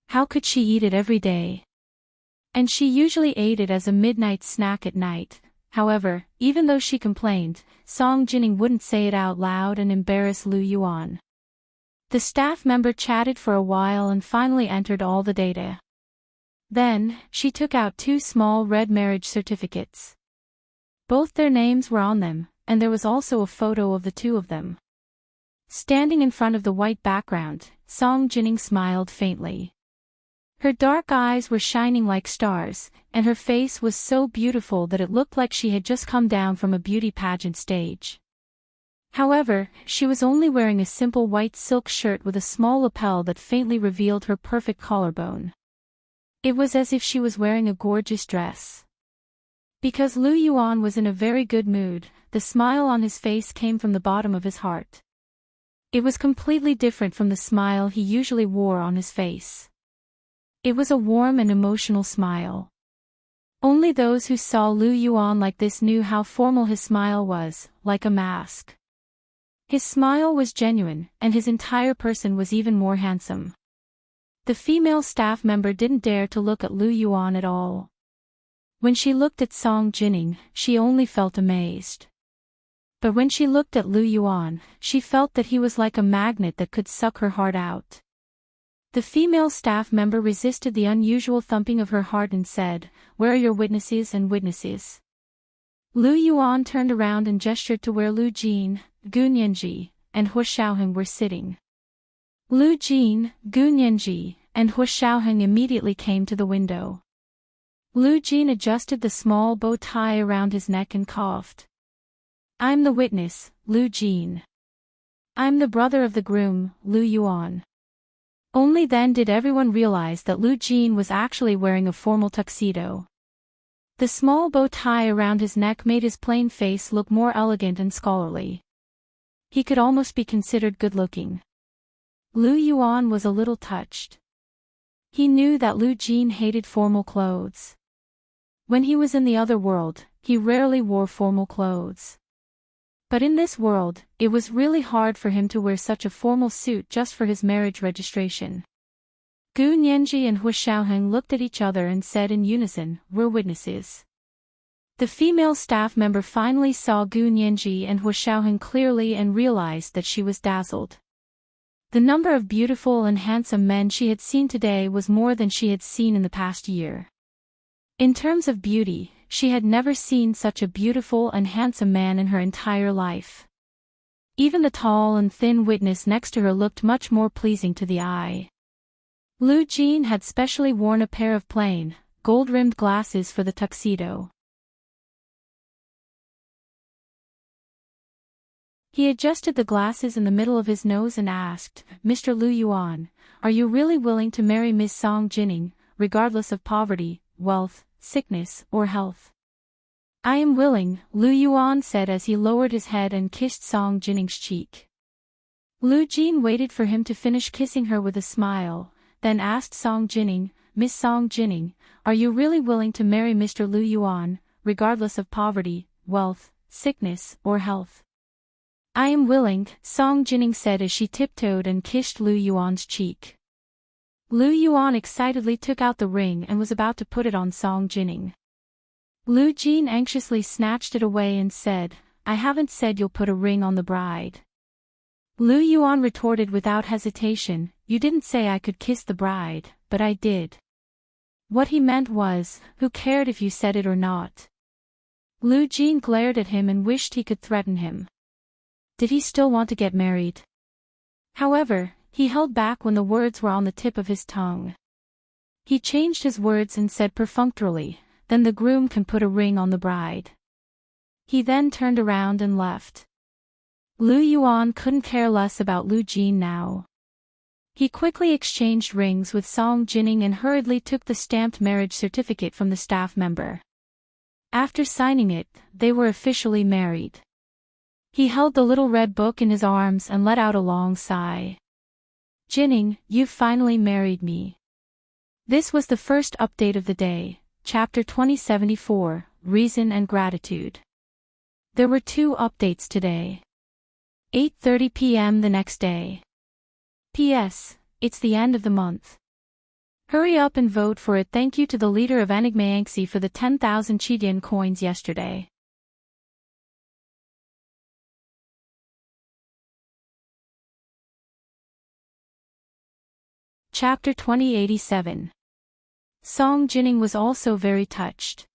How could she eat it every day? And she usually ate it as a midnight snack at night. However, even though she complained, Song Jining wouldn't say it out loud and embarrass Lu Yuan. The staff member chatted for a while and finally entered all the data. Then, she took out 2 small red marriage certificates. Both their names were on them, and there was also a photo of the 2 of them. Standing in front of the white background, Song Jining smiled faintly. Her dark eyes were shining like stars, and her face was so beautiful that it looked like she had just come down from a beauty pageant stage. However, she was only wearing a simple white silk shirt with a small lapel that faintly revealed her perfect collarbone. It was as if she was wearing a gorgeous dress. Because Lu Yuan was in a very good mood, the smile on his face came from the bottom of his heart. It was completely different from the smile he usually wore on his face. It was a warm and emotional smile. Only those who saw Lu Yuan like this knew how formal his smile was, like a mask. His smile was genuine, and his entire person was even more handsome. The female staff member didn't dare to look at Lu Yuan at all. When she looked at Song Jining, she only felt amazed. But when she looked at Lu Yuan, she felt that he was like a magnet that could suck her heart out. The female staff member resisted the unusual thumping of her heart and said, Where are your witnesses and witnesses? Lu Yuan turned around and gestured to where Lu Jin, Gu Nianji, and Hu Xiaoheng were sitting. Lu Jin, Gu Nianji, and Hu Xiaoheng immediately came to the window. Lu Jin adjusted the small bow tie around his neck and coughed. I'm the witness, Lu Jin. I'm the brother of the groom, Lu Yuan. Only then did everyone realize that Lu Jin was actually wearing a formal tuxedo. The small bow tie around his neck made his plain face look more elegant and scholarly. He could almost be considered good-looking. Lu Yuan was a little touched. He knew that Lu Jin hated formal clothes. When he was in the other world, he rarely wore formal clothes. But in this world, it was really hard for him to wear such a formal suit just for his marriage registration. Gu Nianji and Hu Xiaoheng looked at each other and said in unison, We're witnesses. The female staff member finally saw Gu Nianji and Hu Xiaoheng clearly and realized that she was dazzled. The number of beautiful and handsome men she had seen today was more than she had seen in the past year. In terms of beauty, she had never seen such a beautiful and handsome man in her entire life. Even the tall and thin witness next to her looked much more pleasing to the eye. Lu Jin had specially worn a pair of plain, gold-rimmed glasses for the tuxedo. He adjusted the glasses in the middle of his nose and asked, Mr. Lu Yuan, are you really willing to marry Miss Song Jining, regardless of poverty, wealth, sickness, or health? I am willing, Lu Yuan said as he lowered his head and kissed Song Jining's cheek. Lu Jin waited for him to finish kissing her with a smile, then asked Song Jining, Miss Song Jining, are you really willing to marry Mr. Lu Yuan, regardless of poverty, wealth, sickness, or health? I am willing, Song Jining said as she tiptoed and kissed Lu Yuan's cheek. Lu Yuan excitedly took out the ring and was about to put it on Song Jining. Lu Jin anxiously snatched it away and said, I haven't said you'll put a ring on the bride. Lu Yuan retorted without hesitation, you didn't say I could kiss the bride, but I did. What he meant was, who cared if you said it or not? Lu Jin glared at him and wished he could threaten him. Did he still want to get married? However, he held back when the words were on the tip of his tongue. He changed his words and said perfunctorily, then the groom can put a ring on the bride. He then turned around and left. Lu Yuan couldn't care less about Lu Jin now. He quickly exchanged rings with Song Jining and hurriedly took the stamped marriage certificate from the staff member. After signing it, they were officially married. He held the little red book in his arms and let out a long sigh. Jining, you've finally married me. This was the first update of the day, Chapter 2074, Reason and Gratitude. There were 2 updates today. 8:30 p.m. the next day. P.S. It's the end of the month. Hurry up and vote for it. Thank you to the leader of Enigma Yangtze for the 10,000 Chidian coins yesterday. Chapter 2087. Song Jining was also very touched.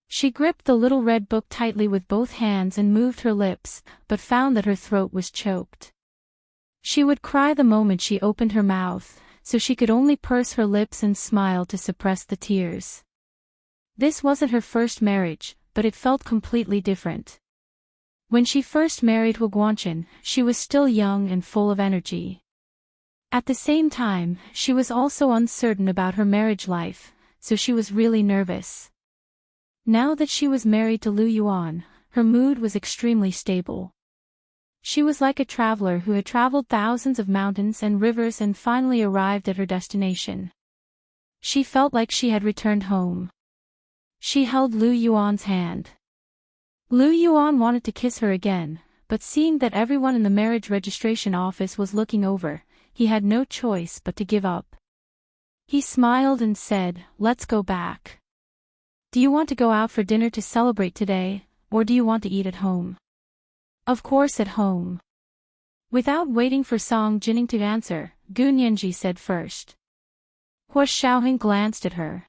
She gripped the little red book tightly with both hands and moved her lips, but found that her throat was choked. She would cry the moment she opened her mouth, so she could only purse her lips and smile to suppress the tears. This wasn't her first marriage, but it felt completely different. When she first married Hu Guanchen, she was still young and full of energy. At the same time, she was also uncertain about her marriage life, so she was really nervous. Now that she was married to Lu Yuan, her mood was extremely stable. She was like a traveler who had traveled thousands of mountains and rivers and finally arrived at her destination. She felt like she had returned home. She held Lu Yuan's hand. Lu Yuan wanted to kiss her again, but seeing that everyone in the marriage registration office was looking over, he had no choice but to give up. He smiled and said, let's go back. Do you want to go out for dinner to celebrate today, or do you want to eat at home? Of course at home. Without waiting for Song Jining to answer, Gu Nianji said first. Hua Xiaoheng glanced at her.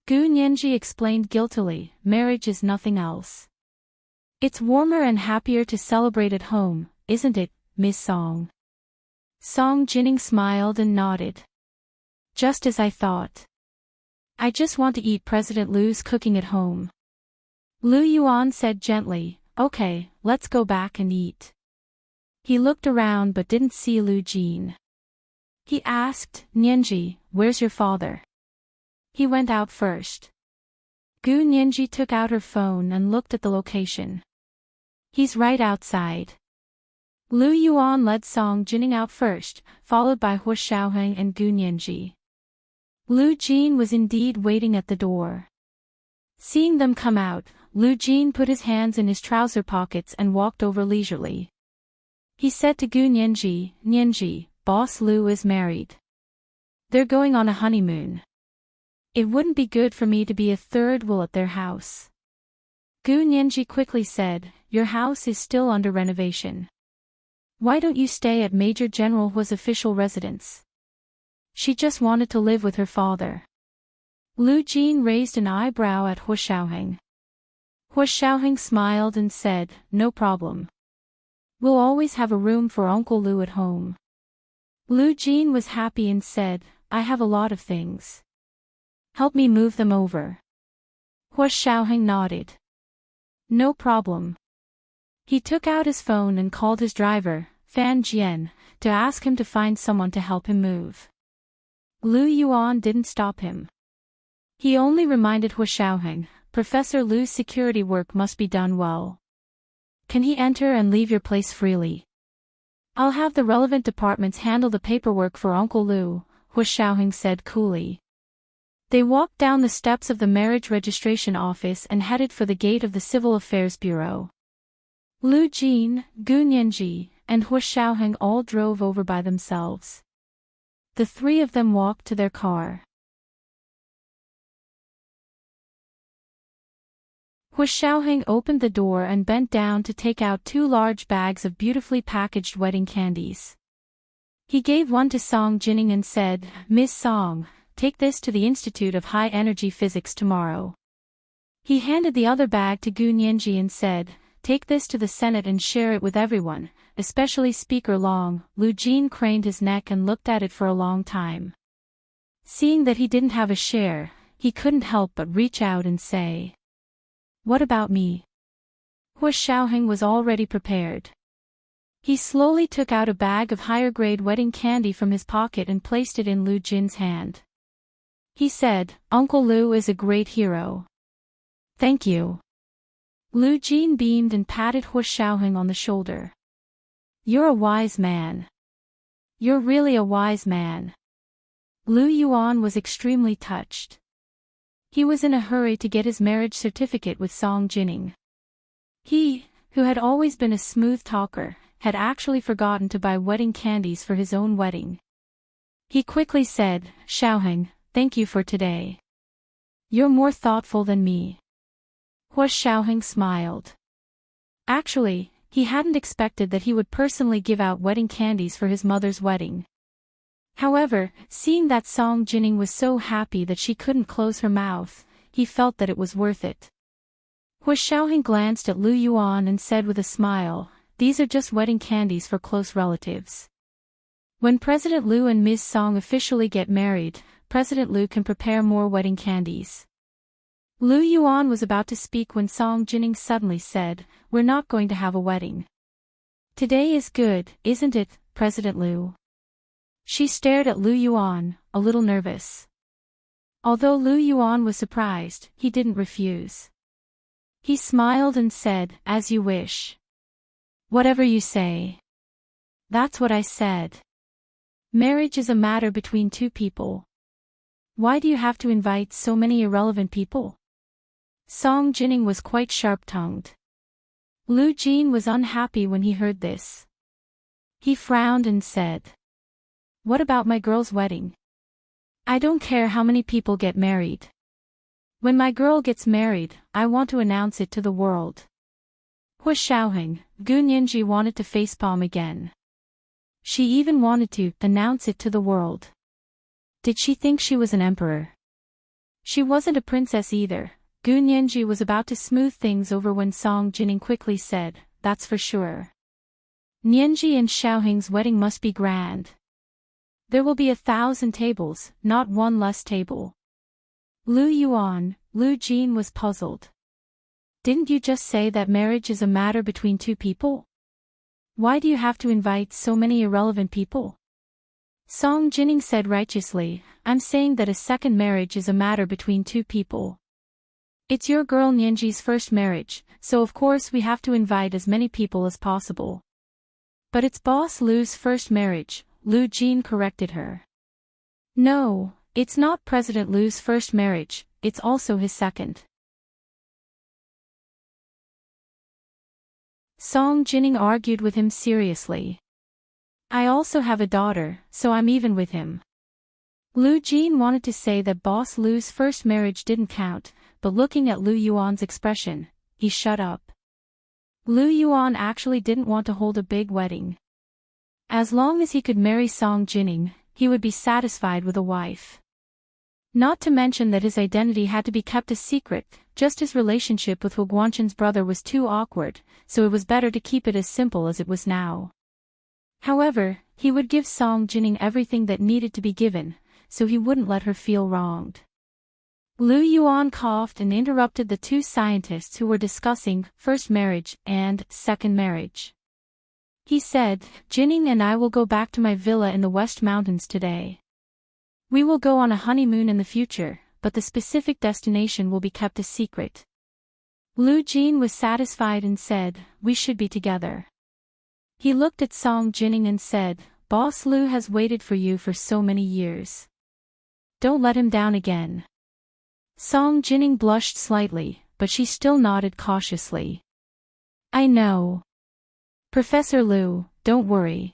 Gu Nianji explained guiltily, marriage is nothing else. It's warmer and happier to celebrate at home, isn't it, Miss Song? Song Jining smiled and nodded. Just as I thought. I just want to eat President Lu's cooking at home. Lu Yuan said gently, okay, let's go back and eat. He looked around but didn't see Lu Jin. He asked, Nianji, where's your father? He went out first. Gu Nianji took out her phone and looked at the location. He's right outside. Lu Yuan led Song Jining out first, followed by Hua Xiaoheng and Gu Nianji. Lu Jin was indeed waiting at the door. Seeing them come out, Lu Jin put his hands in his trouser pockets and walked over leisurely. He said to Gu Nianji, Nianji, Boss Lu is married. They're going on a honeymoon. It wouldn't be good for me to be a third wheel at their house. Gu Nianji quickly said, your house is still under renovation. Why don't you stay at Major General Hua's official residence? She just wanted to live with her father. Lu Jin raised an eyebrow at Hua Xiaoheng. Hua Xiaoheng smiled and said, no problem. We'll always have a room for Uncle Lu at home. Lu Jin was happy and said, I have a lot of things. Help me move them over. Hua Xiaoheng nodded. No problem. He took out his phone and called his driver, Fan Jian, to ask him to find someone to help him move. Lu Yuan didn't stop him. He only reminded Hua Xiaoheng, Professor Lu's security work must be done well. Can he enter and leave your place freely? I'll have the relevant departments handle the paperwork for Uncle Lu, Hu Xiaoheng said coolly. They walked down the steps of the marriage registration office and headed for the gate of the Civil Affairs Bureau. Lu Jin, Gu Nianji, and Hu Xiaoheng all drove over by themselves. The three of them walked to their car. Hu Xiaoheng opened the door and bent down to take out 2 large bags of beautifully packaged wedding candies. He gave one to Song Jining and said, "Miss Song, take this to the Institute of High Energy Physics tomorrow." He handed the other bag to Gu Nianji and said, "Take this to the Senate and share it with everyone, especially Speaker Long." Lu Jin craned his neck and looked at it for a long time. Seeing that he didn't have a share, he couldn't help but reach out and say, "What about me?" Hu Xiaoheng was already prepared. He slowly took out a bag of higher-grade wedding candy from his pocket and placed it in Lu Jin's hand. He said, "Uncle Lu is a great hero." "Thank you." Lu Jin beamed and patted Hu Xiaoheng on the shoulder. "You're a wise man. You're really a wise man." Lu Yuan was extremely touched. He was in a hurry to get his marriage certificate with Song Jining. He, who had always been a smooth talker, had actually forgotten to buy wedding candies for his own wedding. He quickly said, "Xiaoheng, thank you for today. You're more thoughtful than me." Hu Xiaoheng smiled. Actually, he hadn't expected that he would personally give out wedding candies for his mother's wedding. However, seeing that Song Jining was so happy that she couldn't close her mouth, he felt that it was worth it. Hu Xiaoheng glanced at Lu Yuan and said with a smile, "These are just wedding candies for close relatives. When President Lu and Ms. Song officially get married, President Lu can prepare more wedding candies." Lu Yuan was about to speak when Song Jining suddenly said, "We're not going to have a wedding." "Today is good, isn't it, President Lu?" She stared at Lu Yuan, a little nervous. Although Lu Yuan was surprised, he didn't refuse. He smiled and said, "As you wish. Whatever you say." "That's what I said. Marriage is a matter between 2 people. Why do you have to invite so many irrelevant people?" Song Jining was quite sharp-tongued. Lu Jin was unhappy when he heard this. He frowned and said, "What about my girl's wedding? I don't care how many people get married. When my girl gets married, I want to announce it to the world." Hu Xiaoheng, Gu Nianji wanted to facepalm again. She even wanted to announce it to the world. Did she think she was an emperor? She wasn't a princess either. Gu Nianji was about to smooth things over when Song Jining quickly said, "That's for sure. Nianji and Xiaoheng's wedding must be grand. There will be 1,000 tables, not one less table." Lu Yuan, Lu Jin was puzzled. "Didn't you just say that marriage is a matter between 2 people? Why do you have to invite so many irrelevant people?" Song Jining said righteously, "I'm saying that a second marriage is a matter between 2 people. It's your girl Nianji's first marriage, so of course we have to invite as many people as possible." "But it's Boss Lu's first marriage," Lu Jin corrected her. "No, it's not President Lu's first marriage, it's also his second." Song Jining argued with him seriously. "I also have a daughter, so I'm even with him." Lu Jin wanted to say that Boss Lu's first marriage didn't count, but looking at Lu Yuan's expression, he shut up. Lu Yuan actually didn't want to hold a big wedding. As long as he could marry Song Jining, he would be satisfied with a wife. Not to mention that his identity had to be kept a secret, just his relationship with Hu Guanchen's brother was too awkward, so it was better to keep it as simple as it was now. However, he would give Song Jining everything that needed to be given, so he wouldn't let her feel wronged. Lu Yuan coughed and interrupted the 2 scientists who were discussing first marriage and second marriage. He said, "Jining and I will go back to my villa in the West Mountains today. We will go on a honeymoon in the future, but the specific destination will be kept a secret." Lu Jin was satisfied and said, "We should be together." He looked at Song Jining and said, Boss Lu has waited for you for so many years. Don't let him down again. Song Jining blushed slightly, but she still nodded cautiously. I know. Professor Lu, don't worry.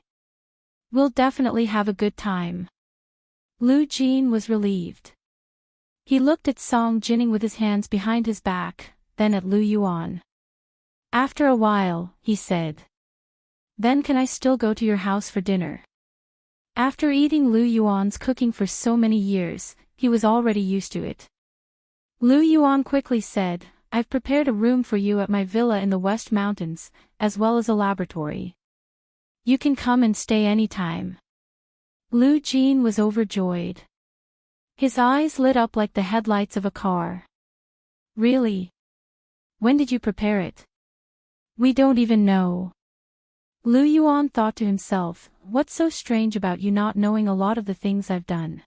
We'll definitely have a good time. Lu Jin was relieved. He looked at Song Jining with his hands behind his back, then at Lu Yuan. After a while, he said. Then can I still go to your house for dinner? After eating Lu Yuan's cooking for so many years, he was already used to it. Lu Yuan quickly said, I've prepared a room for you at my villa in the West Mountains, as well as a laboratory. You can come and stay anytime. Lu Jin was overjoyed. His eyes lit up like the headlights of a car. Really? When did you prepare it? We don't even know. Lu Yuan thought to himself, what's so strange about you not knowing a lot of the things I've done?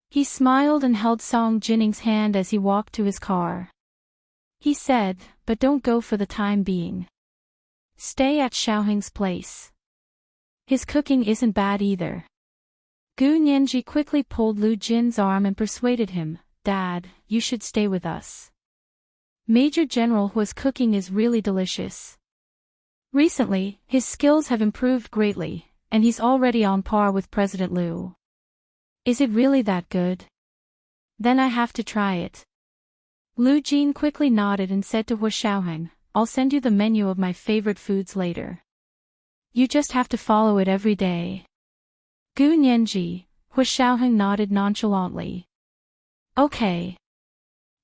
He smiled and held Song Jining's hand as he walked to his car. He said, but don't go for the time being. Stay at Xiaoheng's place. His cooking isn't bad either. Gu Nianji quickly pulled Lu Jin's arm and persuaded him, Dad, you should stay with us. Major General Hua's cooking is really delicious. Recently, his skills have improved greatly, and he's already on par with President Lu. Is it really that good? Then I have to try it. Lu Jin quickly nodded and said to Hua Xiaoheng, I'll send you the menu of my favorite foods later. You just have to follow it every day. Gu Nianji, Hua Xiaoheng nodded nonchalantly. Okay.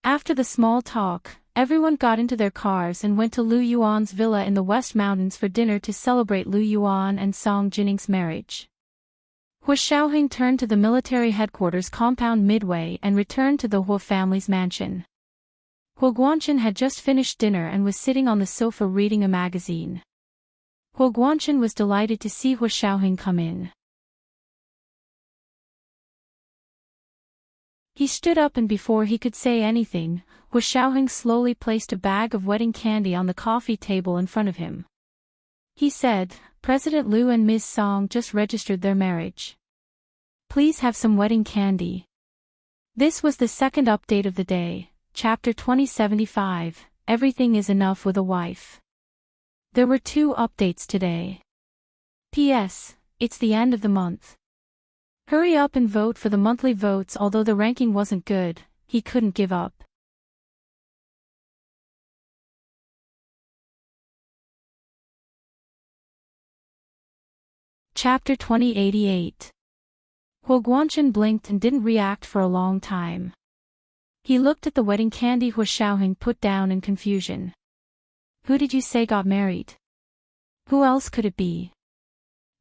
After the small talk, everyone got into their cars and went to Lu Yuan's villa in the West Mountains for dinner to celebrate Lu Yuan and Song Jining's marriage. Hua Xiaoheng turned to the military headquarters compound midway and returned to the Hua family's mansion. Hua Guanchen had just finished dinner and was sitting on the sofa reading a magazine. Hua Guanchen was delighted to see Hua Xiaoheng come in. He stood up and before he could say anything, Hua Xiaoheng slowly placed a bag of wedding candy on the coffee table in front of him. He said, President Lu and Ms. Song just registered their marriage. Please have some wedding candy. This was the second update of the day, Chapter 2075, Everything is Enough with a Wife. There were 2 updates today. P.S. It's the end of the month. Hurry up and vote for the monthly votes. Although the ranking wasn't good, he couldn't give up. Chapter 2088. Hua Guanchen blinked and didn't react for a long time. He looked at the wedding candy Hua Xiaoheng put down in confusion. Who did you say got married? Who else could it be?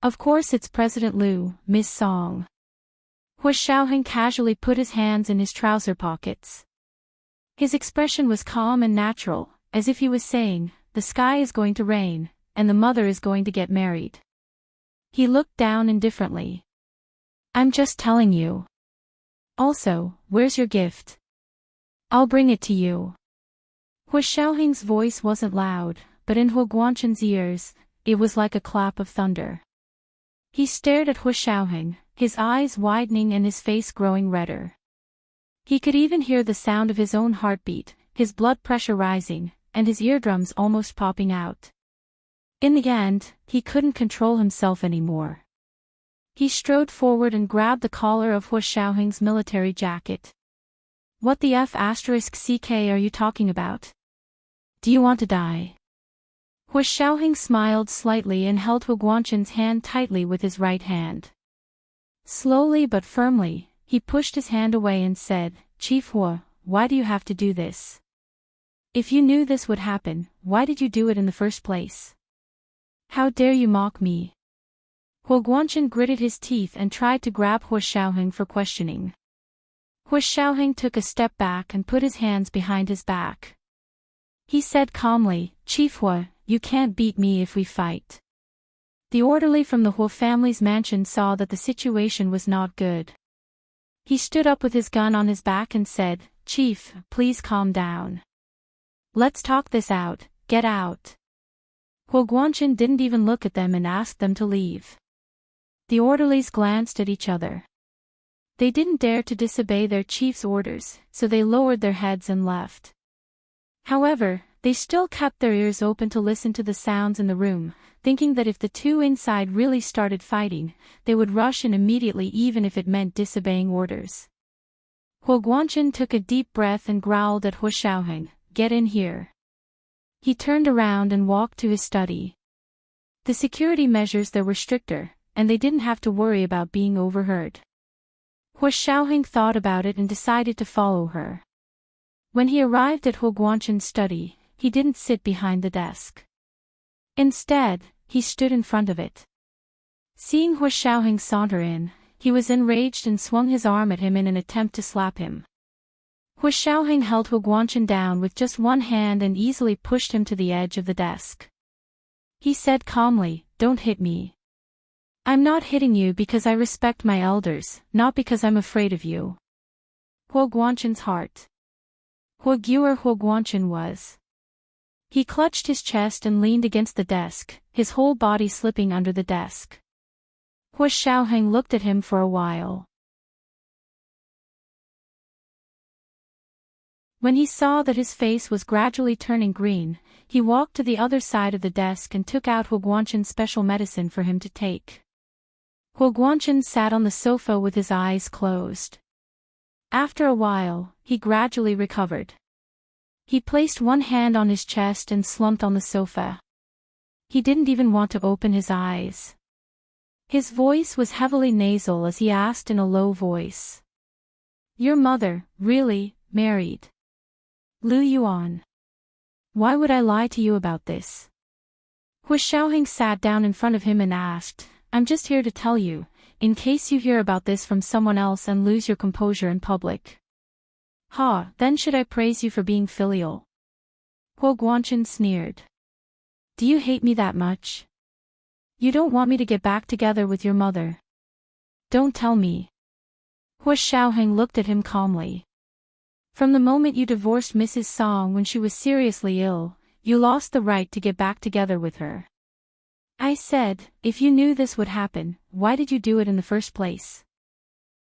Of course it's President Lu, Ms. Song. Hua Xiaoheng casually put his hands in his trouser pockets. His expression was calm and natural, as if he was saying, the sky is going to rain, and the mother is going to get married. He looked down indifferently. I'm just telling you. Also, where's your gift? I'll bring it to you. Hua Xiaoheng's voice wasn't loud, but in Hua Guanchen's ears, it was like a clap of thunder. He stared at Hua Xiaoheng, his eyes widening and his face growing redder. He could even hear the sound of his own heartbeat, his blood pressure rising, and his eardrums almost popping out. In the end, he couldn't control himself anymore. He strode forward and grabbed the collar of Hua Xiaoheng's military jacket. What the F***ck are you talking about? Do you want to die? Hua Xiaoheng smiled slightly and held Hua Guanchen's hand tightly with his right hand. Slowly but firmly, he pushed his hand away and said, Chief Hua, why do you have to do this? If you knew this would happen, why did you do it in the first place? How dare you mock me? Hua Guanchen gritted his teeth and tried to grab Hua Xiaoheng for questioning. Hua Xiaoheng took a step back and put his hands behind his back. He said calmly, Chief Hua, you can't beat me if we fight. The orderly from the Hua family's mansion saw that the situation was not good. He stood up with his gun on his back and said, Chief, please calm down. Let's talk this out, get out. Huo Guanchen didn't even look at them and asked them to leave. The orderlies glanced at each other. They didn't dare to disobey their chief's orders, so they lowered their heads and left. However, they still kept their ears open to listen to the sounds in the room, thinking that if the two inside really started fighting, they would rush in immediately even if it meant disobeying orders. Huo Guanchen took a deep breath and growled at Huo Xiaoheng, "Get in here." He turned around and walked to his study. The security measures there were stricter, and they didn't have to worry about being overheard. Huo Xiaoheng thought about it and decided to follow her. When he arrived at Huo Guanchen's study, he didn't sit behind the desk. Instead, he stood in front of it. Seeing Huo Xiaoheng saunter in, he was enraged and swung his arm at him in an attempt to slap him. Huo Xiaoheng held Huo Guanchen down with just one hand and easily pushed him to the edge of the desk. He said calmly, "Don't hit me. I'm not hitting you because I respect my elders, not because I'm afraid of you." Huo Guanchen's heart. Huo Guanchen was. He clutched his chest and leaned against the desk, his whole body slipping under the desk. Huo Xiaoheng looked at him for a while. When he saw that his face was gradually turning green, he walked to the other side of the desk and took out Huo Guanchen's special medicine for him to take. Huo Guanchen sat on the sofa with his eyes closed. After a while, he gradually recovered. He placed one hand on his chest and slumped on the sofa. He didn't even want to open his eyes. His voice was heavily nasal as he asked in a low voice. "Your mother, really, married Lu Yuan? Why would I lie to you about this?" Huo Xiaoheng sat down in front of him and asked, "I'm just here to tell you, in case you hear about this from someone else and lose your composure in public." "Ha, then should I praise you for being filial?" Huo Guanchen sneered. "Do you hate me that much? You don't want me to get back together with your mother? Don't tell me." Huo Xiaoheng looked at him calmly. "From the moment you divorced Mrs. Song when she was seriously ill, you lost the right to get back together with her. I said, if you knew this would happen, why did you do it in the first place?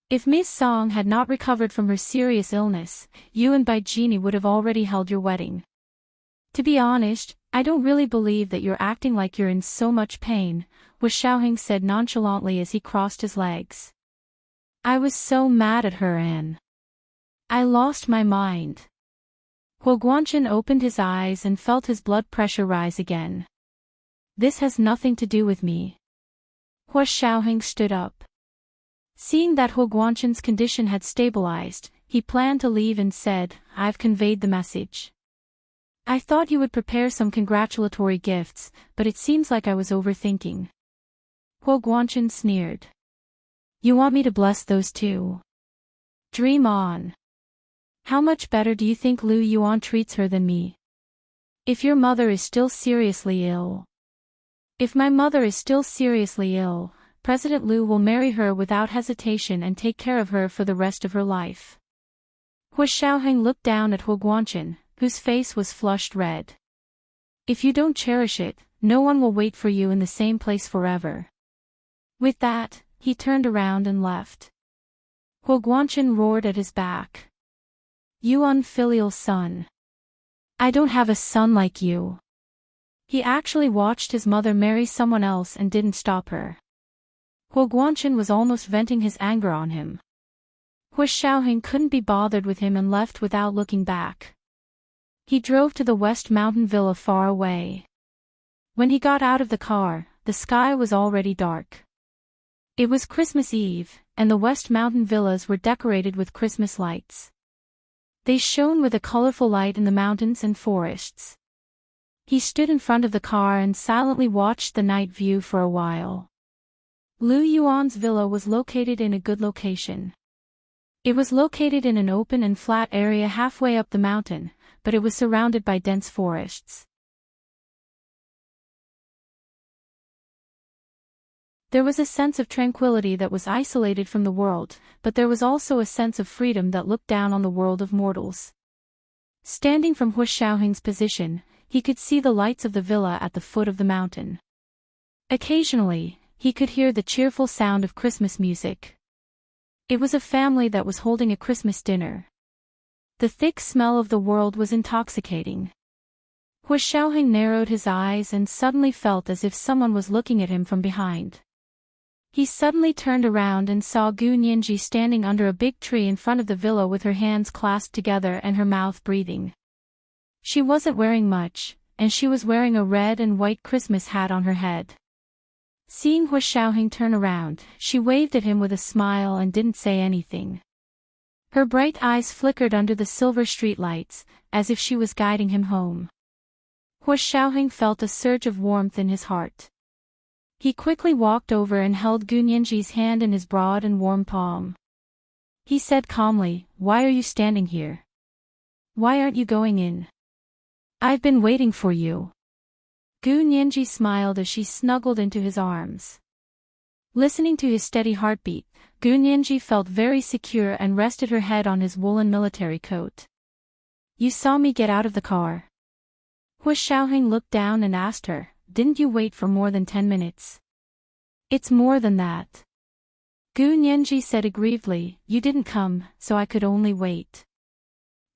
If Miss Song had not recovered from her serious illness, you and Bai Jeannie would have already held your wedding. To be honest, I don't really believe that you're acting like you're in so much pain," Huo Xiaoheng said nonchalantly as he crossed his legs. "I was so mad at her and I lost my mind." Huo Guanchen opened his eyes and felt his blood pressure rise again. "This has nothing to do with me." Huo Xiaoheng stood up. Seeing that Huo Guanchen's condition had stabilized, he planned to leave and said, "I've conveyed the message. I thought you would prepare some congratulatory gifts, but it seems like I was overthinking." Huo Guanchen sneered. "You want me to bless those two? Dream on. How much better do you think Lu Yuan treats her than me? If your mother is still seriously ill. If my mother is still seriously ill, President Lu will marry her without hesitation and take care of her for the rest of her life." Huo Xiaoheng looked down at Huo Guanchen, whose face was flushed red. "If you don't cherish it, no one will wait for you in the same place forever." With that, he turned around and left. Huo Guanchen roared at his back. "You unfilial son. I don't have a son like you." He actually watched his mother marry someone else and didn't stop her. Huo Guanchen was almost venting his anger on him. Huo Xiaoheng couldn't be bothered with him and left without looking back. He drove to the West Mountain Villa far away. When he got out of the car, the sky was already dark. It was Christmas Eve, and the West Mountain Villas were decorated with Christmas lights. They shone with a colorful light in the mountains and forests. He stood in front of the car and silently watched the night view for a while. Lu Yuan's villa was located in a good location. It was located in an open and flat area halfway up the mountain, but it was surrounded by dense forests. There was a sense of tranquility that was isolated from the world, but there was also a sense of freedom that looked down on the world of mortals. Standing from Huo Xiaoheng's position, he could see the lights of the villa at the foot of the mountain. Occasionally, he could hear the cheerful sound of Christmas music. It was a family that was holding a Christmas dinner. The thick smell of the world was intoxicating. Hua Xiaoheng narrowed his eyes and suddenly felt as if someone was looking at him from behind. He suddenly turned around and saw Gu Nianji standing under a big tree in front of the villa with her hands clasped together and her mouth breathing. She wasn't wearing much, and she was wearing a red and white Christmas hat on her head. Seeing Hua Xiaoheng turn around, she waved at him with a smile and didn't say anything. Her bright eyes flickered under the silver streetlights, as if she was guiding him home. Hua Xiaoheng felt a surge of warmth in his heart. He quickly walked over and held Gu Nianji's hand in his broad and warm palm. He said calmly, "Why are you standing here? Why aren't you going in? I've been waiting for you." Gu Nianji smiled as she snuggled into his arms. Listening to his steady heartbeat, Gu Nianji felt very secure and rested her head on his woolen military coat. "You saw me get out of the car?" Hua Xiaoheng looked down and asked her, "Didn't you wait for more than 10 minutes? "It's more than that," Gu Nianji said aggrievedly. "You didn't come, so I could only wait."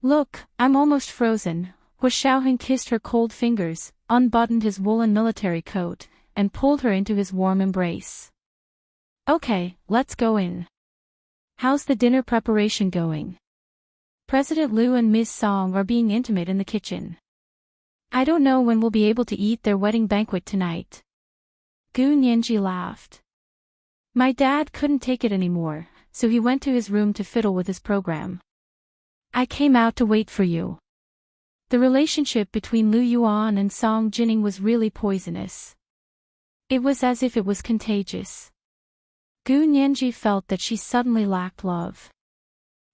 "Look, I'm almost frozen." Hua Xiaoheng kissed her cold fingers, unbuttoned his woolen military coat, and pulled her into his warm embrace. "Okay, let's go in. How's the dinner preparation going?" President Liu and Ms. Song are being intimate in the kitchen. "I don't know when we'll be able to eat their wedding banquet tonight." Gu Nianji laughed. "My dad couldn't take it anymore, so he went to his room to fiddle with his program. I came out to wait for you." The relationship between Lu Yuan and Song Jining was really poisonous. It was as if it was contagious. Gu Nianji felt that she suddenly lacked love.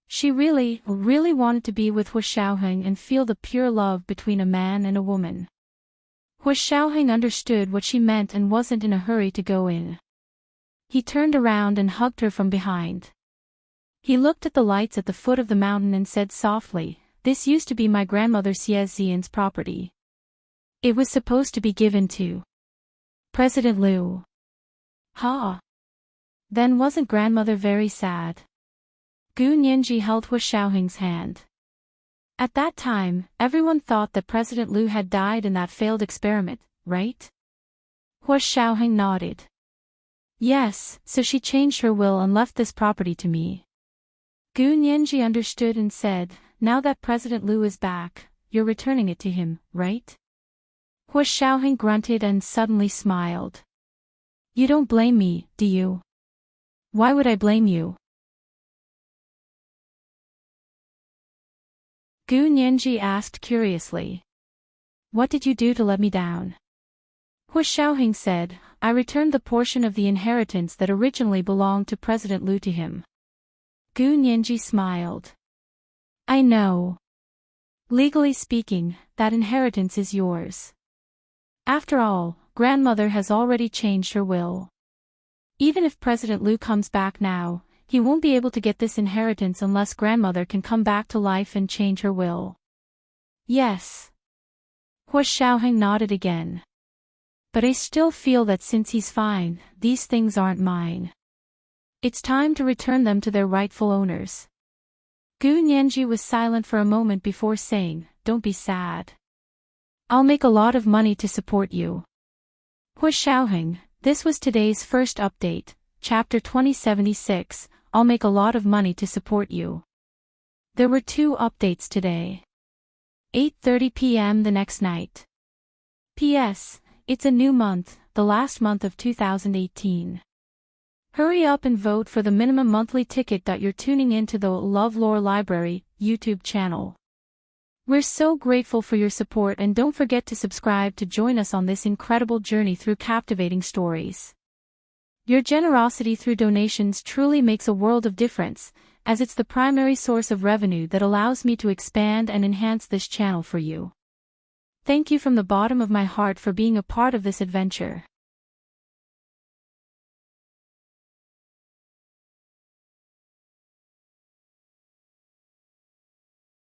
She really wanted to be with Hua Xiaoheng and feel the pure love between a man and a woman. Hua Xiaoheng understood what she meant and wasn't in a hurry to go in. He turned around and hugged her from behind. He looked at the lights at the foot of the mountain and said softly, "This used to be my grandmother Xie Xian's property. It was supposed to be given to President Liu." "Ha! Then wasn't grandmother very sad?" Gu Nianji held Hua Xiaoheng's hand. At that time, everyone thought that President Liu had died in that failed experiment, right? Hua Xiaoheng nodded. "Yes, so she changed her will and left this property to me." Gu Nianji understood and said, "Now that President Liu is back, you're returning it to him, right?" Hua Xiaoheng grunted and suddenly smiled. "You don't blame me, do you?" "Why would I blame you?" Gu Nianji asked curiously. "What did you do to let me down?" Hua Xiaoheng said, "I returned the portion of the inheritance that originally belonged to President Liu to him." Gu Nianji smiled. "I know. Legally speaking, that inheritance is yours. After all, grandmother has already changed her will. Even if President Liu comes back now, he won't be able to get this inheritance unless grandmother can come back to life and change her will." "Yes." Hua Xiaoheng nodded again. "But I still feel that since he's fine, these things aren't mine. It's time to return them to their rightful owners." Gu Nianji was silent for a moment before saying, "Don't be sad. I'll make a lot of money to support you." Hua Xiaoheng, this was today's first update, Chapter 2076, I'll make a lot of money to support you. There were 2 updates today. 8:30 p.m. the next night. P.S. It's a new month, the last month of 2018. Hurry up and vote for the minimum monthly ticket. You're tuning into the LoveLore Library YouTube channel. We're so grateful for your support, and don't forget to subscribe to join us on this incredible journey through captivating stories. Your generosity through donations truly makes a world of difference, as it's the primary source of revenue that allows me to expand and enhance this channel for you. Thank you from the bottom of my heart for being a part of this adventure.